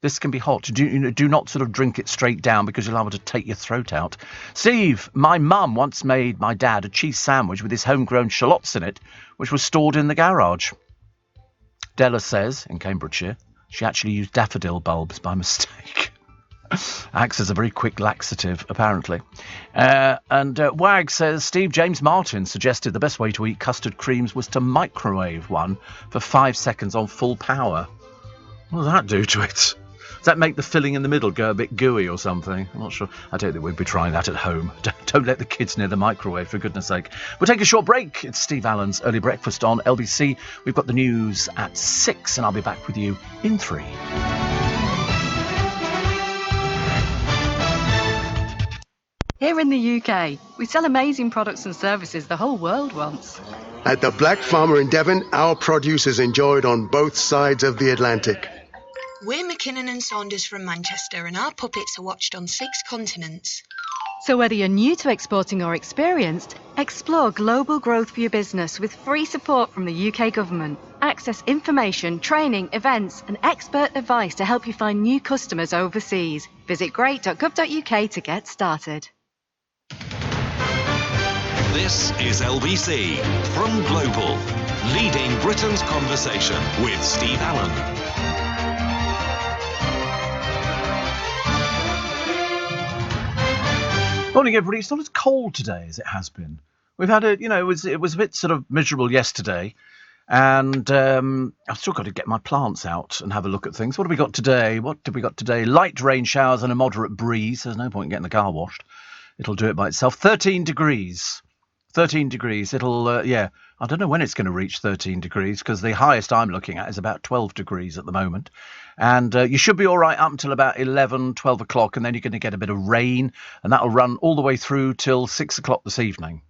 [SPEAKER 1] This can be hot. Do not sort of drink it straight down because you'll have to take your throat out. Steve, my mum once made my dad a cheese sandwich with his homegrown shallots in it, which was stored in the garage. Della says, in Cambridgeshire, she actually used daffodil bulbs by mistake. Acts as a very quick laxative, apparently. And Wag says, Steve, James Martin suggested the best way to eat custard creams was to microwave one for 5 seconds on full power. What does that do to it? Does that make the filling in the middle go a bit gooey or something? I'm not sure. I don't think we'd be trying that at home. Don't let the kids near the microwave, for goodness sake. We'll take a short break. It's Steve Allen's Early Breakfast on LBC. We've got the news at 6, and I'll be back with you in 3.
[SPEAKER 7] Here in the UK, we sell amazing products and services the whole world wants.
[SPEAKER 8] At the Black Farmer in Devon, our produce is enjoyed on both sides of the Atlantic.
[SPEAKER 9] We're McKinnon & Saunders from Manchester, and our puppets are watched on 6 continents.
[SPEAKER 7] So whether you're new to exporting or experienced, explore global growth for your business with free support from the UK government. Access information, training, events and expert advice to help you find new customers overseas. Visit great.gov.uk to get started.
[SPEAKER 6] This is LBC from Global, leading Britain's conversation with Steve Allen.
[SPEAKER 1] Morning, everybody. It's not as cold today as it has been. We've had it was a bit sort of miserable yesterday, And I've still got to get my plants out and have a look at things. What have we got today? What did we got today? Light rain showers and a moderate breeze. There's no point in getting the car washed. It'll do it by itself. 13 degrees. 13 degrees. It'll, I don't know when it's going to reach 13 degrees because the highest I'm looking at is about 12 degrees at the moment. And you should be all right up until about 11, 12 o'clock, and then you're going to get a bit of rain, and that'll run all the way through till 6 o'clock this evening.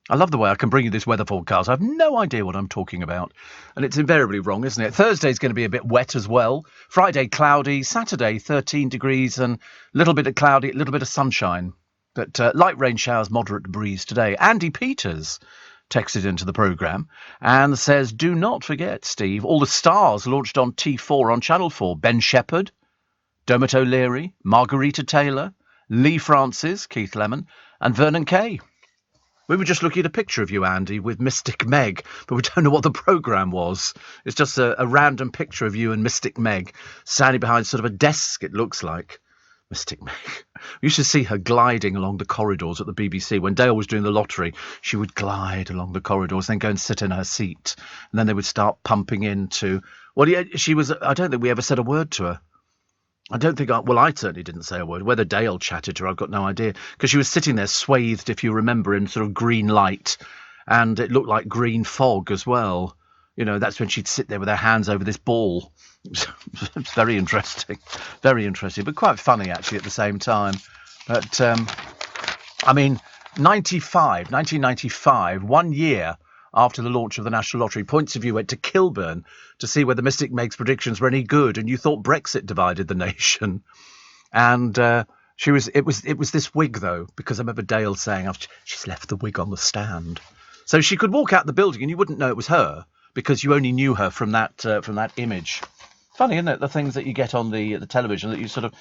[SPEAKER 1] I love the way I can bring you this weather forecast. I have no idea what I'm talking about. And it's invariably wrong, isn't it? Thursday's going to be a bit wet as well. Friday, cloudy. Saturday, 13 degrees and a little bit of cloudy, a little bit of sunshine. But light rain showers, moderate breeze today. Andy Peters texted into the programme and says, do not forget, Steve, all the stars launched on T4 on Channel 4. Ben Shepherd, Dermot O'Leary, Margarita Taylor, Lee Francis, Keith Lemon, and Vernon Kay. We were just looking at a picture of you, Andy, with Mystic Meg, but we don't know what the programme was. It's just a random picture of you and Mystic Meg standing behind sort of a desk, it looks like. Mystic Meg. We used to see her gliding along the corridors at the BBC. When Dale was doing the lottery, she would glide along the corridors, then go and sit in her seat. And then they would start pumping into... Well, yeah, she was... I don't think we ever said a word to her. I don't think I certainly didn't say a word. Whether Dale chatted to her, I've got no idea. Because she was sitting there swathed, if you remember, in sort of green light. And it looked like green fog as well. You know, that's when she'd sit there with her hands over this ball. It's very interesting. Very interesting. But quite funny, actually, at the same time. But, 1995, 1 year after the launch of the National Lottery, Points of View went to Kilburn to see whether Mystic Meg's predictions were any good, and you thought Brexit divided the nation. And it was this wig, though, because I remember Dale saying, she's left the wig on the stand. So she could walk out the building and you wouldn't know it was her because you only knew her from that image. Funny, isn't it? The things that you get on the television that you sort of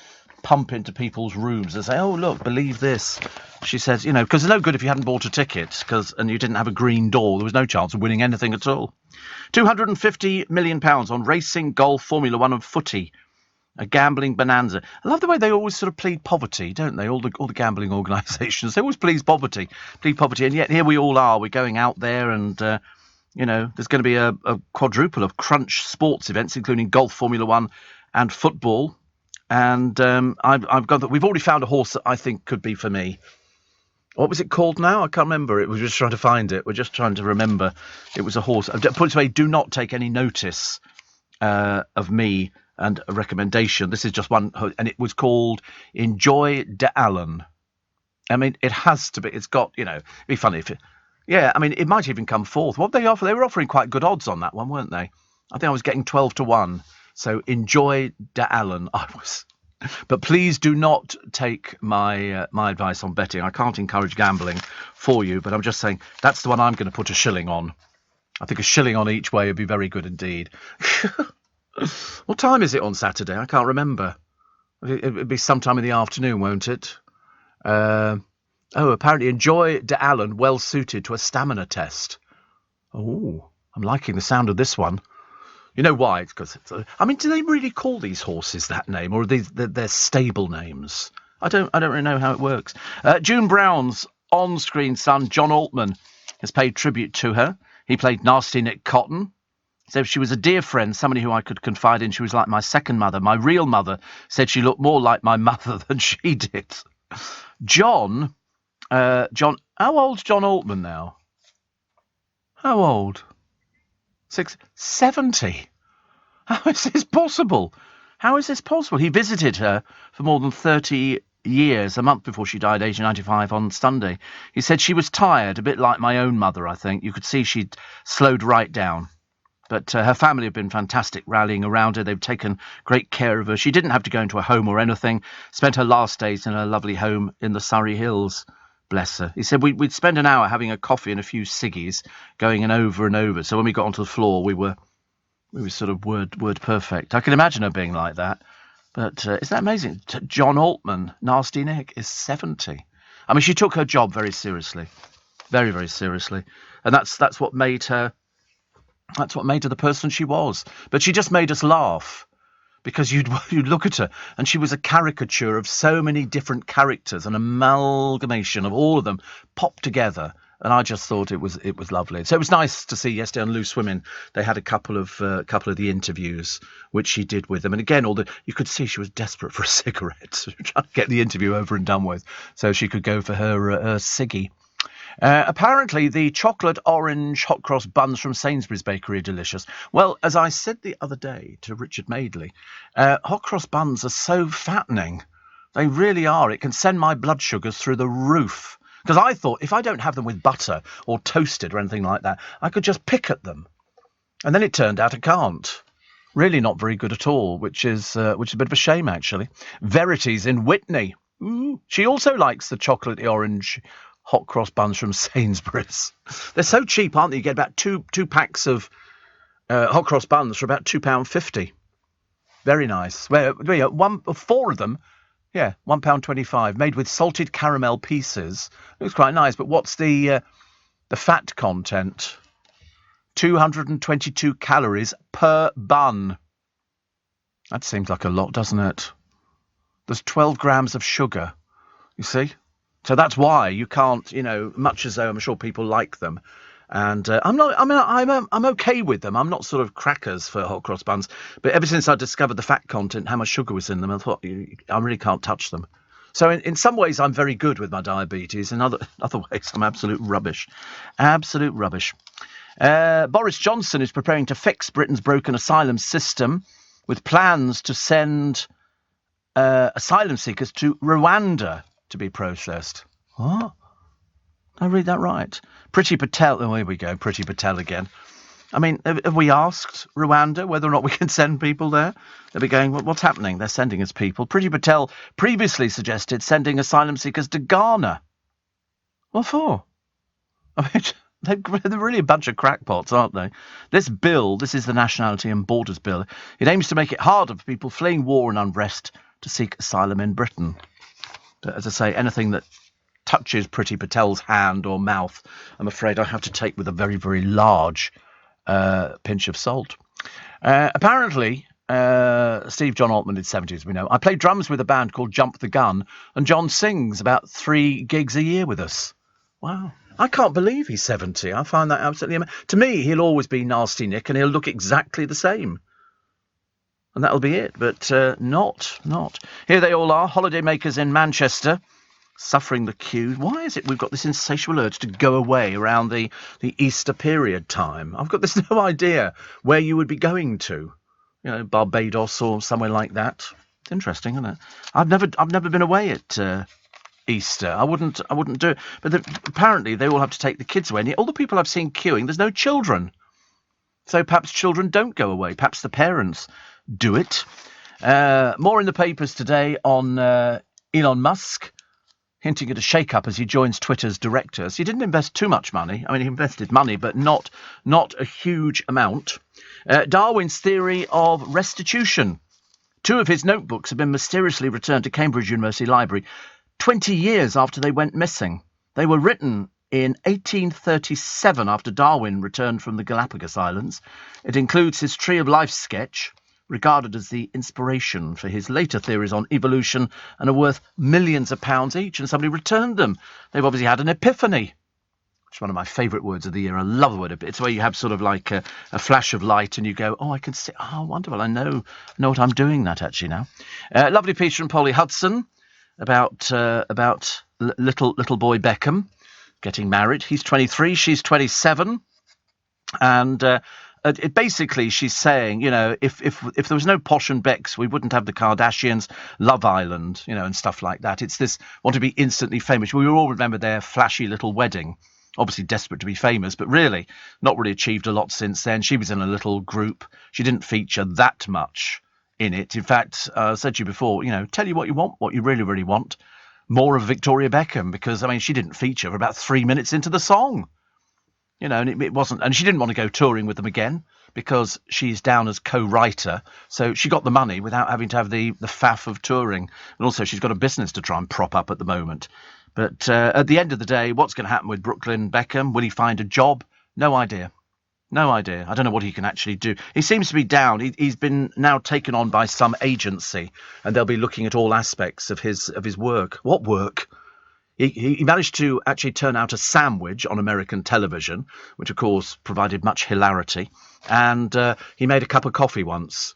[SPEAKER 1] pump into people's rooms and say, oh, look, believe this. She says, you know, because it's no good if you hadn't bought a ticket and you didn't have a green door. There was no chance of winning anything at all. £250 million on racing, golf, Formula One and footy. A gambling bonanza. I love the way they always sort of plead poverty, don't they? All the gambling organisations, they always plead poverty. And yet here we all are. We're going out there and, there's going to be a quadruple of crunch sports events, including golf, Formula One and football. And I've got that. We've already found a horse that I think could be for me. What was it called now? I can't remember. We're just trying to find it. We're just trying to remember. It was a horse. Put it this way, do not take any notice of me and a recommendation. This is just one, and it was called Enjoy de Allen. I mean, it has to be. It's got, it'd be funny if it... Yeah, I mean, it might even come fourth. What did they offer? They were offering quite good odds on that one, weren't they? I think I was getting 12-1. So Enjoy de Allen, I was... But please do not take my advice on betting. I can't encourage gambling for you, but I'm just saying that's the one I'm going to put a shilling on. I think a shilling on each way would be very good indeed. What time is it on Saturday? I can't remember. It'll be sometime in the afternoon, won't it? Apparently Enjoy de Allen well suited to a stamina test. Oh, I'm liking the sound of this one. You know why? Because do they really call these horses that name, or are they're stable names? I don't really know how it works. June Brown's on-screen son, John Altman, has paid tribute to her. He played Nasty Nick Cotton. So she was a dear friend, somebody who I could confide in. She was like my second mother. My real mother said she looked more like my mother than she did. John, how old's John Altman now? How old? 70. How is this possible? How is this possible? He visited her for more than 30 years, a month before she died, age 95, on Sunday. He said she was tired, a bit like my own mother, I think. You could see she'd slowed right down. But her family have been fantastic, rallying around her. They've taken great care of her. She didn't have to go into a home or anything. Spent her last days in her lovely home in the Surrey Hills. Bless her. He said we'd spend an hour having a coffee and a few ciggies, going in over and over. So when we got onto the floor, we were sort of word perfect. I can imagine her being like that. But isn't that amazing? John Altman, Nasty Nick, is 70. I mean, she took her job very seriously, very, very seriously, and that's what made her. That's what made her the person she was. But she just made us laugh. Because you'd look at her, and she was a caricature of so many different characters, an amalgamation of all of them popped together. And I just thought it was lovely. So it was nice to see yesterday on Loose Women. They had a couple of the interviews which she did with them, and again, you could see she was desperate for a cigarette, trying to get the interview over and done with, so she could go for her ciggy. Apparently, the chocolate orange hot cross buns from Sainsbury's Bakery are delicious. Well, as I said the other day to Richard Madeley, hot cross buns are so fattening. They really are. It can send my blood sugars through the roof. Because I thought, if I don't have them with butter or toasted or anything like that, I could just pick at them. And then it turned out I can't. Really not very good at all, which is a bit of a shame, actually. Verity's in Witney. She also likes the chocolatey orange hot cross buns from Sainsbury's. They're so cheap, aren't they? You get about two packs of hot cross buns for about £2.50. Very nice. Well, 4 of them. Yeah, £1.25, made with salted caramel pieces. Looks quite nice, but what's the fat content? 222 calories per bun. That seems like a lot, doesn't it? There's 12 grams of sugar, you see? So that's why you can't, much as though I'm sure people like them. And I'm okay with them. I'm not sort of crackers for hot cross buns. But ever since I discovered the fat content, how much sugar was in them, I thought, I really can't touch them. So in some ways, I'm very good with my diabetes. In other ways, I'm absolute rubbish. Absolute rubbish. Boris Johnson is preparing to fix Britain's broken asylum system with plans to send asylum seekers to Rwanda to be processed. What? Did I read that right? Priti Patel, oh, here we go, Priti Patel again. I mean, have we asked Rwanda whether or not we can send people there? They'll be going, what's happening? They're sending us people. Priti Patel previously suggested sending asylum seekers to Ghana. What for? I mean, they're really a bunch of crackpots, aren't they? This bill, this is the Nationality and Borders Bill, it aims to make it harder for people fleeing war and unrest to seek asylum in Britain. But as I say, anything that touches Priti Patel's hand or mouth, I'm afraid I have to take with a very, very large pinch of salt. Apparently, Steve John Altman is 70, as we know. I play drums with a band called Jump the Gun, and John sings about 3 gigs a year with us. Wow. I can't believe he's 70. I find that absolutely amazing. To me, he'll always be Nasty Nick, and he'll look exactly the same. And that'll be it, but not. Here they all are, holidaymakers in Manchester, suffering the queue. Why is it we've got this insatiable urge to go away around the Easter period time? I've got this no idea where you would be going to. Barbados or somewhere like that. It's interesting, isn't it? I've never been away at Easter. I wouldn't do it. But apparently they all have to take the kids away. And all the people I've seen queuing, there's no children. So perhaps children don't go away. Perhaps the parents do it. More in the papers today on Elon Musk, hinting at a shake-up as he joins Twitter's directors. He didn't invest too much money. I mean, he invested money, but not a huge amount. Darwin's theory of restitution. 2 of his notebooks have been mysteriously returned to Cambridge University Library 20 years after they went missing. They were written in 1837 after Darwin returned from the Galapagos Islands. It includes his Tree of Life sketch, regarded as the inspiration for his later theories on evolution, and are worth millions of pounds each, and somebody returned them. They've obviously had an epiphany, which is one of my favourite words of the year. I love the word epiphany. It's where you have sort of like a flash of light and you go, I can see, wonderful, I know what I'm doing that actually now. Lovely piece from Polly Hudson about little boy Beckham getting married. He's 23, she's 27, and basically she's saying, if there was no Posh and Becks, we wouldn't have the Kardashians, Love Island, and stuff like that. It's this want to be instantly famous. We all remember their flashy little wedding, obviously desperate to be famous, but really not really achieved a lot since then. She was in a little group. She didn't feature that much in it. In fact, I said to you before, tell you what you want, what you really, really want. More of Victoria Beckham, because, she didn't feature for about 3 minutes into the song. And it wasn't, and she didn't want to go touring with them again because she's down as co-writer. So she got the money without having to have the faff of touring. And also she's got a business to try and prop up at the moment. But at the end of the day, what's going to happen with Brooklyn Beckham? Will he find a job? No idea. No idea. I don't know what he can actually do. He seems to be down. He's been now taken on by some agency, and they'll be looking at all aspects of his work. What work? He managed to actually turn out a sandwich on American television, which, of course, provided much hilarity. And he made a cup of coffee once.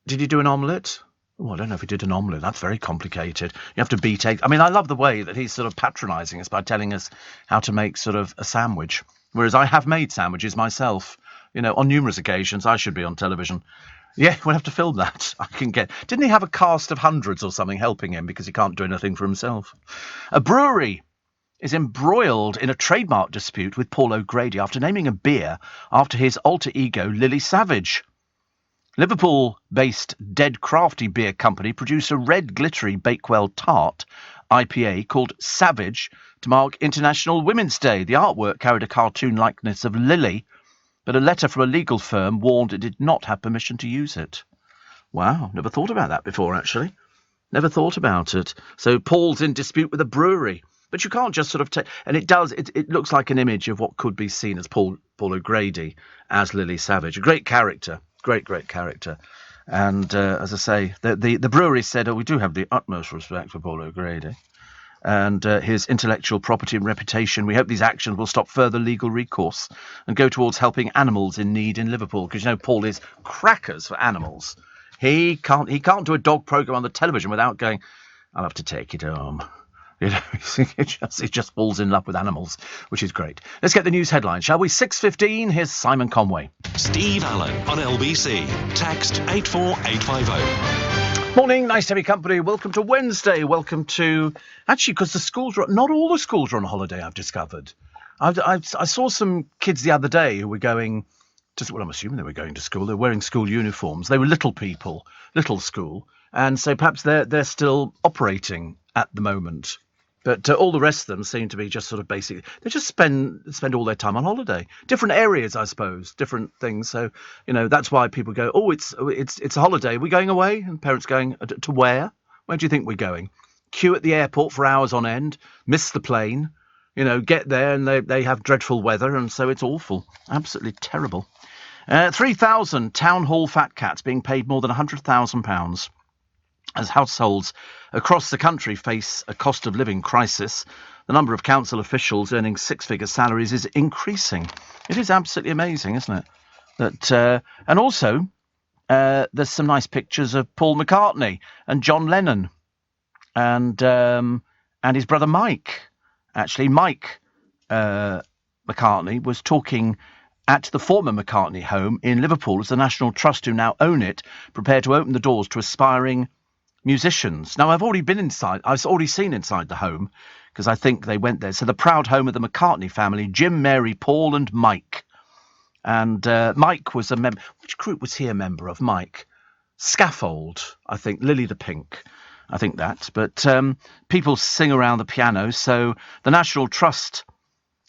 [SPEAKER 1] Did he do an omelette? Oh, I don't know if he did an omelette. That's very complicated. You have to beat eggs. I mean, I love the way that he's sort of patronising us by telling us how to make sort of a sandwich. Whereas I have made sandwiches myself. You know, on numerous occasions. I should be on television. Yeah, we'll have to film that. Didn't he have a cast of hundreds or something helping him because he can't do anything for himself? A brewery is embroiled in a trademark dispute with Paul O'Grady after naming a beer after his alter ego, Lily Savage. Liverpool-based Dead Crafty Beer Company produced a red glittery Bakewell Tart IPA called Savage to mark International Women's Day. The artwork carried a cartoon likeness of Lily, but a letter from a legal firm warned it did not have permission to use it. Wow, never thought about that before, actually. Never thought about it. So Paul's in dispute with a brewery. But you can't just sort of take... And it looks like an image of what could be seen as Paul O'Grady as Lily Savage. A great character. Great character. And, as I say, the brewery said, we do have the utmost respect for Paul O'Grady and his intellectual property and reputation. We hope these actions will stop further legal recourse and go towards helping animals in need in Liverpool. Because, you know, Paul is crackers for animals. He can't do a dog programme on the television without going, I'll have to take it home. You know, he just falls in love with animals, which is great. Let's get the news headlines, shall we? 6:15, here's Simon Conway.
[SPEAKER 6] Steve Allen on LBC. Text 84850.
[SPEAKER 1] Morning, nice to have your company. Welcome to Wednesday. Welcome to... Actually, because the schools are... Not all the schools are on holiday, I've discovered. I saw some kids the other day who were going... Well, I'm assuming they were going to school. They were wearing school uniforms. They were little people, little school. And so perhaps they're still operating at the moment. But all the rest of them seem to be just sort of basic. They just spend all their time on holiday. Different areas, I suppose, different things. So, you know, that's why people go, oh, it's a holiday. Are we going away? And parents going, to where? Where do you think we're going? Queue at the airport for hours on end, miss the plane, you know, get there and they have dreadful weather. And so it's awful. Absolutely terrible. 3,000 town hall fat cats being paid more than £100,000. As households across the country face a cost of living crisis, the number of council officials earning six-figure salaries is increasing. It is absolutely amazing, isn't it? And also, there's some nice pictures of Paul McCartney and John Lennon and his brother Mike. Actually, Mike McCartney was talking at the former McCartney home in Liverpool as the National Trust, who now own it, prepare to open the doors to aspiring musicians. Now, I've already been inside. I've already seen inside the home because I think they went there. So the proud home of the McCartney family, Jim, Mary, Paul and Mike. And Mike was a member. Which group was he a member of, Mike? Scaffold, I think. Lily the Pink. I think that. But people sing around the piano. So the National Trust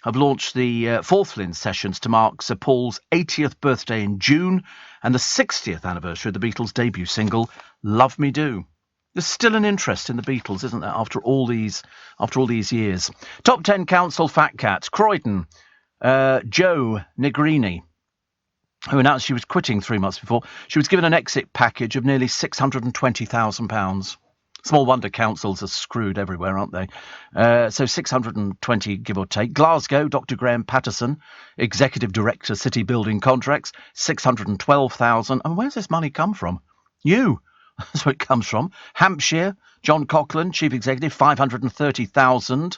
[SPEAKER 1] have launched the Fourth Lynn sessions to mark Sir Paul's 80th birthday in June and the 60th anniversary of the Beatles' debut single, Love Me Do. There's still an interest in the Beatles, isn't there, after all these years. Top 10 council fat cats. Croydon, Jo Negrini, who announced she was quitting 3 months before. She was given an exit package of nearly £620,000. Small wonder councils are screwed everywhere, aren't they? So 620, give or take. Glasgow, Dr. Graham Patterson, Executive Director, City Building Contracts, 612,000. And where's this money come from? You. That's where it comes from. Hampshire, John Coughlin, Chief Executive, 530,000.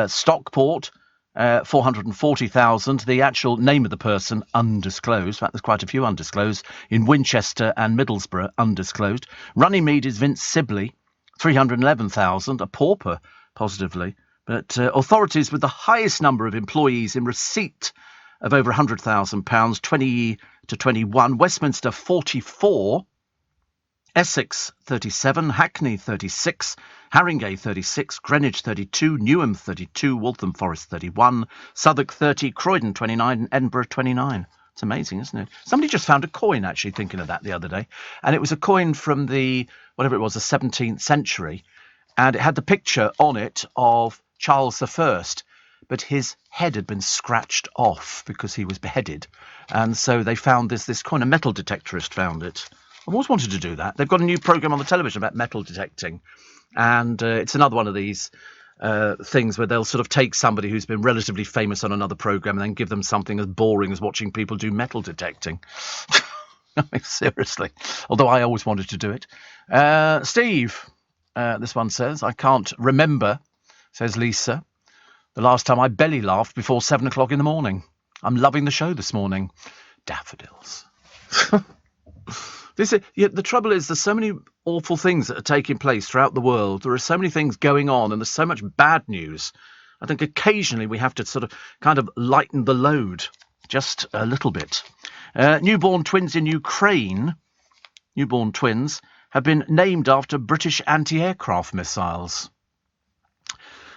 [SPEAKER 1] Stockport, 440,000. The actual name of the person, undisclosed. In fact, there's quite a few undisclosed. In Winchester and Middlesbrough, undisclosed. Runnymede is Vince Sibley, 311,000. A pauper, positively. But authorities with the highest number of employees in receipt of over £100,000, 20 to 21. Westminster, 44. Essex, 37, Hackney, 36, Haringey, 36, Greenwich, 32, Newham, 32, Waltham Forest, 31, Southwark, 30, Croydon, 29, and Edinburgh, 29. It's amazing, isn't it? Somebody just found a coin, actually, thinking of that the other day. And it was a coin from the 17th century. And it had the picture on it of Charles I. But his head had been scratched off because he was beheaded. And so they found this coin. A metal detectorist found it. I've always wanted to do that. They've got a new programme on the television about metal detecting. And it's another one of these things where they'll sort of take somebody who's been relatively famous on another programme and then give them something as boring as watching people do metal detecting. I mean, seriously. Although I always wanted to do it. Steve, this one says, I can't remember, says Lisa, the last time I belly laughed before 7 o'clock in the morning. I'm loving the show this morning. Daffodils. The trouble is there's so many awful things that are taking place throughout the world. There are so many things going on and there's so much bad news. I think occasionally we have to sort of kind of lighten the load just a little bit. Newborn twins in Ukraine, newborn twins, have been named after British anti-aircraft missiles.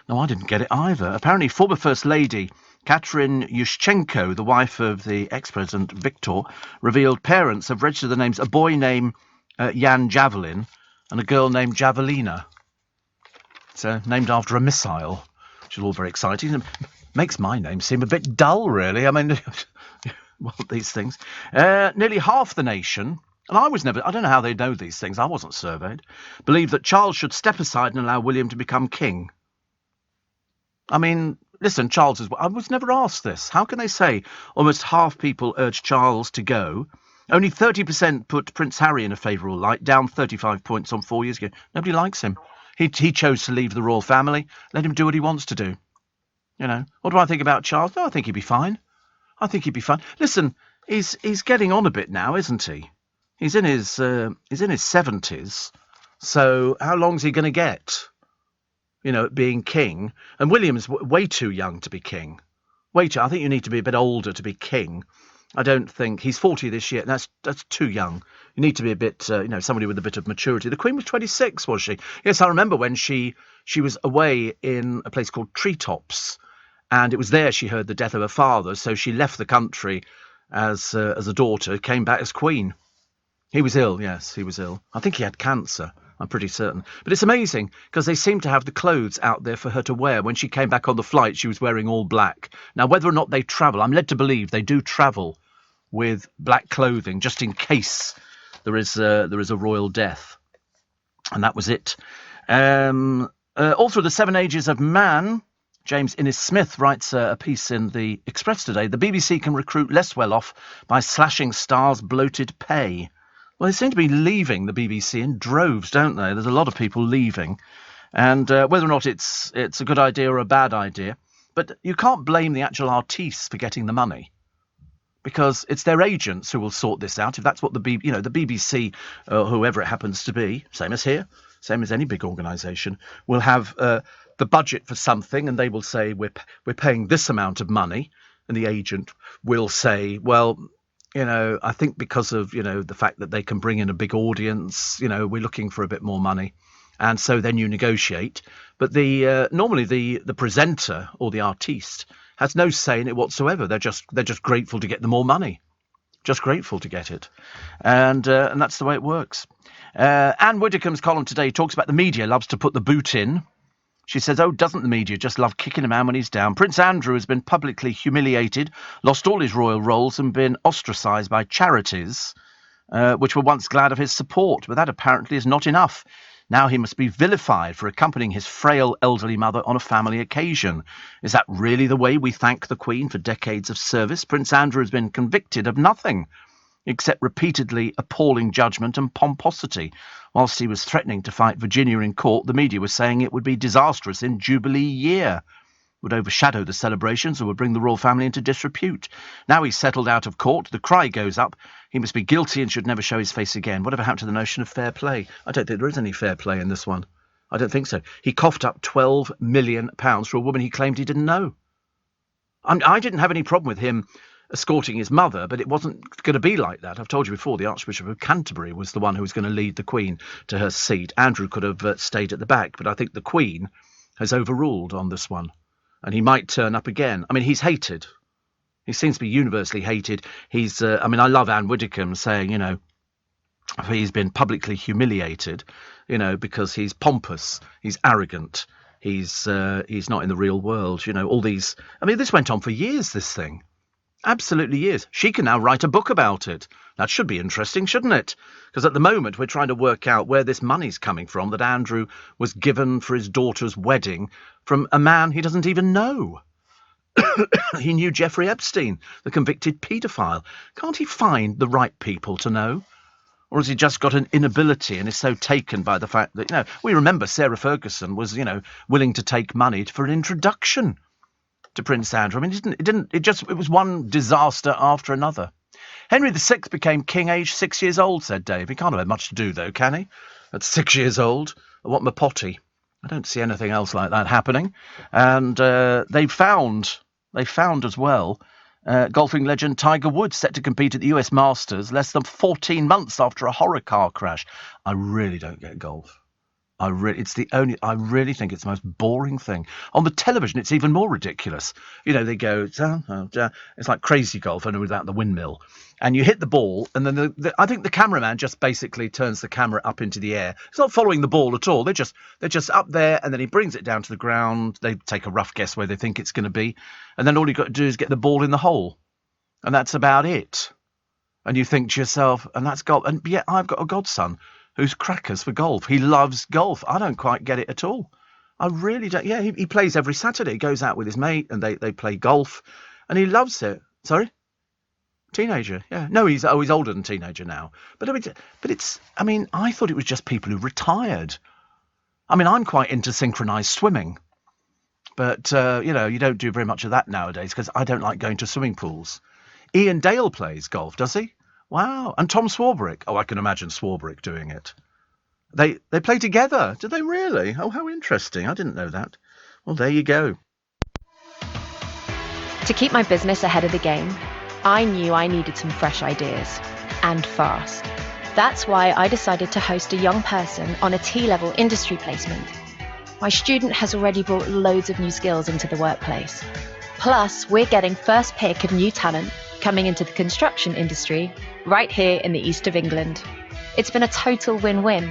[SPEAKER 1] No, I didn't get it either. Apparently former First Lady Katrin Yushchenko, the wife of the ex-president Viktor, revealed parents have registered the names a boy named Jan Javelin and a girl named Javelina. So named after a missile, which is all very exciting. It makes my name seem a bit dull, really. I mean, well, these things. Nearly half the nation, and I don't know how they know these things, I wasn't surveyed, believe that Charles should step aside and allow William to become king. I mean, listen, I was never asked this. How can they say almost half people urge Charles to go? Only 30% put Prince Harry in a favourable light, down 35 points on 4 years ago. Nobody likes him. He chose to leave the royal family. Let him do what he wants to do. You know, what do I think about Charles? No, I think he'd be fine. Listen, he's getting on a bit now, isn't he? He's in his 70s. So how long's he going to get? You know, being king. And William's way too young to be king. I think you need to be a bit older to be king. I don't think he's 40 this year. That's too young. You need to be a bit, somebody with a bit of maturity. The Queen was 26, was she? Yes, I remember when she was away in a place called Treetops, and it was there she heard the death of her father. So she left the country as a daughter, came back as queen. He was ill. Yes, he was ill. I think he had cancer. I'm pretty certain. But it's amazing because they seem to have the clothes out there for her to wear. When she came back on the flight, she was wearing all black. Now, whether or not they travel, I'm led to believe they do travel with black clothing just in case there is a royal death. And that was it. All through the 7 Ages of Man, James Innes-Smith writes a piece in the Express today. The BBC can recruit less well-off by slashing stars' bloated pay. Well, they seem to be leaving the BBC in droves, don't they? There's a lot of people leaving. And whether or not it's a good idea or a bad idea, but you can't blame the actual artistes for getting the money, because it's their agents who will sort this out. If that's what the BBC, whoever it happens to be, same as here, same as any big organisation, will have the budget for something, and they will say we're paying this amount of money, and the agent will say, well, I think because of, the fact that they can bring in a big audience, we're looking for a bit more money. And so then you negotiate. But normally the presenter or the artiste has no say in it whatsoever. They're just grateful to get the more money. Just grateful to get it. And that's the way it works. Anne Widdecombe's column today talks about the media loves to put the boot in. She says, doesn't the media just love kicking a man when he's down? Prince Andrew has been publicly humiliated, lost all his royal roles and been ostracised by charities, which were once glad of his support. But that apparently is not enough. Now he must be vilified for accompanying his frail elderly mother on a family occasion. Is that really the way we thank the Queen for decades of service? Prince Andrew has been convicted of nothing except repeatedly appalling judgment and pomposity. Whilst he was threatening to fight Virginia in court, the media was saying it would be disastrous in Jubilee year, would overshadow the celebrations and would bring the royal family into disrepute. Now he's settled out of court, the cry goes up, he must be guilty and should never show his face again. Whatever happened to the notion of fair play? I don't think there is any fair play in this one. I don't think so. He coughed up £12 million for a woman he claimed he didn't know. I didn't have any problem with him escorting his mother, but it wasn't going to be like that. I've told you before, the Archbishop of Canterbury was the one who was going to lead the Queen to her seat. Andrew could have stayed at the back, but I think the Queen has overruled on this one, and he might turn up again. I mean, he's hated. He seems to be universally hated. I love Anne Widdecombe saying, he's been publicly humiliated, because he's pompous, he's arrogant, he's not in the real world, all these. I mean, this went on for years, this thing. Absolutely years. She can now write a book about it. That should be interesting, shouldn't it? Because at the moment we're trying to work out where this money's coming from that Andrew was given for his daughter's wedding from a man he doesn't even know. He knew Jeffrey Epstein, the convicted paedophile. Can't he find the right people to know? Or has he just got an inability and is so taken by the fact that, we remember Sarah Ferguson was, willing to take money for an introduction to Prince Andrew. I mean, it was one disaster after another. Henry VI became king aged 6 years old, said Dave. He can't have had much to do, though, can he? At 6 years old. What my potty? I don't see anything else like that happening. And they found as well golfing legend Tiger Woods set to compete at the US Masters less than 14 months after a horror car crash. I really don't get golf. I really think it's the most boring thing. On the television, it's even more ridiculous. They go, it's like Crazy Golf, only without the windmill. And you hit the ball, and then I think the cameraman just basically turns the camera up into the air. It's not following the ball at all. They're just up there, and then he brings it down to the ground. They take a rough guess where they think it's going to be. And then all you've got to do is get the ball in the hole. And that's about it. And you think to yourself, and that's golf. And yet I've got a godson who's crackers for golf. He loves golf. I don't quite get it at all. I really don't. Yeah, he plays every Saturday. He goes out with his mate and they play golf, and he loves it. Sorry? Teenager, yeah. No, he's older than teenager now. But it's, I thought it was just people who retired. I'm quite into synchronised swimming. But, you don't do very much of that nowadays because I don't like going to swimming pools. Ian Dale plays golf, does he? Wow. And Tom Swarbrick. Oh, I can imagine Swarbrick doing it. They play together. Do they really? Oh, how interesting. I didn't know that. Well, there you go.
[SPEAKER 17] To keep my business ahead of the game, I knew I needed some fresh ideas. And fast. That's why I decided to host a young person on a T-level industry placement. My student has already brought loads of new skills into the workplace. Plus, we're getting first pick of new talent coming into the construction industry right here in the east of England. It's been a total win-win.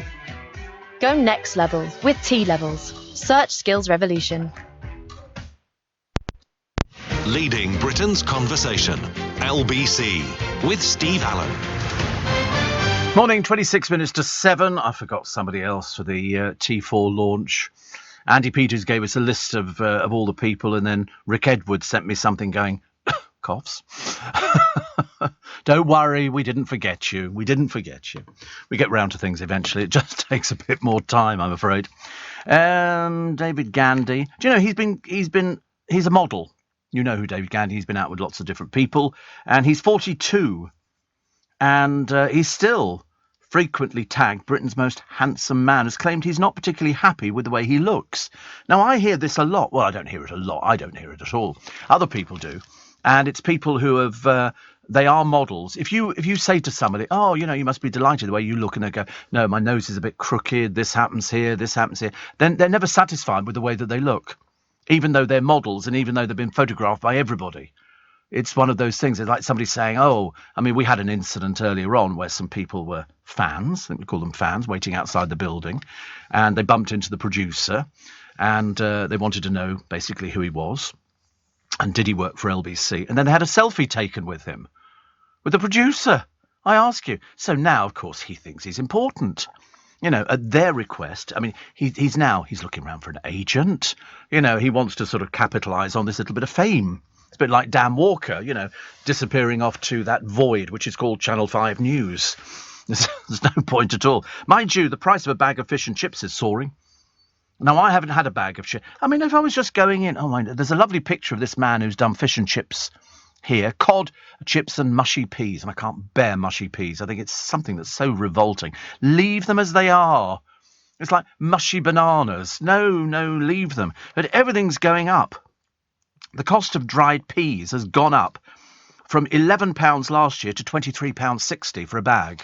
[SPEAKER 17] Go next level with T-Levels. Search Skills Revolution.
[SPEAKER 6] Leading Britain's conversation. LBC with Steve Allen.
[SPEAKER 1] Morning, 26 minutes to 7. I forgot somebody else for the T4 launch. Andy Peters gave us a list of all the people, and then Rick Edwards sent me something going, coughs. Don't worry, we didn't forget you. We get round to things eventually. It just takes a bit more time, I'm afraid. David Gandy. Do you know he's a model. You know who David Gandy. He's been out with lots of different people, and he's 42, and he's still frequently tagged Britain's most handsome man, has claimed he's not particularly happy with the way he looks. Now, I hear this a lot. Well, I don't hear it a lot. I don't hear it at all. Other people do. And it's people who have, they are models. If you say to somebody, oh, you must be delighted the way you look, and they go, no, my nose is a bit crooked, this happens here, then they're never satisfied with the way that they look, even though they're models and even though they've been photographed by everybody. It's one of those things. It's like somebody saying, we had an incident earlier on where some people were fans, I think we call them fans, waiting outside the building, and they bumped into the producer, and they wanted to know basically who he was. And did he work for LBC? And then they had a selfie taken with him, with the producer. I ask you. So now, of course, he thinks he's important. At their request. He's looking around for an agent. He wants to sort of capitalise on this little bit of fame. It's a bit like Dan Walker, disappearing off to that void, which is called Channel 5 News. There's no point at all. Mind you, the price of a bag of fish and chips is soaring. Now, I haven't had a bag of chips. If I was just going in, there's a lovely picture of this man who's done fish and chips here. Cod, chips and mushy peas. And I can't bear mushy peas. I think it's something that's so revolting. Leave them as they are. It's like mushy bananas. No, leave them. But everything's going up. The cost of dried peas has gone up from £11 last year to £23.60 for a bag.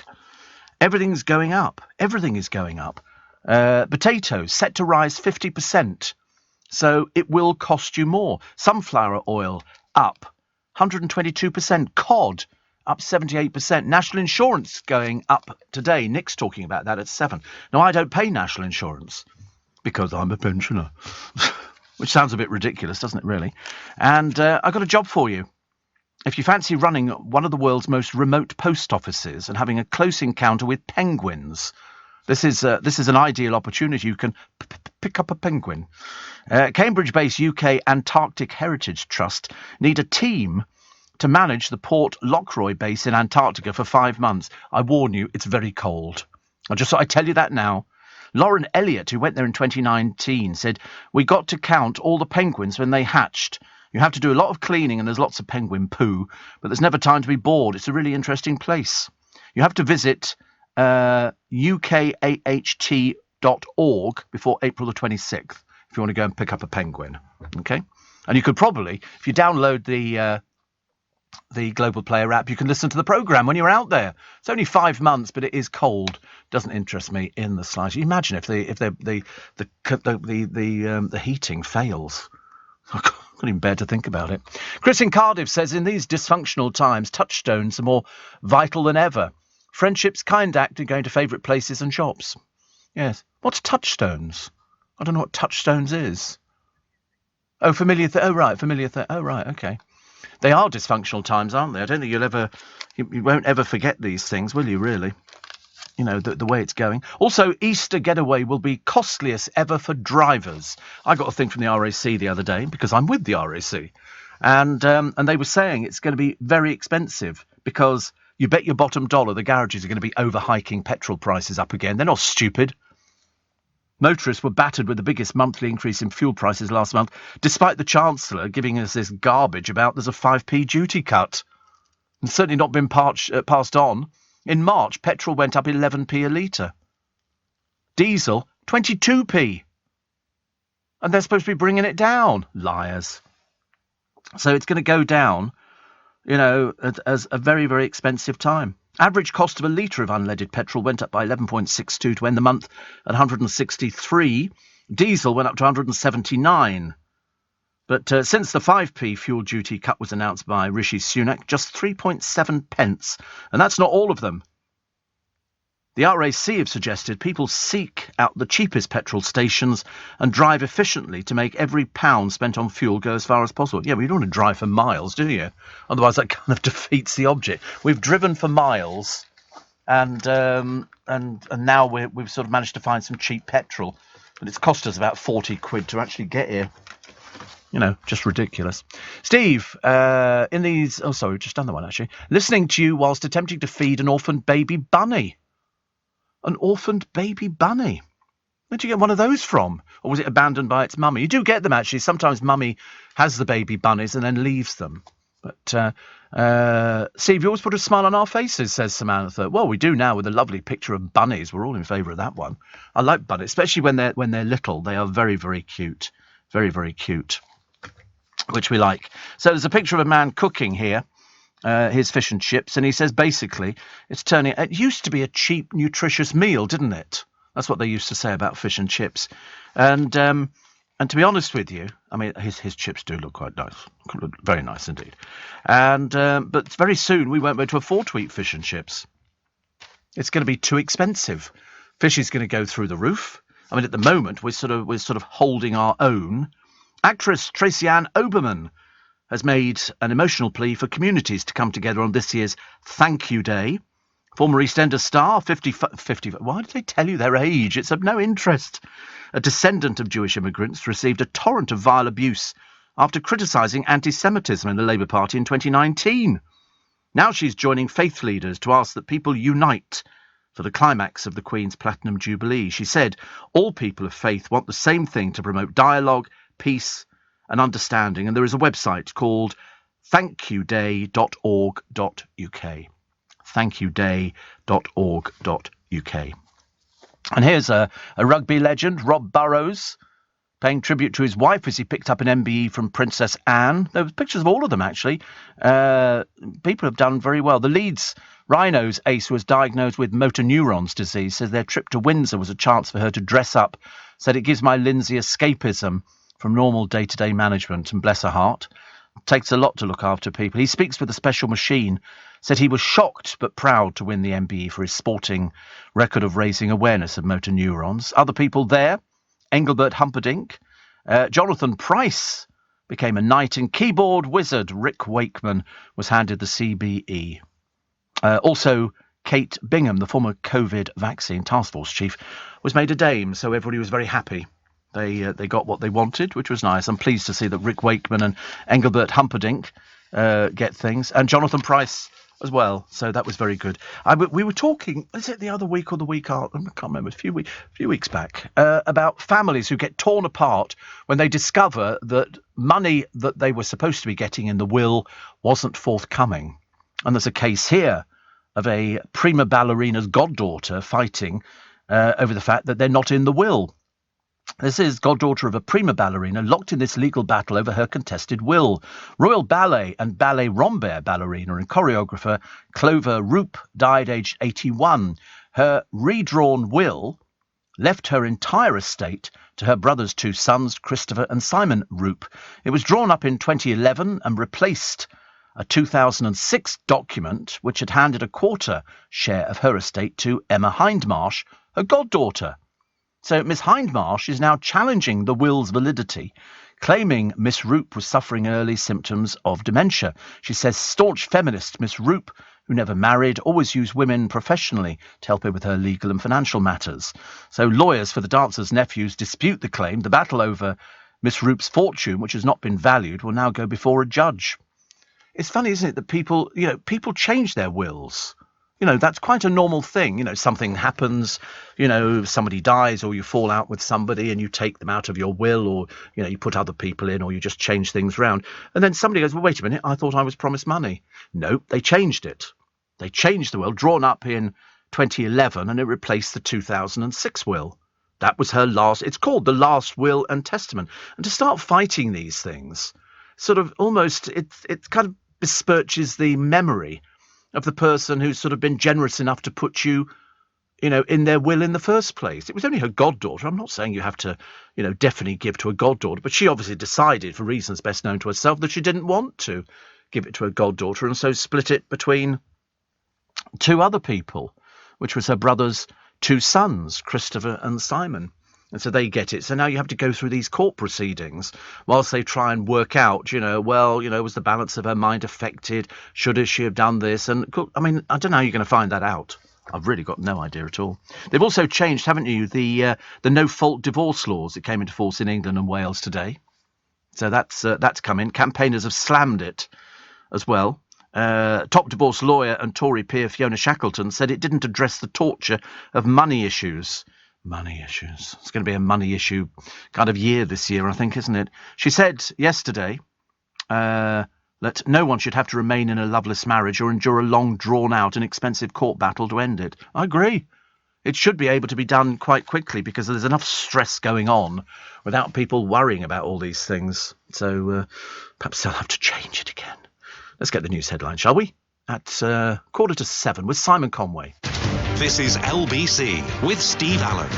[SPEAKER 1] Everything's going up. Everything is going up. Potatoes set to rise 50%, so it will cost you more. Sunflower oil up 122%. Cod up 78%. National insurance going up today. Nick's talking about that at 7. Now, I don't pay national insurance because I'm a pensioner, which sounds a bit ridiculous, doesn't it, really? And I've got a job for you. if you fancy running one of the world's most remote post offices and having a close encounter with penguins, this is an ideal opportunity. You can pick up a penguin. Cambridge-based UK Antarctic Heritage Trust need a team to manage the Port Lockroy base in Antarctica for 5 months. I warn you, it's very cold. I tell you that now. Lauren Elliott, who went there in 2019, said, "We got to count all the penguins when they hatched. You have to do a lot of cleaning and there's lots of penguin poo, but there's never time to be bored. It's a really interesting place. You have to visit ukaht.org before April the 26th if you want to go and pick up a penguin." Okay? And you could probably, if you download the Global Player app, you can listen to the programme when you're out there. It's only 5 months, but it is cold. Doesn't interest me in the slightest. Imagine if the heating fails. I can't even bear to think about it. Chris in Cardiff says, in these dysfunctional times, touchstones are more vital than ever. Friendship's kind act in going to favourite places and shops. Yes. What's touchstones? I don't know what touchstones is. Oh, familiar. Familiar. Oh, right. Okay. They are dysfunctional times, aren't they? I don't think you won't ever forget these things, will you, really? You know, the way it's going. Also, Easter getaway will be costliest ever for drivers. I got a thing from the RAC the other day, because I'm with the RAC. And they were saying it's going to be very expensive, because you bet your bottom dollar the garages are going to be over-hiking petrol prices up again. They're not stupid. Motorists were battered with the biggest monthly increase in fuel prices last month, despite the Chancellor giving us this garbage about there's a 5p duty cut. It's certainly not been passed on. In March, petrol went up 11p a litre. Diesel, 22p. And they're supposed to be bringing it down. Liars. So it's going to go down, you know, as a very, very expensive time. Average cost of a litre of unleaded petrol went up by 11.62 to end the month at 163. Diesel went up to 179. But since the 5p fuel duty cut was announced by Rishi Sunak, just 3.7 pence. And that's not all of them. The RAC have suggested people seek out the cheapest petrol stations and drive efficiently to make every pound spent on fuel go as far as possible. Yeah, but you don't want to drive for miles, do you? Otherwise, that kind of defeats the object. We've driven for miles, and now we've sort of managed to find some cheap petrol, but it's cost us about 40 quid to actually get here. You know, just ridiculous. Steve, in these... Oh, sorry, we've just done the one, actually. Listening to you whilst attempting to feed an orphaned baby bunny. An orphaned baby bunny. Where'd you get one of those from? Or was it abandoned by its mummy? You do get them, actually. Sometimes mummy has the baby bunnies and then leaves them. But, Steve, you always put a smile on our faces, says Samantha. Well, we do now with a lovely picture of bunnies. We're all in favour of that one. I like bunnies, especially when they're little. They are very, very cute. Very, very cute. Which we like. So there's a picture of a man cooking here. His fish and chips, and he says basically it used to be a cheap, nutritious meal, didn't it? That's what they used to say about fish and chips. And to be honest with you, I mean, his chips do look quite nice, very nice indeed. And but very soon we won't be able to afford to eat fish and chips. It's going to be too expensive. Fish is going to go through the roof. I mean, at the moment we're sort of holding our own. Actress Tracy Ann Oberman has made an emotional plea for communities to come together on this year's Thank You Day. Former EastEnders star, 50... Why did they tell you their age? It's of no interest. A descendant of Jewish immigrants received a torrent of vile abuse after criticising anti-Semitism in the Labour Party in 2019. Now she's joining faith leaders to ask that people unite for the climax of the Queen's Platinum Jubilee. She said, all people of faith want the same thing, to promote dialogue, peace and understanding, and there is a website called thankyouday.org.uk. thankyouday.org.uk. And here's a rugby legend, Rob Burrows, paying tribute to his wife as he picked up an MBE from Princess Anne. There were pictures of all of them, actually. People have done very well. The Leeds Rhinos ace, who was diagnosed with motor neurons disease, says their trip to Windsor was a chance for her to dress up. Said it gives my Lindsay escapism from normal day-to-day management, and bless her heart. It takes a lot to look after people. He speaks with a special machine. Said he was shocked but proud to win the MBE for his sporting record of raising awareness of motor neurons. Other people there, Engelbert Humperdinck, Jonathan Price became a knight in keyboard wizard. Rick Wakeman was handed the CBE. Also, Kate Bingham, the former COVID vaccine task force chief, was made a dame, so everybody was very happy. They got what they wanted, which was nice. I'm pleased to see that Rick Wakeman and Engelbert Humperdinck get things, and Jonathan Price as well. So that was very good. We were talking, is it the other week or the week after? I can't remember. A few weeks back about families who get torn apart when they discover that money that they were supposed to be getting in the will wasn't forthcoming. And there's a case here of a prima ballerina's goddaughter fighting over the fact that they're not in the will. This is goddaughter of a prima ballerina locked in this legal battle over her contested will. Royal Ballet and Ballet Rambert ballerina and choreographer Clover Roop died aged 81. Her redrawn will left her entire estate to her brother's two sons, Christopher and Simon Roop. It was drawn up in 2011 and replaced a 2006 document which had handed a quarter share of her estate to Emma Hindmarsh, her goddaughter. So Miss Hindmarsh is now challenging the will's validity, claiming Miss Roop was suffering early symptoms of dementia. She says staunch feminist Miss Roop, who never married, always used women professionally to help her with her legal and financial matters. So lawyers for the dancer's nephews dispute the claim. The battle over Miss Roop's fortune, which has not been valued, will now go before a judge. It's funny, isn't it, that people change their wills. That's quite a normal thing. Something happens, somebody dies or you fall out with somebody and you take them out of your will, or, you put other people in, or you just change things around. And then somebody goes, well, wait a minute, I thought I was promised money. No, they changed it. They changed the will, drawn up in 2011, and it replaced the 2006 will. That was her last. It's called the last will and testament. And to start fighting these things, sort of almost, it kind of besmirches the memory of the person who's sort of been generous enough to put you, in their will in the first place. It was only her goddaughter. I'm not saying you have to, definitely give to a goddaughter, but she obviously decided, for reasons best known to herself, that she didn't want to give it to her goddaughter, and so split it between two other people, which was her brother's two sons, Christopher and Simon. And so they get it. So now you have to go through these court proceedings whilst they try and work out, was the balance of her mind affected? Should she have done this? And I mean, I don't know how you're going to find that out. I've really got no idea at all. They've also changed, haven't you, the no-fault divorce laws that came into force in England and Wales today. So that's come in. Campaigners have slammed it as well. Top divorce lawyer and Tory peer Fiona Shackleton said it didn't address the torture of money issues. Money issues. It's going to be a money issue kind of year this year, I think, isn't it? She said yesterday that no one should have to remain in a loveless marriage or endure a long, drawn-out and expensive court battle to end it. I agree. It should be able to be done quite quickly because there's enough stress going on without people worrying about all these things. So perhaps they'll have to change it again. Let's get the news headline, shall we? At 6:45 with Simon Conway.
[SPEAKER 6] This is LBC with Steve Allen.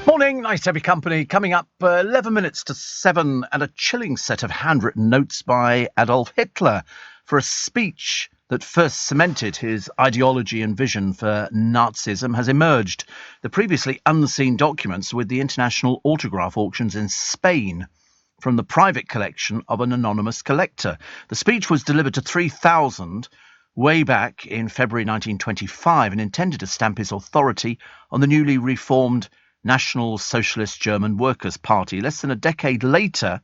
[SPEAKER 1] Morning, nice to have your company. Coming up 11 minutes to 7, and a chilling set of handwritten notes by Adolf Hitler for a speech that first cemented his ideology and vision for Nazism has emerged. The previously unseen documents with the international autograph auctions in Spain from the private collection of an anonymous collector. The speech was delivered to 3,000 way back in February 1925 and intended to stamp his authority on the newly reformed National Socialist German Workers' Party. Less than a decade later,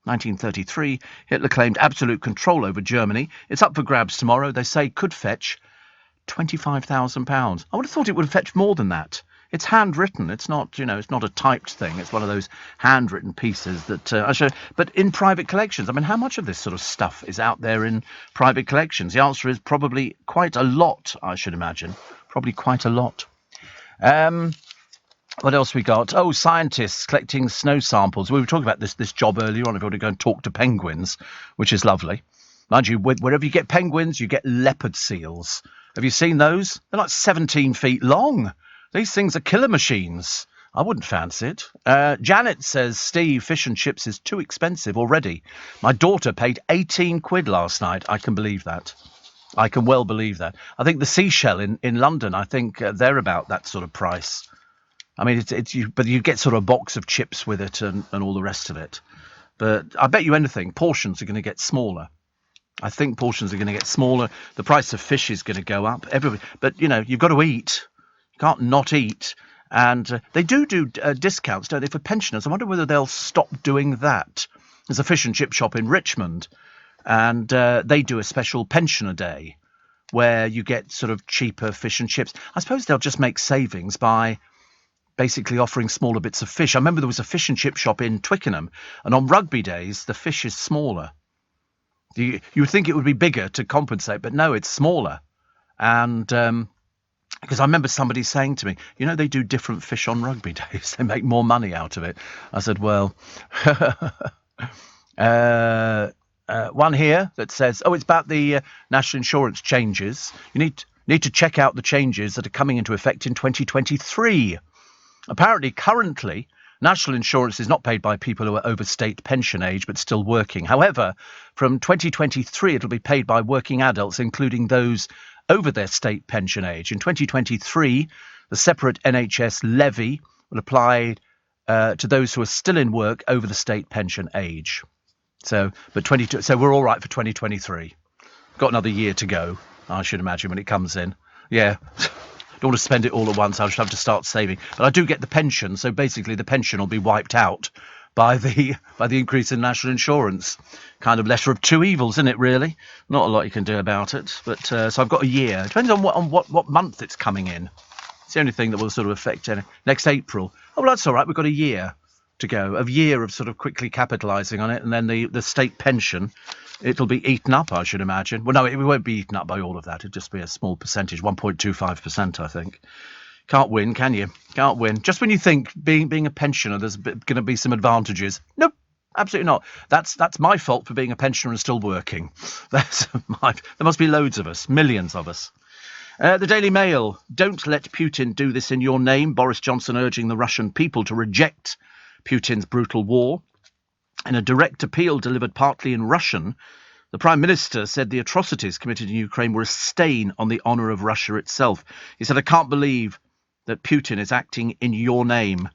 [SPEAKER 1] 1933, Hitler claimed absolute control over Germany. It's up for grabs tomorrow. They say could fetch £25,000. I would have thought it would have fetched more than that. It's handwritten. It's not, it's not a typed thing. It's one of those handwritten pieces that I show. But in private collections, I mean, how much of this sort of stuff is out there in private collections? The answer is probably quite a lot, I should imagine. Probably quite a lot. What else we got? Oh, scientists collecting snow samples. We were talking about this job earlier on, if you want to go and talk to penguins, which is lovely. Mind you, wherever you get penguins, you get leopard seals. Have you seen those? They're like 17 feet long. These things are killer machines. I wouldn't fancy it. Janet says, Steve, fish and chips is too expensive already. My daughter paid 18 quid last night. I can believe that. I can well believe that. I think the Seashell in London, I think they're about that sort of price. I mean, but you get sort of a box of chips with it and all the rest of it. But I bet you anything, portions are going to get smaller. I think portions are going to get smaller. The price of fish is going to go up. But, you've got to eat. You can't not eat. And they do discounts, don't they, for pensioners? I wonder whether they'll stop doing that. There's a fish and chip shop in Richmond, and they do a special pensioner day where you get sort of cheaper fish and chips. I suppose they'll just make savings by basically offering smaller bits of fish. I remember there was a fish and chip shop in Twickenham, and on rugby days, the fish is smaller. You would think it would be bigger to compensate, but no, it's smaller. And because I remember somebody saying to me, they do different fish on rugby days. They make more money out of it. I said, well, one here that says, it's about the national insurance changes. You need to check out the changes that are coming into effect in 2023. Apparently, currently, national insurance is not paid by people who are over state pension age but still working. However, from 2023, it'll be paid by working adults, including those over their state pension age. In 2023, the separate NHS levy will apply to those who are still in work over the state pension age. So we're all right for 2023. Got another year to go, I should imagine, when it comes in. Yeah. Don't want to spend it all at once. I'll just have to start saving. But I do get the pension, so basically the pension will be wiped out by the increase in national insurance. Kind of lesser of two evils, isn't it, really? Not a lot you can do about it. But so I've got a year. It depends on what month it's coming in. It's the only thing that will sort of affect next April. Oh, well, that's all right. We've got a year to go. A year of sort of quickly capitalising on it, and then the state pension, it'll be eaten up, I should imagine. Well, no, it won't be eaten up by all of that. It'll just be a small percentage, 1.25%, I think. Can't win, can you? Can't win. Just when you think being a pensioner, there's going to be some advantages. Nope, absolutely not. That's my fault for being a pensioner and still working. There must be loads of us, millions of us. The Daily Mail. Don't let Putin do this in your name. Boris Johnson urging the Russian people to reject Putin's brutal war. In a direct appeal delivered partly in Russian, the Prime Minister said the atrocities committed in Ukraine were a stain on the honour of Russia itself. He said, I can't believe that Putin is acting in your name.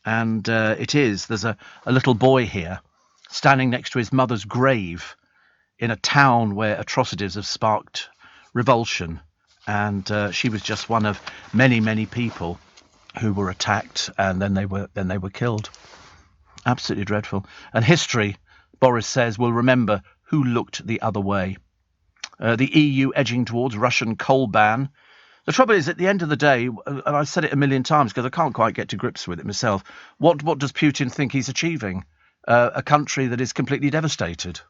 [SPEAKER 1] And it is. There's a little boy here standing next to his mother's grave in a town where atrocities have sparked revulsion. And she was just one of many, many people who were attacked, and then they were killed. Absolutely dreadful. And history, Boris says, will remember who looked the other way. The EU edging towards Russian coal ban. The trouble is, at the end of the day, and I've said it a million times because I can't quite get to grips with it myself, what does Putin think he's achieving? A country that is completely devastated.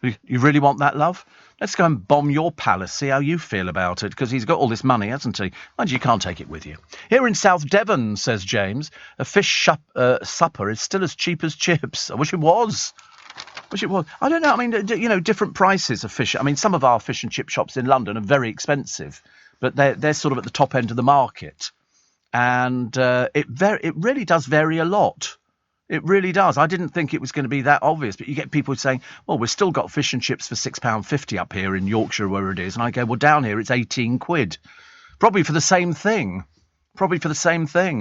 [SPEAKER 1] You really want that, love? Let's go and bomb your palace, see how you feel about it, because he's got all this money, hasn't he? Mind you can't take it with you. Here in South Devon, says James, a fish supper is still as cheap as chips. I wish it was. I don't know. I mean, different prices of fish. I mean, some of our fish and chip shops in London are very expensive, but they're sort of at the top end of the market. And it really does vary a lot. It really does. I didn't think it was going to be that obvious, but you get people saying, well, we've still got fish and chips for £6.50 up here in Yorkshire, where it is. And I go, well, down here it's 18 quid. Probably for the same thing.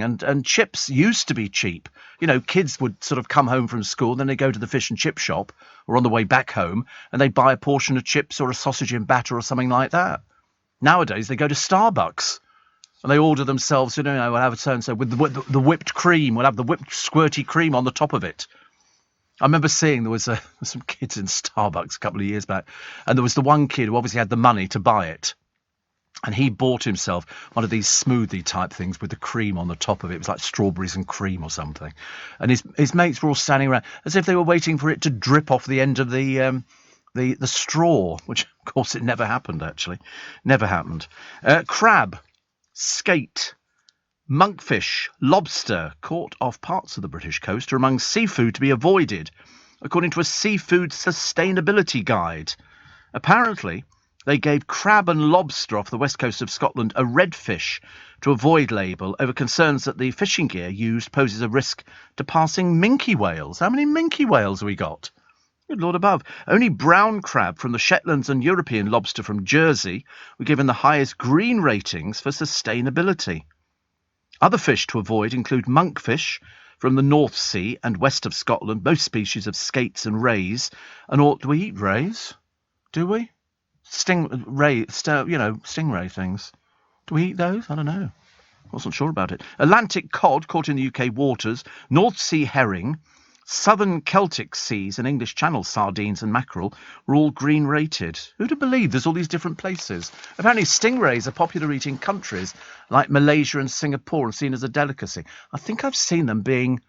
[SPEAKER 1] And chips used to be cheap. Kids would sort of come home from school, then they go to the fish and chip shop or on the way back home, and they buy a portion of chips or a sausage in batter or something like that. Nowadays, they go to Starbucks. And they order themselves, we'll have a so-and-so with the whipped cream. We'll have the whipped squirty cream on the top of it. I remember seeing there was some kids in Starbucks a couple of years back. And there was the one kid who obviously had the money to buy it. And he bought himself one of these smoothie type things with the cream on the top of it. It was like strawberries and cream or something. And his mates were all standing around as if they were waiting for it to drip off the end of the straw, which, of course, it never happened, actually. Never happened. Crab. Skate, monkfish, lobster caught off parts of the British coast are among seafood to be avoided, according to a seafood sustainability guide. Apparently, they gave crab and lobster off the west coast of Scotland a red fish to avoid label over concerns that the fishing gear used poses a risk to passing minke whales. How many minke whales have we got? Good Lord above. Only brown crab from the Shetlands and European lobster from Jersey were given the highest green ratings for sustainability. Other fish to avoid include monkfish, from the North Sea and west of Scotland, most species of skates and rays. And do we eat rays? Do we? Stingray things. Do we eat those? I don't know. Wasn't sure about it. Atlantic cod caught in the UK waters, North Sea herring, Southern Celtic seas and English Channel sardines and mackerel were all green rated. Who'd have believed there's all these different places? Apparently stingrays are popular eating countries like Malaysia and Singapore and seen as a delicacy. I think I've seen them being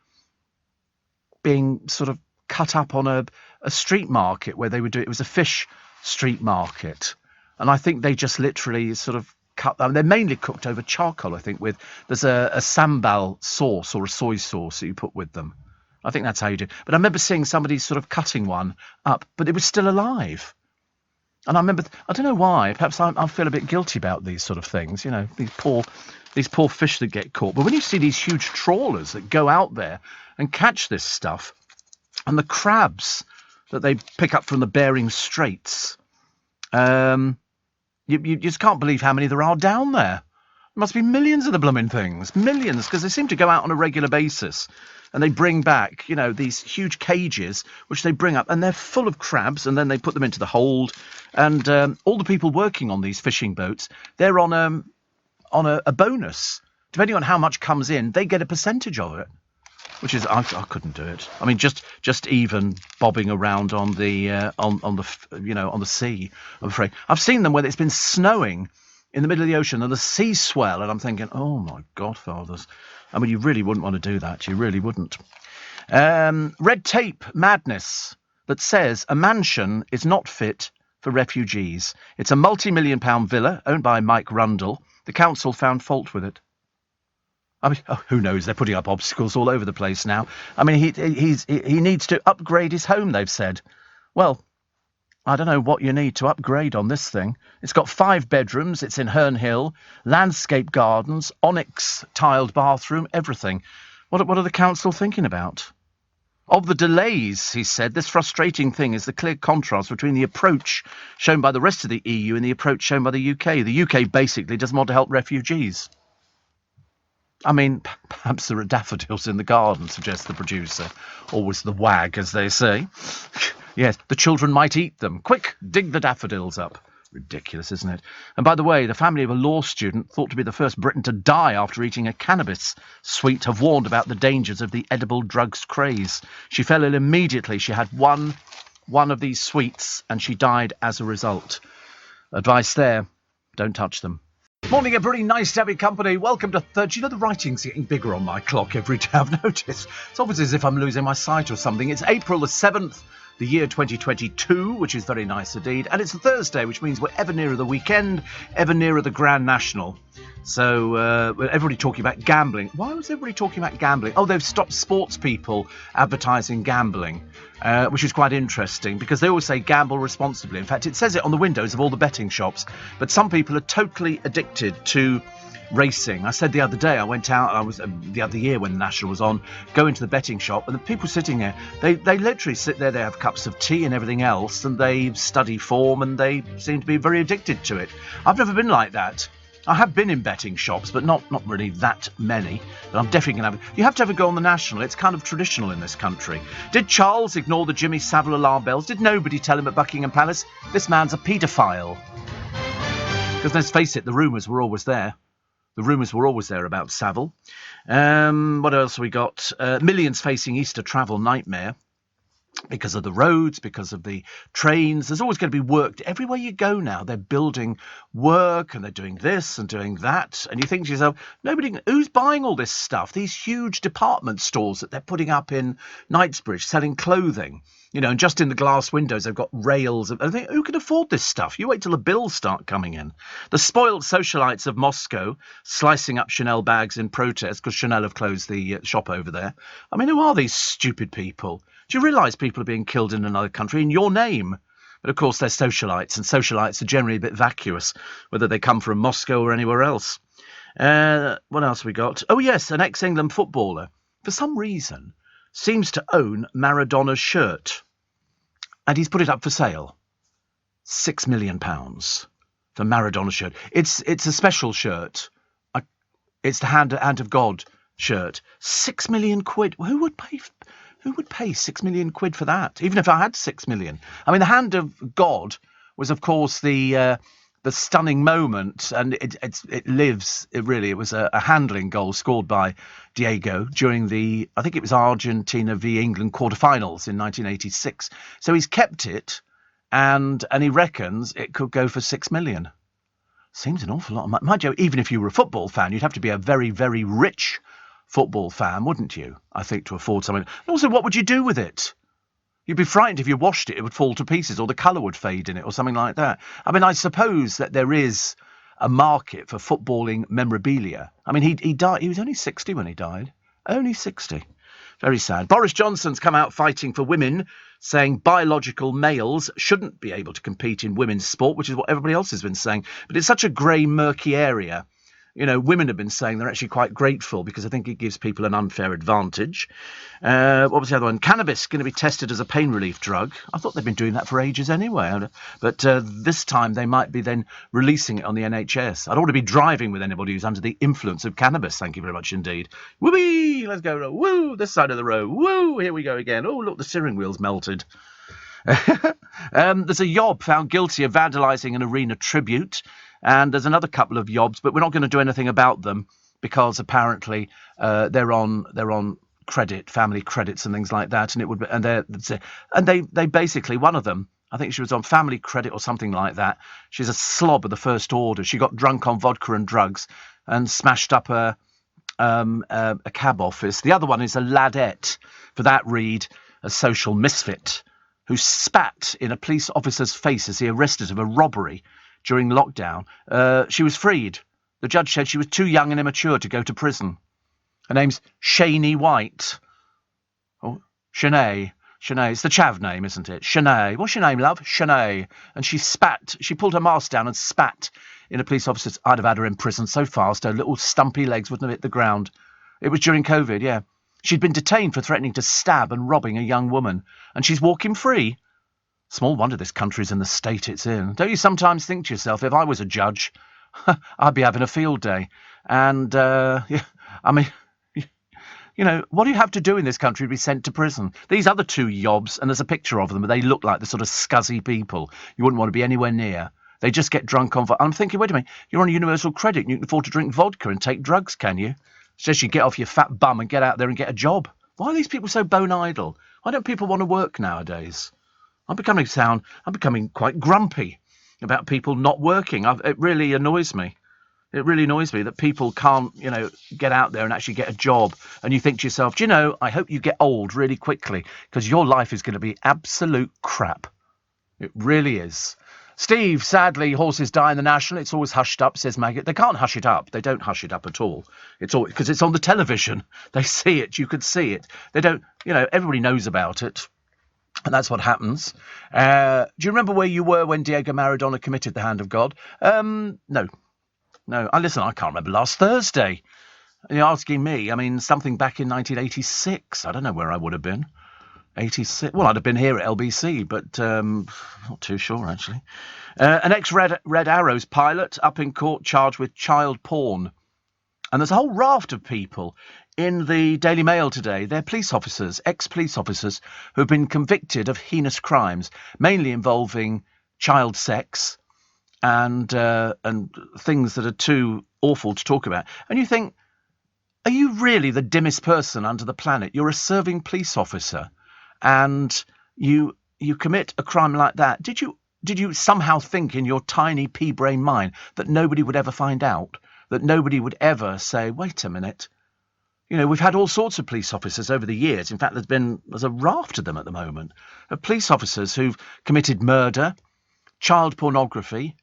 [SPEAKER 1] sort of cut up on a street market where they would do it. It was a fish street market. And I think they just literally sort of cut them. They're mainly cooked over charcoal, I think, there's a sambal sauce or a soy sauce that you put with them. I think that's how you do. But I remember seeing somebody sort of cutting one up, but it was still alive. And I remember, I don't know why, perhaps I feel a bit guilty about these sort of things, you know, these poor fish that get caught. But when you see these huge trawlers that go out there and catch this stuff, and the crabs that they pick up from the Bering Straits, you just can't believe how many there are down there. There must be millions of the blooming things, millions, because they seem to go out on a regular basis. And they bring back, you know, these huge cages, which they bring up, and they're full of crabs, and then they put them into the hold. And all the people working on these fishing boats, they're on a bonus. Depending on how much comes in, they get a percentage of it, which is I couldn't do it. I mean, just even bobbing around on the on the sea. I'm afraid I've seen them when it's been snowing in the middle of the ocean and the sea swell, and I'm thinking, oh my godfathers. I mean, you really wouldn't want to do that. You really wouldn't. Red tape madness that says a mansion is not fit for refugees. It's a multi-million-pound villa owned by Mike Rundle. The council found fault with it. I mean, who knows? They're putting up obstacles all over the place now. I mean, he needs to upgrade his home, they've said. Well, I don't know what you need to upgrade on this thing. It's got 5 bedrooms. It's in Herne Hill, landscape gardens, onyx tiled bathroom, everything. What are the council thinking about? Of the delays, he said, this frustrating thing is the clear contrast between the approach shown by the rest of the EU and the approach shown by the UK. The UK basically doesn't want to help refugees. I mean, perhaps there are daffodils in the garden, suggests the producer. Always the wag, as they say. Yes, the children might eat them. Quick, dig the daffodils up. Ridiculous, isn't it? And by the way, the family of a law student, thought to be the first Briton to die after eating a cannabis sweet, have warned about the dangers of the edible drugs craze. She fell ill immediately. She had one of these sweets, and she died as a result. Advice there, don't touch them. Morning, everybody. Nice to have your company. Welcome to third. You know, the writing's getting bigger on my clock every day, I've noticed. It's obviously as if I'm losing my sight or something. It's April the 7th, the year 2022, which is very nice indeed. And it's a Thursday, which means we're ever nearer the weekend, ever nearer the Grand National. So everybody talking about gambling. Why was everybody talking about gambling? Oh, they've stopped sports people advertising gambling, which is quite interesting because they always say gamble responsibly. In fact, it says it on the windows of all the betting shops. But some people are totally addicted to racing. I said the other day, I went out, I was the other year when the National was on, go into the betting shop, and the people sitting there, they literally sit there, they have cups of tea and everything else, and they study form, and they seem to be very addicted to it. I've never been like that. I have been in betting shops, but not really that many. But I'm definitely going to have... You have to have a go on the National. It's kind of traditional in this country. Did Charles ignore the Jimmy Savile alarm bells? Did nobody tell him at Buckingham Palace, this man's a paedophile? Because let's face it, the rumours were always there. The rumours were always there about Savile. What else have we got? Millions facing Easter travel nightmare. Because of the roads, because of the trains. There's always going to be work. Everywhere you go now, they're building work and they're doing this and doing that. And you think to yourself, who's buying all this stuff? These huge department stores that they're putting up in Knightsbridge selling clothing. You know, and just in the glass windows, they've got rails. I think, who can afford this stuff? You wait till the bills start coming in. The spoiled socialites of Moscow slicing up Chanel bags in protest because Chanel have closed the shop over there. I mean, who are these stupid people? Do you realise people are being killed in another country in your name? But of course, they're socialites, and socialites are generally a bit vacuous, whether they come from Moscow or anywhere else. What else have we got? Oh, yes, an ex-England footballer, for some reason, seems to own Maradona's shirt. And he's put it up for sale. £6 million for Maradona's shirt. It's a special shirt. It's the hand of God shirt. 6 million quid. Who would pay 6 million quid for that? Even if I had 6 million. I mean, the hand of God was, of course, the stunning moment, and it lives. It was a handling goal scored by Diego during I think it was Argentina v England quarterfinals in 1986. So he's kept it, and he reckons it could go for 6 million. Seems an awful lot of money. Mind you, even if you were a football fan, you'd have to be a very, very rich football fan, wouldn't you? I think, to afford something. And also, what would you do with it? You'd be frightened if you washed it would fall to pieces, or the colour would fade in it, or something like that. I mean, I suppose that there is a market for footballing memorabilia. I mean, he died. He was only 60 when he died. Only 60. Very sad. Boris Johnson's come out fighting for women, saying biological males shouldn't be able to compete in women's sport, which is what everybody else has been saying. But it's such a grey, murky area. You know, women have been saying they're actually quite grateful because I think it gives people an unfair advantage. What was the other one? Cannabis going to be tested as a pain relief drug. I thought they'd been doing that for ages anyway. But this time they might be then releasing it on the NHS. I don't want to be driving with anybody who's under the influence of cannabis. Thank you very much indeed. Whee! Let's go. Woo! This side of the road. Woo! Here we go again. Oh, look, the steering wheel's melted. There's a yob found guilty of vandalising an arena tribute. And there's another couple of yobs, but we're not going to do anything about them because apparently they're on credit, family credits and things like that. And they basically, one of them, I think she was on family credit or something like that. She's a slob of the first order. She got drunk on vodka and drugs and smashed up a cab office. The other one is a ladette. For that read, a social misfit who spat in a police officer's face as he arrested him of a robbery during lockdown. She was freed. The judge said she was too young and immature to go to prison. Her name's Shani White. Oh, Shanae. Shanae. It's the chav name, isn't it? Shanae. What's your name, love? Shanae. And she spat. She pulled her mask down and spat in a police officer's... I'd have had her in prison so fast her little stumpy legs wouldn't have hit the ground. It was during COVID, yeah. She'd been detained for threatening to stab and robbing a young woman. And she's walking free. Small wonder this country's in the state it's in. Don't you sometimes think to yourself, if I was a judge, I'd be having a field day. And, yeah, I mean, you know, what do you have to do in this country to be sent to prison? These other two yobs, and there's a picture of them, they look like the sort of scuzzy people you wouldn't want to be anywhere near. They just get drunk on... I'm thinking, wait a minute, you're on universal credit and you can afford to drink vodka and take drugs, can you? It's just you get off your fat bum and get out there and get a job. Why are these people so bone idle? Why don't people want to work nowadays? I'm becoming quite grumpy about people not working. It really annoys me. It really annoys me that people can't, you know, get out there and actually get a job. And you think to yourself, do you know, I hope you get old really quickly because your life is going to be absolute crap. It really is. Steve, sadly, horses die in the National. It's always hushed up, says Maggot. They can't hush it up. They don't hush it up at all. It's all because it's on the television. They see it. You could see it. They don't, you know, everybody knows about it. And that's what happens. Do you remember where you were when Diego Maradona committed the hand of God? No. Listen, I can't remember last Thursday. You're asking me. I mean, something back in 1986. I don't know where I would have been. 86. Well, I'd have been here at LBC, but not too sure, actually. An ex-Red Arrows pilot up in court charged with child porn. And there's a whole raft of people in the Daily Mail today. They're police officers, ex-police officers, who've been convicted of heinous crimes, mainly involving child sex and things that are too awful to talk about. And you think, are you really the dimmest person under the planet? You're a serving police officer, and you commit a crime like that. Did you somehow think in your tiny pea-brain mind that nobody would ever find out? That nobody would ever say, wait a minute. You know, we've had all sorts of police officers over the years. In fact, there's a raft of them at the moment, of police officers who've committed murder, child pornography,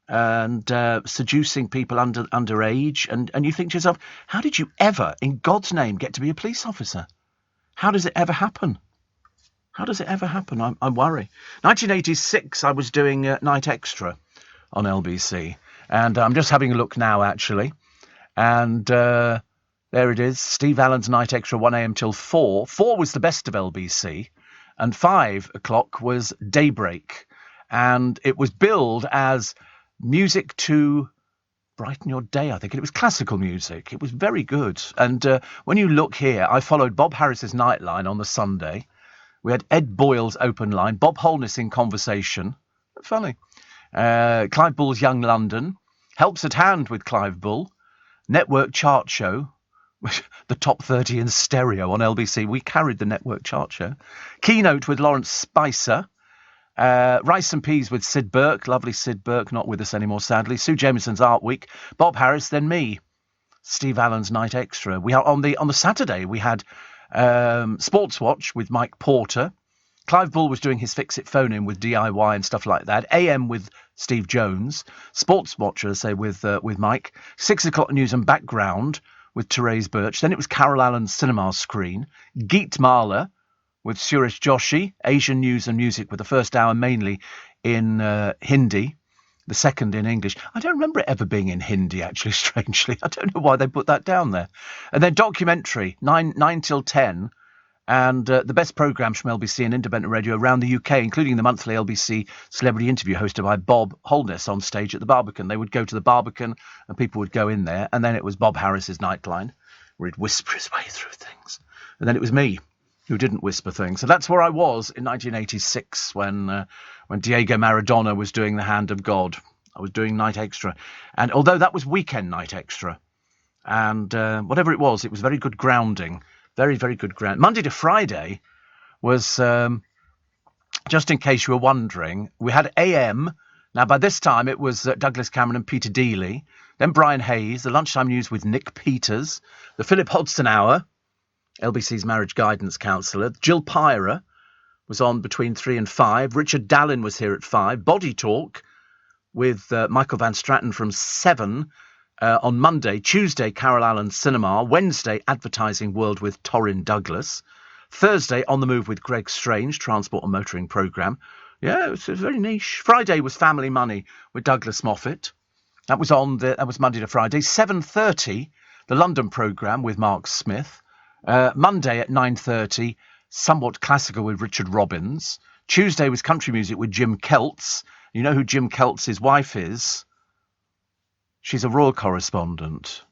[SPEAKER 1] and seducing people underage. And you think to yourself, how did you ever, in God's name, get to be a police officer? How does it ever happen? How does it ever happen? I worry. 1986, I was doing Night Extra on LBC. And I'm just having a look now, actually. And there it is. Steve Allen's Night Extra, 1 a.m. till 4. 4 was the best of LBC. And 5 o'clock was Daybreak. And it was billed as music to Brighten Your Day, I think. And it was classical music. It was very good. And when you look here, I followed Bob Harris's Nightline on the Sunday. We had Ed Boyle's Open Line, Bob Holness in Conversation. Funny. Clive Bull's Young London. Helps at Hand with Clive Bull. Network Chart Show. The Top 30 in Stereo on LBC. We carried the Network Chart Show. Keynote with Lawrence Spicer. Rice and Peas with Sid Burke. Lovely Sid Burke, not with us anymore, sadly. Sue Jameson's Art Week. Bob Harris, then me. Steve Allen's Night Extra. We are on the Saturday. We had Sports Watch with Mike Porter. Clive Bull was doing his Fix It phone in with DIY and stuff like that. AM with Steve Jones. Sports Watch, I say, with Mike. 6 o'clock news and background with Therese Birch. Then it was Carol Allen's Cinema Screen. Geet Mahler with Suresh Joshi. Asian news and music with the first hour mainly in Hindi, the second in English. I don't remember it ever being in Hindi, actually, strangely. I don't know why they put that down there. And then documentary, 9 till 10. And the best programmes from LBC and independent radio around the UK, including the monthly LBC celebrity interview hosted by Bob Holness on stage at the Barbican. They would go to the Barbican and people would go in there. And then it was Bob Harris's Nightline, where he'd whisper his way through things. And then it was me who didn't whisper things. So that's where I was in 1986 when Diego Maradona was doing The Hand of God. I was doing Night Extra. And although that was weekend Night Extra, and whatever it was very good grounding. Very, very good ground. Monday to Friday was, just in case you were wondering, we had AM. Now, by this time, it was Douglas Cameron and Peter Dealey. Then Brian Hayes, the lunchtime news with Nick Peters. The Philip Hodgson Hour, LBC's marriage guidance counsellor. Jill Pyra was on between 3 and 5. Richard Dallin was here at 5. Body Talk with Michael Van Straten from 7. On Monday. Tuesday, Carol Allen's Cinema. Wednesday, Advertising World with Torrin Douglas. Thursday, On the Move with Greg Strange, Transport and Motoring Programme. Yeah, it was very niche. Friday was Family Money with Douglas Moffat. That was Monday to Friday. 7:30, the London programme with Mark Smith. Monday at 9:30, Somewhat Classical with Richard Robbins. Tuesday was Country Music with Jim Keltz. You know who Jim Keltz's wife is? She's a royal correspondent,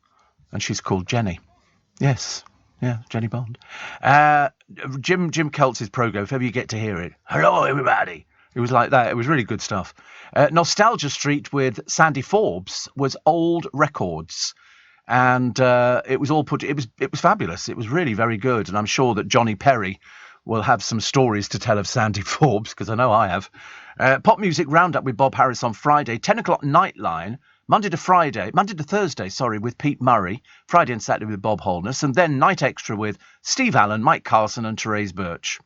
[SPEAKER 1] and she's called Jenny. Yes, yeah, Jenny Bond. Jim Keltz's programme, if ever you get to hear it. Hello, everybody. It was like that. It was really good stuff. Nostalgia Street with Sandy Forbes was old records, and it was all put. It was fabulous. It was really very good, and I'm sure that Johnny Perry will have some stories to tell of Sandy Forbes, because I know I have. Pop Music Roundup with Bob Harris on Friday. 10 o'clock Nightline. Monday to Thursday, with Pete Murray. Friday and Saturday with Bob Holness. And then Night Extra with Steve Allen, Mike Carson and Therese Birch.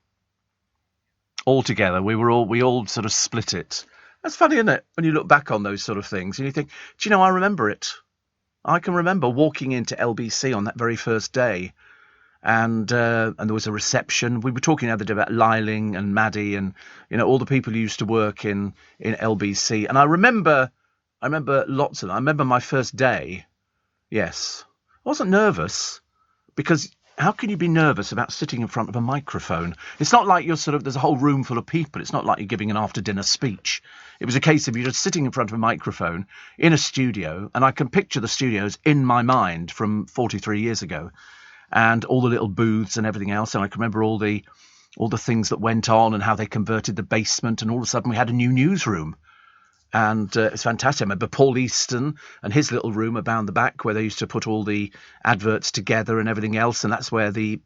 [SPEAKER 1] All together. We all sort of split it. That's funny, isn't it? When you look back on those sort of things and you think, do you know, I remember it. I can remember walking into LBC on that very first day. And there was a reception. We were talking the other day about Liling and Maddie and, you know, all the people who used to work in LBC. And I remember lots of them. I remember my first day. Yes. I wasn't nervous, because how can you be nervous about sitting in front of a microphone? It's not like you're there's a whole room full of people. It's not like you're giving an after-dinner speech. It was a case of you just sitting in front of a microphone in a studio, and I can picture the studios in my mind from 43 years ago, and all the little booths and everything else. And I can remember all the things that went on and how they converted the basement, and all of a sudden we had a new newsroom. And it's fantastic. I remember Paul Easton and his little room around the back where they used to put all the adverts together and everything else. And that's where the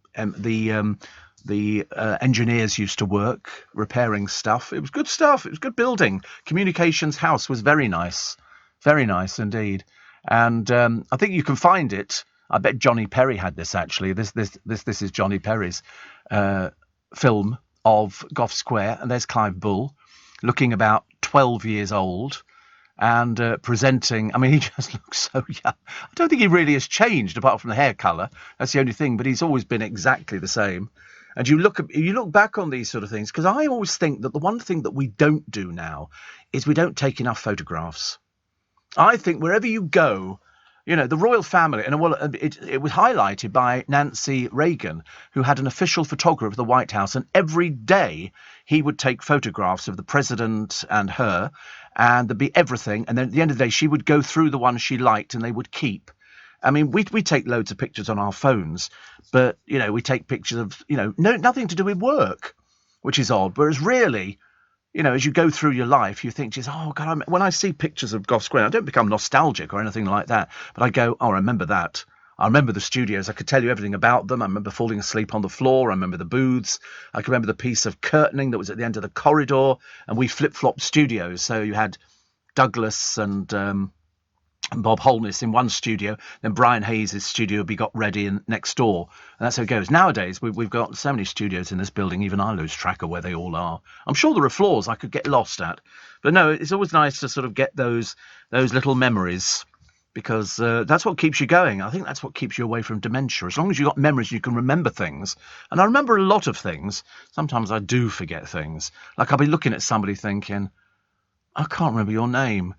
[SPEAKER 1] engineers used to work, repairing stuff. It was good stuff. It was good building. Communications House was very nice indeed. And I think you can find it. I bet Johnny Perry had this, actually. This is Johnny Perry's film of Gough Square. And there's Clive Bull, looking about 12 years old and presenting. I mean, he just looks so young. I don't think he really has changed apart from the hair colour. That's the only thing, but he's always been exactly the same. And you look back on these sort of ththings, because I always think that the one thing that we don't do now is we don't take enough photographs. I think wherever you go, you know, the royal family, and it was highlighted by Nancy Reagan, who had an official photographer of the White House, and every day he would take photographs of the president and her, and there'd be everything. And then at the end of the day, she would go through the ones she liked and they would keep. I mean, we take loads of pictures on our phones, but, you know, we take pictures of, you know, nothing to do with work, which is odd. Whereas really, you know, as you go through your life, you think, just, oh, God, when I see pictures of Goss Green, I don't become nostalgic or anything like that, but I go, oh, I remember that. I remember the studios. I could tell you everything about them. I remember falling asleep on the floor. I remember the booths. I can remember the piece of curtaining that was at the end of the corridor, and we flip-flopped studios. So you had Douglas and Bob Holness in one studio, then Brian Hayes' studio would be got ready and next door, and that's how it goes. Nowadays, we've got so many studios in this building, even I lose track of where they all are. I'm sure there are floors I could get lost at, but no, it's always nice to sort of get those little memories, because that's what keeps you going. I think that's what keeps you away from dementia. As long as you've got memories, you can remember things. And I remember a lot of things. Sometimes I do forget things. Like I'll be looking at somebody thinking, I can't remember your name.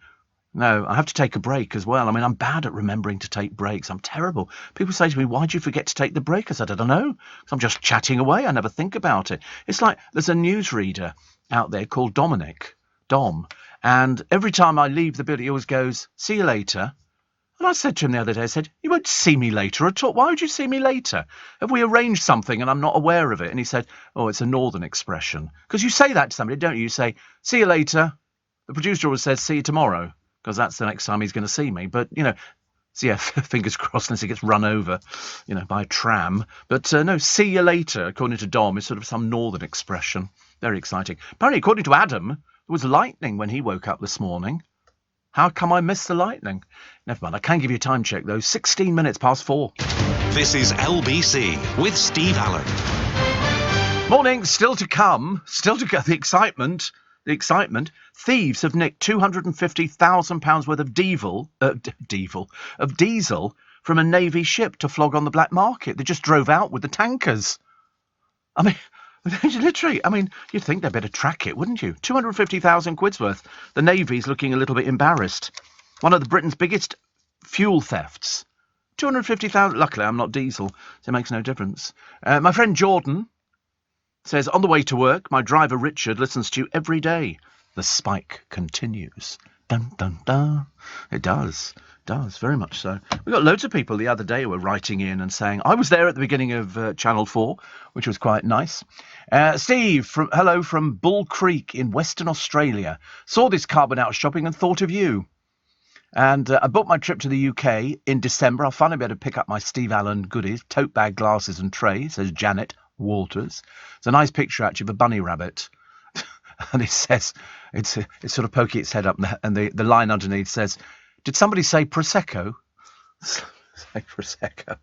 [SPEAKER 1] No, I have to take a break as well. I mean, I'm bad at remembering to take breaks. I'm terrible. People say to me, why do you forget to take the break? I said, I don't know. I'm just chatting away. I never think about it. It's like there's a newsreader out there called Dom. And every time I leave the building, he always goes, see you later. And I said to him the other day, I said, you won't see me later at all. Why would you see me later? Have we arranged something and I'm not aware of it? And he said, oh, it's a northern expression. Because you say that to somebody, don't you? You say, see you later. The producer always says, see you tomorrow, because that's the next time he's going to see me. But, you know, so yeah, fingers crossed unless he gets run over, you know, by a tram. But no, see you later, according to Dom, is sort of some northern expression. Very exciting. Apparently, according to Adam, there was lightning when he woke up this morning. How come I missed the lightning? Never mind, I can give you a time check, though. 16 minutes past 4.
[SPEAKER 6] This is LBC with Steve Allen.
[SPEAKER 1] Morning, still to come. The excitement. Thieves have nicked £250,000 worth of diesel from a Navy ship to flog on the black market. They just drove out with the tankers. I mean, literally, I mean, you'd think they'd better track it, wouldn't you? 250,000 quid's worth. The Navy's looking a little bit embarrassed. One of Britain's biggest fuel thefts. 250,000. Luckily, I'm not diesel, so it makes no difference. My friend Jordan says, on the way to work, my driver Richard listens to you every day. The spike continues. Dun, dun, dun. It does, very much so. We got loads of people the other day who were writing in and saying, I was there at the beginning of Channel 4, which was quite nice. Steve, hello from Bull Creek in Western Australia. Saw this carbon out shopping and thought of you. And I booked my trip to the UK in December. I'll finally be able to pick up my Steve Allen goodies, tote bag, glasses and tray, says Janet Walters. It's a nice picture, actually, of a bunny rabbit. And it says, it's sort of poking its head up, and the line underneath says, did somebody say Prosecco? Say Prosecco.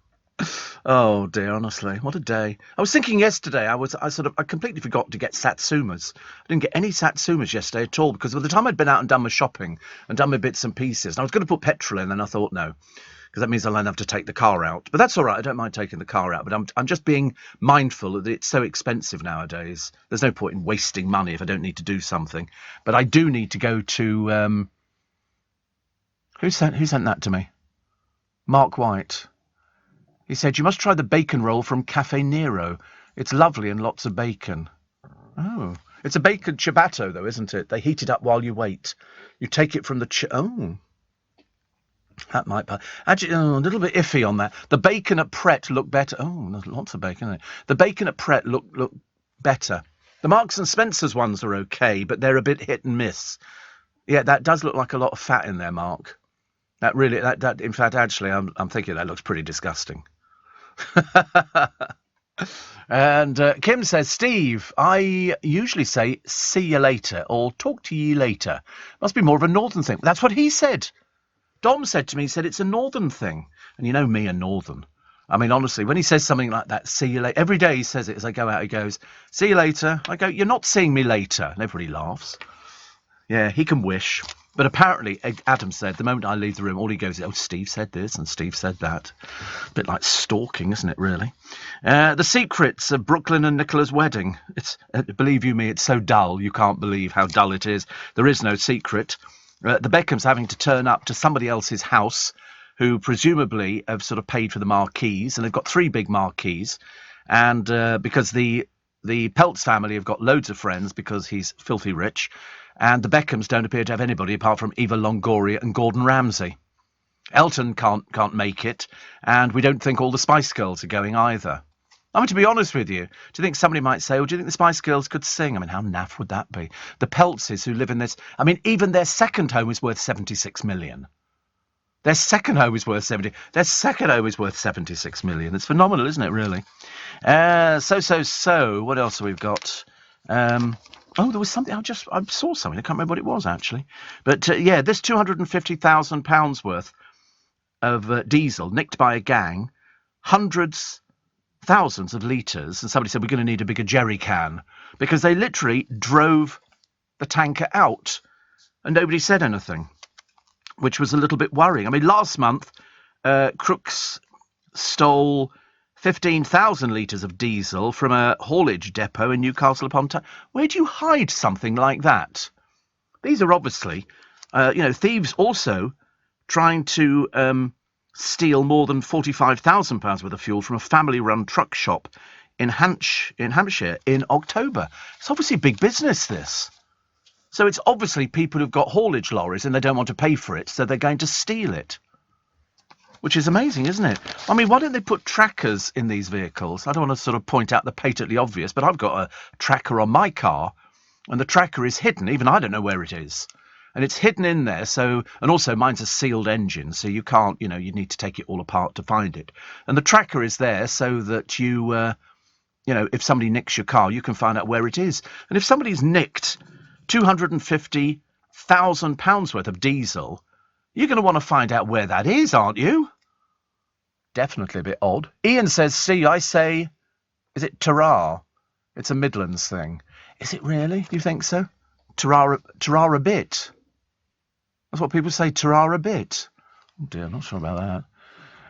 [SPEAKER 1] Oh dear, honestly, what a day. I was thinking yesterday, I completely forgot to get Satsumas. I didn't get any Satsumas yesterday at all, because by the time I'd been out and done my shopping and done my bits and pieces, and I was going to put petrol in, and I thought, no, because that means I'll then have to take the car out. But that's all right, I don't mind taking the car out, but I'm just being mindful that it's so expensive nowadays. There's no point in wasting money if I don't need to do something. But I do need to go to... Who sent that to me? Mark White. He said, you must try the bacon roll from Cafe Nero. It's lovely and lots of bacon. Oh. It's a bacon ciabatta, though, isn't it? They heat it up while you wait. You take it from the... Oh. That might... Actually, a little bit iffy on that. The bacon at Pret looked better. Oh, there's lots of bacon in it. The bacon at Pret look better. The Marks and Spencer's ones are okay, but they're a bit hit and miss. Yeah, that does look like a lot of fat in there, Mark. That really... That in fact, actually, I'm thinking that looks pretty disgusting. And Kim says, Steve, I usually say see you later or talk to you later. Must be more of a northern thing. That's what he said. Dom said to me, he said it's a northern thing. And you know me and northern. I mean, honestly, when he says something like that, see you later, every day he says it as I go out, he goes, see you later. I go, you're not seeing me later. And everybody laughs. Yeah, he can wish. But apparently, Adam said, the moment I leave the room, all he goes is, oh, Steve said this and Steve said that. A bit like stalking, isn't it, really? The secrets of Brooklyn and Nicola's wedding. It's believe you me, it's so dull, you can't believe how dull it is. There is no secret. The Beckhams having to turn up to somebody else's house who presumably have sort of paid for the marquees, and they've got 3 big marquees. And because the Peltz family have got loads of friends because he's filthy rich, And the Beckhams don't appear to have anybody apart from Eva Longoria and Gordon Ramsay. Elton can't make it, and we don't think all the Spice Girls are going either. I mean, to be honest with you, do you think somebody might say, well, do you think the Spice Girls could sing? I mean, how naff would that be? The Peltzes who live in this... I mean, even their second home is worth 76 million. Their second home is worth 76 million. It's phenomenal, isn't it, really? So, what else have we got? There was something, I saw something, I can't remember what it was, actually. But, this £250,000 worth of diesel nicked by a gang, thousands of litres, and somebody said, we're going to need a bigger jerry can, because they literally drove the tanker out, and nobody said anything, which was a little bit worrying. I mean, last month, crooks stole 15,000 litres of diesel from a haulage depot in Newcastle upon Tyne. Where do you hide something like that? These are obviously, thieves also trying to steal more than £45,000 worth of fuel from a family-run truck shop in Hampshire in October. It's obviously big business, this. So it's obviously people who've got haulage lorries and they don't want to pay for it, so they're going to steal it. Which is amazing, isn't it? I mean, why don't they put trackers in these vehicles? I don't want to sort of point out the patently obvious, but I've got a tracker on my car, and the tracker is hidden. Even I don't know where it is. And it's hidden in there, so... And also, mine's a sealed engine, so you can't, you need to take it all apart to find it. And the tracker is there so that you, if somebody nicks your car, you can find out where it is. And if somebody's nicked £250,000 worth of diesel, you're going to want to find out where that is, aren't you? Definitely a bit odd. Ian says, see, I say, is it Tarrar? It's a Midlands thing. Is it really? Do you think so? Tarrar a bit. That's what people say, Tarrar a bit. Oh dear, I'm not sure about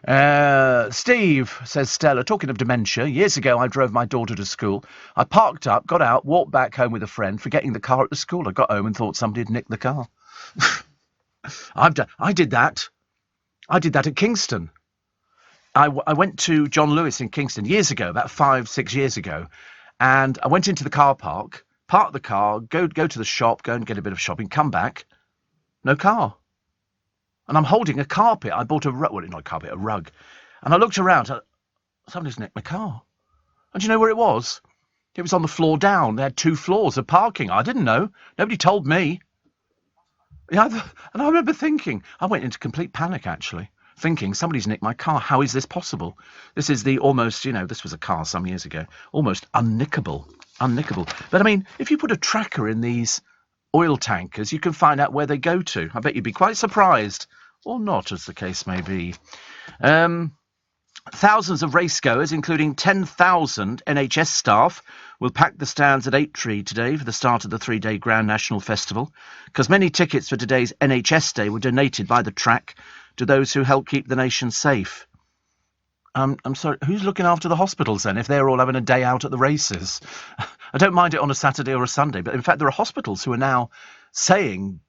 [SPEAKER 1] that. Steve, says Stella, talking of dementia, years ago I drove my daughter to school. I parked up, got out, walked back home with a friend, forgetting the car at the school. I got home and thought somebody had nicked the car. I did that. I did that at Kingston. I went to John Lewis in Kingston years ago, about 5-6 years ago, and I went into the car park, park the car, go to the shop, go and get a bit of shopping, come back, no car. And I'm holding a carpet. I bought a rug, well, not a carpet, a rug. And I looked around, somebody's nicked my car. And do you know where it was? It was on the floor down. They had 2 floors of parking. I didn't know. Nobody told me. Yeah, and I remember thinking, I went into complete panic, actually, thinking, somebody's nicked my car. How is this possible? This is the almost, this was a car some years ago, almost unnickable. But, I mean, if you put a tracker in these oil tankers, you can find out where they go to. I bet you'd be quite surprised, or not, as the case may be. Thousands of racegoers, including 10,000 NHS staff, will pack the stands at Aintree today for the start of the 3-day Grand National Festival, because many tickets for today's NHS Day were donated by the track to those who help keep the nation safe. I'm sorry, who's looking after the hospitals then, if they're all having a day out at the races? I don't mind it on a Saturday or a Sunday, but in fact there are hospitals who are now saying,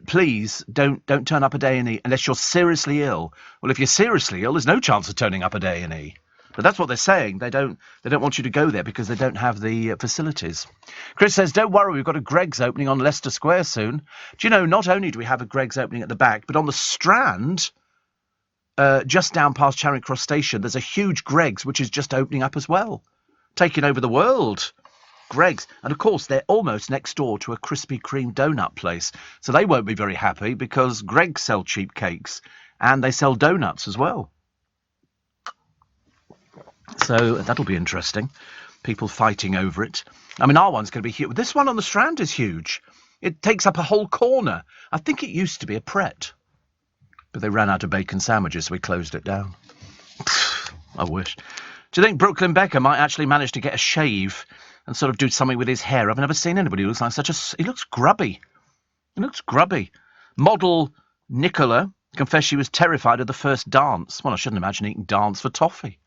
[SPEAKER 1] please don't turn up a day in E unless you're seriously ill. Well, if you're seriously ill, there's no chance of turning up a day in E. But that's what they're saying. They don't want you to go there because they don't have the facilities. Chris says, don't worry, we've got a Greggs opening on Leicester Square soon. Do you know, not only do we have a Greggs opening at the back, but on the Strand, just down past Charing Cross Station, there's a huge Greggs which is just opening up as well. Taking over the world. Greggs. And of course, they're almost next door to a Krispy Kreme donut place. So they won't be very happy because Greggs sell cheap cakes and they sell donuts as well. So that'll be interesting. People fighting over it. I mean, our one's going to be huge. This one on the Strand is huge. It takes up a whole corner. I think it used to be a Pret. But they ran out of bacon sandwiches, so we closed it down. I wish. Do you think Brooklyn Becker might actually manage to get a shave and sort of do something with his hair? I've never seen anybody who looks like he looks grubby. He looks grubby. Model Nicola confessed she was terrified of the first dance. Well, I shouldn't imagine eating dance for toffee.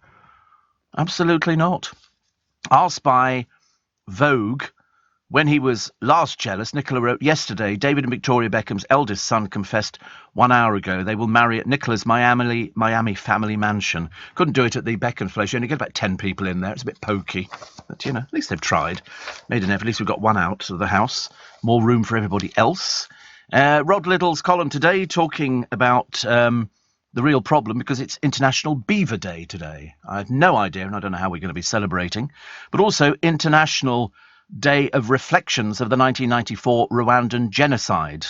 [SPEAKER 1] Absolutely not. Asked by Vogue When he was last jealous, Nicola wrote, yesterday, David and Victoria Beckham's eldest son confessed 1 hour ago they will marry at Nicola's Miami family mansion. Couldn't do it at the Beckham place. You only get about 10 people in there. It's a bit pokey. But, you know, at least they've tried. Made an effort. At least we've got one out of the house. More room for everybody else. Rod Little's column today talking about the real problem because it's International Beaver Day today. I have no idea, and I don't know how we're going to be celebrating. But also International Day of Reflections of the 1994 Rwandan genocide.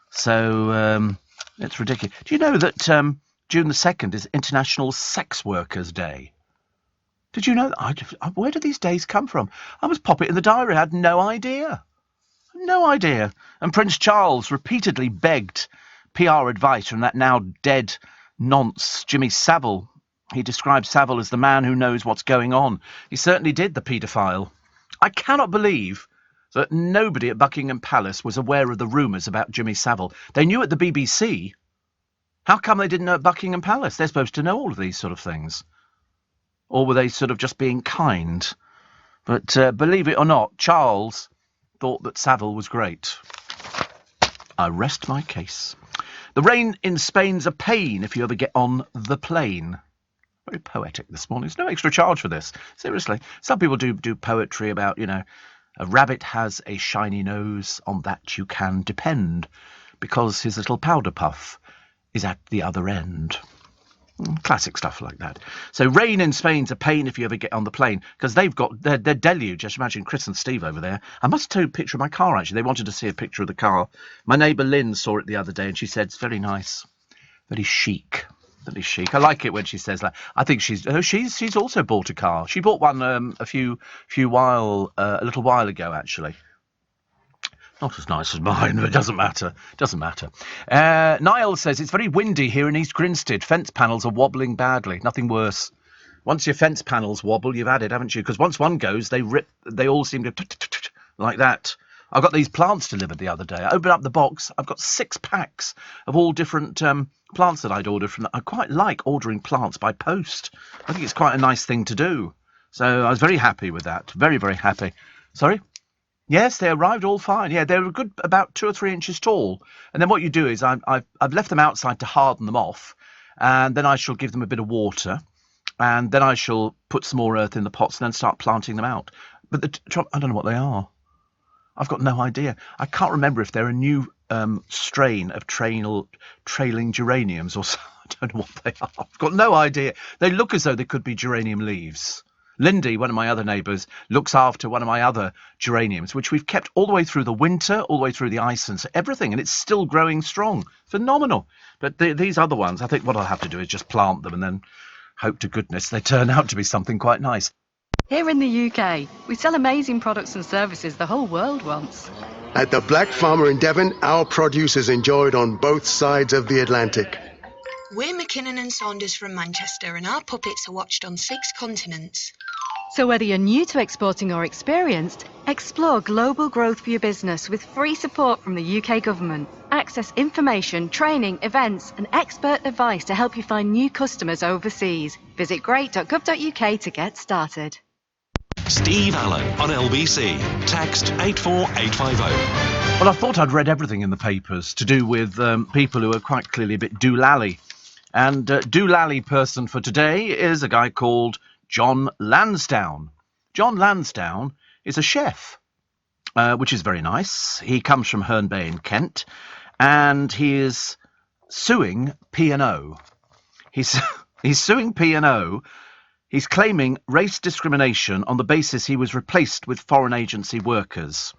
[SPEAKER 1] So it's ridiculous. Do you know that June the 2nd is International Sex Workers Day? Did you know that? Where do these days come from? I must pop it in the diary. I had no idea. No idea. And Prince Charles repeatedly begged PR advice from that now dead nonce, Jimmy Savile. He described Savile as the man who knows what's going on. He certainly did, the paedophile. I cannot believe that nobody at Buckingham Palace was aware of the rumours about Jimmy Savile. They knew at the BBC. How come they didn't know at Buckingham Palace? They're supposed to know all of these sort of things. Or were they sort of just being kind? But believe it or not, Charles thought that Savile was great. I rest my case. The rain in Spain's a pain if you ever get on the plane. Very poetic this morning. There's no extra charge for this. Seriously. Some people do poetry about, you know, a rabbit has a shiny nose, on that you can depend, because his little powder puff is at the other end. Classic stuff like that. So rain in Spain's a pain if you ever get on the plane, because they've got their deluge. Just imagine Chris and Steve over there. I must tell you a picture of my car, actually. They wanted to see a picture of the car. My neighbour Lynn saw it the other day, and she said it's very nice, very chic. Really chic. I like it when she says that. I think she's also bought a car. She bought one a little while ago, actually. Not as nice as mine, but it doesn't matter. Doesn't matter. Niall says it's very windy here in East Grinstead. Fence panels are wobbling badly. Nothing worse. Once your fence panels wobble, you've had it, haven't you? Because once one goes, they rip. They all seem to like that. I got these plants delivered the other day. I opened up the box. I've got 6 packs of all different plants that I'd ordered from. I quite like ordering plants by post. I think it's quite a nice thing to do. So I was very happy with that. Very, very happy. Sorry? Yes, they arrived all fine. Yeah, they were good, about 2 or 3 inches tall. And then what you do is I've left them outside to harden them off, and then I shall give them a bit of water, and then I shall put some more earth in the pots and then start planting them out. But I don't know what they are. I've got no idea. I can't remember if they're a new strain of trailing geraniums or something. I don't know what they are. I've got no idea. They look as though they could be geranium leaves. Lindy, one of my other neighbours, looks after one of my other geraniums, which we've kept all the way through the winter, all the way through the ice and everything, and it's still growing strong. Phenomenal. But these other ones, I think what I'll have to do is just plant them and then hope to goodness they turn out to be something quite nice.
[SPEAKER 7] Here in the UK, we sell amazing products and services the whole world wants.
[SPEAKER 8] At the Black Farmer in Devon, our produce is enjoyed on both sides of the Atlantic.
[SPEAKER 9] We're McKinnon and Saunders from Manchester, and our puppets are watched on 6 continents.
[SPEAKER 7] So whether you're new to exporting or experienced, explore global growth for your business with free support from the UK government. Access information, training, events and expert advice to help you find new customers overseas. Visit great.gov.uk to get started.
[SPEAKER 6] Steve Allen on LBC. Text 84850.
[SPEAKER 1] Well, I thought I'd read everything in the papers to do with people who are quite clearly a bit doolally. And doolally person for today is a guy called John Lansdowne. John Lansdowne is a chef, which is very nice. He comes from Herne Bay in Kent, and he is suing P&O. He's suing P&O. He's claiming race discrimination on the basis he was replaced with foreign agency workers.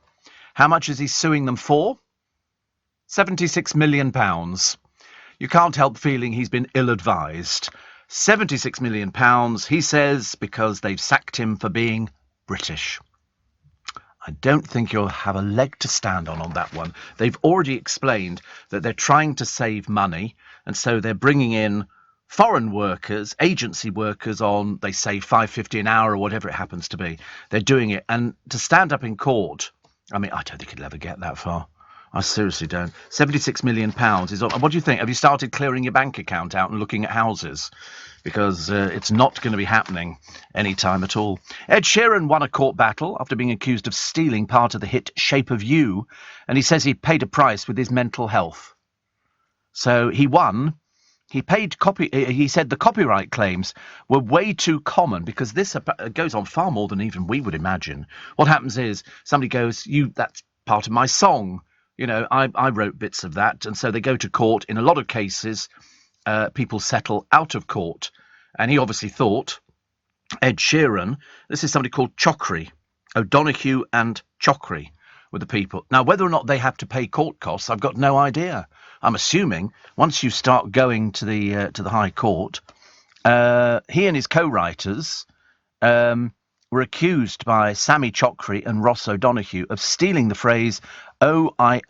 [SPEAKER 1] How much is he suing them for? £76 million. You can't help feeling he's been ill-advised. £76 million, he says, because they've sacked him for being British. I don't think you'll have a leg to stand on that one. They've already explained that they're trying to save money, and so they're bringing in foreign workers, agency workers on, they say, $5.50 an hour or whatever it happens to be. They're doing it. And to stand up in court, I mean, I don't think it'll ever get that far. I seriously don't. £76 million is on. What do you think? Have you started clearing your bank account out and looking at houses? because it's not going to be happening any time at all. Ed Sheeran won a court battle after being accused of stealing part of the hit Shape of You, and he says he paid a price with his mental health. So he won. He paid he said the copyright claims were way too common because this goes on far more than even we would imagine. What happens is somebody goes, that's part of my song. You know, I wrote bits of that. And so they go to court. In a lot of cases, people settle out of court. And he obviously thought, Ed Sheeran, this is somebody called Chokri. O'Donoghue and Chokri were the people. Now, whether or not they have to pay court costs, I've got no idea. I'm assuming once you start going to the High Court, he and his co-writers were accused by Sammy Chokri and Ross O'Donoghue of stealing the phrase O-I-O-I-O-I,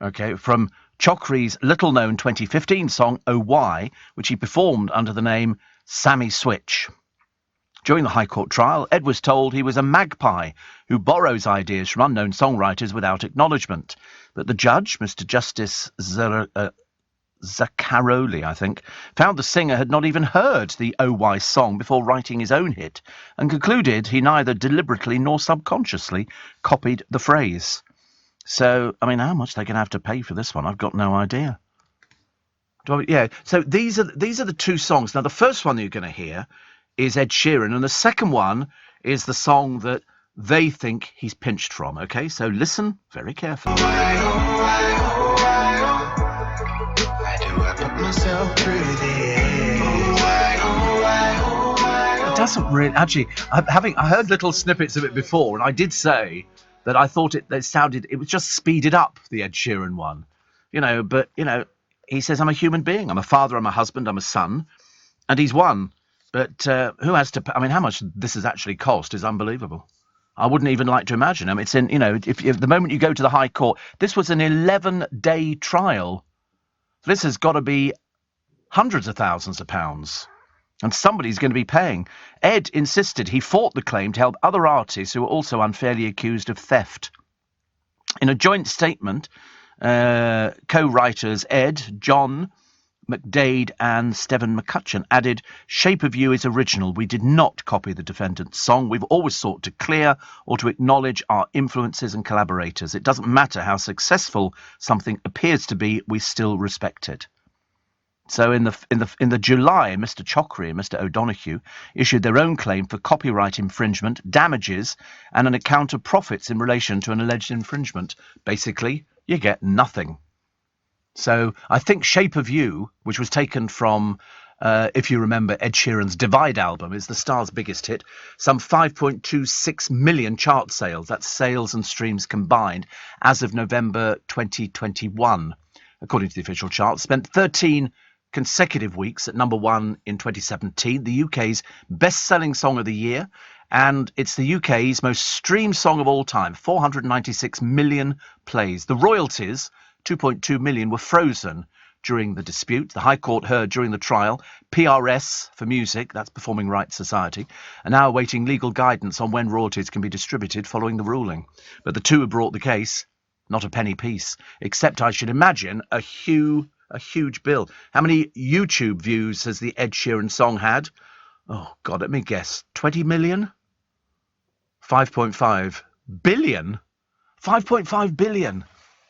[SPEAKER 1] okay, from Chokri's little-known 2015 song Oh Why, which he performed under the name Sammy Switch. During the High Court trial, Ed was told he was a magpie who borrows ideas from unknown songwriters without acknowledgement. But the judge, Mr. Justice Zaccaroli, I think, found the singer had not even heard the OY song before writing his own hit, and concluded he neither deliberately nor subconsciously copied the phrase. So, I mean, how much they're going to have to pay for this one, I've got no idea. So these are the two songs. Now, the first one you're going to hear is Ed Sheeran, and the second one is the song that they think he's pinched from, okay? So listen very carefully. It doesn't really... Actually, I heard little snippets of it before, and I did say that I thought it was just speeded up, the Ed Sheeran one. You know, but, you know, he says, I'm a human being. I'm a father, I'm a husband, I'm a son. And he's won. But who has to... I mean, how much this has actually cost is unbelievable. I wouldn't even like to imagine. I mean, it's in, you know, if the moment you go to the High Court, this was an 11-day trial. This has got to be hundreds of thousands of pounds. And somebody's going to be paying. Ed insisted he fought the claim to help other artists who were also unfairly accused of theft. In a joint statement, co-writers Ed, John McDade and Stephen McCutcheon added, Shape of You is original. We did not copy the defendant's song. We've always sought to clear or to acknowledge our influences and collaborators. It doesn't matter how successful something appears to be, we still respect it. So in the July, Mr. Chokri and Mr. O'Donoghue issued their own claim for copyright infringement, damages, and an account of profits in relation to an alleged infringement. Basically, you get nothing. So I think Shape of You, which was taken from, if you remember, Ed Sheeran's Divide album, is the star's biggest hit. Some 5.26 million chart sales. That's sales and streams combined as of November 2021, according to the official chart. Spent 13 consecutive weeks at number one in 2017, the UK's best-selling song of the year, and it's the UK's most streamed song of all time, 496 million plays. The royalties, 2.2 million, were frozen during the dispute. The High Court heard during the trial PRS for music, that's Performing Rights Society, are now awaiting legal guidance on when royalties can be distributed following the ruling. But the two who brought the case, not a penny piece, except, I should imagine, a huge bill. How many YouTube views has the Ed Sheeran song had? Oh, God, let me guess. 20 million? 5.5 billion? 5.5 billion.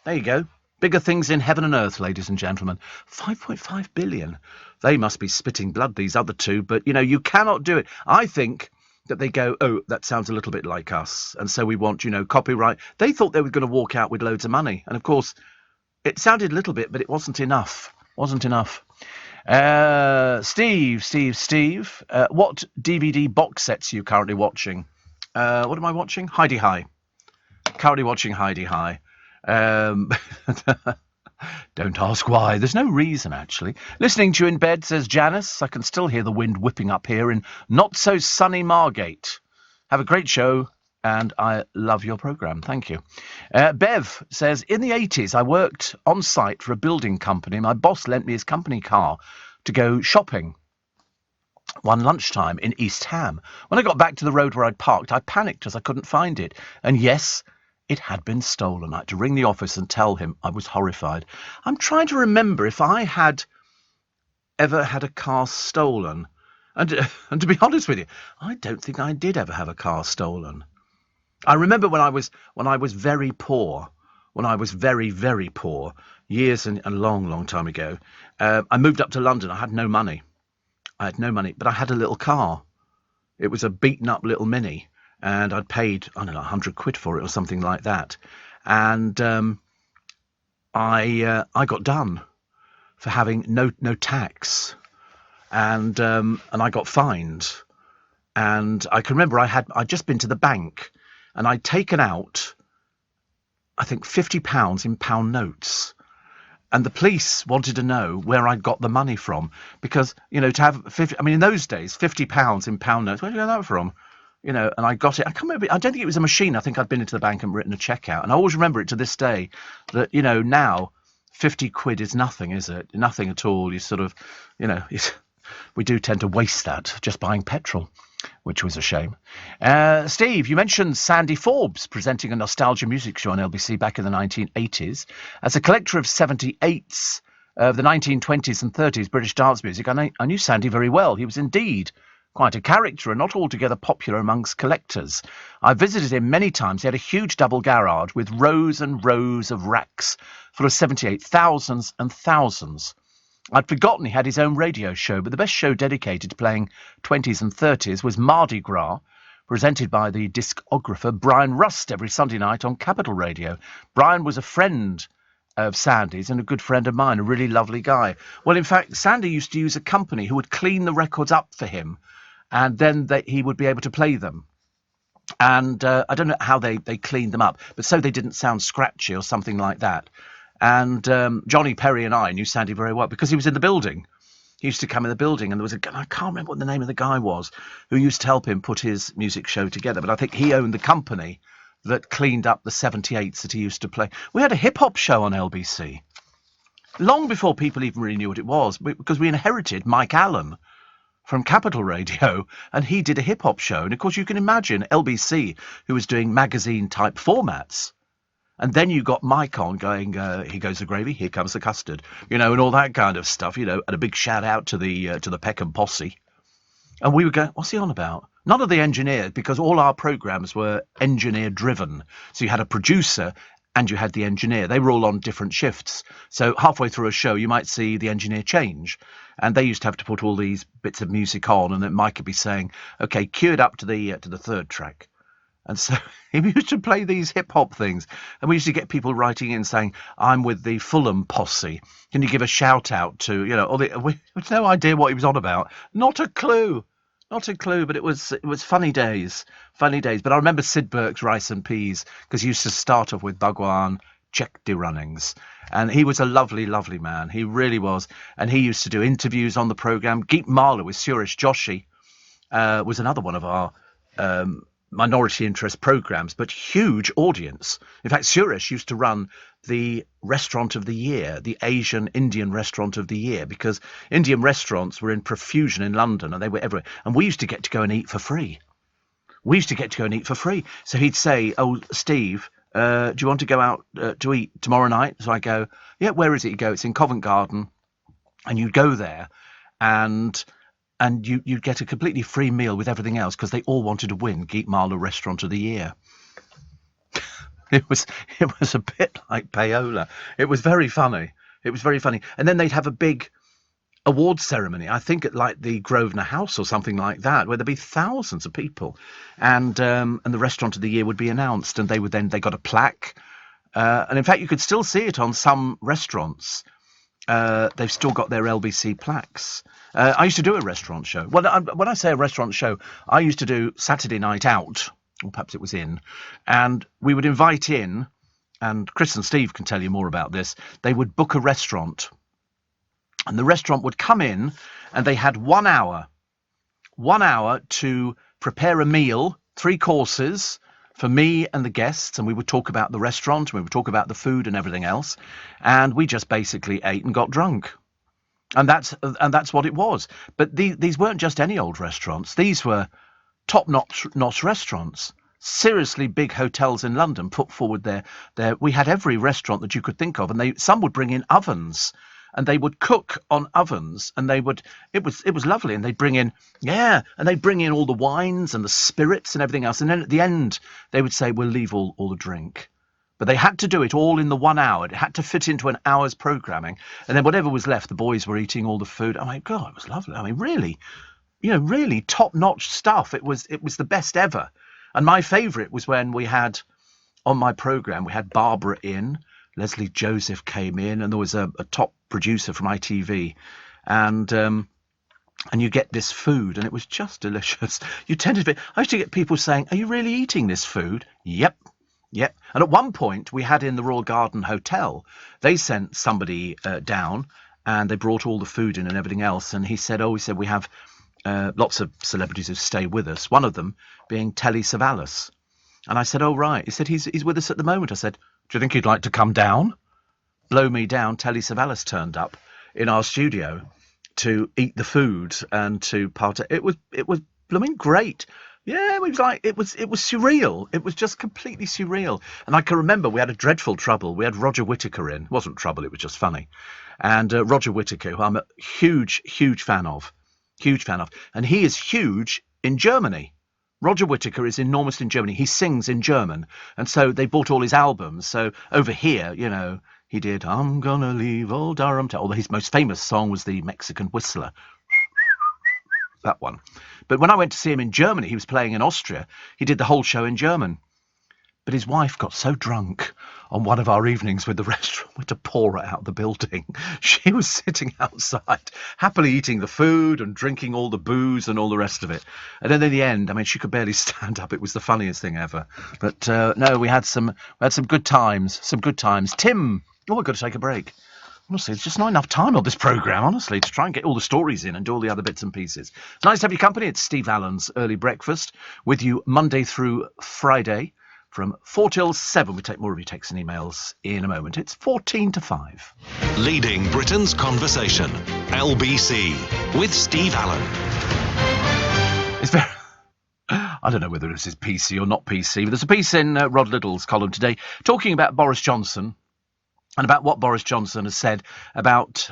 [SPEAKER 1] There you go. Bigger things in heaven and earth, ladies and gentlemen. 5.5 billion. They must be spitting blood, these other two. But, you know, you cannot do it. I think that they go, oh, that sounds a little bit like us. And so we want, you know, copyright. They thought they were going to walk out with loads of money. And, of course, it sounded a little bit, but it wasn't enough. Wasn't enough. Steve. What DVD box sets are you currently watching? What am I watching? Heidi High. Currently watching Heidi High. Don't ask why. There's no reason, actually. Listening to you in bed, says Janice. I can still hear the wind whipping up here in not-so-sunny Margate. Have a great show, and I love your programme. Thank you. Bev says, in the 80s, I worked on site for a building company. My boss lent me his company car to go shopping one lunchtime in East Ham. When I got back to the road where I'd parked, I panicked as I couldn't find it. And yes, it had been stolen. I had to ring the office and tell him. I was horrified. I'm trying to remember if I had ever had a car stolen. And to be honest with you, I don't think I did ever have a car stolen. I remember when I was very poor, when I was very, very poor, years and a long time ago, I moved up to London. I had no money. But I had a little car. It was a beaten up little Mini, and I'd paid, I don't know, 100 quid for it or something like that. And I got done for having no tax. And I got fined, and I can remember I'd just been to the bank, and I'd taken out, I think, £50 in pound notes, and the police wanted to know where I'd got the money from, because to have 50, I mean, in those days, £50 in pound notes, where did you get that from? And I got it. I can't remember. I don't think it was a machine. I think I'd been into the bank and written a check out, and I always remember it to this day that now 50 quid is nothing, is it? Nothing at all. You sort of, we do tend to waste that just buying petrol, which was a shame. Steve, you mentioned Sandy Forbes presenting a nostalgia music show on LBC back in the 1980s. As a collector of 78s of the 1920s and 30s British dance music, I knew Sandy very well. He was indeed quite a character and not altogether popular amongst collectors. I visited him many times. He had a huge double garage with rows and rows of racks full of 78, thousands and thousands. I'd forgotten he had his own radio show, but the best show dedicated to playing 20s and 30s was Mardi Gras, presented by the discographer Brian Rust every Sunday night on Capital Radio. Brian was a friend of Sandy's and a good friend of mine, a really lovely guy. Well, in fact, Sandy used to use a company who would clean the records up for him, and then he would be able to play them. And I don't know how they cleaned them up, but so they didn't sound scratchy or something like that. And Johnny Perry and I knew Sandy very well because he was in the building. He used to come in the building, and there was I can't remember what the name of the guy was, who used to help him put his music show together. But I think he owned the company that cleaned up the 78s that he used to play. We had a hip-hop show on LBC, long before people even really knew what it was, because we inherited Mike Allen from Capital Radio, and he did a hip-hop show. And, of course, you can imagine LBC, who was doing magazine-type formats. And then you got Mike on going, here goes the gravy, here comes the custard, and all that kind of stuff, and a big shout out to the Peckham posse. And we would go, what's he on about? None of the engineers, because all our programmes were engineer driven. So you had a producer and you had the engineer. They were all on different shifts. So halfway through a show, you might see the engineer change. And they used to have to put all these bits of music on, and then Mike would be saying, okay, cue it up to the third track. And so he used to play these hip-hop things. And we used to get people writing in saying, I'm with the Fulham posse. Can you give a shout-out to, we had no idea what he was on about. Not a clue. Not a clue, but it was funny days. Funny days. But I remember Sid Burke's Rice and Peas, because he used to start off with Bhagwan, check the runnings. And he was a lovely, lovely man. He really was. And he used to do interviews on the programme. Geet Marler with Suresh Joshi was another one of our minority interest programmes, but huge audience. In fact, Suresh used to run the restaurant of the year, the Asian Indian restaurant of the year, because Indian restaurants were in profusion in London, and they were everywhere. And we used to get to go and eat for free. So he'd say, oh, Steve, do you want to go out to eat tomorrow night? So I go, yeah, where is it? You go, it's in Covent Garden. And you'd go there, and you'd get a completely free meal with everything else, because they all wanted to win Geet Marler Restaurant of the Year. It was a bit like payola. It was very funny. And then they'd have a big awards ceremony, I think at like the Grosvenor House or something like that, where there'd be thousands of people, and the Restaurant of the Year would be announced, and they got a plaque, and in fact you could still see it on some restaurants. They've still got their LBC plaques. I used to do a restaurant show. Well, when I say a restaurant show, I used to do Saturday Night Out, or perhaps it was in, and we would invite in, and Chris and Steve can tell you more about this, they would book a restaurant, and the restaurant would come in, and they had 1 hour to prepare a meal, 3 courses, for me and the guests, and we would talk about the restaurant, and we would talk about the food and everything else, and we just basically ate and got drunk. And that's what it was. But these weren't just any old restaurants. These were top-notch restaurants. Seriously big hotels in London put forward their we had every restaurant that you could think of, and some would bring in ovens and they would cook on ovens, and it was lovely, and they'd bring in all the wines and the spirits and everything else, and then at the end they would say, we'll leave all the drink. But they had to do it all in the 1 hour. It had to fit into an hour's programming. And then whatever was left, the boys were eating all the food. I mean, God, it was lovely. I mean, really, really top-notch stuff. It was the best ever. And my favourite was when we had, on my programme, we had Barbara in, Leslie Joseph came in, and there was a top producer from ITV. And you get this food, and it was just delicious. I used to get people saying, are you really eating this food? Yep. And at one point, we had in the Royal Garden Hotel, they sent somebody down, and they brought all the food in and everything else. And he said, we have lots of celebrities who stay with us, one of them being Telly Savalas. And I said, oh, right. He said, he's with us at the moment. I said, do you think he'd like to come down? Blow me down, Telly Savalas turned up in our studio to eat the food and to partake. It was blooming great. Yeah, it was surreal. It was just completely surreal. And I can remember we had a dreadful trouble. We had Roger Whittaker in. It wasn't trouble, it was just funny. And Roger Whittaker, who I'm a huge fan of. And he is huge in Germany. Roger Whittaker is enormous in Germany. He sings in German. And so they bought all his albums. So over here, he did I'm Gonna Leave Old Durham Town. Although his most famous song was the Mexican Whistler. That one. But when I went to see him in Germany, he was playing in Austria, he did the whole show in German. But his wife got so drunk on one of our evenings with the restaurant, we had to pour her out of the building. She was sitting outside, happily eating the food and drinking all the booze and all the rest of it. And then in the end, I mean, she could barely stand up. It was the funniest thing ever. But no, we had some good times, Tim, we've got to take a break. Honestly, there's just not enough time on this programme, honestly, to try and get all the stories in and do all the other bits and pieces. It's nice to have your company. It's Steve Allen's Early Breakfast with you Monday through Friday from 4 till 7. We take more of your texts and emails in a moment. It's 14 to 5.
[SPEAKER 6] Leading Britain's conversation. LBC with Steve Allen.
[SPEAKER 1] It's very... I don't know whether this is PC or not PC, but there's a piece in Rod Liddell's column today talking about Boris Johnson. And about what Boris Johnson has said about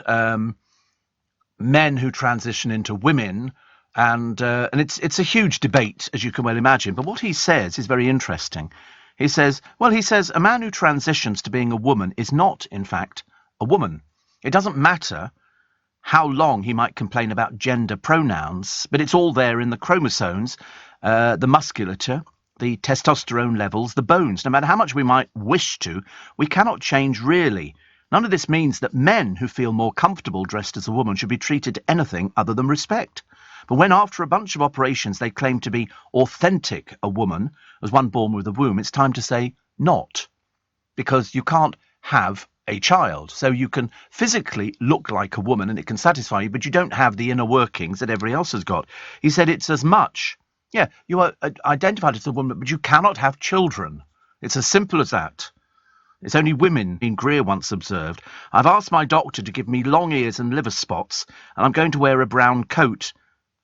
[SPEAKER 1] men who transition into women, and it's a huge debate, as you can well imagine. But what he says is very interesting. He says a man who transitions to being a woman is not, in fact, a woman. It doesn't matter how long he might complain about gender pronouns, but it's all there in the chromosomes, the musculature, the testosterone levels, the bones. No matter how much we might wish to, we cannot change really. None of this means that men who feel more comfortable dressed as a woman should be treated anything other than respect. But when after a bunch of operations they claim to be authentic a woman, as one born with a womb, it's time to say not. Because you can't have a child. So you can physically look like a woman and it can satisfy you, but you don't have the inner workings that everybody else has got. He said it's as much... Yeah, you are identified as a woman, but you cannot have children. It's as simple as that. It's only women, Dean Greer once observed. I've asked my doctor to give me long ears and liver spots, and I'm going to wear a brown coat,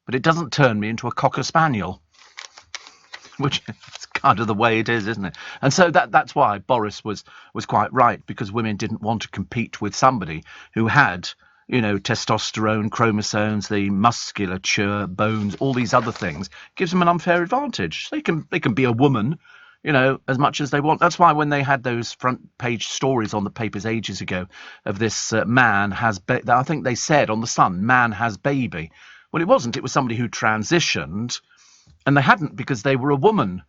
[SPEAKER 1] but it doesn't turn me into a Cocker Spaniel. Which is kind of the way it is, isn't it? And so that's why Boris was quite right, because women didn't want to compete with somebody who had... testosterone, chromosomes, the musculature, bones, all these other things, gives them an unfair advantage. They can be a woman, as much as they want. That's why when they had those front page stories on the papers ages ago of this man has, I think they said on the Sun, man has baby. Well, it wasn't. It was somebody who transitioned, and they hadn't because they were a woman.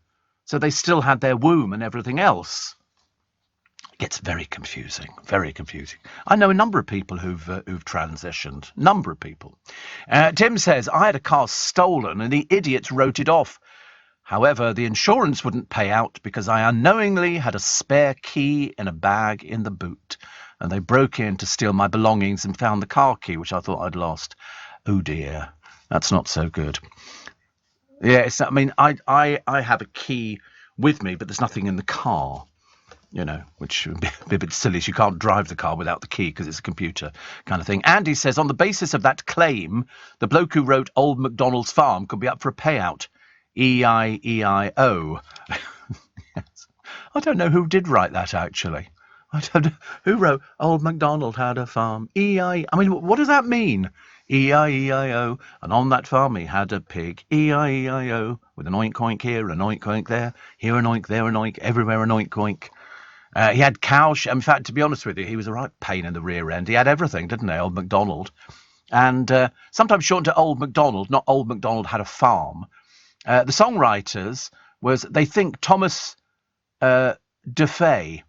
[SPEAKER 1] So they still had their womb and everything else. Gets very confusing, very confusing. I know a number of people who've transitioned. Number of people. Tim says, I had a car stolen and the idiots wrote it off. However, the insurance wouldn't pay out because I unknowingly had a spare key in a bag in the boot. And they broke in to steal my belongings and found the car key, which I thought I'd lost. Oh dear, that's not so good. Yeah, I have a key with me, but there's nothing in the car. Which would be a bit silly. You can't drive the car without the key because it's a computer kind of thing. Andy says, on the basis of that claim, the bloke who wrote Old MacDonald's Farm could be up for a payout. E-I-E-I-O. Yes. I don't know who did write that, actually. I don't know. Who wrote Old MacDonald had a farm? E-I... I mean, what does that mean? E-I-E-I-O, and on that farm he had a pig. E-I-E-I-O, with an oink oink here, an oink oink there, here an oink, there an oink, everywhere an oink oink. He had cows. In fact, to be honest with you, he was a right pain in the rear end. He had everything, didn't he, Old MacDonald? And sometimes shortened to Old MacDonald, not Old MacDonald had a farm. The songwriters they think Thomas Defay,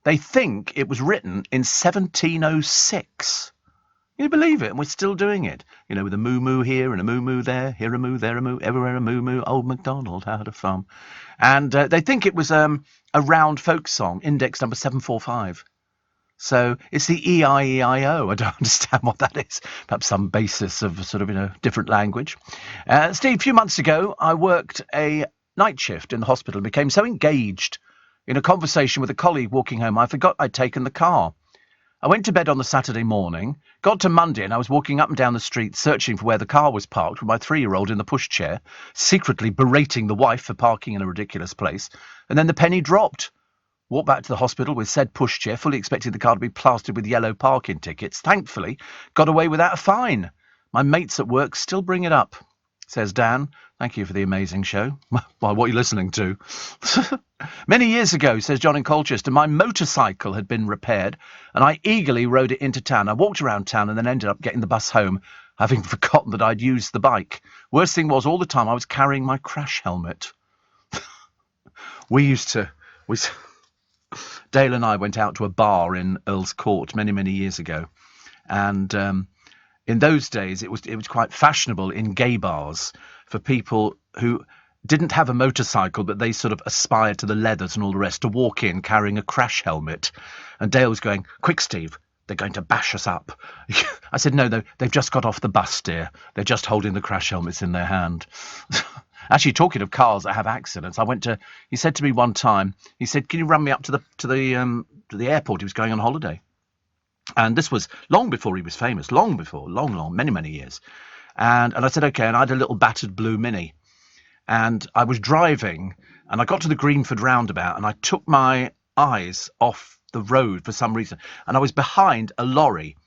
[SPEAKER 1] they think it was written in 1706. Can you believe it? And we're still doing it. You know, with a moo-moo here and a moo-moo there, here a moo, there a moo, everywhere a moo-moo, Old MacDonald had a farm. And they think it was a round folk song, index number 745. So it's the E-I-E-I-O. I don't understand what that is. Perhaps some basis of sort of, different language. Steve, a few months ago, I worked a night shift in the hospital and became so engaged in a conversation with a colleague walking home, I forgot I'd taken the car. I went to bed on the Saturday morning, got to Monday, and I was walking up and down the street searching for where the car was parked with my 3-year-old in the pushchair, secretly berating the wife for parking in a ridiculous place, and then the penny dropped. Walked back to the hospital with said pushchair, fully expecting the car to be plastered with yellow parking tickets. Thankfully, got away without a fine. My mates at work still bring it up. Says Dan, thank you for the amazing show. Well, what are you listening to? Many years ago, says John in Colchester, my motorcycle had been repaired and I eagerly rode it into town. I walked around town and then ended up getting the bus home, having forgotten that I'd used the bike. Worst thing was, all the time I was carrying my crash helmet. Dale and I went out to a bar in Earl's Court many, many years ago. And in those days, it was quite fashionable in gay bars for people who didn't have a motorcycle, but they sort of aspired to the leathers and all the rest, to walk in carrying a crash helmet. And Dale was going, quick, Steve, they're going to bash us up. I said, no, they've just got off the bus, dear. They're just holding the crash helmets in their hand. Actually, talking of cars that have accidents, he said to me one time, he said, can you run me up to the airport? He was going on holiday. And this was long before he was famous, long, many, many years. And I said, okay, and I had a little battered blue Mini. And I was driving, and I got to the Greenford roundabout, and I took my eyes off the road for some reason. And I was behind a lorry.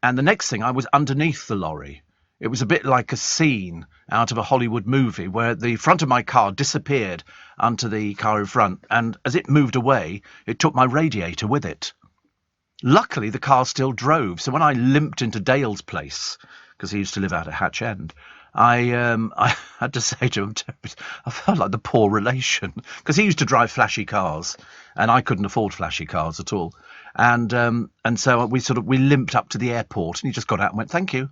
[SPEAKER 1] And the next thing, I was underneath the lorry. It was a bit like a scene out of a Hollywood movie where the front of my car disappeared onto the car in front. And as it moved away, it took my radiator with it. Luckily, the car still drove. So when I limped into Dale's place, because he used to live out at Hatch End, I had to say to him, I felt like the poor relation, because he used to drive flashy cars, and I couldn't afford flashy cars at all. And so we limped up to the airport, and he just got out and went, thank you.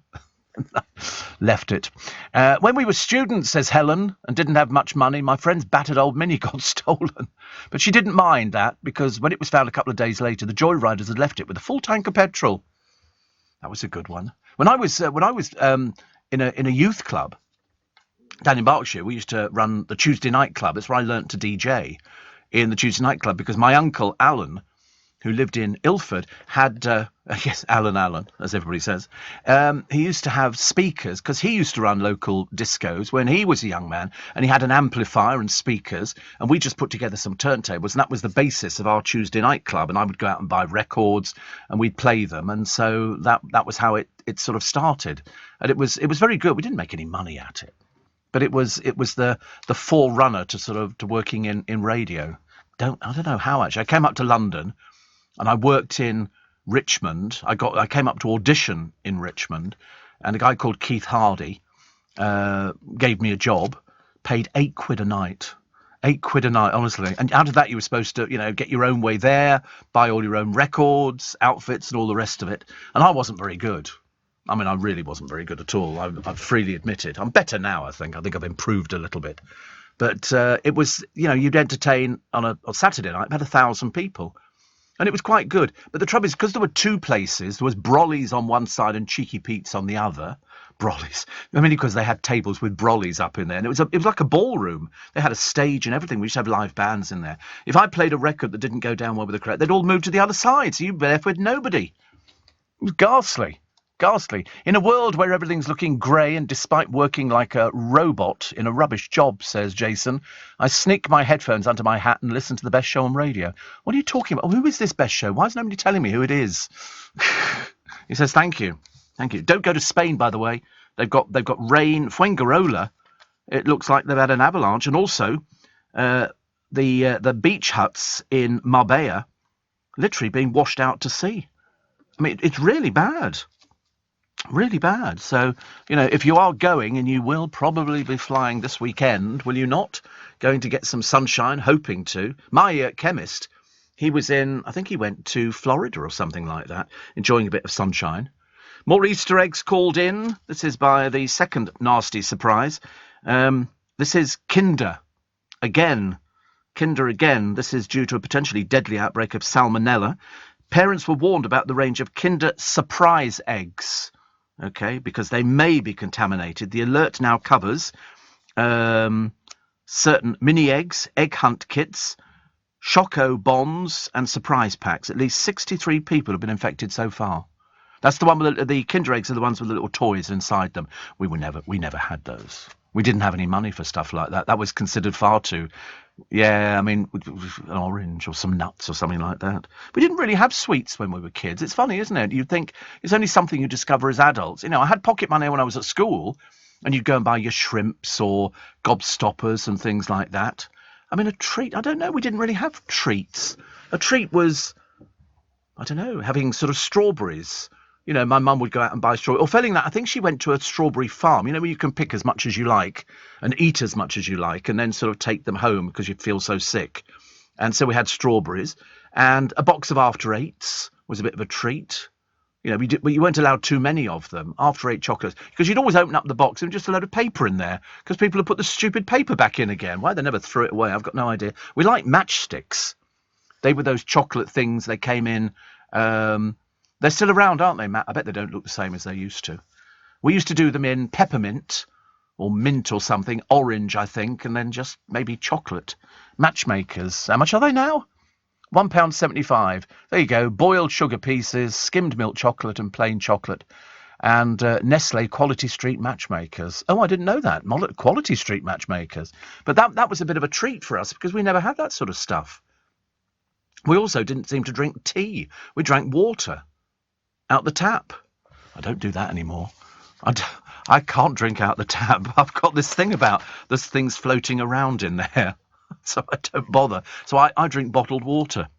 [SPEAKER 1] Left it. When we were students, says Helen, and didn't have much money, my friend's battered old Mini got stolen. But she didn't mind that, because when it was found a couple of days later, the joyriders had left it with a full tank of petrol. That was a good one. When I was in a youth club down in Berkshire, we used to run the Tuesday night club. That's where I learnt to DJ in the Tuesday night club, because my uncle Alan, who lived in Ilford, had, Alan, as everybody says, he used to have speakers, because he used to run local discos when he was a young man, and he had an amplifier and speakers, and we just put together some turntables, and that was the basis of our Tuesday night club, and I would go out and buy records, and we'd play them, and so that was how it sort of started. And it was very good. We didn't make any money at it, but it was the forerunner to working in radio. I don't know how, actually. I came up to London, and I worked in Richmond. I came up to audition in Richmond, and a guy called Keith Hardy gave me a job, paid £8 a night. £8 a night, honestly. And out of that, you were supposed to, get your own way there, buy all your own records, outfits, and all the rest of it. And I wasn't very good. I mean, I really wasn't very good at all. I've freely admitted. I'm better now, I think. I think I've improved a little bit. But it was, you'd entertain on a Saturday night, about 1,000 people. And it was quite good. But the trouble is, because there were two places, there was Brolly's on one side and Cheeky Pete's on the other. Brolly's. I mean, because they had tables with Brolly's up in there. And it was like a ballroom. They had a stage and everything. We used to have live bands in there. If I played a record that didn't go down well with the crowd, they'd all move to the other side. So you were left with nobody. It was ghastly. Ghastly. In a world where everything's looking grey and despite working like a robot in a rubbish job, says Jason, I sneak my headphones under my hat and listen to the best show on radio. What are you talking about? Who is this best show? Why is nobody telling me who it is? He says, thank you. Thank you. Don't go to Spain, by the way. They've got rain. Fuengirola, it looks like they've had an avalanche. And also, the beach huts in Marbella literally being washed out to sea. I mean, it's really bad. Really bad. So, if you are going, and you will probably be flying this weekend, will you not? Going to get some sunshine, hoping to. My chemist, he was I think he went to Florida or something like that, enjoying a bit of sunshine. More Easter eggs called in. This is by the second nasty surprise. This is Kinder. Again. Kinder again. This is due to a potentially deadly outbreak of salmonella. Parents were warned about the range of Kinder Surprise eggs. Okay, because they may be contaminated. The alert now covers certain mini eggs, egg hunt kits, Choco bombs, and surprise packs. At least 63 people have been infected so far. That's the one with the Kinder eggs are the ones with the little toys inside them. We never had those. We didn't have any money for stuff like that. That was considered far too. Yeah, I mean, an orange or some nuts or something like that. We didn't really have sweets when we were kids. It's funny, isn't it? You'd think it's only something you discover as adults. I had pocket money when I was at school, and you'd go and buy your shrimps or gobstoppers and things like that. I mean, a treat, I don't know, we didn't really have treats. A treat was, I don't know, having sort of strawberries. My mum would go out and buy strawberries. Or failing that, I think she went to a strawberry farm, where you can pick as much as you like and eat as much as you like and then sort of take them home because you feel so sick. And so we had strawberries. And a box of After Eights was a bit of a treat. But you weren't allowed too many of them, After Eight chocolates, because you'd always open up the box and just a load of paper in there because people had put the stupid paper back in again. Why they never threw it away, I've got no idea. We liked Matchsticks. They were those chocolate things. They came in... They're still around, aren't they, Matt? I bet they don't look the same as they used to. We used to do them in peppermint or mint or something, orange, I think, and then just maybe chocolate. Matchmakers. How much are they now? £1.75. There you go. Boiled sugar pieces, skimmed milk chocolate and plain chocolate. And Nestle Quality Street Matchmakers. Oh, I didn't know that. Quality Street Matchmakers. But that was a bit of a treat for us because we never had that sort of stuff. We also didn't seem to drink tea. We drank water. Out the tap. I don't do that anymore. I can't drink out the tap. I've got this thing about there's things floating around in there, so I don't bother. So I drink bottled water,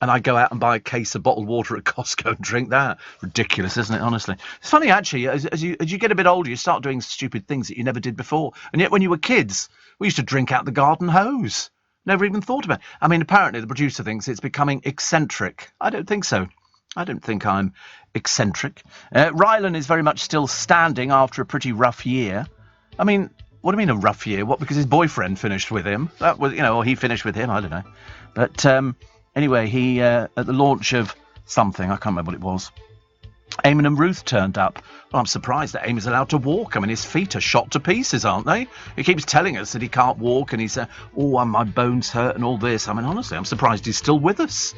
[SPEAKER 1] and I go out and buy a case of bottled water at Costco and drink that. Ridiculous, isn't it? Honestly, it's funny actually. As you get a bit older, you start doing stupid things that you never did before. And yet, when you were kids, we used to drink out the garden hose. Never even thought about it. I mean, apparently the producer thinks it's becoming eccentric. I don't think so. I don't think I'm eccentric. Rylan is very much still standing after a pretty rough year. I mean, what do you mean a rough year? What, because his boyfriend finished with him? That was, or he finished with him, I don't know. But anyway, he, at the launch of something, I can't remember what it was, Eamon and Ruth turned up. Well, I'm surprised that Eamon's allowed to walk. I mean, his feet are shot to pieces, aren't they? He keeps telling us that he can't walk, and he's, my bones hurt and all this. I mean, honestly, I'm surprised he's still with us.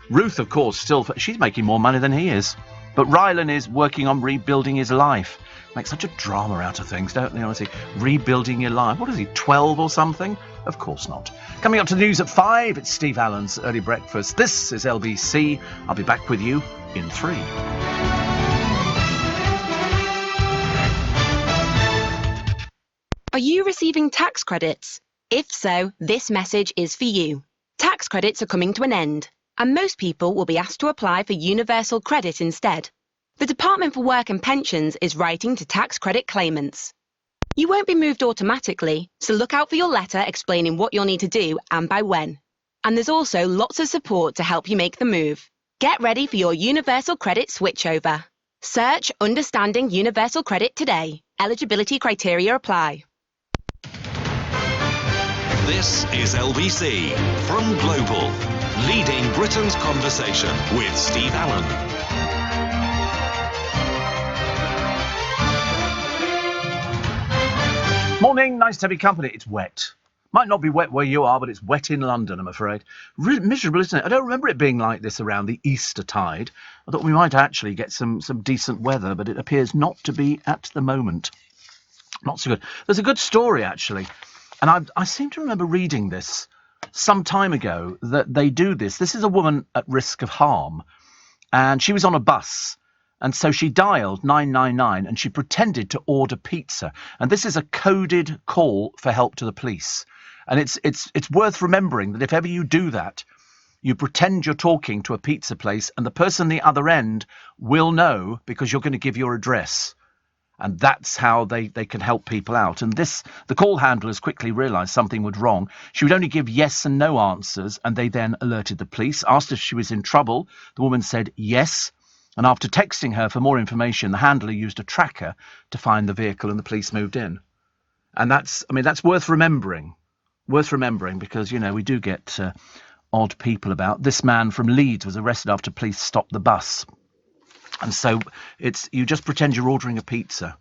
[SPEAKER 1] Ruth, of course, she's making more money than he is. But Rylan is working on rebuilding his life. Make such a drama out of things, don't they, honestly? Rebuilding your life. What is he, 12 or something? Of course not. Coming up to the news at 5, it's Steve Allen's Early Breakfast. This is LBC. I'll be back with you in 3.
[SPEAKER 4] Are you receiving tax credits? If so, this message is for you. Tax credits are coming to an end, and most people will be asked to apply for universal credit instead. The Department for Work and Pensions is writing to tax credit claimants. You won't be moved automatically, so look out for your letter explaining what you'll need to do and by when. And there's also lots of support to help you make the move. Get ready for your universal credit switchover. Search Understanding Universal Credit today. Eligibility criteria apply.
[SPEAKER 6] This is LBC from Global, leading Britain's conversation with Steve Allen.
[SPEAKER 1] Morning, nice to have your company. It's wet. Might not be wet where you are, but it's wet in London, I'm afraid. Miserable, isn't it? I don't remember it being like this around the Eastertide. I thought we might actually get some decent weather, but it appears not to be at the moment. Not so good. There's a good story, actually, and I seem to remember reading this some time ago, that they do this. This is a woman at risk of harm, and she was on a bus. And so she dialed 999 and she pretended to order pizza. And this is a coded call for help to the police. And it's worth remembering that if ever you do that, you pretend you're talking to a pizza place and the person on the other end will know because you're going to give your address. And that's how they can help people out. And the call handlers quickly realised something was wrong. She would only give yes and no answers, and they then alerted the police, asked if she was in trouble. The woman said yes. And after texting her for more information, the handler used a tracker to find the vehicle and the police moved in. And that's worth remembering. Worth remembering because, we do get odd people about. This man from Leeds was arrested after police stopped the bus. And so you just pretend you're ordering a pizza.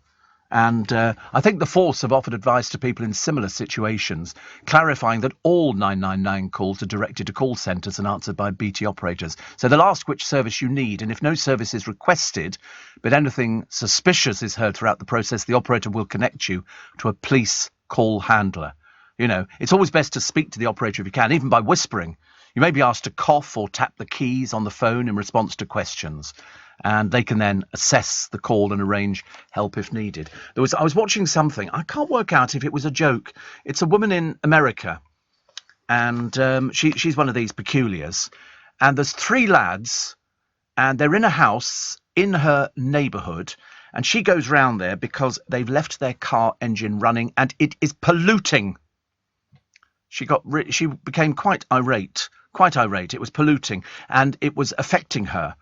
[SPEAKER 1] And I think the force have offered advice to people in similar situations, clarifying that all 999 calls are directed to call centres and answered by BT operators. So they'll ask which service you need, and if no service is requested, but anything suspicious is heard throughout the process, the operator will connect you to a police call handler. It's always best to speak to the operator if you can, even by whispering. You may be asked to cough or tap the keys on the phone in response to questions. And they can then assess the call and arrange help if needed. I was watching something. I can't work out if it was a joke. It's a woman in America, and she's one of these peculiars. And there's 3 lads, and they're in a house in her neighbourhood, and she goes round there because they've left their car engine running, and it is polluting. She became quite irate. It was polluting, and it was affecting her.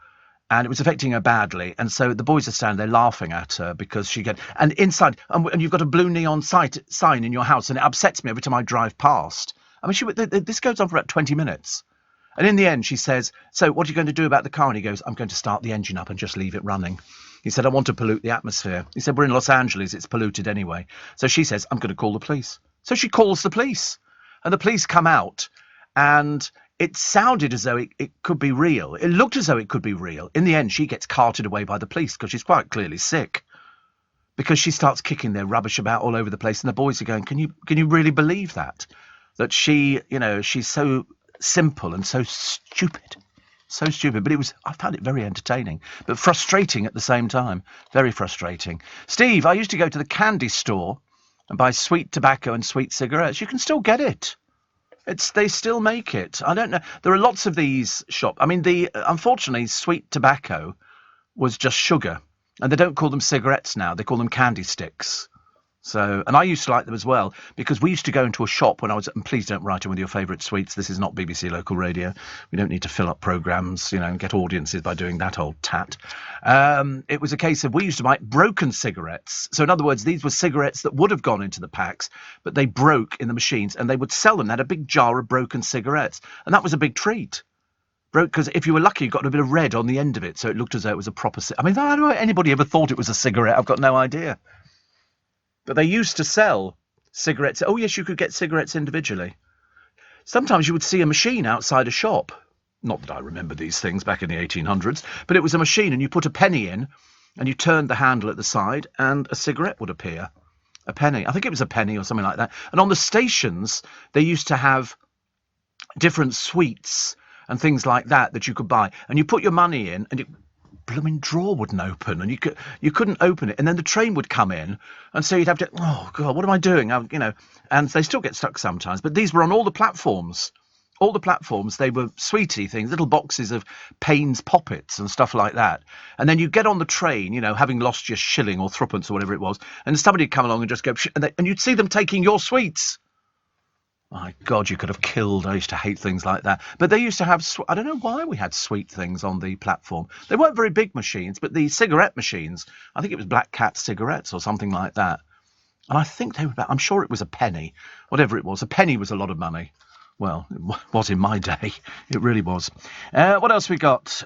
[SPEAKER 1] And it was affecting her badly. And so the boys are standing there laughing at her because and inside, and you've got a blue neon sign in your house, and it upsets me every time I drive past. I mean, this goes on for about 20 minutes. And in the end, she says, so what are you going to do about the car? And he goes, I'm going to start the engine up and just leave it running. He said, I want to pollute the atmosphere. He said, we're in Los Angeles. It's polluted anyway. So she says, I'm going to call the police. So she calls the police. And the police come out, and it sounded as though it could be real. It looked as though it could be real. In the end, she gets carted away by the police because she's quite clearly sick. Because she starts kicking their rubbish about all over the place, and the boys are going, can you really believe that? That she, she's so simple and so stupid. So stupid. But I found it very entertaining, but frustrating at the same time. Very frustrating. Steve, I used to go to the candy store and buy sweet tobacco and sweet cigarettes. You can still get it. They still make it. I don't know. There are lots of these shops. I mean, unfortunately, sweet tobacco was just sugar. And they don't call them cigarettes now. They call them candy sticks. So, and I used to like them as well, because we used to go into a shop when I was, and please don't write in with your favourite sweets. This is not BBC Local Radio. We don't need to fill up programmes, and get audiences by doing that old tat. It was a case of we used to buy broken cigarettes. So in other words, these were cigarettes that would have gone into the packs, but they broke in the machines, and they would sell them. They had a big jar of broken cigarettes, and that was a big treat. Because if you were lucky, you got a bit of red on the end of it, so it looked as though it was a proper... I mean, I don't know if anybody ever thought it was a cigarette. I've got no idea. But they used to sell cigarettes. Oh, yes, you could get cigarettes individually. Sometimes you would see a machine outside a shop. Not that I remember these things back in the 1800s, but it was a machine, and you put a penny in, and you turned the handle at the side, and a cigarette would appear. A penny. I think it was a penny or something like that. And on the stations, they used to have different sweets and things like that you could buy. And you put your money in, and blooming drawer wouldn't open, and you couldn't open it, and then the train would come in, and so you'd have to, oh god, what am I doing? And they still get stuck sometimes, but these were on all the platforms. They were sweetie things, little boxes of Payne's poppets and stuff like that. And then you get on the train, having lost your shilling or threepence or whatever it was, and somebody would come along and just go, and you'd see them taking your sweets. My God, you could have killed. I used to hate things like that. But they used to have, I don't know why we had sweet things on the platform. They weren't very big machines, but the cigarette machines, I think it was Black Cat cigarettes or something like that. And I think they were I'm sure it was a penny, whatever it was. A penny was a lot of money. Well, it was in my day. It really was. What else we got?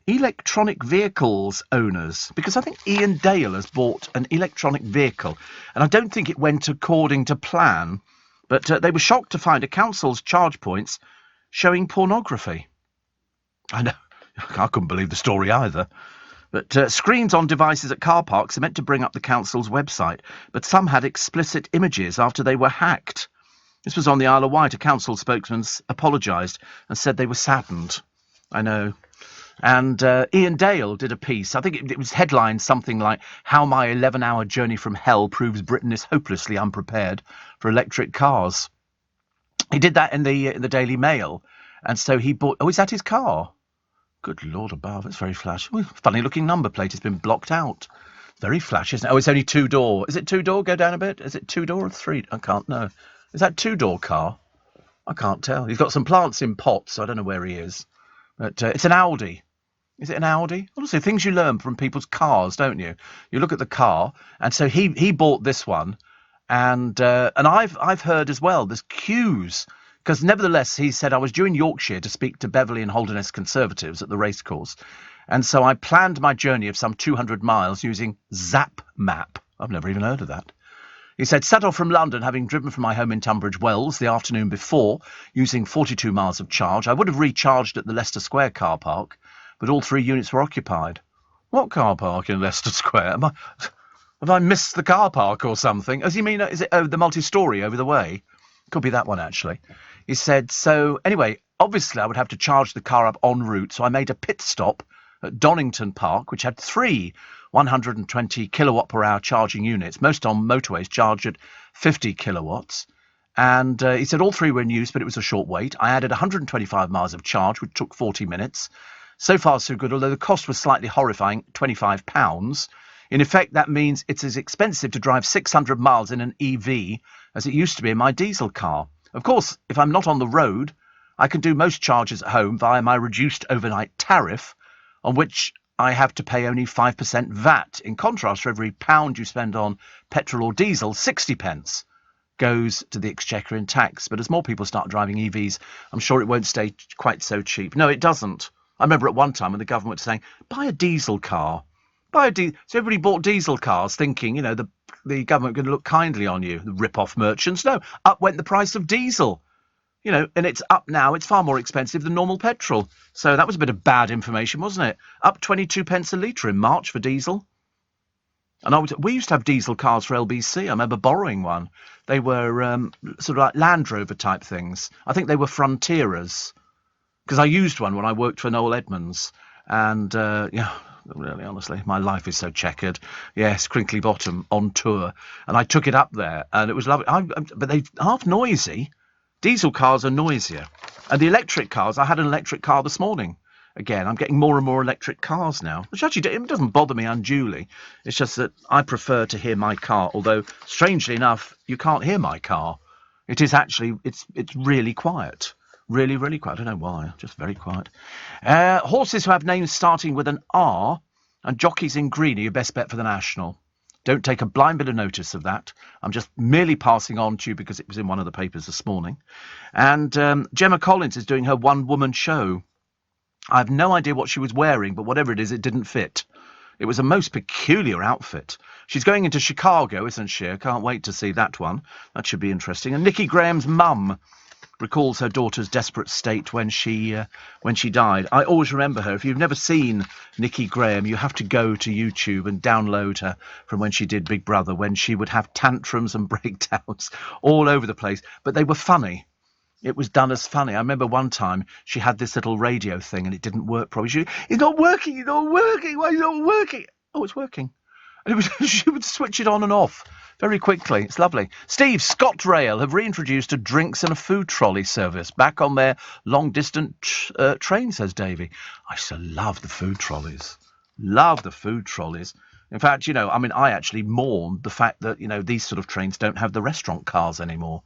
[SPEAKER 1] electronic vehicles owners, because I think Ian Dale has bought an electronic vehicle, and I don't think it went according to plan, but they were shocked to find a council's charge points showing pornography. I know, I couldn't believe the story either. But screens on devices at car parks are meant to bring up the council's website, but some had explicit images after they were hacked. This was on the Isle of Wight. A council spokesman apologised and said they were saddened. I know. And Ian Dale did a piece. I think it was headlined something like, "How my 11-hour journey from hell proves Britain is hopelessly unprepared for electric cars." He did that in the Daily Mail. And so he bought... Oh, is that his car? Good Lord above, it's very flash. Funny-looking number plate has been blocked out. Very flash, isn't it? Oh, it's only two-door. Is it two-door? Go down a bit. Is it two-door or three? I can't know. Is that two-door car? I can't tell. He's got some plants in pots, so I don't know where he is. But it's an Audi. Is it an Audi? Honestly, things you learn from people's cars, don't you? You look at the car, and so he bought this one, and I've heard as well there's queues, because nevertheless he said, I was due in Yorkshire to speak to Beverley and Holderness Conservatives at the racecourse, and so I planned my journey of some 200 miles using Zap Map. I've never even heard of that. He said, set off from London, having driven from my home in Tunbridge Wells the afternoon before, using 42 miles of charge. I would have recharged at the Leicester Square car park, but all 3 units were occupied. What car park in Leicester Square? Have I missed the car park or something? Does he mean, is it the multi-storey over the way? Could be that one, actually. He said, so anyway, obviously I would have to charge the car up en route, so I made a pit stop at Donington Park, which had 3 120 kilowatt per hour charging units. Most on motorways charge at 50 kilowatts. And he said all 3 were in use, but it was a short wait. I added 125 miles of charge, which took 40 minutes. So far, so good, although the cost was slightly horrifying, £25. In effect, that means it's as expensive to drive 600 miles in an EV as it used to be in my diesel car. Of course, if I'm not on the road, I can do most charges at home via my reduced overnight tariff, on which I have to pay only 5% VAT. In contrast, for every £1 you spend on petrol or diesel, 60 pence goes to the exchequer in tax. But as more people start driving EVs, I'm sure it won't stay quite so cheap. No, it doesn't. I remember at one time when the government was saying, buy a diesel car. So everybody bought diesel cars thinking, the government going to look kindly on you, the rip-off merchants. No, up went the price of diesel. And it's up now. It's far more expensive than normal petrol. So that was a bit of bad information, wasn't it? Up 22 pence a litre in March for diesel. And we used to have diesel cars for LBC. I remember borrowing one. They were sort of like Land Rover type things. I think they were Frontierers. Because I used one when I worked for Noel Edmonds. And, really, honestly, my life is so checkered. Yes, Crinkly Bottom on tour. And I took it up there, and it was lovely. But they're half noisy. Diesel cars are noisier. And the electric cars, I had an electric car this morning. Again, I'm getting more and more electric cars now, which actually it doesn't bother me unduly. It's just that I prefer to hear my car, although, strangely enough, you can't hear my car. It is actually, it's really quiet. Really, really quiet. I don't know why, just very quiet. Horses who have names starting with an R and jockeys in green are your best bet for the National. Don't take a blind bit of notice of that. I'm just merely passing on to you because it was in one of the papers this morning. And Gemma Collins is doing her one-woman show. I have no idea what she was wearing, but whatever it is, it didn't fit. It was a most peculiar outfit. She's going into Chicago, isn't she? I can't wait to see that one. That should be interesting. And Nicky Graham's mum recalls her daughter's desperate state when she died. I always remember her. If you've never seen Nicky Graham, you have to go to YouTube and download her from when she did Big Brother, when she would have tantrums and breakdowns all over the place. But they were funny. It was done as funny. I remember one time she had this little radio thing and it didn't work properly. It's not working. It's not working. Why is it not working? Oh, it's working. And she would switch it on and off very quickly. It's lovely. Steve, ScotRail have reintroduced a drinks and a food trolley service back on their long-distance train, says Davey. I used to love the food trolleys. Love the food trolleys. In fact, I actually mourn the fact that, these sort of trains don't have the restaurant cars anymore.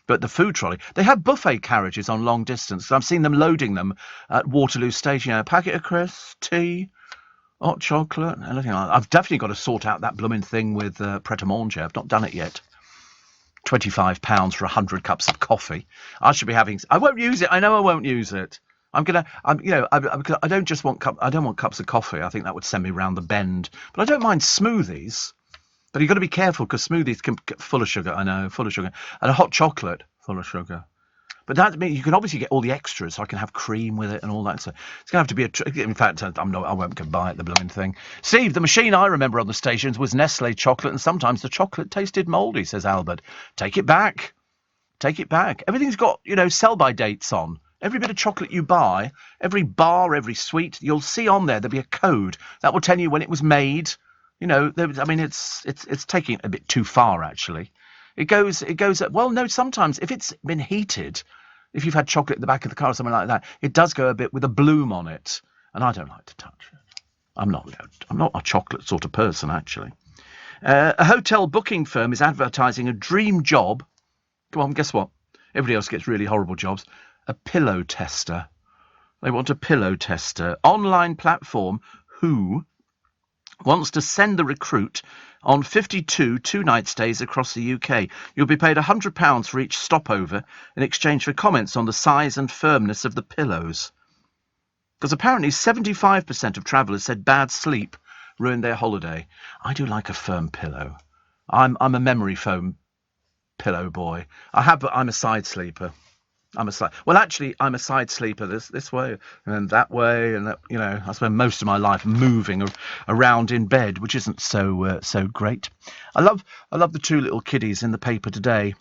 [SPEAKER 1] But the food trolley, they have buffet carriages on long distance. I've seen them loading them at Waterloo Station. A packet of crisps, tea, hot chocolate, anything like that. I've definitely got to sort out that blooming thing with Pret-a-Manger. I've not done it yet. £25 for 100 cups of coffee. I should be having... I won't use it. I know I won't use it. I don't just want I don't want cups of coffee. I think that would send me round the bend. But I don't mind smoothies. But you've got to be careful because smoothies can get full of sugar. I know, full of sugar, and a hot chocolate full of sugar. But that means you can obviously get all the extras. So I can have cream with it and all that. So it's going to have to be in fact, I won't go buy it, the blooming thing. Steve, the machine I remember on the stations was Nestle chocolate, and sometimes the chocolate tasted mouldy. Says Albert. Take it back. Take it back. Everything's got sell-by dates on. Every bit of chocolate you buy, every bar, every sweet, you'll see on there'll be a code that will tell you when it was made. It's taking it a bit too far, actually. It goes. Well, no, sometimes if it's been heated, if you've had chocolate at the back of the car or something like that, it does go a bit with a bloom on it, and I don't like to touch it. I'm not a chocolate sort of person, actually. A hotel booking firm is advertising a dream job. Come on, guess what? Everybody else gets really horrible jobs. A pillow tester. They want a pillow tester. Online platform Who wants to send the recruit on 52 two-night stays across the UK. You'll be paid £100 for each stopover in exchange for comments on the size and firmness of the pillows. Because apparently 75% of travellers said bad sleep ruined their holiday. I do like a firm pillow. I'm a memory foam pillow boy. I'm a side sleeper. I'm a side sleeper this way and that way, and that, I spend most of my life moving around in bed, which isn't so great. I love the two little kiddies in the paper today,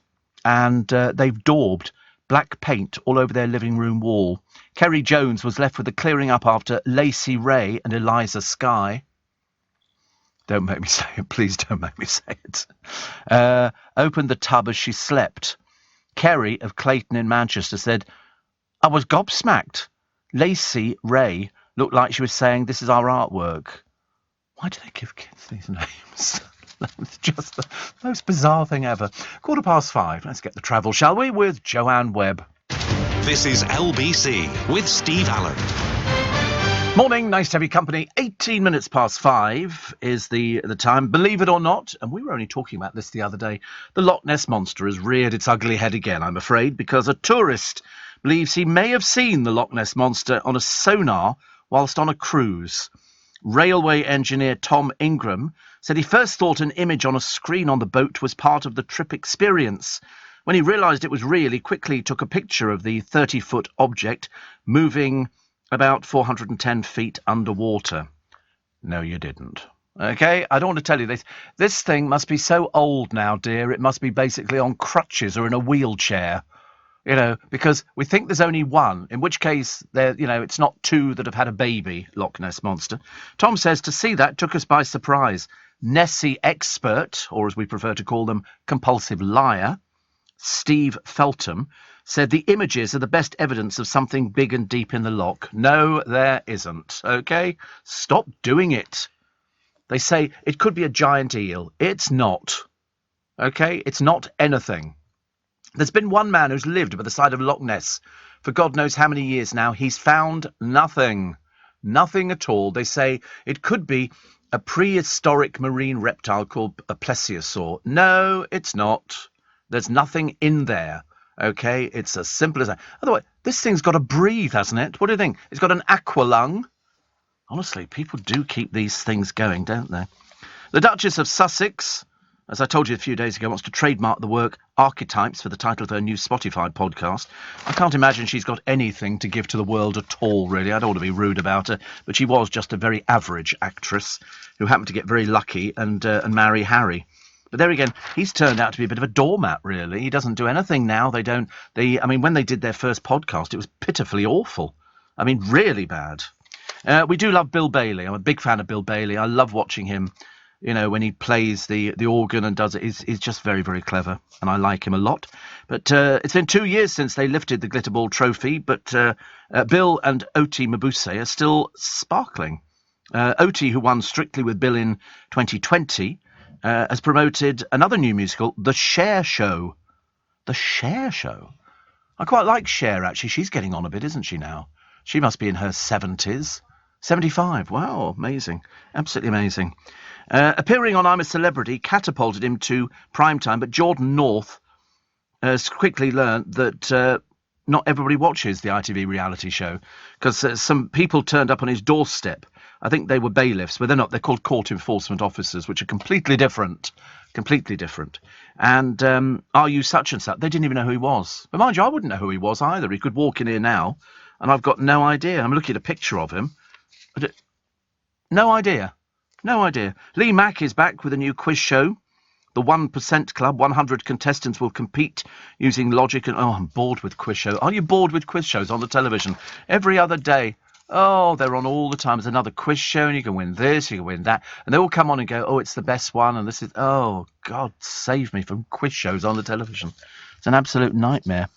[SPEAKER 1] and they've daubed black paint all over their living room wall. Kerry Jones was left with the clearing up after Lacey Ray and Eliza Skye. Don't make me say it, please don't make me say it. Opened the tub as she slept. Kerry of Clayton in Manchester said, I was gobsmacked. Lacey Ray looked like she was saying, this is our artwork. Why do they give kids these names? It's just the most bizarre thing ever. 5:15. Let's get the travel, shall we, with Joanne Webb.
[SPEAKER 6] This is LBC with Steve Allen.
[SPEAKER 1] Morning, nice to have your company. 18 minutes past 5 is the time. Believe it or not, and we were only talking about this the other day, the Loch Ness Monster has reared its ugly head again, I'm afraid, because a tourist believes he may have seen the Loch Ness Monster on a sonar whilst on a cruise. Railway engineer Tom Ingram said he first thought an image on a screen on the boat was part of the trip experience. When he realised it was real, he quickly took a picture of the 30-foot object moving about 410 feet underwater. No, you didn't. Okay, I don't want to tell you this. This thing must be so old now, dear. It must be basically on crutches or in a wheelchair. Because we think there's only one, in which case, it's not two that have had a baby, Loch Ness Monster. Tom says to see that took us by surprise. Nessie expert, or as we prefer to call them, compulsive liar, Steve Feltham, said the images are the best evidence of something big and deep in the loch. No, there isn't, okay? Stop doing it. They say it could be a giant eel. It's not, okay? It's not anything. There's been one man who's lived by the side of Loch Ness for God knows how many years now. He's found nothing. Nothing at all. They say it could be a prehistoric marine reptile called a plesiosaur. No, it's not. There's nothing in there. Okay, it's as simple as that. Otherwise, this thing's got to breathe, hasn't it? What do you think? It's got an aqua lung. Honestly, people do keep these things going, don't they? The Duchess of Sussex, as I told you a few days ago, wants to trademark the work Archetypes for the title of her new Spotify podcast. I can't imagine she's got anything to give to the world at all, really. I don't want to be rude about her, but she was just a very average actress who happened to get very lucky and marry Harry. But there again, he's turned out to be a bit of a doormat, really. He doesn't do anything now. When they did their first podcast, it was pitifully awful. Really bad. We do love Bill Bailey. I'm a big fan of Bill Bailey. I love watching him, when he plays the organ and does it. He's just very, very clever, and I like him a lot. But it's been 2 years since they lifted the Glitterball trophy, but Bill and Oti Mabuse are still sparkling. Oti, who won Strictly with Bill in 2020, has promoted another new musical, The Cher Show. The Cher Show? I quite like Cher, actually. She's getting on a bit, isn't she, now? She must be in her 70s. 75. Wow, amazing. Absolutely amazing. Appearing on I'm a Celebrity catapulted him to primetime, but Jordan North has quickly learned that not everybody watches the ITV reality show, because some people turned up on his doorstep. I think they were bailiffs, but they're not. They're called court enforcement officers, which are completely different. Completely different. And are you such and such? They didn't even know who he was. But mind you, I wouldn't know who he was either. He could walk in here now, and I've got no idea. I'm looking at a picture of him. No idea. No idea. Lee Mack is back with a new quiz show. The 1% Club. 100 contestants will compete using logic and... Oh, I'm bored with quiz shows. Are you bored with quiz shows on the television? Every other day. Oh, they're on all the time. There's another quiz show, and you can win this, you can win that. And they all come on and go, oh, it's the best one, and this is... Oh, God, save me from quiz shows on the television. It's an absolute nightmare.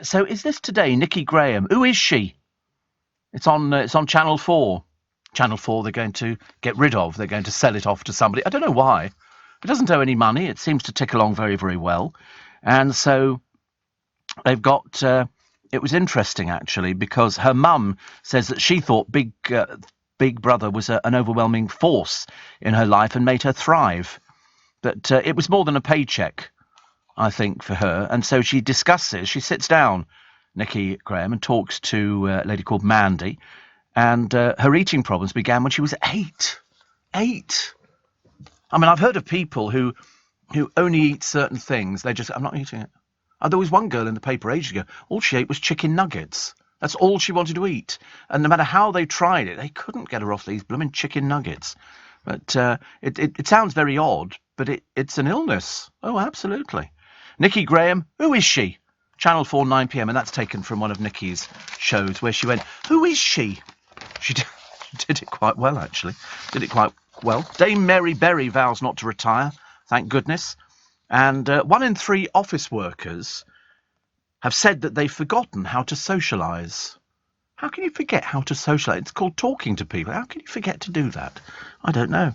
[SPEAKER 1] So is this today, Nikki Graham? Who is she? It's on Channel 4. Channel 4 they're going to get rid of. They're going to sell it off to somebody. I don't know why. It doesn't owe any money. It seems to tick along very, very well. And so they've got... it was interesting, actually, because her mum says that she thought Big Brother was an overwhelming force in her life and made her thrive. But it was more than a paycheck, I think, for her. And so she discusses, she sits down, Nikki Graham, and talks to a lady called Mandy. And her eating problems began when she was 8. 8! I mean, I've heard of people who only eat certain things. They just, I'm not eating it. There was one girl in the paper ages ago. All she ate was chicken nuggets. That's all she wanted to eat. And no matter how they tried it, they couldn't get her off these blooming chicken nuggets. But it sounds very odd, but it's an illness. Oh, absolutely. Nikki Graham, who is she? Channel 4, 9 p.m, and that's taken from one of Nikki's shows where she went, who is she? She did it quite well, actually. Did it quite well. Dame Mary Berry vows not to retire, thank goodness. And 1 in 3 office workers have said that they've forgotten how to socialise. How can you forget how to socialise? It's called talking to people. How can you forget to do that? I don't know.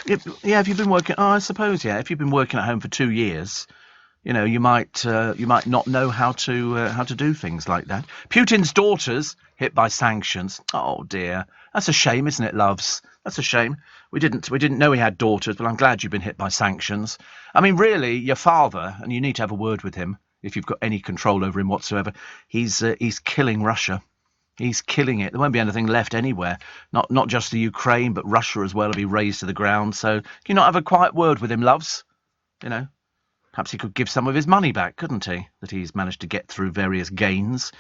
[SPEAKER 1] Yeah, if you've been working... Oh, I suppose, yeah. If you've been working at home for 2 years, you know, you might not know how to do things like that. Putin's daughters hit by sanctions. Oh, dear. That's a shame, isn't it, loves? That's a shame. We didn't know he had daughters, but I'm glad you've been hit by sanctions. I mean, really, your father, and you need to have a word with him if you've got any control over him whatsoever. He's killing Russia. He's killing it. There won't be anything left anywhere. Not just the Ukraine, but Russia as well will be razed to the ground. So can you not have a quiet word with him, loves? You know, perhaps he could give some of his money back, couldn't he? That he's managed to get through various gains.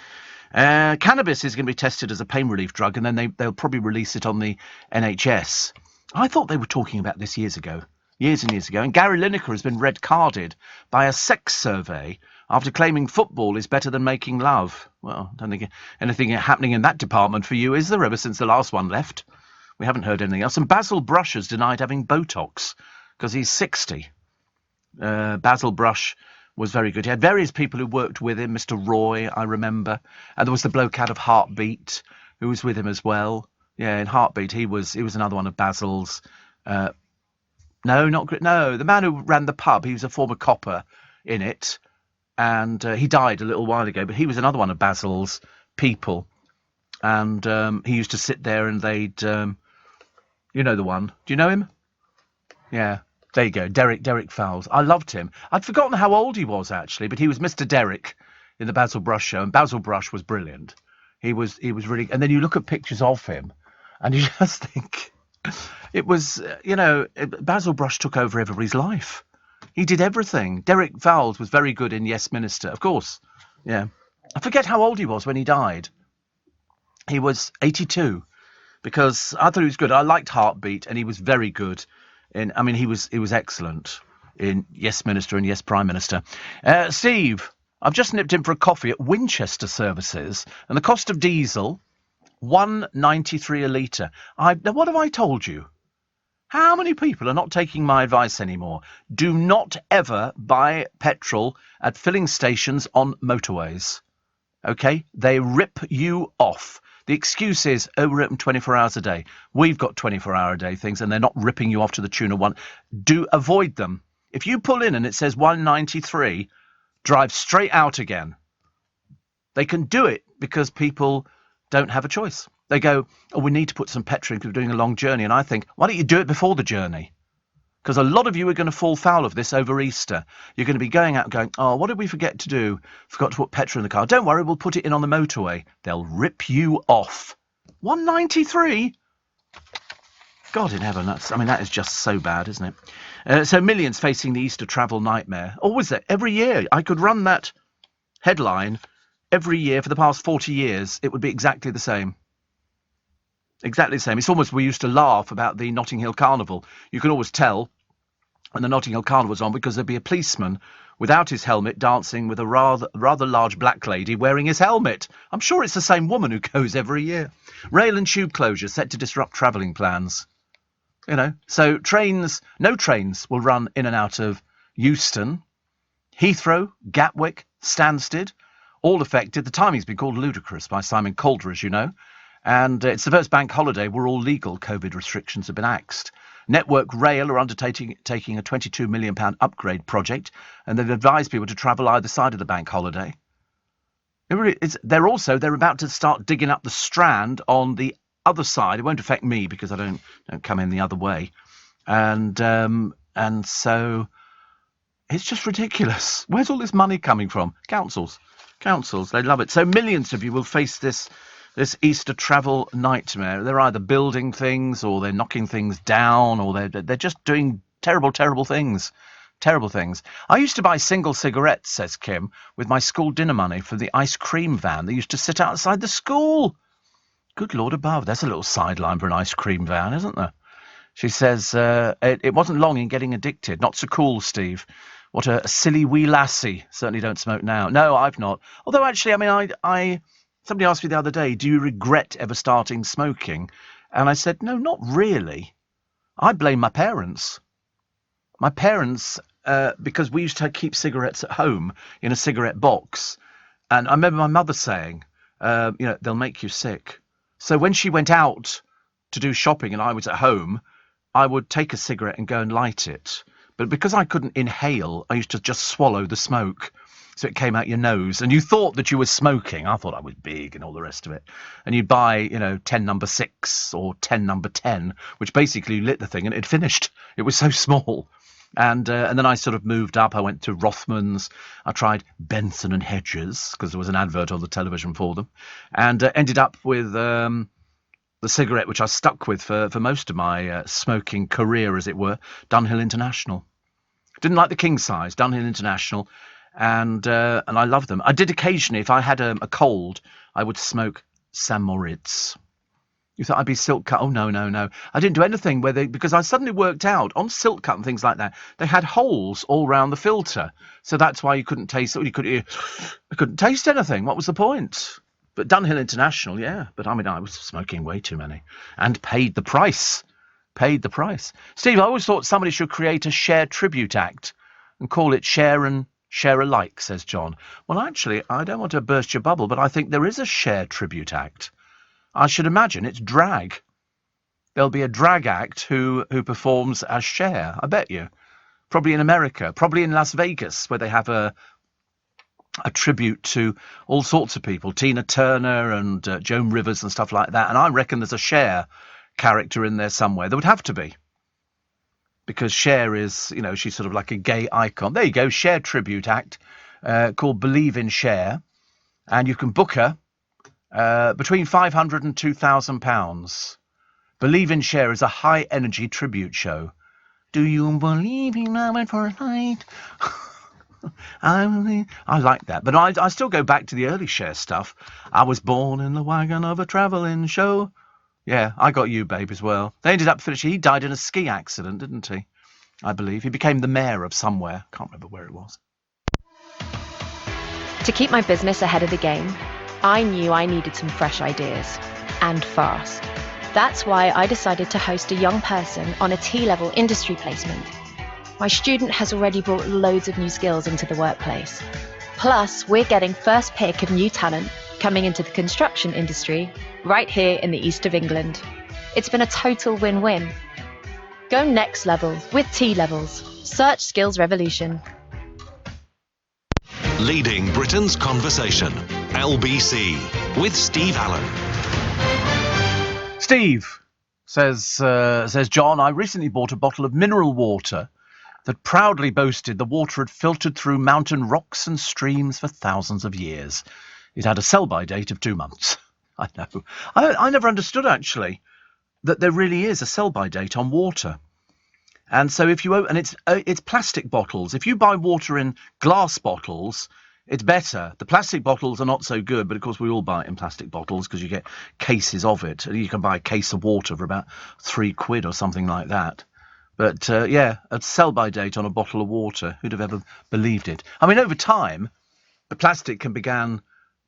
[SPEAKER 1] Cannabis is going to be tested as a pain relief drug, and then they'll probably release it on the NHS. I thought they were talking about this years and years ago. And Gary Lineker has been red-carded by a sex survey after claiming football is better than making love. Well, I don't think anything happening in that department for you, is there, ever since the last one left? We haven't heard anything else. And Basil Brush has denied having Botox because he's 60. Basil Brush was very good. He had various people who worked with him. Mr. Roy, I remember. And there was the bloke out of Heartbeat who was with him as well. Yeah, in Heartbeat, he was another one of Basil's. No, the man who ran the pub. He was a former copper in it, and he died a little while ago. But he was another one of Basil's people, and he used to sit there and they'd, you know the one. Do you know him? Yeah, there you go, Derek Fowles. I loved him. I'd forgotten how old he was actually, but he was Mr. Derek in the Basil Brush show, and Basil Brush was brilliant. He was really, and then you look at pictures of him. And you just think, it was, Basil Brush took over everybody's life. He did everything. Derek Fowles was very good in Yes Minister, of course. Yeah. I forget how old he was when he died. He was 82, because I thought he was good. I liked Heartbeat, and he was very good in, I mean, he was excellent in Yes Minister and Yes Prime Minister. Steve, I've just nipped in for a coffee at Winchester Services, and the cost of diesel... $1.93 a litre. Now, what have I told you? How many people are not taking my advice anymore? Do not ever buy petrol at filling stations on motorways. OK? They rip you off. The excuse is, oh, we're open 24 hours a day. We've got 24-hour-a-day things, and they're not ripping you off to the tune of one. Do avoid them. If you pull in and it says 1.93, drive straight out again. They can do it because people... don't have a choice. They go, oh, we need to put some petrol in because we're doing a long journey. And I think, why don't you do it before the journey? Because a lot of you are going to fall foul of this over Easter. You're going to be going out going, oh, what did we forget to do? Forgot to put petrol in the car. Don't worry, we'll put it in on the motorway. They'll rip you off. 193? God in heaven, that is just so bad, isn't it? So millions facing the Easter travel nightmare. Always there, every year. I could run that headline every year for the past 40 years. It would be exactly the same. Exactly the same. It's almost, we used to laugh about the Notting Hill Carnival. You can always tell when the Notting Hill Carnival was on because there'd be a policeman without his helmet dancing with a rather large black lady wearing his helmet. I'm sure it's the same woman who goes every year. Rail and tube closures set to disrupt travelling plans. You know, so no trains will run in and out of Euston, Heathrow, Gatwick, Stansted, all affected. The timing's been called ludicrous by Simon Calder, as you know. And it's the first bank holiday where all legal COVID restrictions have been axed. Network Rail are undertaking a £22 million upgrade project, and they've advised people to travel either side of the bank holiday. They're about to start digging up the Strand on the other side. It won't affect me because I don't come in the other way. And so it's just ridiculous. Where's all this money coming from? Councils, they love it. So millions of you will face this Easter travel nightmare. They're either building things or they're knocking things down or they're just doing terrible things. Terrible things. I used to buy single cigarettes, says Kim, with my school dinner money for the ice cream van that used to sit outside the school. Good Lord above. There's a little sideline for an ice cream van, isn't there? She says, it wasn't long in getting addicted. Not so cool, Steve. What a silly wee lassie. Certainly don't smoke now. No, I've not. Although, actually, I somebody asked me the other day, do you regret ever starting smoking? And I said, no, not really. I blame my parents. My parents, because we used to keep cigarettes at home in a cigarette box. And I remember my mother saying, they'll make you sick. So when she went out to do shopping and I was at home, I would take a cigarette and go and light it. But because I couldn't inhale, I used to just swallow the smoke. So it came out your nose, and you thought that you were smoking. I thought I was big and all the rest of it. And you'd buy, 10 number 6 or 10 number 10, which basically lit the thing, and it finished. It was so small. And then I sort of moved up. I went to Rothmans. I tried Benson and Hedges because there was an advert on the television for them, and ended up with the cigarette which I stuck with for most of my smoking career, as it were, Dunhill International. Didn't like the king size, Dunhill International. And I love them. I did occasionally, if I had a cold, I would smoke St. Moritz. You thought I'd be silk cut? Oh, no. I didn't do anything because I suddenly worked out on silk cut and things like that, they had holes all round the filter. So that's why you couldn't taste it. You couldn't taste anything. What was the point? But Dunhill International, yeah. But I was smoking way too many and paid the price. Steve, I always thought somebody should create a share tribute act and call it Share and Share alike, says John. Well, actually, I don't want to burst your bubble, but I think there is a Share Tribute Act. I should imagine it's drag. There'll be a drag act who performs as Cher, I bet you. Probably in America, probably in Las Vegas, where they have a tribute to all sorts of people, Tina Turner and Joan Rivers and stuff like that. And I reckon there's a Cher character in there somewhere. There would have to be. Because Cher is, she's sort of like a gay icon. There you go, Cher Tribute Act, called Believe in Cher. And you can book her between £500 and £2,000. Believe in Cher is a high-energy tribute show. Do you believe in love for a night? I like that. But I still go back to the early Cher stuff. I was born in the wagon of a travelling show. Yeah, I Got You, Babe, as well. They ended up finishing. He died in a ski accident, didn't he? I believe. He became the mayor of somewhere. Can't remember where it was.
[SPEAKER 17] To keep my business ahead of the game, I knew I needed some fresh ideas. And fast. That's why I decided to host a young person on a T-level industry placement. My student has already brought loads of new skills into the workplace. Plus, we're getting first pick of new talent coming into the construction industry right here in the east of England. It's been a total win-win. Go next level with T-Levels. Search Skills Revolution.
[SPEAKER 6] Leading Britain's Conversation, LBC, with Steve Allen.
[SPEAKER 1] Steve, Says John, I recently bought a bottle of mineral water that proudly boasted the water had filtered through mountain rocks and streams for thousands of years. It had a sell-by date of 2 months. I know. I never understood, actually, that there really is a sell-by date on water. And so if you and it's plastic bottles. If you buy water in glass bottles, it's better. The plastic bottles are not so good, but of course we all buy it in plastic bottles because you get cases of it. You can buy a case of water for about £3 or something like that. But yeah, a sell-by date on a bottle of water. Who'd have ever believed it? I mean, over time, the plastic can begin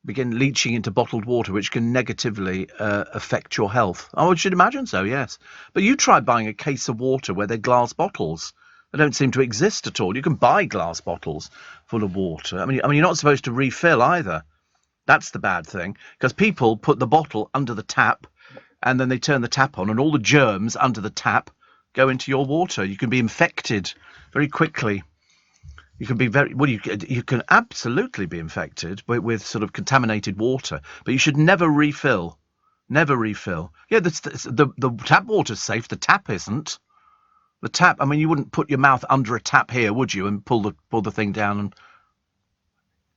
[SPEAKER 1] leaching into bottled water, which can negatively affect your health. I should imagine so, yes. But you try buying a case of water where they're glass bottles. They don't seem to exist at all. You can buy glass bottles full of water. I mean, you're not supposed to refill either. That's the bad thing, because people put the bottle under the tap, and then they turn the tap on, and all the germs under the tap go into your water. You can be infected very quickly. You can be you can absolutely be infected with sort of contaminated water, but you should never refill. Never refill. Yeah, the tap water's safe. The tap isn't. The tap. I mean, you wouldn't put your mouth under a tap here, would you, and pull the thing down? And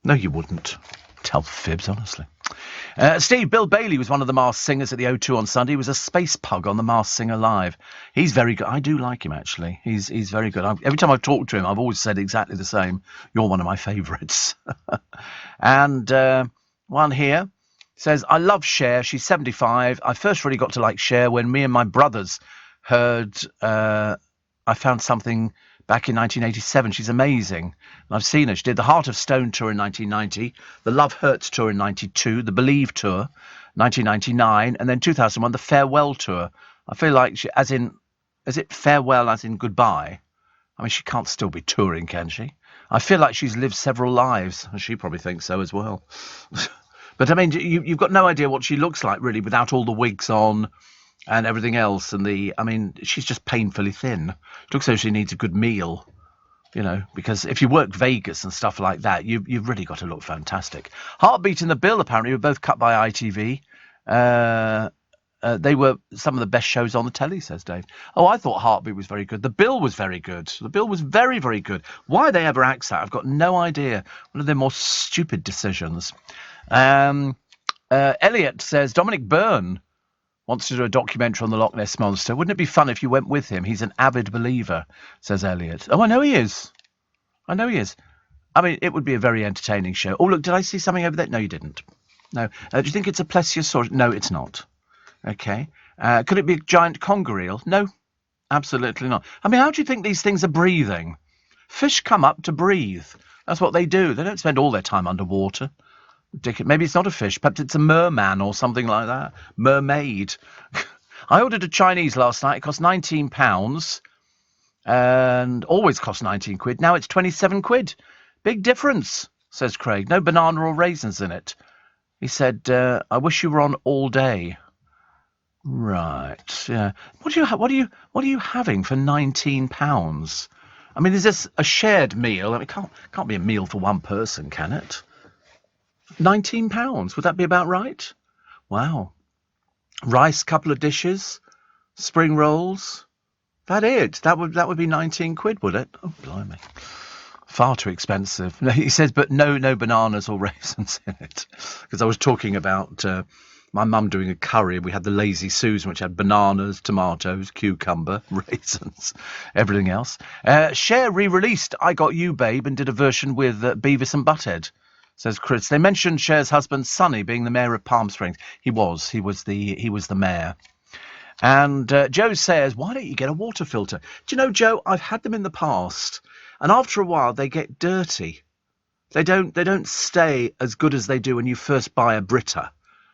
[SPEAKER 1] no, you wouldn't. Tell fibs, honestly. Steve, Bill Bailey was one of the Masked Singers at the O2 on Sunday. He was a space pug on the Masked Singer Live. He's very good. I do like him, actually. He's very good. Every time I've talked to him, I've always said exactly the same. You're one of my favourites. And one here says, I love Cher. She's 75. I first really got to like Cher when me and my brothers heard I Found Something back in 1987. She's amazing. I've seen her. She did the Heart of Stone tour in 1990, the Love Hurts tour in 92, the Believe tour 1999, and then 2001 the Farewell tour. I feel like she, as in, is it farewell as in goodbye? I mean, she can't still be touring, can she? I feel like she's lived several lives, and she probably thinks so as well. But I mean, you've got no idea what she looks like really without all the wigs on and everything else, and I mean, she's just painfully thin. It looks like she needs a good meal, you know, because if you work Vegas and stuff like that, you've really got to look fantastic. Heartbeat and The Bill apparently were both cut by ITV. They were some of the best shows on the telly, says Dave. Oh, I thought Heartbeat was very good. The Bill was very good. The Bill was very, very good. Why they ever axed that, I've got no idea. One of their more stupid decisions. Elliot says, Dominic Byrne wants to do a documentary on the Loch Ness Monster. Wouldn't it be fun if you went with him? He's an avid believer, says Elliot. Oh, I know he is. I mean, it would be a very entertaining show. Oh, look, did I see something over there? No, you didn't. No. Do you think it's a plesiosaurus? No, it's not. Okay. Could it be a giant conger eel? No, absolutely not. I mean, how do you think these things are breathing? Fish come up to breathe. That's what they do. They don't spend all their time underwater. Maybe it's not a fish. Perhaps it's a merman or something like that. Mermaid. I ordered a Chinese last night. It cost £19 and always cost 19 quid. Now it's 27 quid. Big difference, says Craig. No banana or raisins in it. He said, I wish you were on all day. Right. Yeah. What are you having for £19? I mean, is this a shared meal? I mean, it can't be a meal for one person, can it? £19, would that be about right? Wow. Rice, couple of dishes, spring rolls. That it? That would be 19 quid, would it? Oh, blimey. Far too expensive. No, he says, but no bananas or raisins in it. Because I was talking about my mum doing a curry. We had the Lazy Susan, which had bananas, tomatoes, cucumber, raisins, everything else. Cher re-released I Got You, Babe, and did a version with Beavis and Butthead, says Chris. They mentioned Cher's husband, Sonny, being the mayor of Palm Springs. He was the mayor. And Joe says, why don't you get a water filter? Do you know, Joe, I've had them in the past, and after a while they get dirty. They don't stay as good as they do when you first buy a Brita.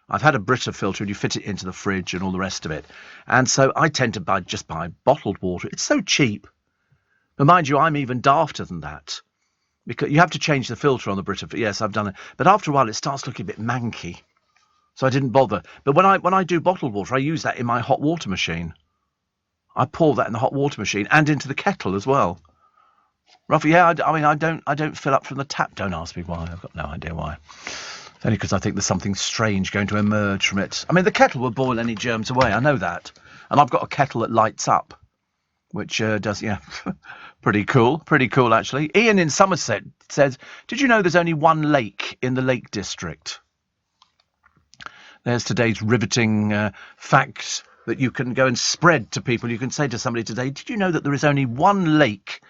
[SPEAKER 1] I've had a Brita filter, and you fit it into the fridge and all the rest of it. And so I tend to buy bottled water. It's so cheap. But mind you, I'm even dafter than that. Because you have to change the filter on the Brita. Yes, I've done it. But after a while, it starts looking a bit manky. So I didn't bother. But when I do bottled water, I use that in my hot water machine. I pour that in the hot water machine and into the kettle as well. Roughly, yeah. I mean, I don't fill up from the tap. Don't ask me why. I've got no idea why. It's only because I think there's something strange going to emerge from it. I mean, the kettle will boil any germs away. I know that. And I've got a kettle that lights up, which does, pretty cool actually. Ian in Somerset says, did you know there's only one lake in the Lake District? There's today's riveting fact that you can go and spread to people. You can say to somebody today, did you know that there is only one lake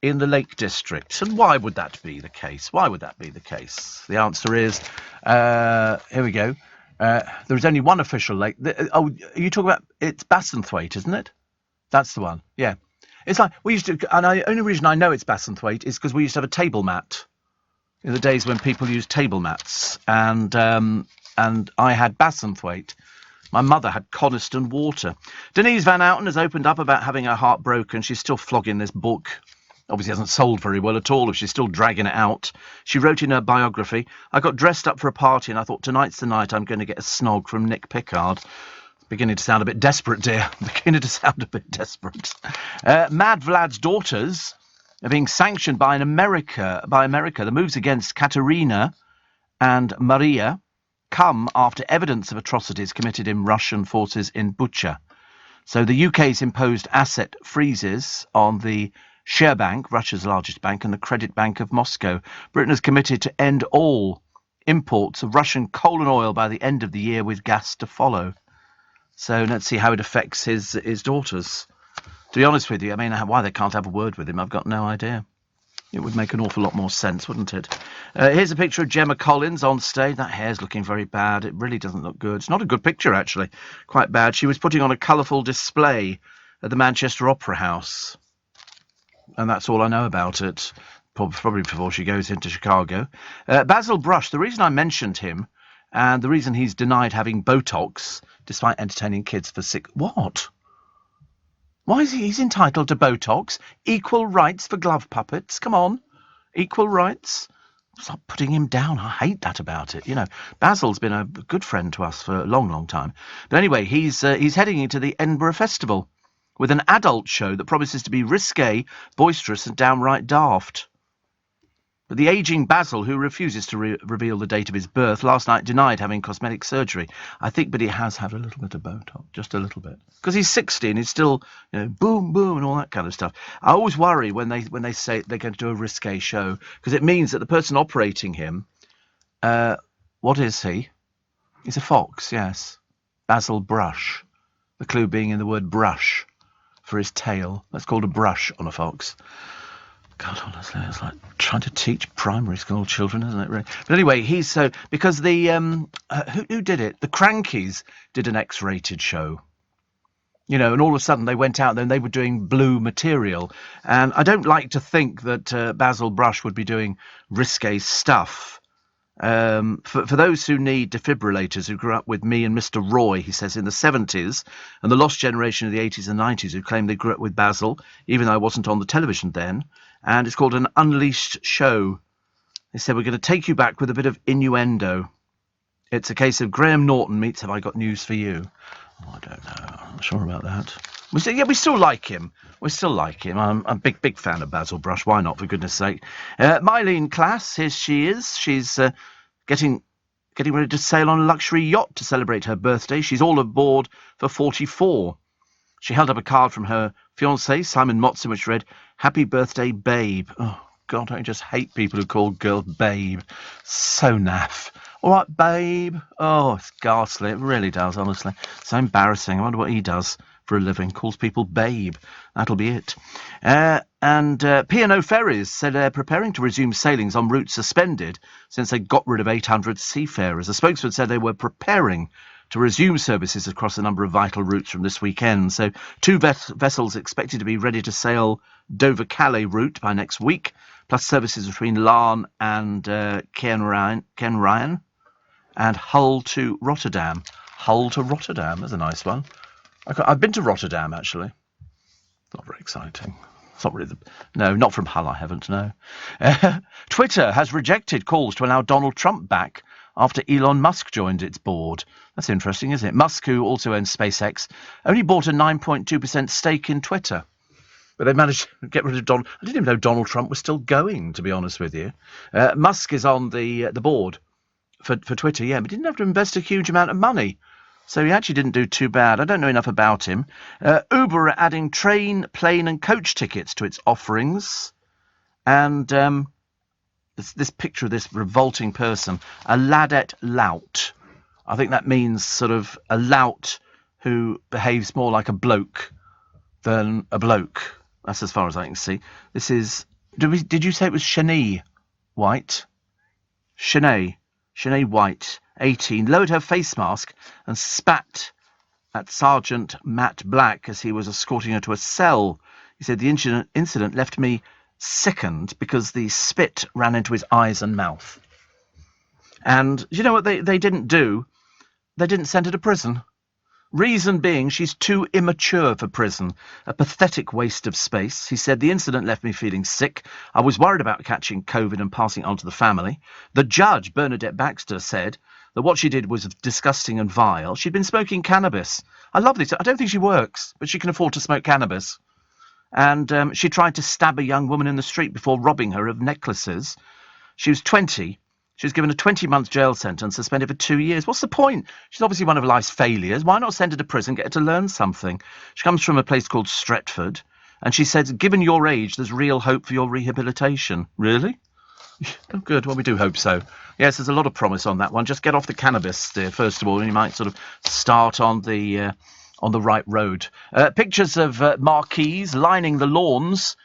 [SPEAKER 1] in the Lake District? And why would that be the case? Why would that be the case? The answer is, here we go. There is only one official lake. Are you talking about, it's Bassenthwaite, isn't it? That's the one, yeah. It's like, we used to, and the only reason I know it's Bassenthwaite is because we used to have a table mat in the days when people used table mats. And I had Bassenthwaite. My mother had Coniston Water. Denise Van Outen has opened up about having her heart broken. She's still flogging this book. Obviously hasn't sold very well at all if she's still dragging it out. She wrote in her biography, I got dressed up for a party and I thought tonight's the night I'm going to get a snog from Nick Pickard. It's beginning to sound a bit desperate, dear. Beginning to sound a bit desperate. Mad Vlad's daughters are being sanctioned by America. The moves against Katerina and Maria come after evidence of atrocities committed in Russian forces in Bucha. So the UK's imposed asset freezes on the Sberbank, Russia's largest bank, and the Credit Bank of Moscow. Britain has committed to end all imports of Russian coal and oil by the end of the year, with gas to follow. So let's see how it affects his daughters. To be honest with you, I mean, why they can't have a word with him, I've got no idea. It would make an awful lot more sense, wouldn't it? Here's a picture of Gemma Collins on stage. That hair's looking very bad. It really doesn't look good. It's not a good picture, actually. Quite bad. She was putting on a colourful display at the Manchester Opera House. And that's all I know about it. Probably before she goes into Chicago. Basil Brush, the reason I mentioned him, and the reason he's denied having Botox, despite entertaining kids for sick... What? Why is he's entitled to Botox? Equal rights for glove puppets? Come on. Equal rights? Stop putting him down. I hate that about it. You know, Basil's been a good friend to us for a long, long time. But anyway, he's heading into the Edinburgh Festival with an adult show that promises to be risque, boisterous and downright daft. But the ageing Basil, who refuses to reveal the date of his birth, last night denied having cosmetic surgery. I think, but he has had a little bit of Botox, just a little bit. Because he's 60 and he's still, boom, boom, and all that kind of stuff. I always worry when they say they're going to do a risque show, because it means that the person operating him, what is he? He's a fox, yes. Basil Brush. The clue being in the word brush for his tail. That's called a brush on a fox. God, honestly, it's like trying to teach primary school children, isn't it? Really? But anyway, he's so... Because the... who did it? The Crankies did an X-rated show. You know, and all of a sudden they went out there and they were doing blue material. And I don't like to think that Basil Brush would be doing risque stuff. For those who need defibrillators, who grew up with me and Mr. Roy, he says, in the 70s, and the lost generation of the 80s and 90s who claim they grew up with Basil, even though I wasn't on the television then, and it's called An Unleashed Show. They said, we're going to take you back with a bit of innuendo. It's a case of Graham Norton meets Have I Got News for You? Oh, I don't know. I'm not sure about that. We still like him. We still like him. I'm a big fan of Basil Brush. Why not, for goodness sake? Mylene Klass, here she is. She's getting ready to sail on a luxury yacht to celebrate her birthday. She's all aboard for 44. She held up a card from her fiancé, Simon Motson, which read, Happy birthday, babe. Oh, God, I just hate people who call girls babe. So naff. All right, babe. Oh, it's ghastly. It really does, honestly. So embarrassing. I wonder what he does for a living. Calls people babe. That'll be it. P&O Ferries said they're preparing to resume sailings on routes suspended since they got rid of 800 seafarers. A spokesman said they were preparing to resume services across a number of vital routes from this weekend. So 2 vessels expected to be ready to sail Dover-Calais route by next week, plus services between Larne and Kenryan and Hull to Rotterdam. Hull to Rotterdam, that's a nice one. I've been to Rotterdam, actually. Not very exciting. It's not really no, not from Hull, I haven't, no. Twitter has rejected calls to allow Donald Trump back after Elon Musk joined its board. That's interesting, isn't it? Musk, who also owns SpaceX, only bought a 9.2% stake in Twitter. But they managed to get rid of Donald... I didn't even know Donald Trump was still going, to be honest with you. Musk is on the board for Twitter, yeah, but didn't have to invest a huge amount of money. So he actually didn't do too bad. I don't know enough about him. Uber are adding train, plane and coach tickets to its offerings. And this picture of this revolting person, a ladette lout. I think that means sort of a lout who behaves more like a bloke than a bloke. That's as far as I can see. This is... Did you say it was Shanae White? Shanae White, 18, lowered her face mask and spat at Sergeant Matt Black as he was escorting her to a cell. He said, the incident left me sickened because the spit ran into his eyes and mouth. And you know what they didn't do? They didn't send her to prison. Reason being, she's too immature for prison. A pathetic waste of space. He said, the incident left me feeling sick. I was worried about catching COVID and passing it on to the family. The judge, Bernadette Baxter, said that what she did was disgusting and vile. She'd been smoking cannabis. I love this. I don't think she works, but she can afford to smoke cannabis. And she tried to stab a young woman in the street before robbing her of necklaces. She was 20. She was given a 20-month jail sentence, suspended for 2 years. What's the point? She's obviously one of life's failures. Why not send her to prison, get her to learn something? She comes from a place called Stretford, and she said, given your age, there's real hope for your rehabilitation. Really? Oh, good. Well, we do hope so. Yes, there's a lot of promise on that one. Just get off the cannabis, first of all, and you might sort of start on the right road. Pictures of marquees lining the lawns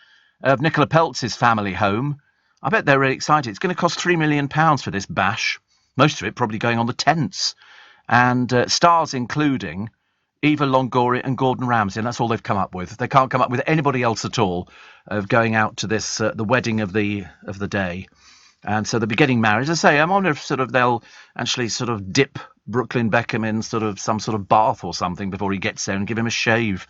[SPEAKER 1] of Nicola Peltz's family home. I bet they're really excited. It's going to cost £3 million for this bash. Most of it probably going on the tents. And stars including Eva Longoria and Gordon Ramsay, and that's all they've come up with. They can't come up with anybody else at all of going out to this, the wedding of the day. And so they'll be getting married. As I say, I wonder if sort of they'll actually sort of dip Brooklyn Beckham in sort of some sort of bath or something before he gets there and give him a shave.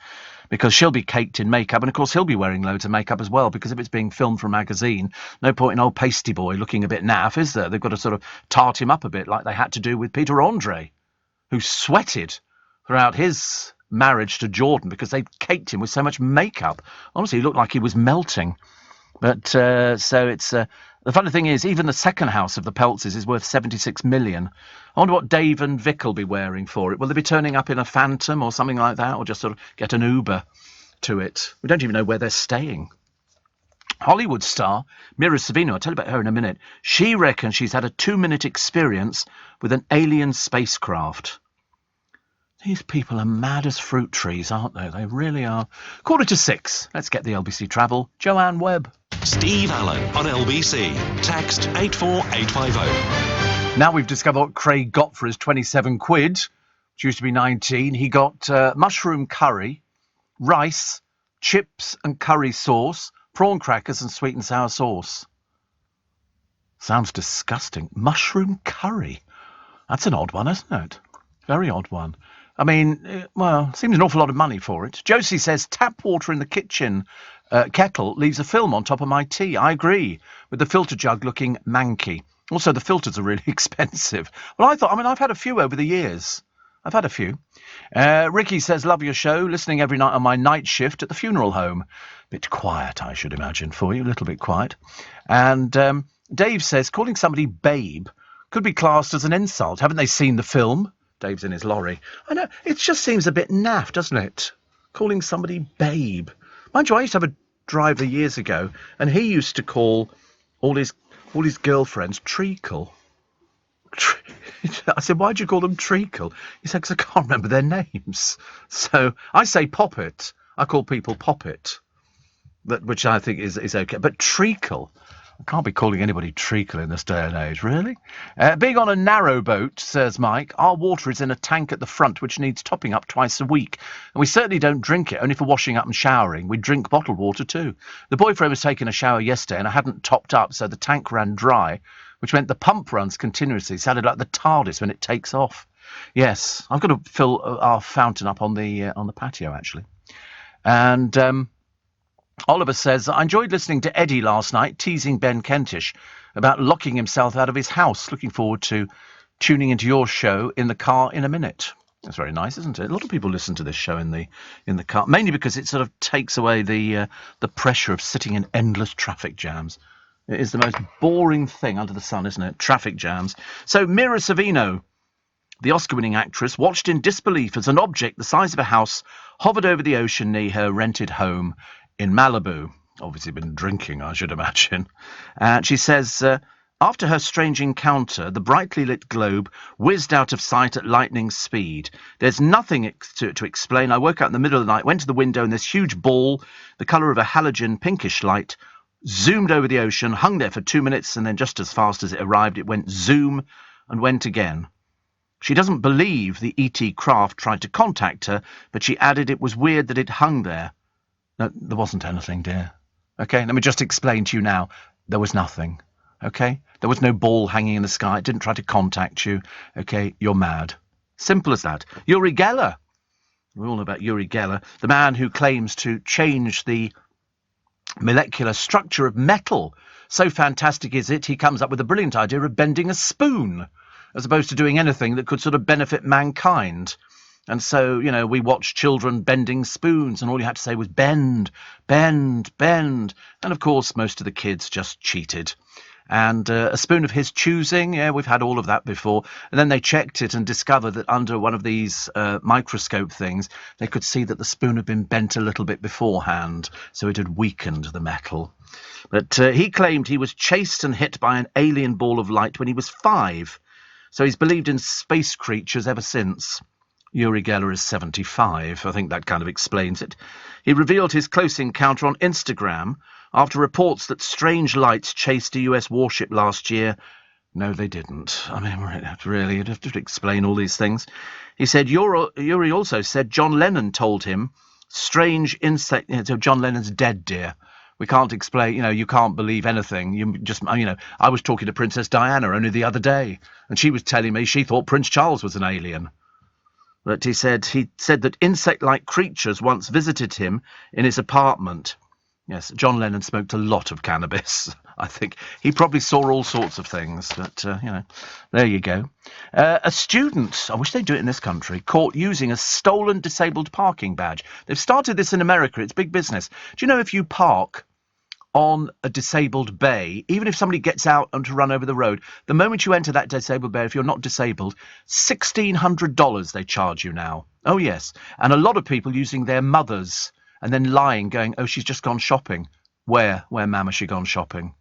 [SPEAKER 1] Because she'll be caked in makeup, and of course he'll be wearing loads of makeup as well, because if it's being filmed for a magazine, no point in old pasty boy looking a bit naff, is there? They've got to sort of tart him up a bit like they had to do with Peter Andre, who sweated throughout his marriage to Jordan because they caked him with so much makeup. Honestly, he looked like he was melting. But so it's... the funny thing is, even the second house of the Peltzes is worth $76 million. I wonder what Dave and Vic will be wearing for it. Will they be turning up in a Phantom or something like that, or just sort of get an Uber to it? We don't even know where they're staying. Hollywood star Mira Sorvino, I'll tell you about her in a minute. She reckons she's had a 2-minute experience with an alien spacecraft. These people are mad as fruit trees, aren't they? They really are. 6:45. Let's get the LBC travel. Joanne Webb.
[SPEAKER 6] Steve Allen on LBC. Text 84850.
[SPEAKER 1] Now we've discovered what Craig got for his 27 quid, which used to be 19. He got mushroom curry, rice, chips and curry sauce, prawn crackers and sweet and sour sauce. Sounds disgusting. Mushroom curry. That's an odd one, isn't it? Very odd one. I mean, well, seems an awful lot of money for it. Josie says tap water in the kitchen kettle leaves a film on top of my tea. I agree, with the filter jug looking manky. Also, the filters are really expensive. Well, I've had a few over the years. I've had a few. Ricky says, love your show, listening every night on my night shift at the funeral home. Bit quiet, I should imagine, for you, a little bit quiet. And Dave says, calling somebody babe could be classed as an insult. Haven't they seen the film? Dave's in his lorry. I know, it just seems a bit naff, doesn't it? Calling somebody babe. Mind you, I used to have a driver years ago, and he used to call all his girlfriends treacle. I said, why'd you call them treacle? He said, because I can't remember their names. So I say poppet. I call people poppet, which I think is okay. But treacle, I can't be calling anybody treacle in this day and age, really. Being on a narrow boat, says Mike, our water is in a tank at the front which needs topping up twice a week. And we certainly don't drink it, only for washing up and showering. We drink bottled water too. The boyfriend was taking a shower yesterday and I hadn't topped up, so the tank ran dry, which meant the pump runs continuously. Sounded like the TARDIS when it takes off. Yes, I've got to fill our fountain up on the patio, actually. And... Oliver says, I enjoyed listening to Eddie last night teasing Ben Kentish about locking himself out of his house. Looking forward to tuning into your show in the car in a minute. That's very nice, isn't it? A lot of people listen to this show in the car, mainly because it sort of takes away the pressure of sitting in endless traffic jams. It is the most boring thing under the sun, isn't it? Traffic jams. So Mira Sorvino, The Oscar-winning actress watched in disbelief as an object the size of a house hovered over the ocean near her rented home in Malibu. Obviously been drinking, I should imagine. And she says, after her strange encounter, the brightly lit globe whizzed out of sight at lightning speed. There's nothing to explain. I woke up in the middle of the night, went to the window, and this huge ball, the colour of a halogen pinkish light, zoomed over the ocean, hung there for 2 minutes, and then just as fast as it arrived, it went zoom and went again. She doesn't believe the E.T. craft tried to contact her, but she added it was weird that it hung there. No, there wasn't anything, dear. OK, let me just explain to you now. There was nothing. OK? There was no ball hanging in the sky. It didn't try to contact you. OK? You're mad. Simple as that. Uri Geller. We all know about Uri Geller, the man who claims to change the molecular structure of metal. So fantastic is it, he comes up with a brilliant idea of bending a spoon, as opposed to doing anything that could sort of benefit mankind. And so, you know, we watched children bending spoons, and all you had to say was bend, bend, bend. And of course, most of the kids just cheated. And a spoon of his choosing, yeah, we've had all of that before. And then they checked it and discovered that under one of these microscope things, they could see that the spoon had been bent a little bit beforehand, so it had weakened the metal. But he claimed he was chased and hit by an alien ball of light when he was 5. So he's believed in space creatures ever since. Uri Geller is 75. I think that kind of explains it. He revealed his close encounter on Instagram after reports that strange lights chased a US warship last year. No, they didn't. I mean, really, you'd have to explain all these things. He said, Uri also said John Lennon told him strange insect... So John Lennon's dead, dear. We can't explain, you know, you can't believe anything. You just, you know, I was talking to Princess Diana only the other day, and she was telling me she thought Prince Charles was an alien. But he said that insect-like creatures once visited him in his apartment. Yes, John Lennon smoked a lot of cannabis. I think he probably saw all sorts of things, but, you know, there you go. A student, I wish they'd do it in this country, caught using a stolen disabled parking badge. They've started this in America. It's big business. Do you know if you park on a disabled bay, even if somebody gets out and to run over the road, the moment you enter that disabled bay, if you're not disabled, $1,600 they charge you now. Oh, yes. And a lot of people using their mothers and then lying, going, oh, she's just gone shopping. Where, ma'am, has she gone shopping?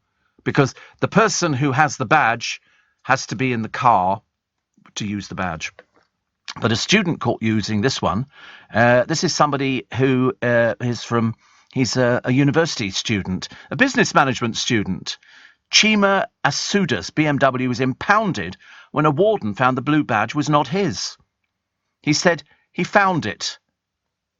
[SPEAKER 1] Because the person who has the badge has to be in the car to use the badge. But a student caught using this one. This is somebody who is from... He's a university student, a business management student. Chima Asuda's BMW was impounded when a warden found the blue badge was not his. He said he found it.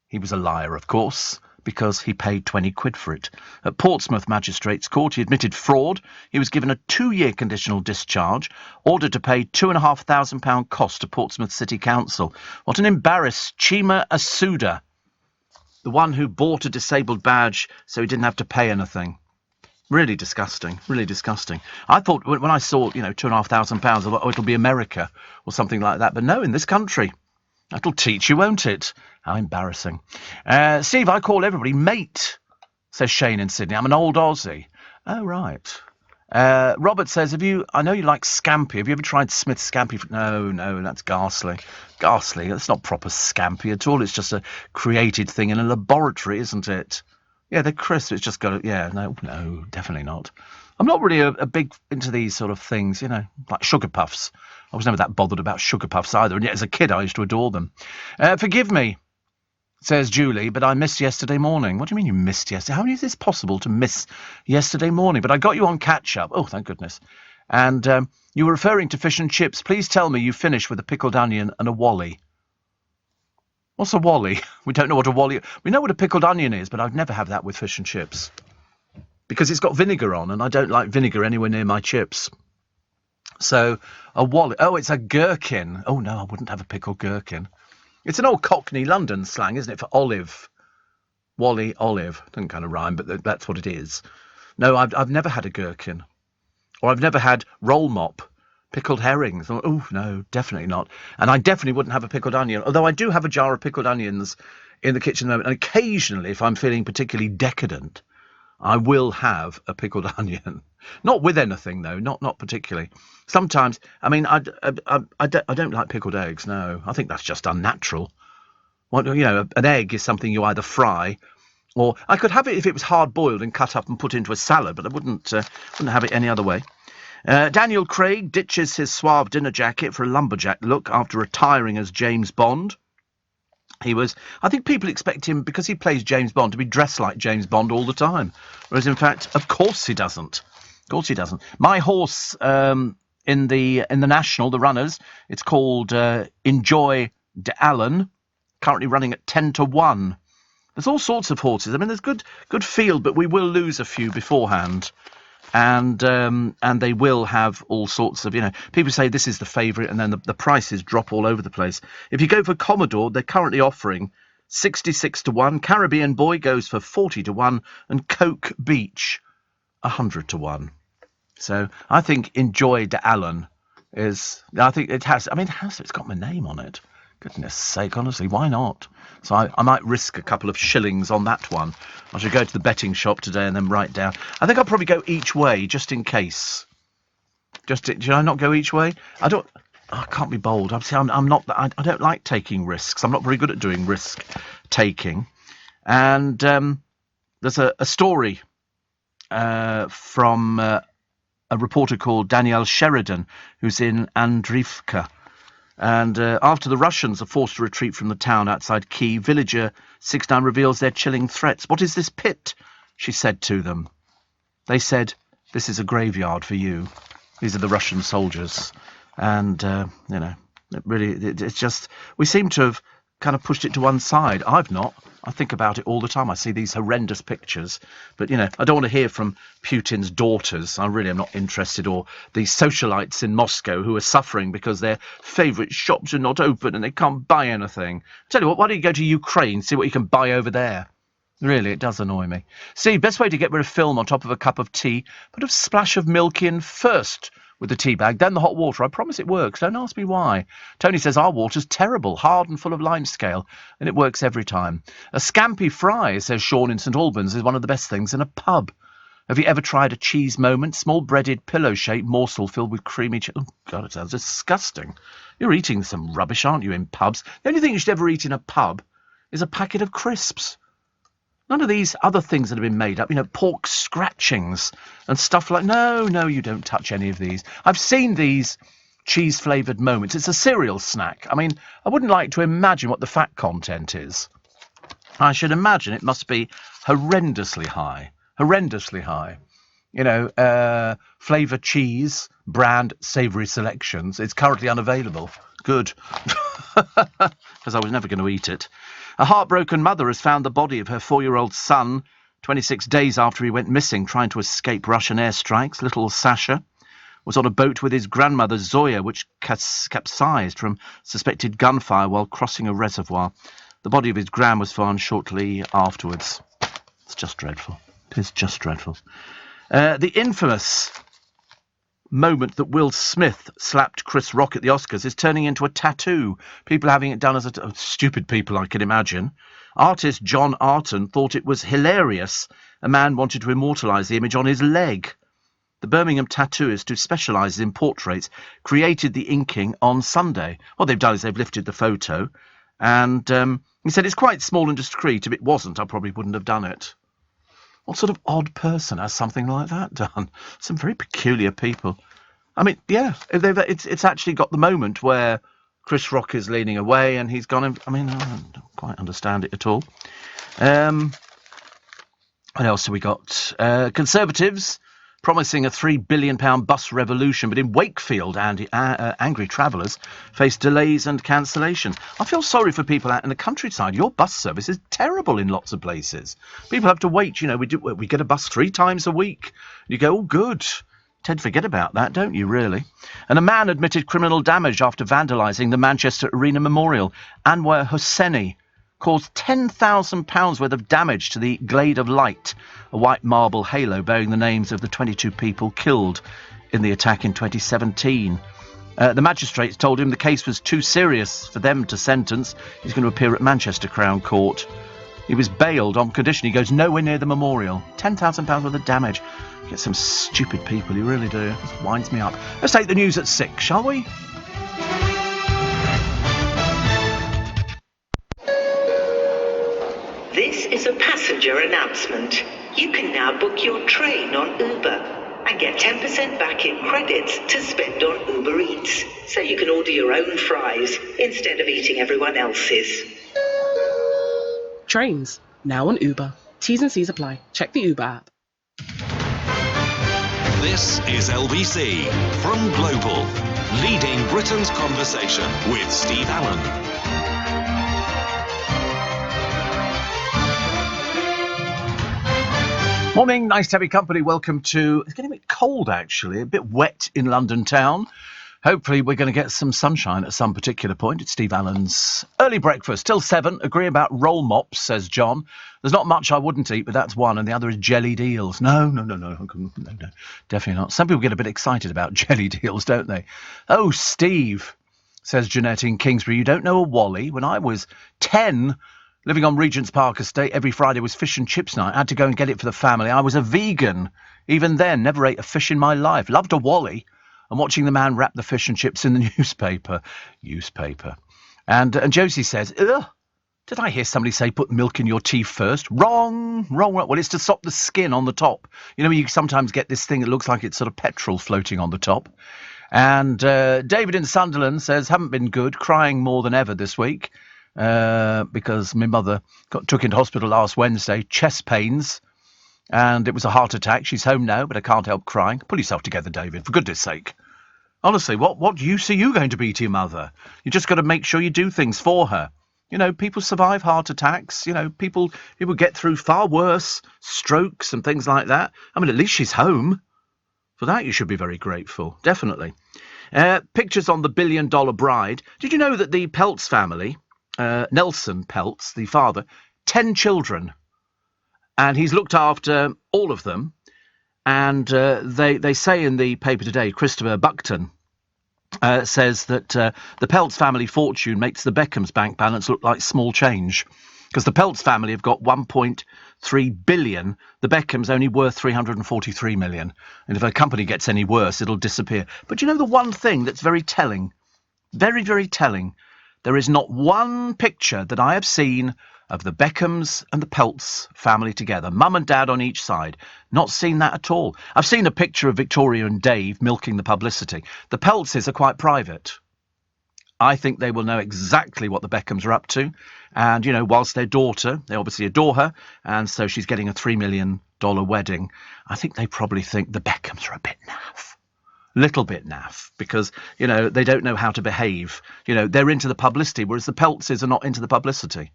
[SPEAKER 1] He was a liar, of course, because he paid 20 quid for it. At Portsmouth Magistrates Court, he admitted fraud. He was given a 2-year conditional discharge, ordered to pay £2,500 cost to Portsmouth City Council. What an embarrass. Chima Asuda. The one who bought a disabled badge so he didn't have to pay anything. Really disgusting, really disgusting. I thought when I saw, you know, £2,500, I thought, oh, it'll be America or something like that. But no, in this country. That'll teach you, won't it? How embarrassing. Steve, I call everybody mate, says Shane in Sydney. I'm an old Aussie. Oh, right. Robert says, I know you like scampi. Have you ever tried Smith's scampi? No, that's ghastly. Ghastly. That's not proper scampi at all. It's just a created thing in a laboratory, isn't it? Yeah, they're crisp. It's just got no, definitely not. I'm not really a big into these sort of things, you know, like sugar puffs. I was never that bothered about sugar puffs either. And yet as a kid, I used to adore them. Forgive me, says Julie, but I missed yesterday morning. What do you mean you missed yesterday? How is this possible to miss yesterday morning? But I got you on catch-up. Oh, thank goodness. And you were referring to fish and chips. Please tell me you finished with a pickled onion and a wally. What's a wally? We don't know what a wally... We know what a pickled onion is, but I'd never have that with fish and chips. Because it's got vinegar on, and I don't like vinegar anywhere near my chips. So, a wally... Oh, it's a gherkin. Oh, no, I wouldn't have a pickled gherkin. It's an old Cockney London slang, isn't it, for olive? Wally, olive. Doesn't kind of rhyme, but that's what it is. No, I've never had a gherkin. Or I've never had roll mop, pickled herrings. Oh, no, definitely not. And I definitely wouldn't have a pickled onion, although I do have a jar of pickled onions in the kitchen at the moment. And occasionally, if I'm feeling particularly decadent, I will have a pickled onion. Not with anything, though. Not particularly. Sometimes, I mean, I don't like pickled eggs, no. I think that's just unnatural. Well, an egg is something you either fry, or I could have it if it was hard-boiled and cut up and put into a salad, but I wouldn't have it any other way. Daniel Craig ditches his suave dinner jacket for a lumberjack look after retiring as James Bond. I think people expect him, because he plays James Bond, to be dressed like James Bond all the time. Whereas, in fact, of course he doesn't. Of course he doesn't. My horse in the National, the runners, it's called Enjoy d'Allen, currently running at 10-1. There's all sorts of horses. I mean, there's good field, but we will lose a few beforehand. And they will have all sorts of, people say this is the favourite, and then the prices drop all over the place. If you go for Commodore, they're currently offering 66-1, Caribbean Boy goes for 40-1, and Coke Beach 100-1. So I think Enjoy d'Allen it's got my name on it. Goodness sake, honestly, why not? So I might risk a couple of shillings on that one. I should go to the betting shop today and then write down. I think I'll probably go each way, just in case. Should I not go each way? I can't be bold. I'm not. I don't like taking risks. I'm not very good at doing risk taking. And there's a story from a reporter called Danielle Sheridan, who's in Andriivka. And after the Russians are forced to retreat from the town outside Kyiv, villager 69 reveals their chilling threats. "What is this pit?" she said to them. They said, "This is a graveyard for you." These are the Russian soldiers. And, it's just, we seem to have kind of pushed it to one side. I've not. I think about it all the time. I see these horrendous pictures. But, I don't want to hear from Putin's daughters. I really am not interested. Or the socialites in Moscow who are suffering because their favourite shops are not open and they can't buy anything. Tell you what, why don't you go to Ukraine, see what you can buy over there? Really, it does annoy me. See, best way to get rid of film on top of a cup of tea, put a splash of milk in first with the tea bag, then the hot water. I promise it works. Don't ask me why. Tony says our water's terrible, hard and full of limescale, and it works every time. A scampi fry, says Sean in St Albans, is one of the best things in a pub. Have you ever tried a cheese moment? Small breaded pillow-shaped morsel filled with creamy cheese. Oh, God, it sounds disgusting. You're eating some rubbish, aren't you, in pubs? The only thing you should ever eat in a pub is a packet of crisps. None of these other things that have been made up, pork scratchings and stuff like... No, you don't touch any of these. I've seen these cheese-flavoured moments. It's a cereal snack. I mean, I wouldn't like to imagine what the fat content is. I should imagine it must be horrendously high. Horrendously high. Flavour cheese, brand, savoury selections. It's currently unavailable. Good. Because I was never going to eat it. A heartbroken mother has found the body of her 4-year-old son 26 days after he went missing trying to escape Russian airstrikes. Little Sasha was on a boat with his grandmother Zoya, which capsized from suspected gunfire while crossing a reservoir. The body of his gran was found shortly afterwards. It's just dreadful. It is just dreadful. The infamous moment that Will Smith slapped Chris Rock at the Oscars is turning into a tattoo. People having it done as stupid people, I can imagine. Artist John Arton thought it was hilarious. A man wanted to immortalise the image on his leg. The Birmingham tattooist, who specialises in portraits, created the inking on Sunday. What they've done is they've lifted the photo, and he said it's quite small and discreet. If it wasn't, I probably wouldn't have done it. What sort of odd person has something like that done? Some very peculiar people. I mean, yeah, it's actually got the moment where Chris Rock is leaning away and he's gone. I don't quite understand it at all. What else have we got? Conservatives promising a £3 billion bus revolution, but in Wakefield, angry travellers face delays and cancellation. I feel sorry for people out in the countryside. Your bus service is terrible in lots of places. People have to wait. We get a bus 3 times a week. You go, oh, good. Tend to forget about that, don't you, really? And a man admitted criminal damage after vandalising the Manchester Arena Memorial. Anwar Hosseini caused £10,000 worth of damage to the Glade of Light, a white marble halo bearing the names of the 22 people killed in the attack in 2017. The magistrates told him the case was too serious for them to sentence. He's going to appear at Manchester Crown Court He was bailed on condition he goes nowhere near the memorial. £10,000 worth of damage. You get some stupid people, you really do. It winds me up. Let's take the news at 6, shall we?
[SPEAKER 15] This is a passenger announcement. You can now book your train on Uber and get 10% back in credits to spend on Uber Eats, so you can order your own fries instead of eating everyone else's.
[SPEAKER 16] Trains, now on Uber. T's and C's apply. Check the Uber app.
[SPEAKER 6] This is LBC from Global, leading Britain's conversation with Steve Allen.
[SPEAKER 1] Morning, nice to have your company. Welcome to... It's getting a bit cold, actually. A bit wet in London town. Hopefully we're going to get some sunshine at some particular point. It's Steve Allen's early breakfast. Till 7. Agree about roll mops, says John. There's not much I wouldn't eat, but that's one. And the other is jellied eels. No. Definitely not. Some people get a bit excited about jellied eels, don't they? Oh, Steve, says Jeanette in Kingsbury. You don't know a Wally? When I was 10... living on Regent's Park Estate, every Friday was fish and chips night. I had to go and get it for the family. I was a vegan. Even then, never ate a fish in my life. Loved a Wally. And watching the man wrap the fish and chips in the newspaper. And Josie says, ugh, did I hear somebody say put milk in your tea first? Wrong. Well, it's to stop the skin on the top. You know, you sometimes get this thing that looks like it's sort of petrol floating on the top. And David in Sunderland says, haven't been good, crying more than ever this week. Because my mother took into hospital last Wednesday, chest pains, and it was a heart attack. She's home now, but I can't help crying. Pull yourself together, David, for goodness sake. Honestly, what use are you going to be to your mother? You just got to make sure you do things for her. You know, people survive heart attacks. You know, people get through far worse, strokes and things like that. I mean, at least she's home. For that, you should be very grateful, definitely. Pictures on the $1 billion bride. Did you know that the Peltz family... Nelson Peltz, the father, 10 children, and he's looked after all of them. And they say in the paper today, Christopher Buckton says that the Peltz family fortune makes the Beckham's bank balance look like small change, because the Peltz family have got 1.3 billion. The Beckham's only worth 343 million. And if a company gets any worse, it'll disappear. But you know the one thing that's very telling, very, very telling. There is not one picture that I have seen of the Beckhams and the Peltz family together, mum and dad on each side. Not seen that at all. I've seen a picture of Victoria and Dave milking the publicity. The Peltzes are quite private. I think they will know exactly what the Beckhams are up to. And, you know, whilst their daughter, they obviously adore her, and so she's getting a $3 million wedding, I think they probably think the Beckhams are a bit naff. Little bit naff, because, you know, they don't know how to behave. You know, they're into the publicity, whereas the Peltzes are not into the publicity.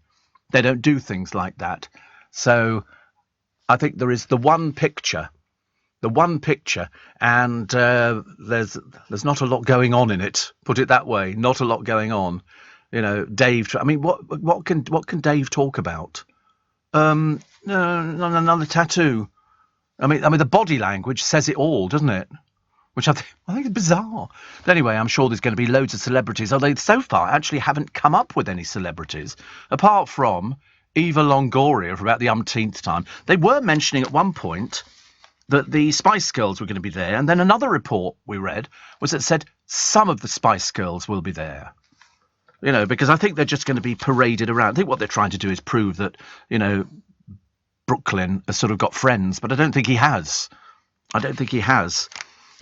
[SPEAKER 1] They don't do things like that. So I think there is the one picture, and there's not a lot going on in it. Put it that way, not a lot going on. You know, Dave. I mean, what can Dave talk about? Another tattoo. I mean, the body language says it all, doesn't it? Which I think is bizarre. But anyway, I'm sure there's going to be loads of celebrities, although so far actually haven't come up with any celebrities, apart from Eva Longoria for about the umpteenth time. They were mentioning at one point that the Spice Girls were going to be there, and then another report we read was that said some of the Spice Girls will be there. You know, because I think they're just going to be paraded around. I think what they're trying to do is prove that, you know, Brooklyn has sort of got friends, but I don't think he has.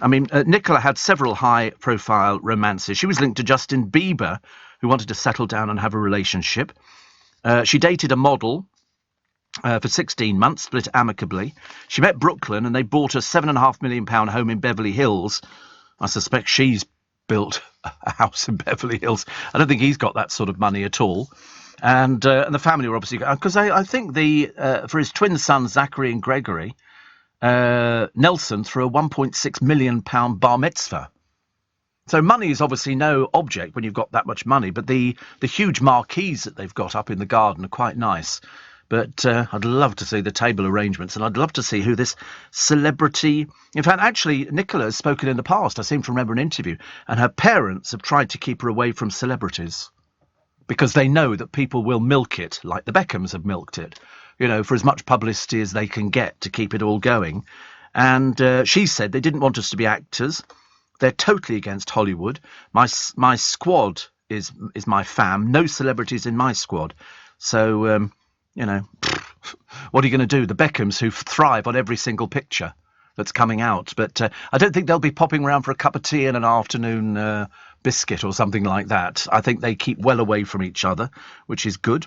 [SPEAKER 1] I mean, Nicola had several high-profile romances. She was linked to Justin Bieber, who wanted to settle down and have a relationship. She dated a model for 16 months, split amicably. She met Brooklyn, and they bought a £7.5 million home in Beverly Hills. I suspect she's built a house in Beverly Hills. I don't think he's got that sort of money at all. And the family were obviously... Because I think for his twin sons, Zachary and Gregory... Nelson threw a £1.6 million bar mitzvah. So money is obviously no object when you've got that much money, but the huge marquees that they've got up in the garden are quite nice. But I'd love to see the table arrangements, and I'd love to see who this celebrity... In fact, actually, Nicola has spoken in the past. I seem to remember an interview, and her parents have tried to keep her away from celebrities. because they know that people will milk it, like the Beckhams have milked it, for as much publicity as they can get to keep it all going. And she said they didn't want us to be actors. They're totally against Hollywood. My squad is my fam. No celebrities in my squad. So, what are you going to do? The Beckhams, who thrive on every single picture that's coming out. But I don't think they'll be popping around for a cup of tea and an afternoon biscuit or something like that. I think they keep well away from each other, which is good.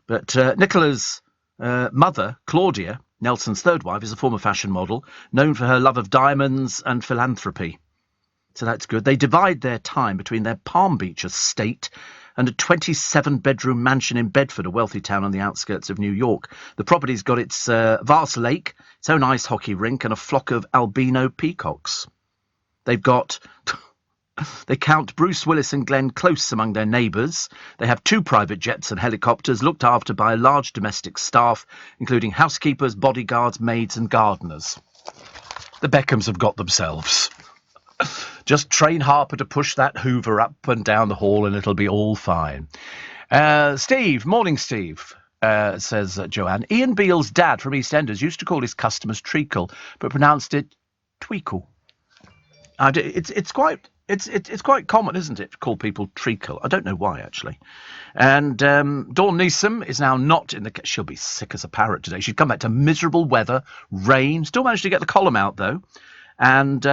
[SPEAKER 1] But Nicola's mother, Claudia, Nelson's third wife, is a former fashion model, known for her love of diamonds and philanthropy. So that's good. They divide their time between their Palm Beach estate and a 27-bedroom mansion in Bedford, a wealthy town on the outskirts of New York. The property's got its vast lake, its own ice hockey rink, and a flock of albino peacocks. They count Bruce Willis and Glenn Close among their neighbours. They have 2 private jets and helicopters looked after by a large domestic staff, including housekeepers, bodyguards, maids and gardeners. The Beckhams have got themselves. Just train Harper to push that Hoover up and down the hall and it'll be all fine. Steve, morning Steve, says Joanne. Ian Beale's dad from EastEnders used to call his customers treacle, but pronounced it tweakle. It's quite common, isn't it, to call people treacle? I don't know why, actually. And Dawn Neeson is now not in the... She'll be sick as a parrot today. She's come back to miserable weather, rain. Still managed to get the column out, though. And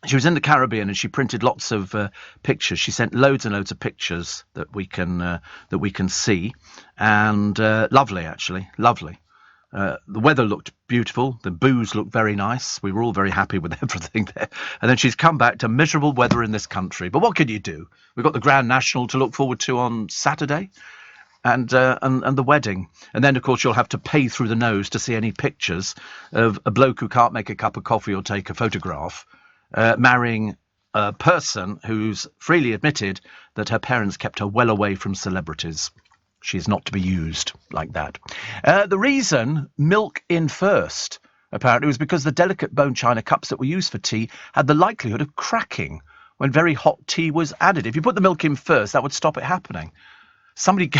[SPEAKER 1] she was in the Caribbean and she printed lots of pictures. She sent loads and loads of pictures that we can see. And lovely, actually. Lovely. The weather looked beautiful. The booze looked very nice. We were all very happy with everything there. And then she's come back to miserable weather in this country. But what can you do? We've got the Grand National to look forward to on Saturday, and the wedding. And then, of course, you'll have to pay through the nose to see any pictures of a bloke who can't make a cup of coffee or take a photograph marrying a person who's freely admitted that her parents kept her well away from celebrities. She's not to be used like that. The reason milk in first, apparently, was because the delicate bone china cups that were used for tea had the likelihood of cracking when very hot tea was added. If you put the milk in first, that would stop it happening. Somebody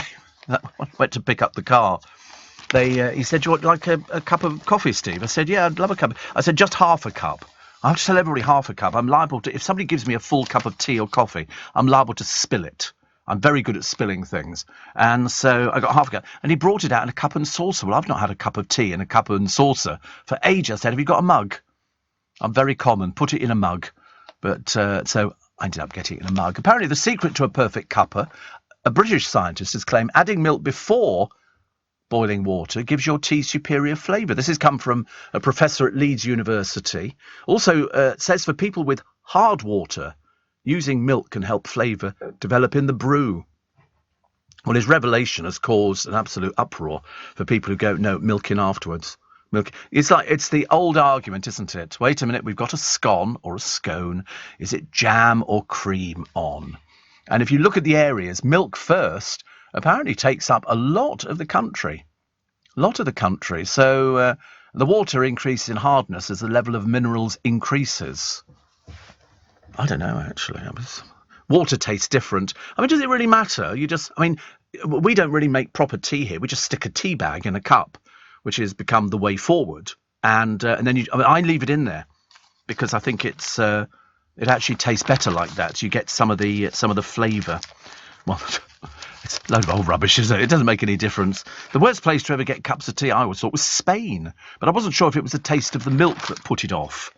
[SPEAKER 1] went to pick up the car. He said, "Do you want like a cup of coffee, Steve?" I said, "Yeah, I'd love a cup." I said, "Just half a cup." I have to tell everybody half a cup. I'm liable to, if somebody gives me a full cup of tea or coffee, I'm liable to spill it. I'm very good at spilling things. And so I got half a cup. And he brought it out in a cup and saucer. Well, I've not had a cup of tea in a cup and saucer for ages. I said, "Have you got a mug?" I'm very common. Put it in a mug. But so I ended up getting it in a mug. Apparently the secret to a perfect cuppa, a British scientist has claimed adding milk before boiling water gives your tea superior flavour. This has come from a professor at Leeds University. Also says for people with hard water, using milk can help flavour develop in the brew. Well, his revelation has caused an absolute uproar for people who go, no, milk in afterwards. Milk. It's the old argument, isn't it? Wait a minute, we've got a scone or a scone. Is it jam or cream on? And if you look at the areas, milk first apparently takes up a lot of the country. So the water increases in hardness as the level of minerals increases. I don't know, actually. Water tastes different. I mean, does it really matter? We don't really make proper tea here. We just stick a tea bag in a cup, which has become the way forward. And then I leave it in there because I think it actually tastes better like that. You get some of the flavour. Well, it's a load of old rubbish, isn't it? It doesn't make any difference. The worst place to ever get cups of tea, I always thought, was Spain. But I wasn't sure if it was the taste of the milk that put it off.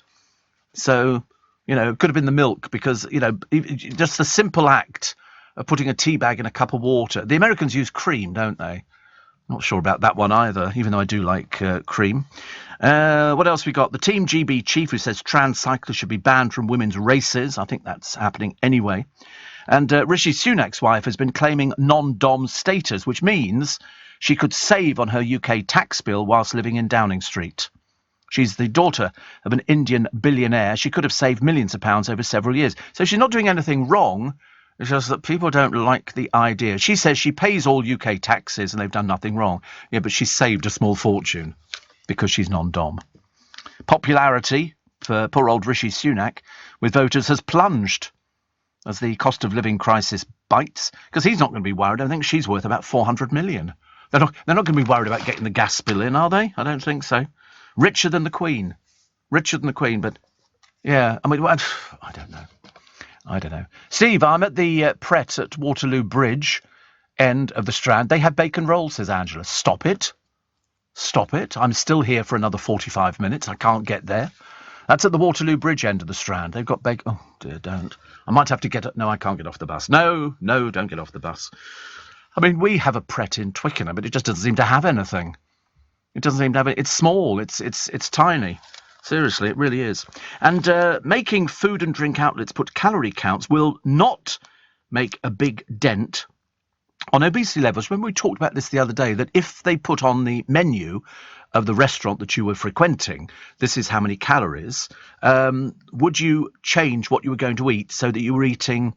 [SPEAKER 1] So, it could have been the milk because, just the simple act of putting a tea bag in a cup of water. The Americans use cream, don't they? Not sure about that one either, even though I do like cream. What else we got? The Team GB chief who says trans cyclists should be banned from women's races. I think that's happening anyway. And Rishi Sunak's wife has been claiming non-dom status, which means she could save on her UK tax bill whilst living in Downing Street. She's the daughter of an Indian billionaire. She could have saved millions of pounds over several years. So she's not doing anything wrong. It's just that people don't like the idea. She says she pays all UK taxes and they've done nothing wrong. Yeah, but she's saved a small fortune because she's non-dom. Popularity for poor old Rishi Sunak with voters has plunged as the cost of living crisis bites, because he's not going to be worried. I think she's worth about 400 million. They're not going to be worried about getting the gas bill in, are they? I don't think so. Richer than the Queen. But yeah, I mean, I don't know. Steve, I'm at the Pret at Waterloo Bridge, end of the Strand. They have bacon rolls, says Angela. Stop it. I'm still here for another 45 minutes. I can't get there. That's at the Waterloo Bridge end of the Strand. They've got bacon. Oh, dear, don't. I might have to get... No, I can't get off the bus. No, don't get off the bus. I mean, we have a Pret in Twickenham, but it just doesn't seem to have anything. It doesn't seem to have it. It's small. It's tiny. Seriously, it really is. And making food and drink outlets put calorie counts will not make a big dent on obesity levels. Remember we talked about this the other day, that if they put on the menu of the restaurant that you were frequenting, this is how many calories, would you change what you were going to eat so that you were eating,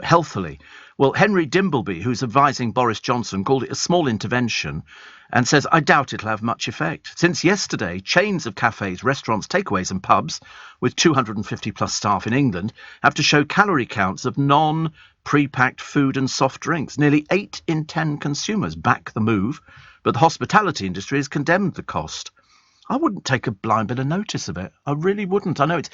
[SPEAKER 1] healthily? Well, Henry Dimbleby, who's advising Boris Johnson, called it a small intervention and says, I doubt it'll have much effect. Since yesterday, chains of cafes, restaurants, takeaways and pubs with 250 plus staff in England have to show calorie counts of non-pre-packed food and soft drinks. Nearly 8 in 10 consumers back the move, but the hospitality industry has condemned the cost. I wouldn't take a blind bit of notice of it. I really wouldn't. I mean,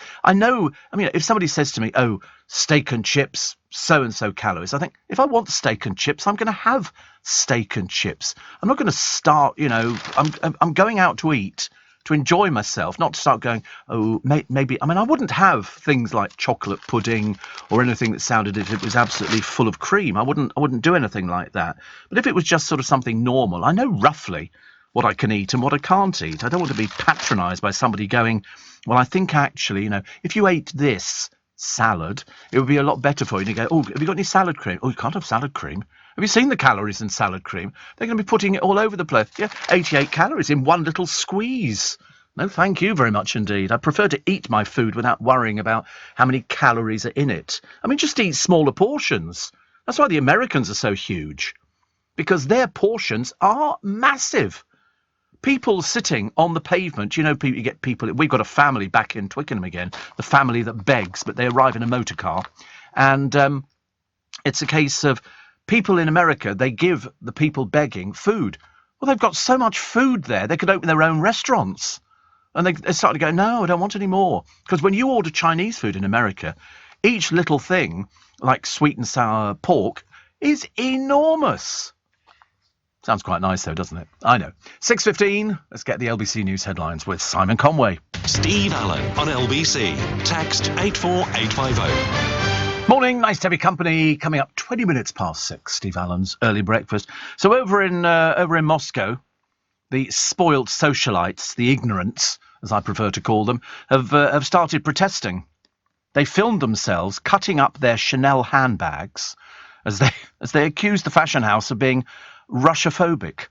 [SPEAKER 1] if somebody says to me, oh, steak and chips, so-and-so calories, I think, if I want steak and chips, I'm going to have steak and chips. I'm not going to start, I'm going out to eat, to enjoy myself, not to start going, oh, maybe, I wouldn't have things like chocolate pudding or anything that sounded as if it was absolutely full of cream. I wouldn't do anything like that. But if it was just sort of something normal, I know roughly what I can eat and what I can't eat. I don't want to be patronised by somebody going, well, I think actually, if you ate this salad, it would be a lot better for you. And you go, oh, have you got any salad cream? Oh, you can't have salad cream. Have you seen the calories in salad cream? They're going to be putting it all over the place. Yeah, 88 calories in one little squeeze. No, thank you very much indeed. I prefer to eat my food without worrying about how many calories are in it. Just eat smaller portions. That's why the Americans are so huge, because their portions are massive. People sitting on the pavement, you get people, we've got a family back in Twickenham again, the family that begs, but they arrive in a motor car. And it's a case of people in America, they give the people begging food. Well, they've got so much food there, they could open their own restaurants. And they start to go, no, I don't want any more. Because when you order Chinese food in America, each little thing, like sweet and sour pork, is enormous. Sounds quite nice, though, doesn't it? I know. 6:15, let's get the LBC News headlines with Simon Conway.
[SPEAKER 6] Steve Allen on LBC. Text 84850.
[SPEAKER 1] Morning, nice to have your company. Coming up 20 minutes past 6, Steve Allen's early breakfast. So over in Moscow, the spoilt socialites, the ignorants, as I prefer to call them, have started protesting. They filmed themselves cutting up their Chanel handbags as they accuse the fashion house of being Russophobic.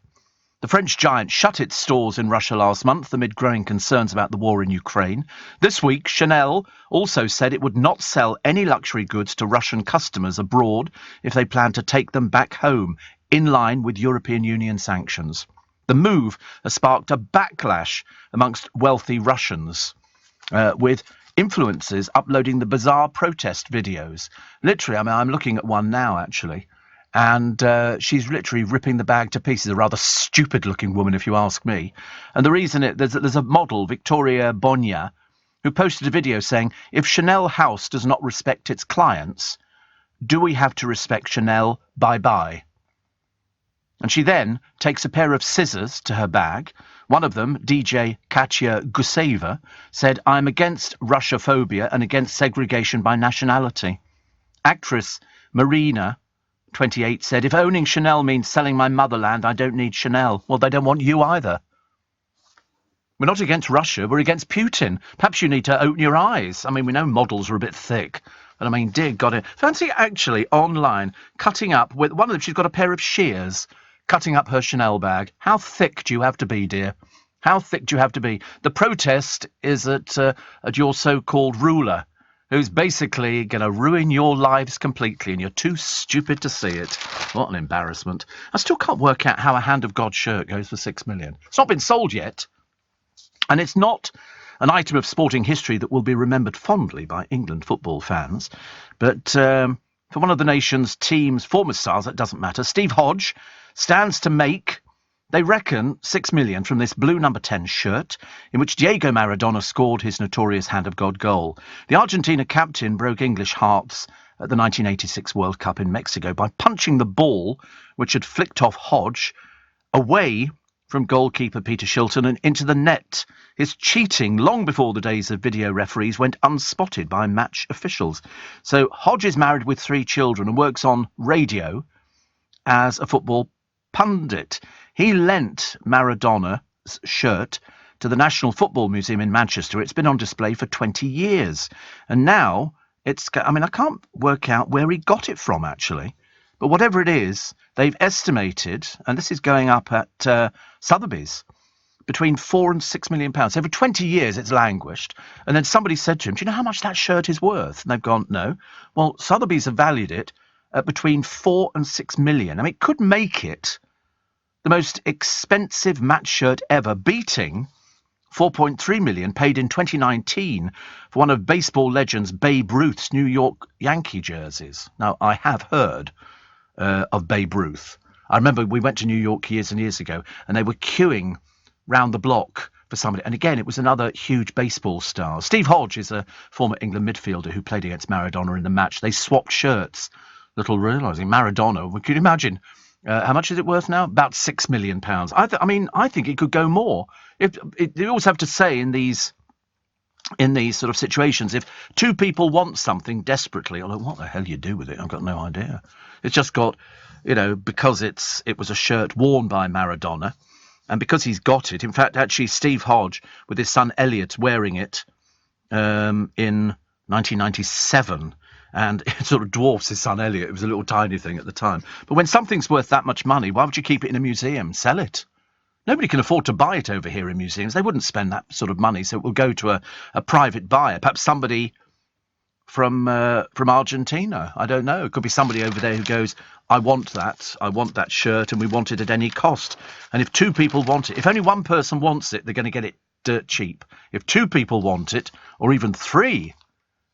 [SPEAKER 1] The French giant shut its stores in Russia last month amid growing concerns about the war in Ukraine. This week, Chanel also said it would not sell any luxury goods to Russian customers abroad if they plan to take them back home, in line with European Union sanctions. The move has sparked a backlash amongst wealthy Russians, with influencers uploading the bizarre protest videos. Literally, I'm looking at one now, actually. And she's literally ripping the bag to pieces. A rather stupid-looking woman, if you ask me. And the reason there's a model, Victoria Bonia, who posted a video saying, if Chanel House does not respect its clients, do we have to respect Chanel? Bye-bye. And she then takes a pair of scissors to her bag. One of them, DJ Katya Guseva, said, I'm against Russophobia and against segregation by nationality. Actress Marina, 28, said, if owning Chanel means selling my motherland, I don't need Chanel. Well, they don't want you either. We're not against Russia, we're against Putin. Perhaps you need to open your eyes. We know models are a bit thick, but dear God, fancy actually online cutting up with one of them. She's got a pair of shears cutting up her Chanel bag. How thick do you have to be, dear? How thick do you have to be? The protest is at your so-called ruler, who's basically going to ruin your lives completely, and you're too stupid to see it. What an embarrassment. I still can't work out how a Hand of God shirt goes for $6 million. It's not been sold yet, and it's not an item of sporting history that will be remembered fondly by England football fans. But for for one of the nation's team's former stars, that doesn't matter, Steve Hodge, stands to make, they reckon, $6 million from this blue number 10 shirt in which Diego Maradona scored his notorious Hand of God goal. The Argentina captain broke English hearts at the 1986 World Cup in Mexico by punching the ball, which had flicked off Hodge, away from goalkeeper Peter Shilton and into the net. His cheating, long before the days of video referees, went unspotted by match officials. So Hodge is married with 3 children and works on radio as a football pundit. He lent Maradona's shirt to the National Football Museum in Manchester. It's been on display for 20 years. And now I can't work out where he got it from, actually. But whatever it is, they've estimated, and this is going up at Sotheby's, between £4 and £6 million. Over 20 years it's languished. And then somebody said to him, do you know how much that shirt is worth? And they've gone, no. Well, Sotheby's have valued it at between 4 and 6 million. I mean, it could make it the most expensive match shirt ever, beating $4.3 million paid in 2019 for one of baseball legends Babe Ruth's New York Yankee jerseys. Now, I have heard of Babe Ruth. I remember we went to New York years and years ago, and they were queuing round the block for somebody. And again, it was another huge baseball star. Steve Hodge is a former England midfielder who played against Maradona in the match. They swapped shirts, little realising Maradona. Can you imagine? How much is it worth now? About £6 million. I think it could go more. You always have to say in these sort of situations, if 2 people want something desperately, I'm like, what the hell do you do with it? I've got no idea. It's just got, because it was a shirt worn by Maradona, and because he's got it. In fact, actually, Steve Hodge with his son Elliot wearing it in 1997. And it sort of dwarfs his son Elliot. It was a little tiny thing at the time. But when something's worth that much money, why would you keep it in a museum? Sell it. Nobody can afford to buy it over here in museums. They wouldn't spend that sort of money, so it will go to a private buyer, perhaps somebody from Argentina. I don't know. It could be somebody over there who goes, I want that shirt, and we want it at any cost. And if 2 people want it, if only one person wants it, they're going to get it dirt cheap. If 2 people want it, or even 3,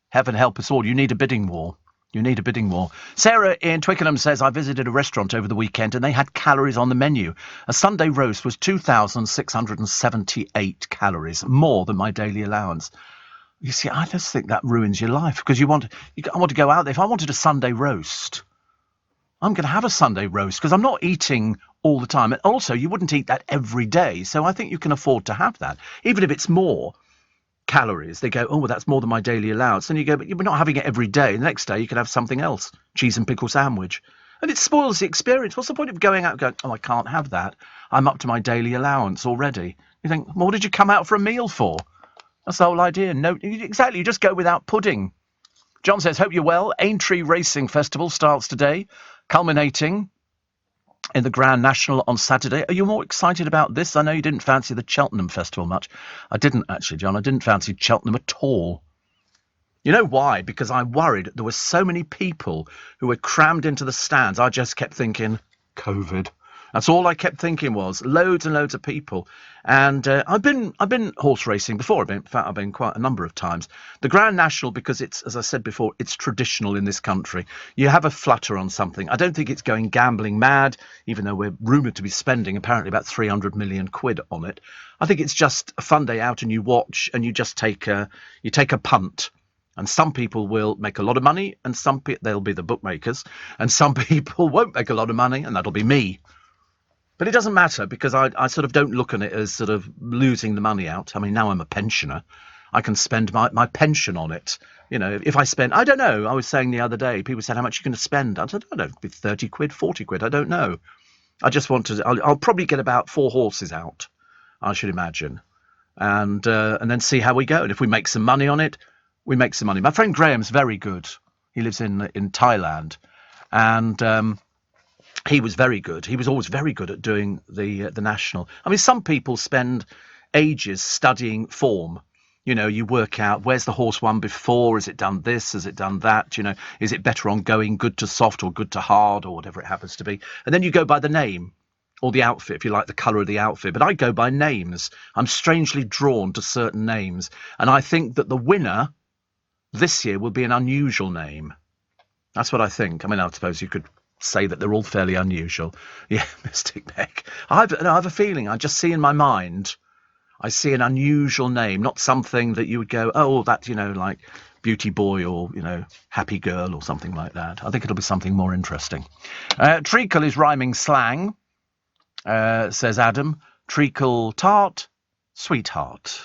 [SPEAKER 1] heaven help us all, you need a bidding war. You need a bidding war. Sarah in Twickenham says, I visited a restaurant over the weekend and they had calories on the menu. A Sunday roast was 2,678 calories, more than my daily allowance. You see, I just think that ruins your life, because I want to go out there. If I wanted a Sunday roast, I'm going to have a Sunday roast, because I'm not eating all the time. And also, you wouldn't eat that every day. So I think you can afford to have that, even if it's more calories. They go, oh, well, that's more than my daily allowance. And you go, but you're not having it every day. The next day you can have something else, cheese and pickle sandwich, and it spoils the experience. What's the point of going out and going, oh, I can't have that, I'm up to my daily allowance already? You think, well, what did you come out for a meal for? That's the whole idea. No, exactly, you just go without pudding. John says, hope you're well. Aintree Racing Festival starts today, culminating in the Grand National on Saturday. Are you more excited about this? I know you didn't fancy the Cheltenham Festival much. I didn't actually, John. I didn't fancy Cheltenham at all. You know why? Because I worried there were so many people who were crammed into the stands. I just kept thinking, COVID. That's all I kept thinking was loads and loads of people. And I've been horse racing before. In fact, I've been quite a number of times. The Grand National, because it's, as I said before, it's traditional in this country. You have a flutter on something. I don't think it's going gambling mad, even though we're rumoured to be spending apparently about 300 million quid on it. I think it's just a fun day out, and you watch and you just take a punt. And some people will make a lot of money, and they'll be the bookmakers, and some people won't make a lot of money, and that'll be me. But it doesn't matter, because I sort of don't look on it as sort of losing the money out. I mean, now I'm a pensioner. I can spend my pension on it. You know, if I spend, I don't know. I was saying the other day, people said, how much are you going to spend? I said, I don't know, 30 quid, 40 quid. I don't know. I just want to, I'll probably get about 4 horses out, I should imagine. And then see how we go. And if we make some money on it, we make some money. My friend Graham's very good. He lives in Thailand. And, he was very good. He was always very good at doing the National. I mean, some people spend ages studying form. You know, you work out, where's the horse won before? Has it done this? Has it done that? You know, is it better on going good to soft or good to hard or whatever it happens to be? And then you go by the name or the outfit, if you like the colour of the outfit. But I go by names. I'm strangely drawn to certain names. And I think that the winner this year will be an unusual name. That's what I think. I mean, I suppose you could say that they're all fairly unusual. Yeah, Mystic Meg. I have a feeling, I just see in my mind, I see an unusual name, not something that you would go, oh, that, like Beauty Boy or, Happy Girl or something like that. I think it'll be something more interesting. Treacle is rhyming slang, says Adam. Treacle tart, sweetheart.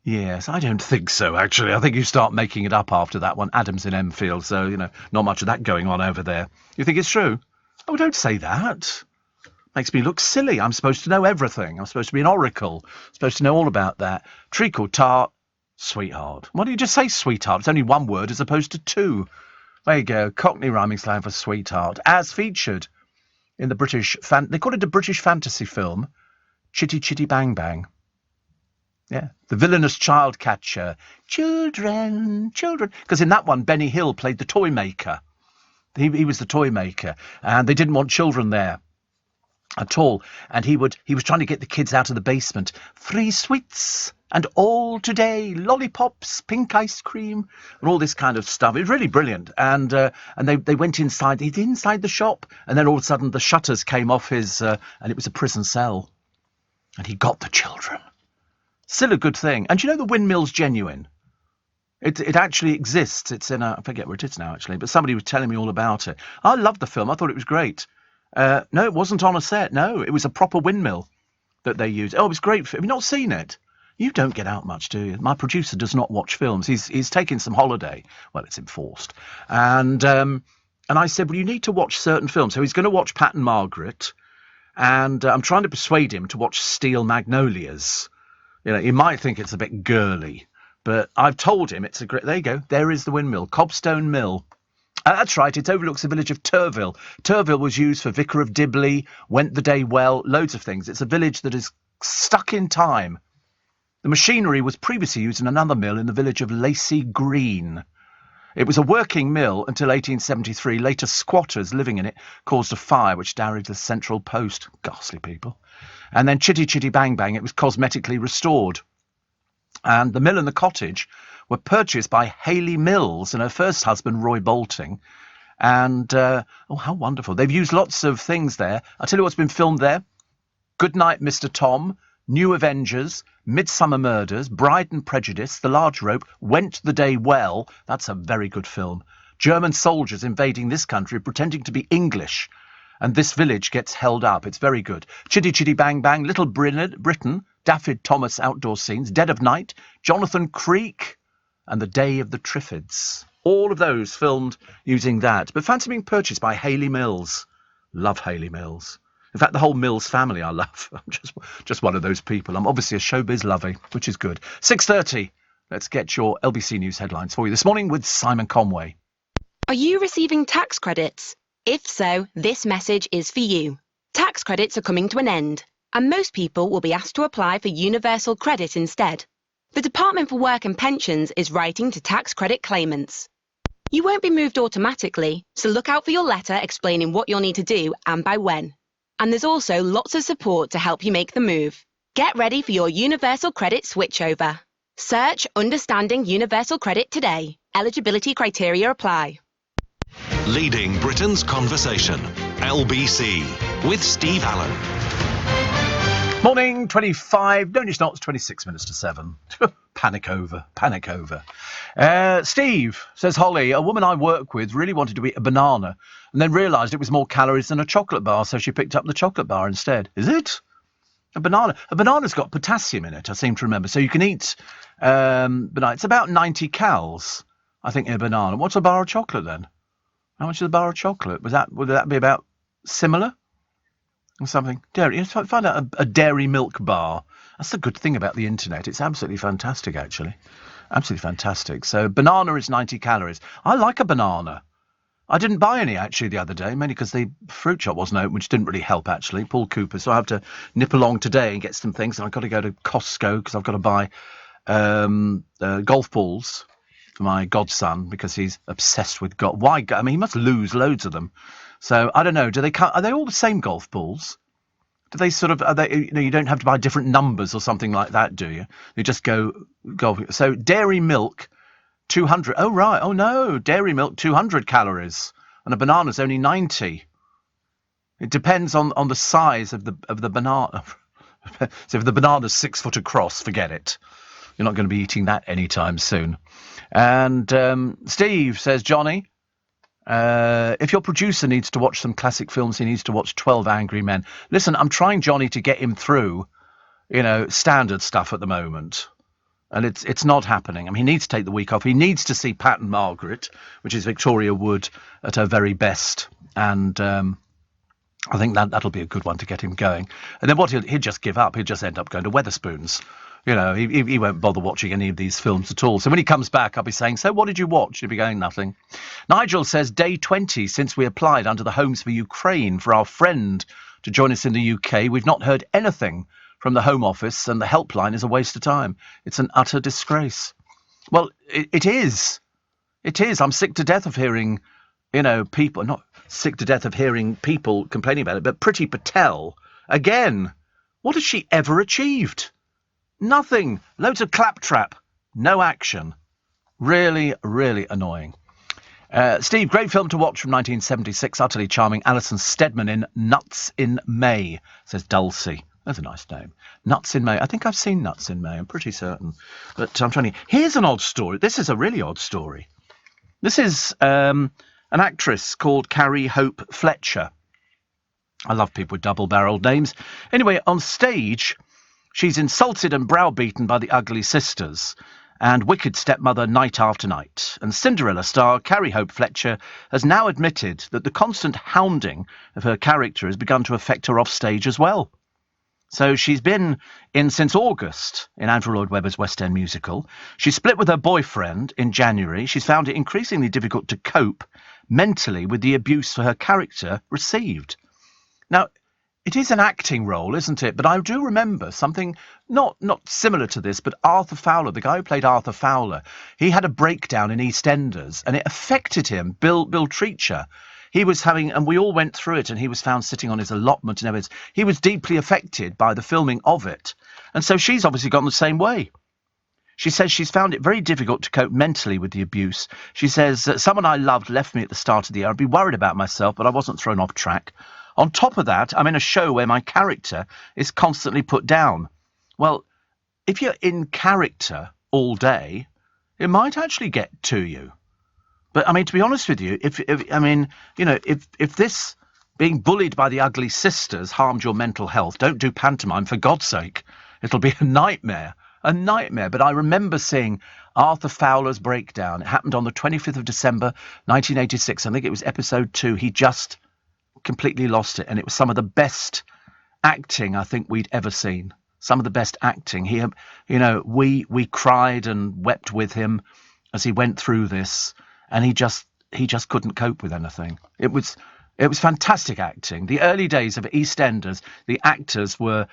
[SPEAKER 1] Yes, I don't think so, actually. I think you start making it up after that one. Adam's in Enfield, so, not much of that going on over there. You think it's true? Oh, don't say that. Makes me look silly. I'm supposed to know everything. I'm supposed to be an oracle. I'm supposed to know all about that. Treacle tart, sweetheart. Why don't you just say sweetheart? It's only one word as opposed to two. There you go. Cockney rhyming slang for sweetheart. As featured in the British... they call it a British fantasy film, Chitty Chitty Bang Bang. Yeah, the villainous child catcher. Children. Because in that one, Benny Hill played the toy maker. He was the toy maker, and they didn't want children there at all. And he was trying to get the kids out of the basement. 3 sweets and all today, lollipops, pink ice cream, and all this kind of stuff. It was really brilliant. And they went inside. He's inside the shop, and then all of a sudden the shutters came off his, and it was a prison cell, and he got the children. Still a good thing. And the windmill's genuine. It actually exists. It's in I forget where it is now, actually, but somebody was telling me all about it. I loved the film. I thought it was great. No, it wasn't on a set. No, it was a proper windmill that they used. Oh, it was great. Have you not seen it? You don't get out much, do you? My producer does not watch films. He's taking some holiday. Well, it's enforced. And I said, well, you need to watch certain films. So he's going to watch Pat and Margaret. And I'm trying to persuade him to watch Steel Magnolias. He might think it's a bit girly, but I've told him it's a great... There you go. There is the windmill. Cobstone Mill. That's right. It overlooks the village of Turville. Turville was used for Vicar of Dibley, Went the Day Well, loads of things. It's a village that is stuck in time. The machinery was previously used in another mill in the village of Lacey Green. It was a working mill until 1873. Later, squatters living in it caused a fire which damaged the central post. Ghastly people. And then Chitty Chitty Bang Bang, it was cosmetically restored. And the mill and the cottage were purchased by Hayley Mills and her first husband, Roy Bolting. And, oh, how wonderful. They've used lots of things there. I'll tell you what's been filmed there. Goodnight, Mr. Tom, New Avengers, Midsummer Murders, Bride and Prejudice, The Large Rope, Went the Day Well. That's a very good film. German soldiers invading this country pretending to be English. And this village gets held up. It's very good. Chitty Chitty Bang Bang, Little Britain, Daffyd Thomas outdoor scenes, Dead of Night, Jonathan Creek, and The Day of the Triffids. All of those filmed using that. But fancy being purchased by Hayley Mills. Love Hayley Mills. In fact, the whole Mills family I love. I'm just one of those people. I'm obviously a showbiz lovey, which is good. 6:30. Let's get your LBC News headlines for you this morning with Simon Conway.
[SPEAKER 4] Are you receiving tax credits? If so, this message is for you. Tax credits are coming to an end, and most people will be asked to apply for universal credit instead. The Department for Work and Pensions is writing to tax credit claimants. You won't be moved automatically, so look out for your letter explaining what you'll need to do and by when. And there's also lots of support to help you make the move. Get ready for your universal credit switchover. Search Understanding Universal Credit today. Eligibility criteria apply.
[SPEAKER 6] Leading Britain's conversation. LBC with Steve Allen.
[SPEAKER 1] Morning, 25. No, it's not. It's 26 minutes to 7. Panic over. Steve, says Holly, a woman I work with really wanted to eat a banana and then realised it was more calories than a chocolate bar, so she picked up the chocolate bar instead. Is it? A banana. A banana's got potassium in it, I seem to remember. So you can eat banana. It's about 90 calories, I think, in a banana. What's a bar of chocolate then? How much is a bar of chocolate? Would that be about similar? Or something? Dairy. Find out a dairy milk bar. That's the good thing about the internet. It's absolutely fantastic, actually. Absolutely fantastic. So banana is 90 calories. I like a banana. I didn't buy any, actually, the other day, mainly because the fruit shop wasn't open, which didn't really help, actually. Paul Cooper. So I have to nip along today and get some things. And I've got to go to Costco because I've got to buy golf balls for my godson because he's obsessed with golf. Why? I mean, he must lose loads of them. So I don't know. Are they all the same golf balls? Do they sort of? Are they? You don't have to buy different numbers or something like that, do you? You just go golf. So dairy milk 200. Oh, right. Oh, no. Dairy milk, 200 calories. And a banana's only 90. It depends on the size of the banana. So if the banana's 6 foot across, forget it. You're not going to be eating that anytime soon. And Steve says, Johnny, if your producer needs to watch some classic films, he needs to watch 12 Angry Men. Listen, I'm trying, Johnny, to get him through, standard stuff at the moment. And it's not happening. I mean, he needs to take the week off. He needs to see Pat and Margaret, which is Victoria Wood at her very best. And I think that'll be a good one to get him going. And then what he'll just give up. He'll just end up going to Wetherspoons. He won't bother watching any of these films at all. So when he comes back, I'll be saying, so what did you watch? He'll be going, nothing. Nigel says, day 20 since we applied under the Homes for Ukraine for our friend to join us in the UK. We've not heard anything from the Home Office, and the helpline is a waste of time. It's an utter disgrace. Well, it is. It is. I'm sick to death of hearing, people, not sick to death of hearing people complaining about it, but Priti Patel, again, what has she ever achieved? Nothing. Loads of claptrap. No action. Really, really annoying. Steve, great film to watch from 1976. Utterly charming. Alison Steadman in Nuts in May, says Dulcie. That's a nice name. Nuts in May. I think I've seen Nuts in May. I'm pretty certain. But I'm trying to... Here's an odd story. This is a really odd story. This is an actress called Carrie Hope Fletcher. I love people with double-barreled names. Anyway, on stage, she's insulted and browbeaten by the Ugly Sisters and wicked stepmother night after night. And Cinderella star Carrie Hope Fletcher has now admitted that the constant hounding of her character has begun to affect her offstage as well. So she's been in since August in Andrew Lloyd Webber's West End musical. She split with her boyfriend in January. She's found it increasingly difficult to cope mentally with the abuse for her character received. Now, it is an acting role, isn't it? But I do remember something not similar to this, but Arthur Fowler, the guy who played Arthur Fowler, he had a breakdown in EastEnders, and it affected him, Bill Treacher. He was having, and we all went through it, and he was found sitting on his allotment and everything. He was deeply affected by the filming of it. And so she's obviously gone the same way. She says she's found it very difficult to cope mentally with the abuse. She says, someone I loved left me at the start of the year. I'd be worried about myself, but I wasn't thrown off track. On top of that, I'm in a show where my character is constantly put down. Well, if you're in character all day, it might actually get to you. But I mean, to be honest with you, if this being bullied by the Ugly Sisters harmed your mental health, don't do pantomime, for God's sake. It'll be a nightmare. A nightmare. But I remember seeing Arthur Fowler's breakdown. It happened on the 25th of December, 1986. I think it was episode 2. He just completely lost it. And it was some of the best acting I think we'd ever seen. Some of the best acting. We cried and wept with him as he went through this. And he just couldn't cope with anything. It was fantastic acting. The early days of EastEnders, the actors were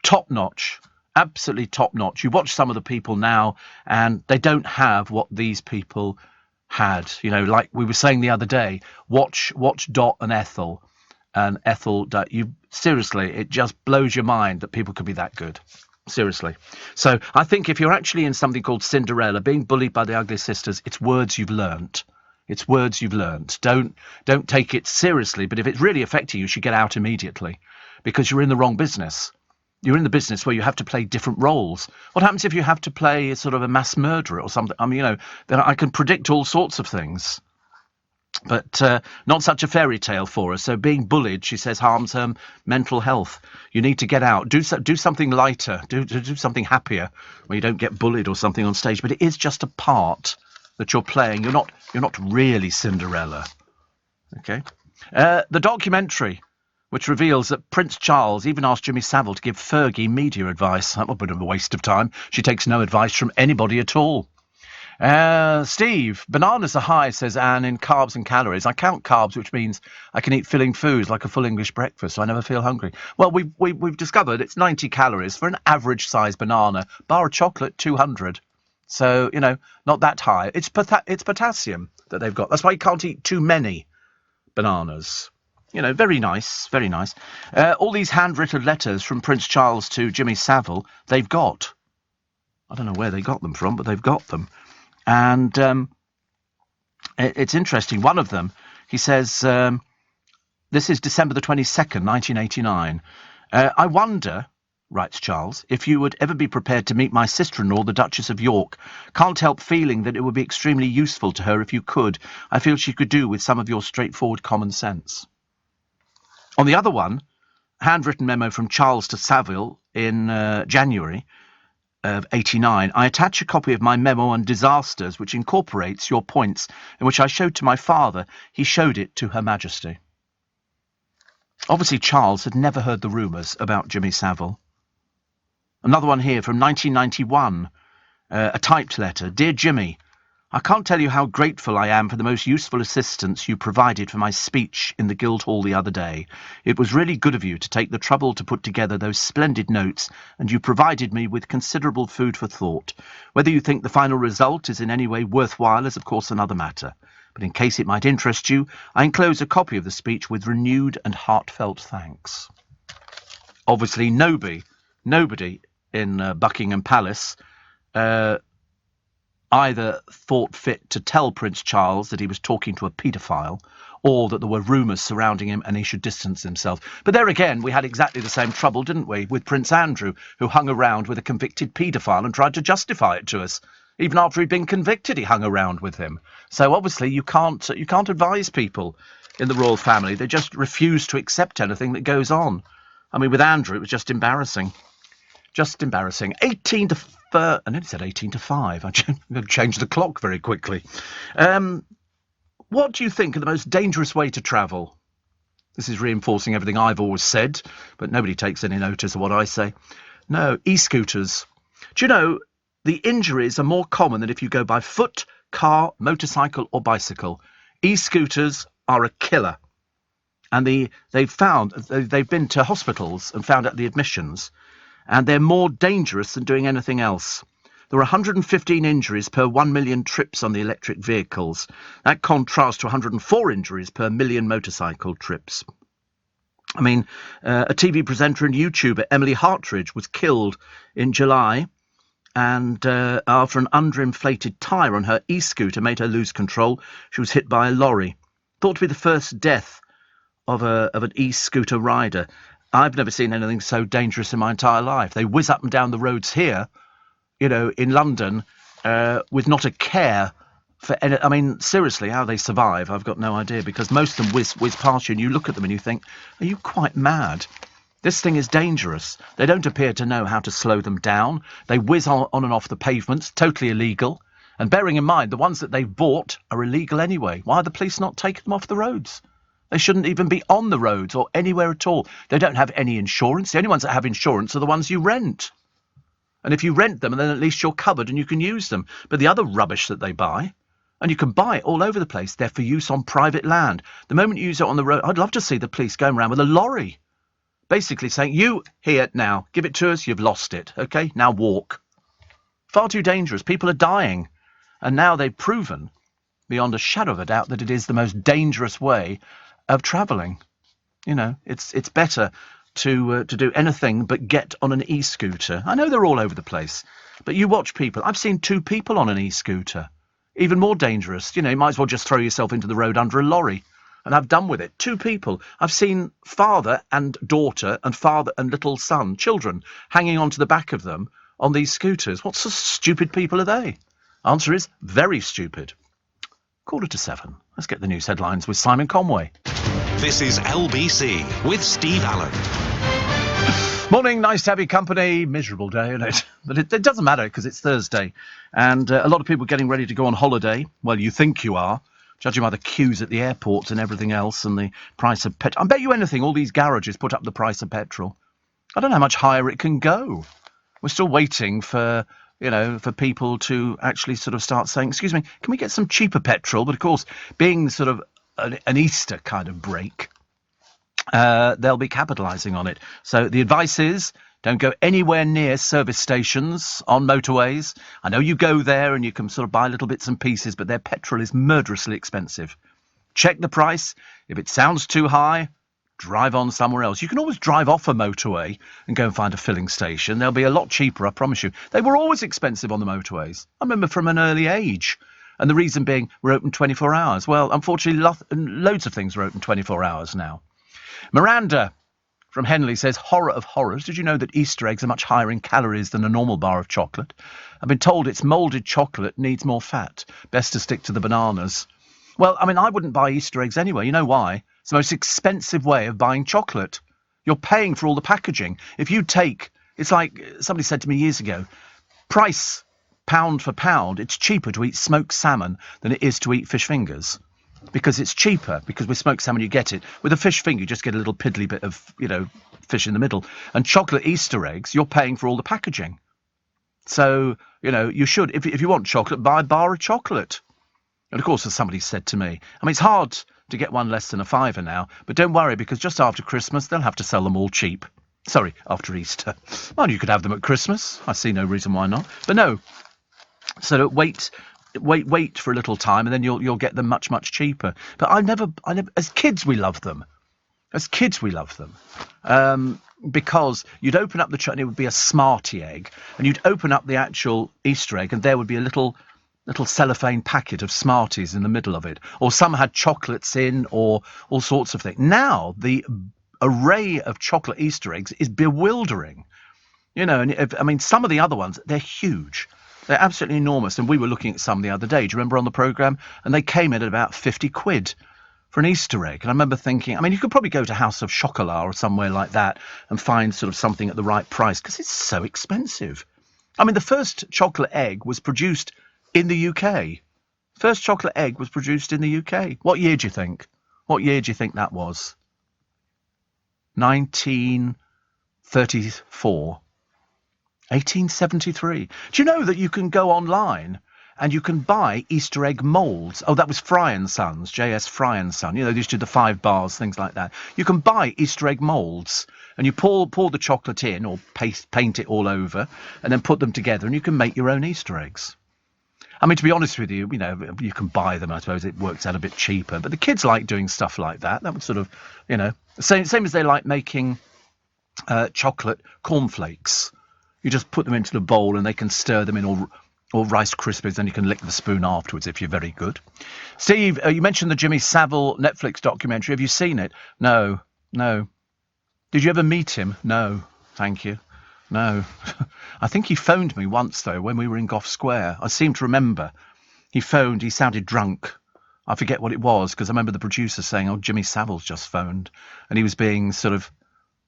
[SPEAKER 1] top-notch, absolutely top-notch. You watch some of the people now, and they don't have what these people had. Like we were saying the other day, watch Dot and Ethel. And Ethel, seriously, it just blows your mind that people could be that good. Seriously. So I think if you're actually in something called Cinderella, being bullied by the Ugly Sisters, it's words you've learnt. It's words you've learnt. Don't take it seriously, but if it's really affecting you, you should get out immediately because you're in the wrong business. You're in the business where you have to play different roles. What happens if you have to play sort of a mass murderer or something? I mean, then I can predict all sorts of things. But not such a fairy tale for us. So being bullied, she says, harms her mental health. You need to get out. Do something lighter. Do something happier where you don't get bullied or something on stage. But it is just a part that you're playing. You're not really Cinderella. Okay. The documentary, which reveals that Prince Charles even asked Jimmy Savile to give Fergie media advice. That would have been a waste of time. She takes no advice from anybody at all. Steve, bananas are high, says Anne, in carbs and calories. I count carbs, which means I can eat filling foods like a full English breakfast, so I never feel hungry. Well, we've discovered it's 90 calories for an average-sized banana. Bar of chocolate, 200. So, not that high. It's potassium that they've got. That's why you can't eat too many bananas. Very nice, very nice. All these handwritten letters from Prince Charles to Jimmy Savile, they've got. I don't know where they got them from, but they've got them. And it's interesting. One of them, he says, this is December the 22nd, 1989. I wonder, writes Charles, if you would ever be prepared to meet my sister-in-law, the Duchess of York. Can't help feeling that it would be extremely useful to her if you could. I feel she could do with some of your straightforward common sense. On the other one, handwritten memo from Charles to Saville in January of 89, I attach a copy of my memo on disasters which incorporates your points, in which I showed to my father. He showed it to Her Majesty. Obviously, Charles had never heard the rumours about Jimmy Savile. Another one here from 1991, a typed letter. Dear Jimmy, I can't tell you how grateful I am for the most useful assistance you provided for my speech in the Guildhall the other day. It was really good of you to take the trouble to put together those splendid notes, and you provided me with considerable food for thought. Whether you think the final result is in any way worthwhile is of course another matter. But in case it might interest you, I enclose a copy of the speech with renewed and heartfelt thanks. Obviously nobody in Buckingham Palace either thought fit to tell Prince Charles that he was talking to a paedophile, or that there were rumours surrounding him and he should distance himself. But there again, we had exactly the same trouble, didn't we, with Prince Andrew, who hung around with a convicted paedophile and tried to justify it to us. Even after he'd been convicted, he hung around with him. So obviously you can't advise people in the royal family. They just refuse to accept anything that goes on. I mean, with Andrew, it was just embarrassing. Just embarrassing. 18 to... I nearly said 18 to 5. I'm going to change the clock very quickly. What do you think are the most dangerous way to travel? This is reinforcing everything I've always said, but nobody takes any notice of what I say. No, e-scooters. Do you know, the injuries are more common than if you go by foot, car, motorcycle or bicycle. E-scooters are a killer. And they've been to hospitals and found out the admissions, and they're more dangerous than doing anything else. There are 115 injuries per 1 million trips on the electric vehicles. That contrasts to 104 injuries per million motorcycle trips. I mean, a TV presenter and YouTuber, Emily Hartridge, was killed in July, and after an underinflated tyre on her e-scooter made her lose control. She was hit by a lorry. Thought to be the first death of an e-scooter rider. I've never seen anything so dangerous in my entire life. They whiz up and down the roads here, you know, in London, with not a care for any... I mean, seriously, how they survive, I've got no idea, because most of them whiz past you and you look at them and you think, are you quite mad? This thing is dangerous. They don't appear to know how to slow them down. They whiz on and off the pavements, totally illegal. And bearing in mind, the ones that they've bought are illegal anyway. Why are the police not taking them off the roads? They shouldn't even be on the roads or anywhere at all. They don't have any insurance. The only ones that have insurance are the ones you rent. And if you rent them, then at least you're covered and you can use them. But the other rubbish that they buy, and you can buy it all over the place, they're for use on private land. The moment you use it on the road, I'd love to see the police going around with a lorry, basically saying, you, here, now, give it to us, you've lost it, OK? Now walk. Far too dangerous. People are dying. And now they've proven, beyond a shadow of a doubt, that it is the most dangerous way of travelling. You know, it's better to do anything but get on an e-scooter. I know they're all over the place, but you watch people. I've seen 2 people on an e-scooter. Even more dangerous. You know, you might as well just throw yourself into the road under a lorry and have done with it. 2 people. I've seen father and daughter and father and little son, children, hanging onto the back of them on these scooters. What sort of stupid people are they? Answer is very stupid. 6:45. Let's get the news headlines with Simon Conway.
[SPEAKER 6] This is LBC with Steve Allen.
[SPEAKER 1] Morning, nice to have your company. Miserable day, isn't it? But it doesn't matter because it's Thursday. And a lot of people getting ready to go on holiday. Well, you think you are, judging by the queues at the airports and everything else and the price of petrol. I bet you anything, all these garages put up the price of petrol. I don't know how much higher it can go. We're still waiting for... you know, for people to actually sort of start saying, excuse me, can we get some cheaper petrol? But of course, being sort of an Easter kind of break, they'll be capitalising on it. So the advice is, don't go anywhere near service stations on motorways. I know you go there and you can sort of buy little bits and pieces, but their petrol is murderously expensive. Check the price. If it sounds too high, drive on somewhere else. You can always drive off a motorway and go and find a filling station. They'll be a lot cheaper, I promise you. They were always expensive on the motorways. I remember from an early age. And the reason being, we're open 24 hours. Well, unfortunately, loads of things are open 24 hours now. Miranda from Henley says, horror of horrors. Did you know that Easter eggs are much higher in calories than a normal bar of chocolate? I've been told it's moulded chocolate needs more fat. Best to stick to the bananas. Well, I mean, I wouldn't buy Easter eggs anyway. You know why? It's the most expensive way of buying chocolate. You're paying for all the packaging. If you take, it's like somebody said to me years ago, price pound for pound, it's cheaper to eat smoked salmon than it is to eat fish fingers. Because it's cheaper, because with smoked salmon you get it. With a fish finger you just get a little piddly bit of, fish in the middle. And chocolate Easter eggs, you're paying for all the packaging. So, you should, if you want chocolate, buy a bar of chocolate. And of course, as somebody said to me, I mean, it's hard to get one less than £5 now, but don't worry, because just after Christmas they'll have to sell them all cheap. Sorry, after Easter. Well, you could have them at Christmas. I see no reason why not. But no. So wait for a little time, and then you'll get them much, much cheaper. But I never. As kids, we loved them. Because you'd open up the chocolate, and it would be a Smartie egg, and you'd open up the actual Easter egg, and there would be a little cellophane packet of Smarties in the middle of it, or some had chocolates in, or all sorts of things. Now the array of chocolate Easter eggs is bewildering. And some of the other ones, they're huge. They're absolutely enormous, and we were looking at some the other day. Do you remember on the programme? And they came in at about 50 quid for an Easter egg. And I remember thinking, you could probably go to House of Chocolat or somewhere like that and find sort of something at the right price, because it's so expensive. The first chocolate egg was produced in the UK. First chocolate egg was produced in the UK. What year do you think? What year do you think that was? 1934. 1873. Do you know that you can go online and you can buy Easter egg moulds? Oh, that was Fry and Sons, J.S. Fry and Son. They used to do the 5 bars, things like that. You can buy Easter egg moulds, and you pour the chocolate in, or paint it all over, and then put them together, and you can make your own Easter eggs. To be honest with you, you can buy them. I suppose it works out a bit cheaper, but the kids like doing stuff like that. That would sort of, same as they like making chocolate cornflakes. You just put them into the bowl and they can stir them in, or Rice Krispies, and you can lick the spoon afterwards if you're very good. Steve, you mentioned the Jimmy Savile Netflix documentary. Have you seen it? No. Did you ever meet him? No, thank you. No. I think he phoned me once, though, when we were in Gough Square. I seem to remember. He phoned, he sounded drunk. I forget what it was, because I remember the producer saying, Jimmy Savile's just phoned. And he was being sort of...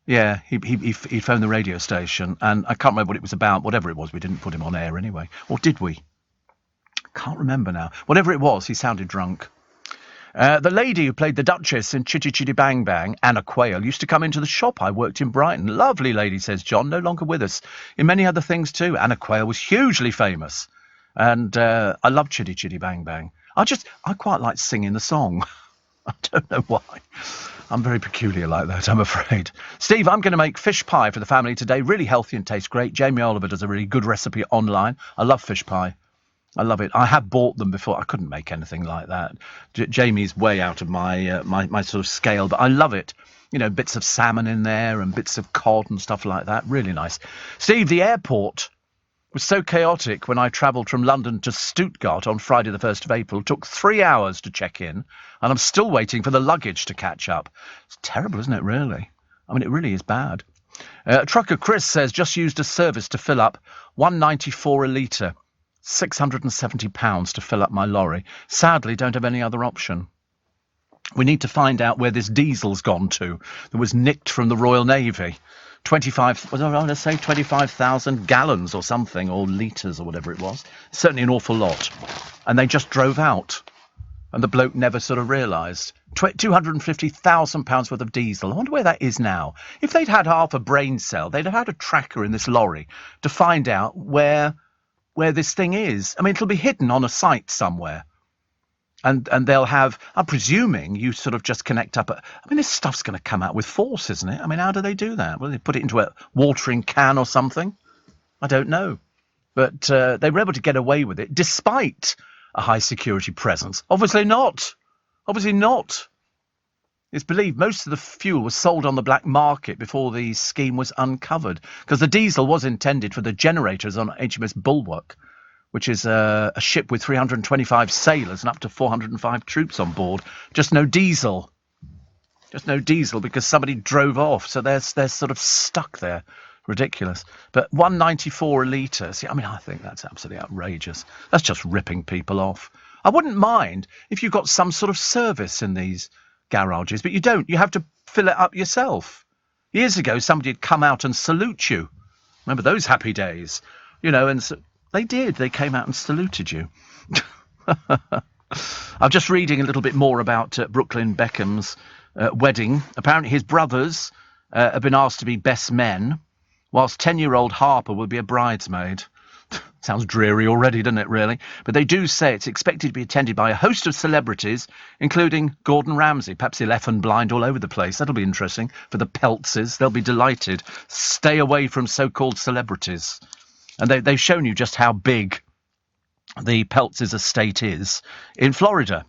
[SPEAKER 1] Yeah, he phoned the radio station, and I can't remember what it was about. Whatever it was, we didn't put him on air anyway. Or did we? Can't remember now. Whatever it was, he sounded drunk. The lady who played the Duchess in Chitty Chitty Bang Bang, Anna Quayle, used to come into the shop I worked in Brighton. Lovely lady, says John, no longer with us. In many other things too. Anna Quayle was hugely famous. And I love Chitty Chitty Bang Bang. I quite like singing the song. I don't know why. I'm very peculiar like that, I'm afraid. Steve, I'm going to make fish pie for the family today. Really healthy and tastes great. Jamie Oliver does a really good recipe online. I love fish pie. I love it. I have bought them before. I couldn't make anything like that. Jamie's way out of my my sort of scale, but I love it. Bits of salmon in there and bits of cod and stuff like that. Really nice. Steve, the airport was so chaotic when I travelled from London to Stuttgart on Friday the 1st of April. It took 3 hours to check in, and I'm still waiting for the luggage to catch up. It's terrible, isn't it, really? It really is bad. Trucker Chris says, just used a service to fill up £1.94 a litre. £670 to fill up my lorry. Sadly, don't have any other option. We need to find out where this diesel's gone to that was nicked from the Royal Navy. 25,000 gallons or something, or litres or whatever it was. Certainly an awful lot. And they just drove out. And the bloke never sort of realised. £250,000 worth of diesel. I wonder where that is now. If they'd had half a brain cell, they'd have had a tracker in this lorry to find out where this thing is. It'll be hidden on a site somewhere. And they'll have, I'm presuming, you sort of just connect up. This stuff's going to come out with force, isn't it? How do they do that? Will they put it into a watering can or something? I don't know. But they were able to get away with it, despite a high security presence. Obviously not. It's believed most of the fuel was sold on the black market before the scheme was uncovered, because the diesel was intended for the generators on HMS Bulwark, which is a ship with 325 sailors and up to 405 troops on board. Just no diesel. Just no diesel because somebody drove off, so they're sort of stuck there. Ridiculous. But 194 a litre. See, I mean, I think that's absolutely outrageous. That's just ripping people off. I wouldn't mind if you got some sort of service in these garages, but you don't. You have to fill it up yourself. Years ago, somebody had come out and salute you. Remember those happy days? You know, and so they did. They came out and saluted you. I'm just reading a little bit more about Brooklyn Beckham's wedding. Apparently his brothers have been asked to be best men, whilst 10-year-old Harper will be a bridesmaid. Sounds dreary already, doesn't it, really? But they do say it's expected to be attended by a host of celebrities, including Gordon Ramsay. Perhaps he'll F and blind all over the place. That'll be interesting for the Peltzes. They'll be delighted. Stay away from so-called celebrities. And they've shown you just how big the Peltzes estate is in Florida.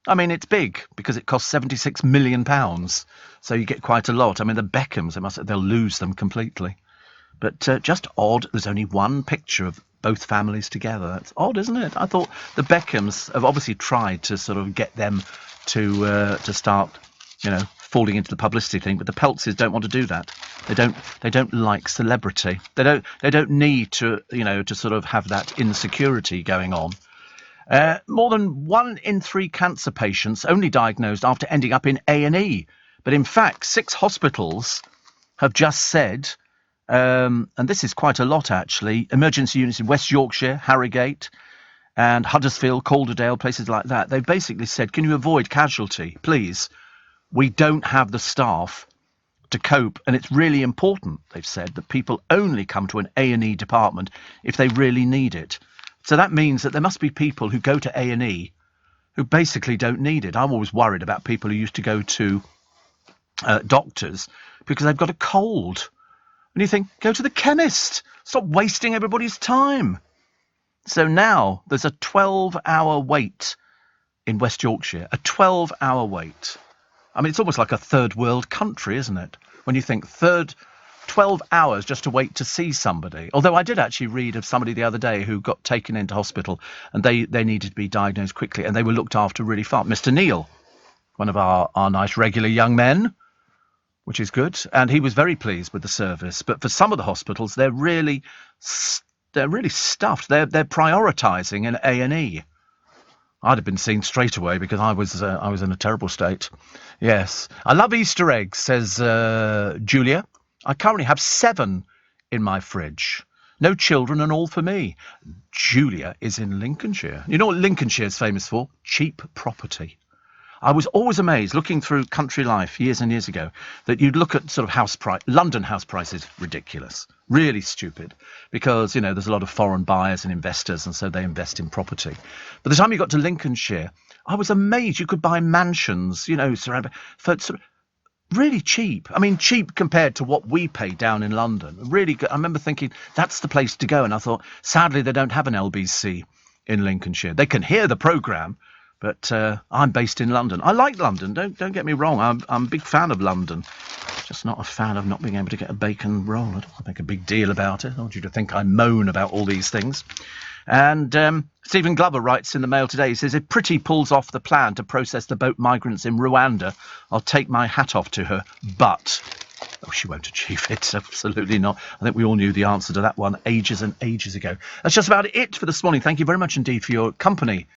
[SPEAKER 1] I mean, it's big because it costs £76 million. So you get quite a lot. I mean, the Beckhams, they'll lose them completely. But just odd, there's only one picture of both families together. That's odd, isn't it? I thought the Beckhams have obviously tried to sort of get them to start, you know, falling into the publicity thing. But the Peltzes don't want to do that. They don't like celebrity. They don't need to, you know, to sort of have that insecurity going on. More than 1 in 3 cancer patients only diagnosed after ending up in A&E. But in fact, 6 hospitals have just said, and this is quite a lot actually, emergency units in West Yorkshire, Harrogate and Huddersfield, Calderdale, places like that. They've basically said, can you avoid casualty, please? We don't have the staff to cope, and it's really important, they've said, that people only come to an A&E department if they really need it. So that means that there must be people who go to A&E who basically don't need it. I'm always worried about people who used to go to doctors because they've got a cold. And you think, go to the chemist. Stop wasting everybody's time. So now there's a 12-hour wait in West Yorkshire. A 12-hour wait. I mean, it's almost like a third world country, isn't it? When you think 12 hours just to wait to see somebody. Although I did actually read of somebody the other day who got taken into hospital and they needed to be diagnosed quickly and they were looked after really fast. Mr. Neil, one of our nice regular young men, which is good. And he was very pleased with the service. But for some of the hospitals, they're really stuffed. They're prioritising an A&E. I'd have been seen straight away because I was in a terrible state. Yes. I love Easter eggs, says Julia. I currently have 7 in my fridge. No children and all for me. Julia is in Lincolnshire. You know what Lincolnshire is famous for? Cheap property. I was always amazed, looking through Country Life years and years ago, that you'd look at sort of house price. London house prices, ridiculous. Really stupid. Because, you know, there's a lot of foreign buyers and investors, and so they invest in property. By the time you got to Lincolnshire, I was amazed. You could buy mansions, you know, for sort of really cheap. I mean, cheap compared to what we pay down in London. Really good. I remember thinking, that's the place to go. And I thought, sadly, they don't have an LBC in Lincolnshire. They can hear the programme. But I'm based in London. I like London. Don't get me wrong. I'm a big fan of London. Just not a fan of not being able to get a bacon roll. I don't make a big deal about it. I want you to think I moan about all these things. And Stephen Glover writes in the Mail today, he says, if Pretty pulls off the plan to process the boat migrants in Rwanda, I'll take my hat off to her. But she won't achieve it. Absolutely not. I think we all knew the answer to that one ages and ages ago. That's just about it for this morning. Thank you very much indeed for your company.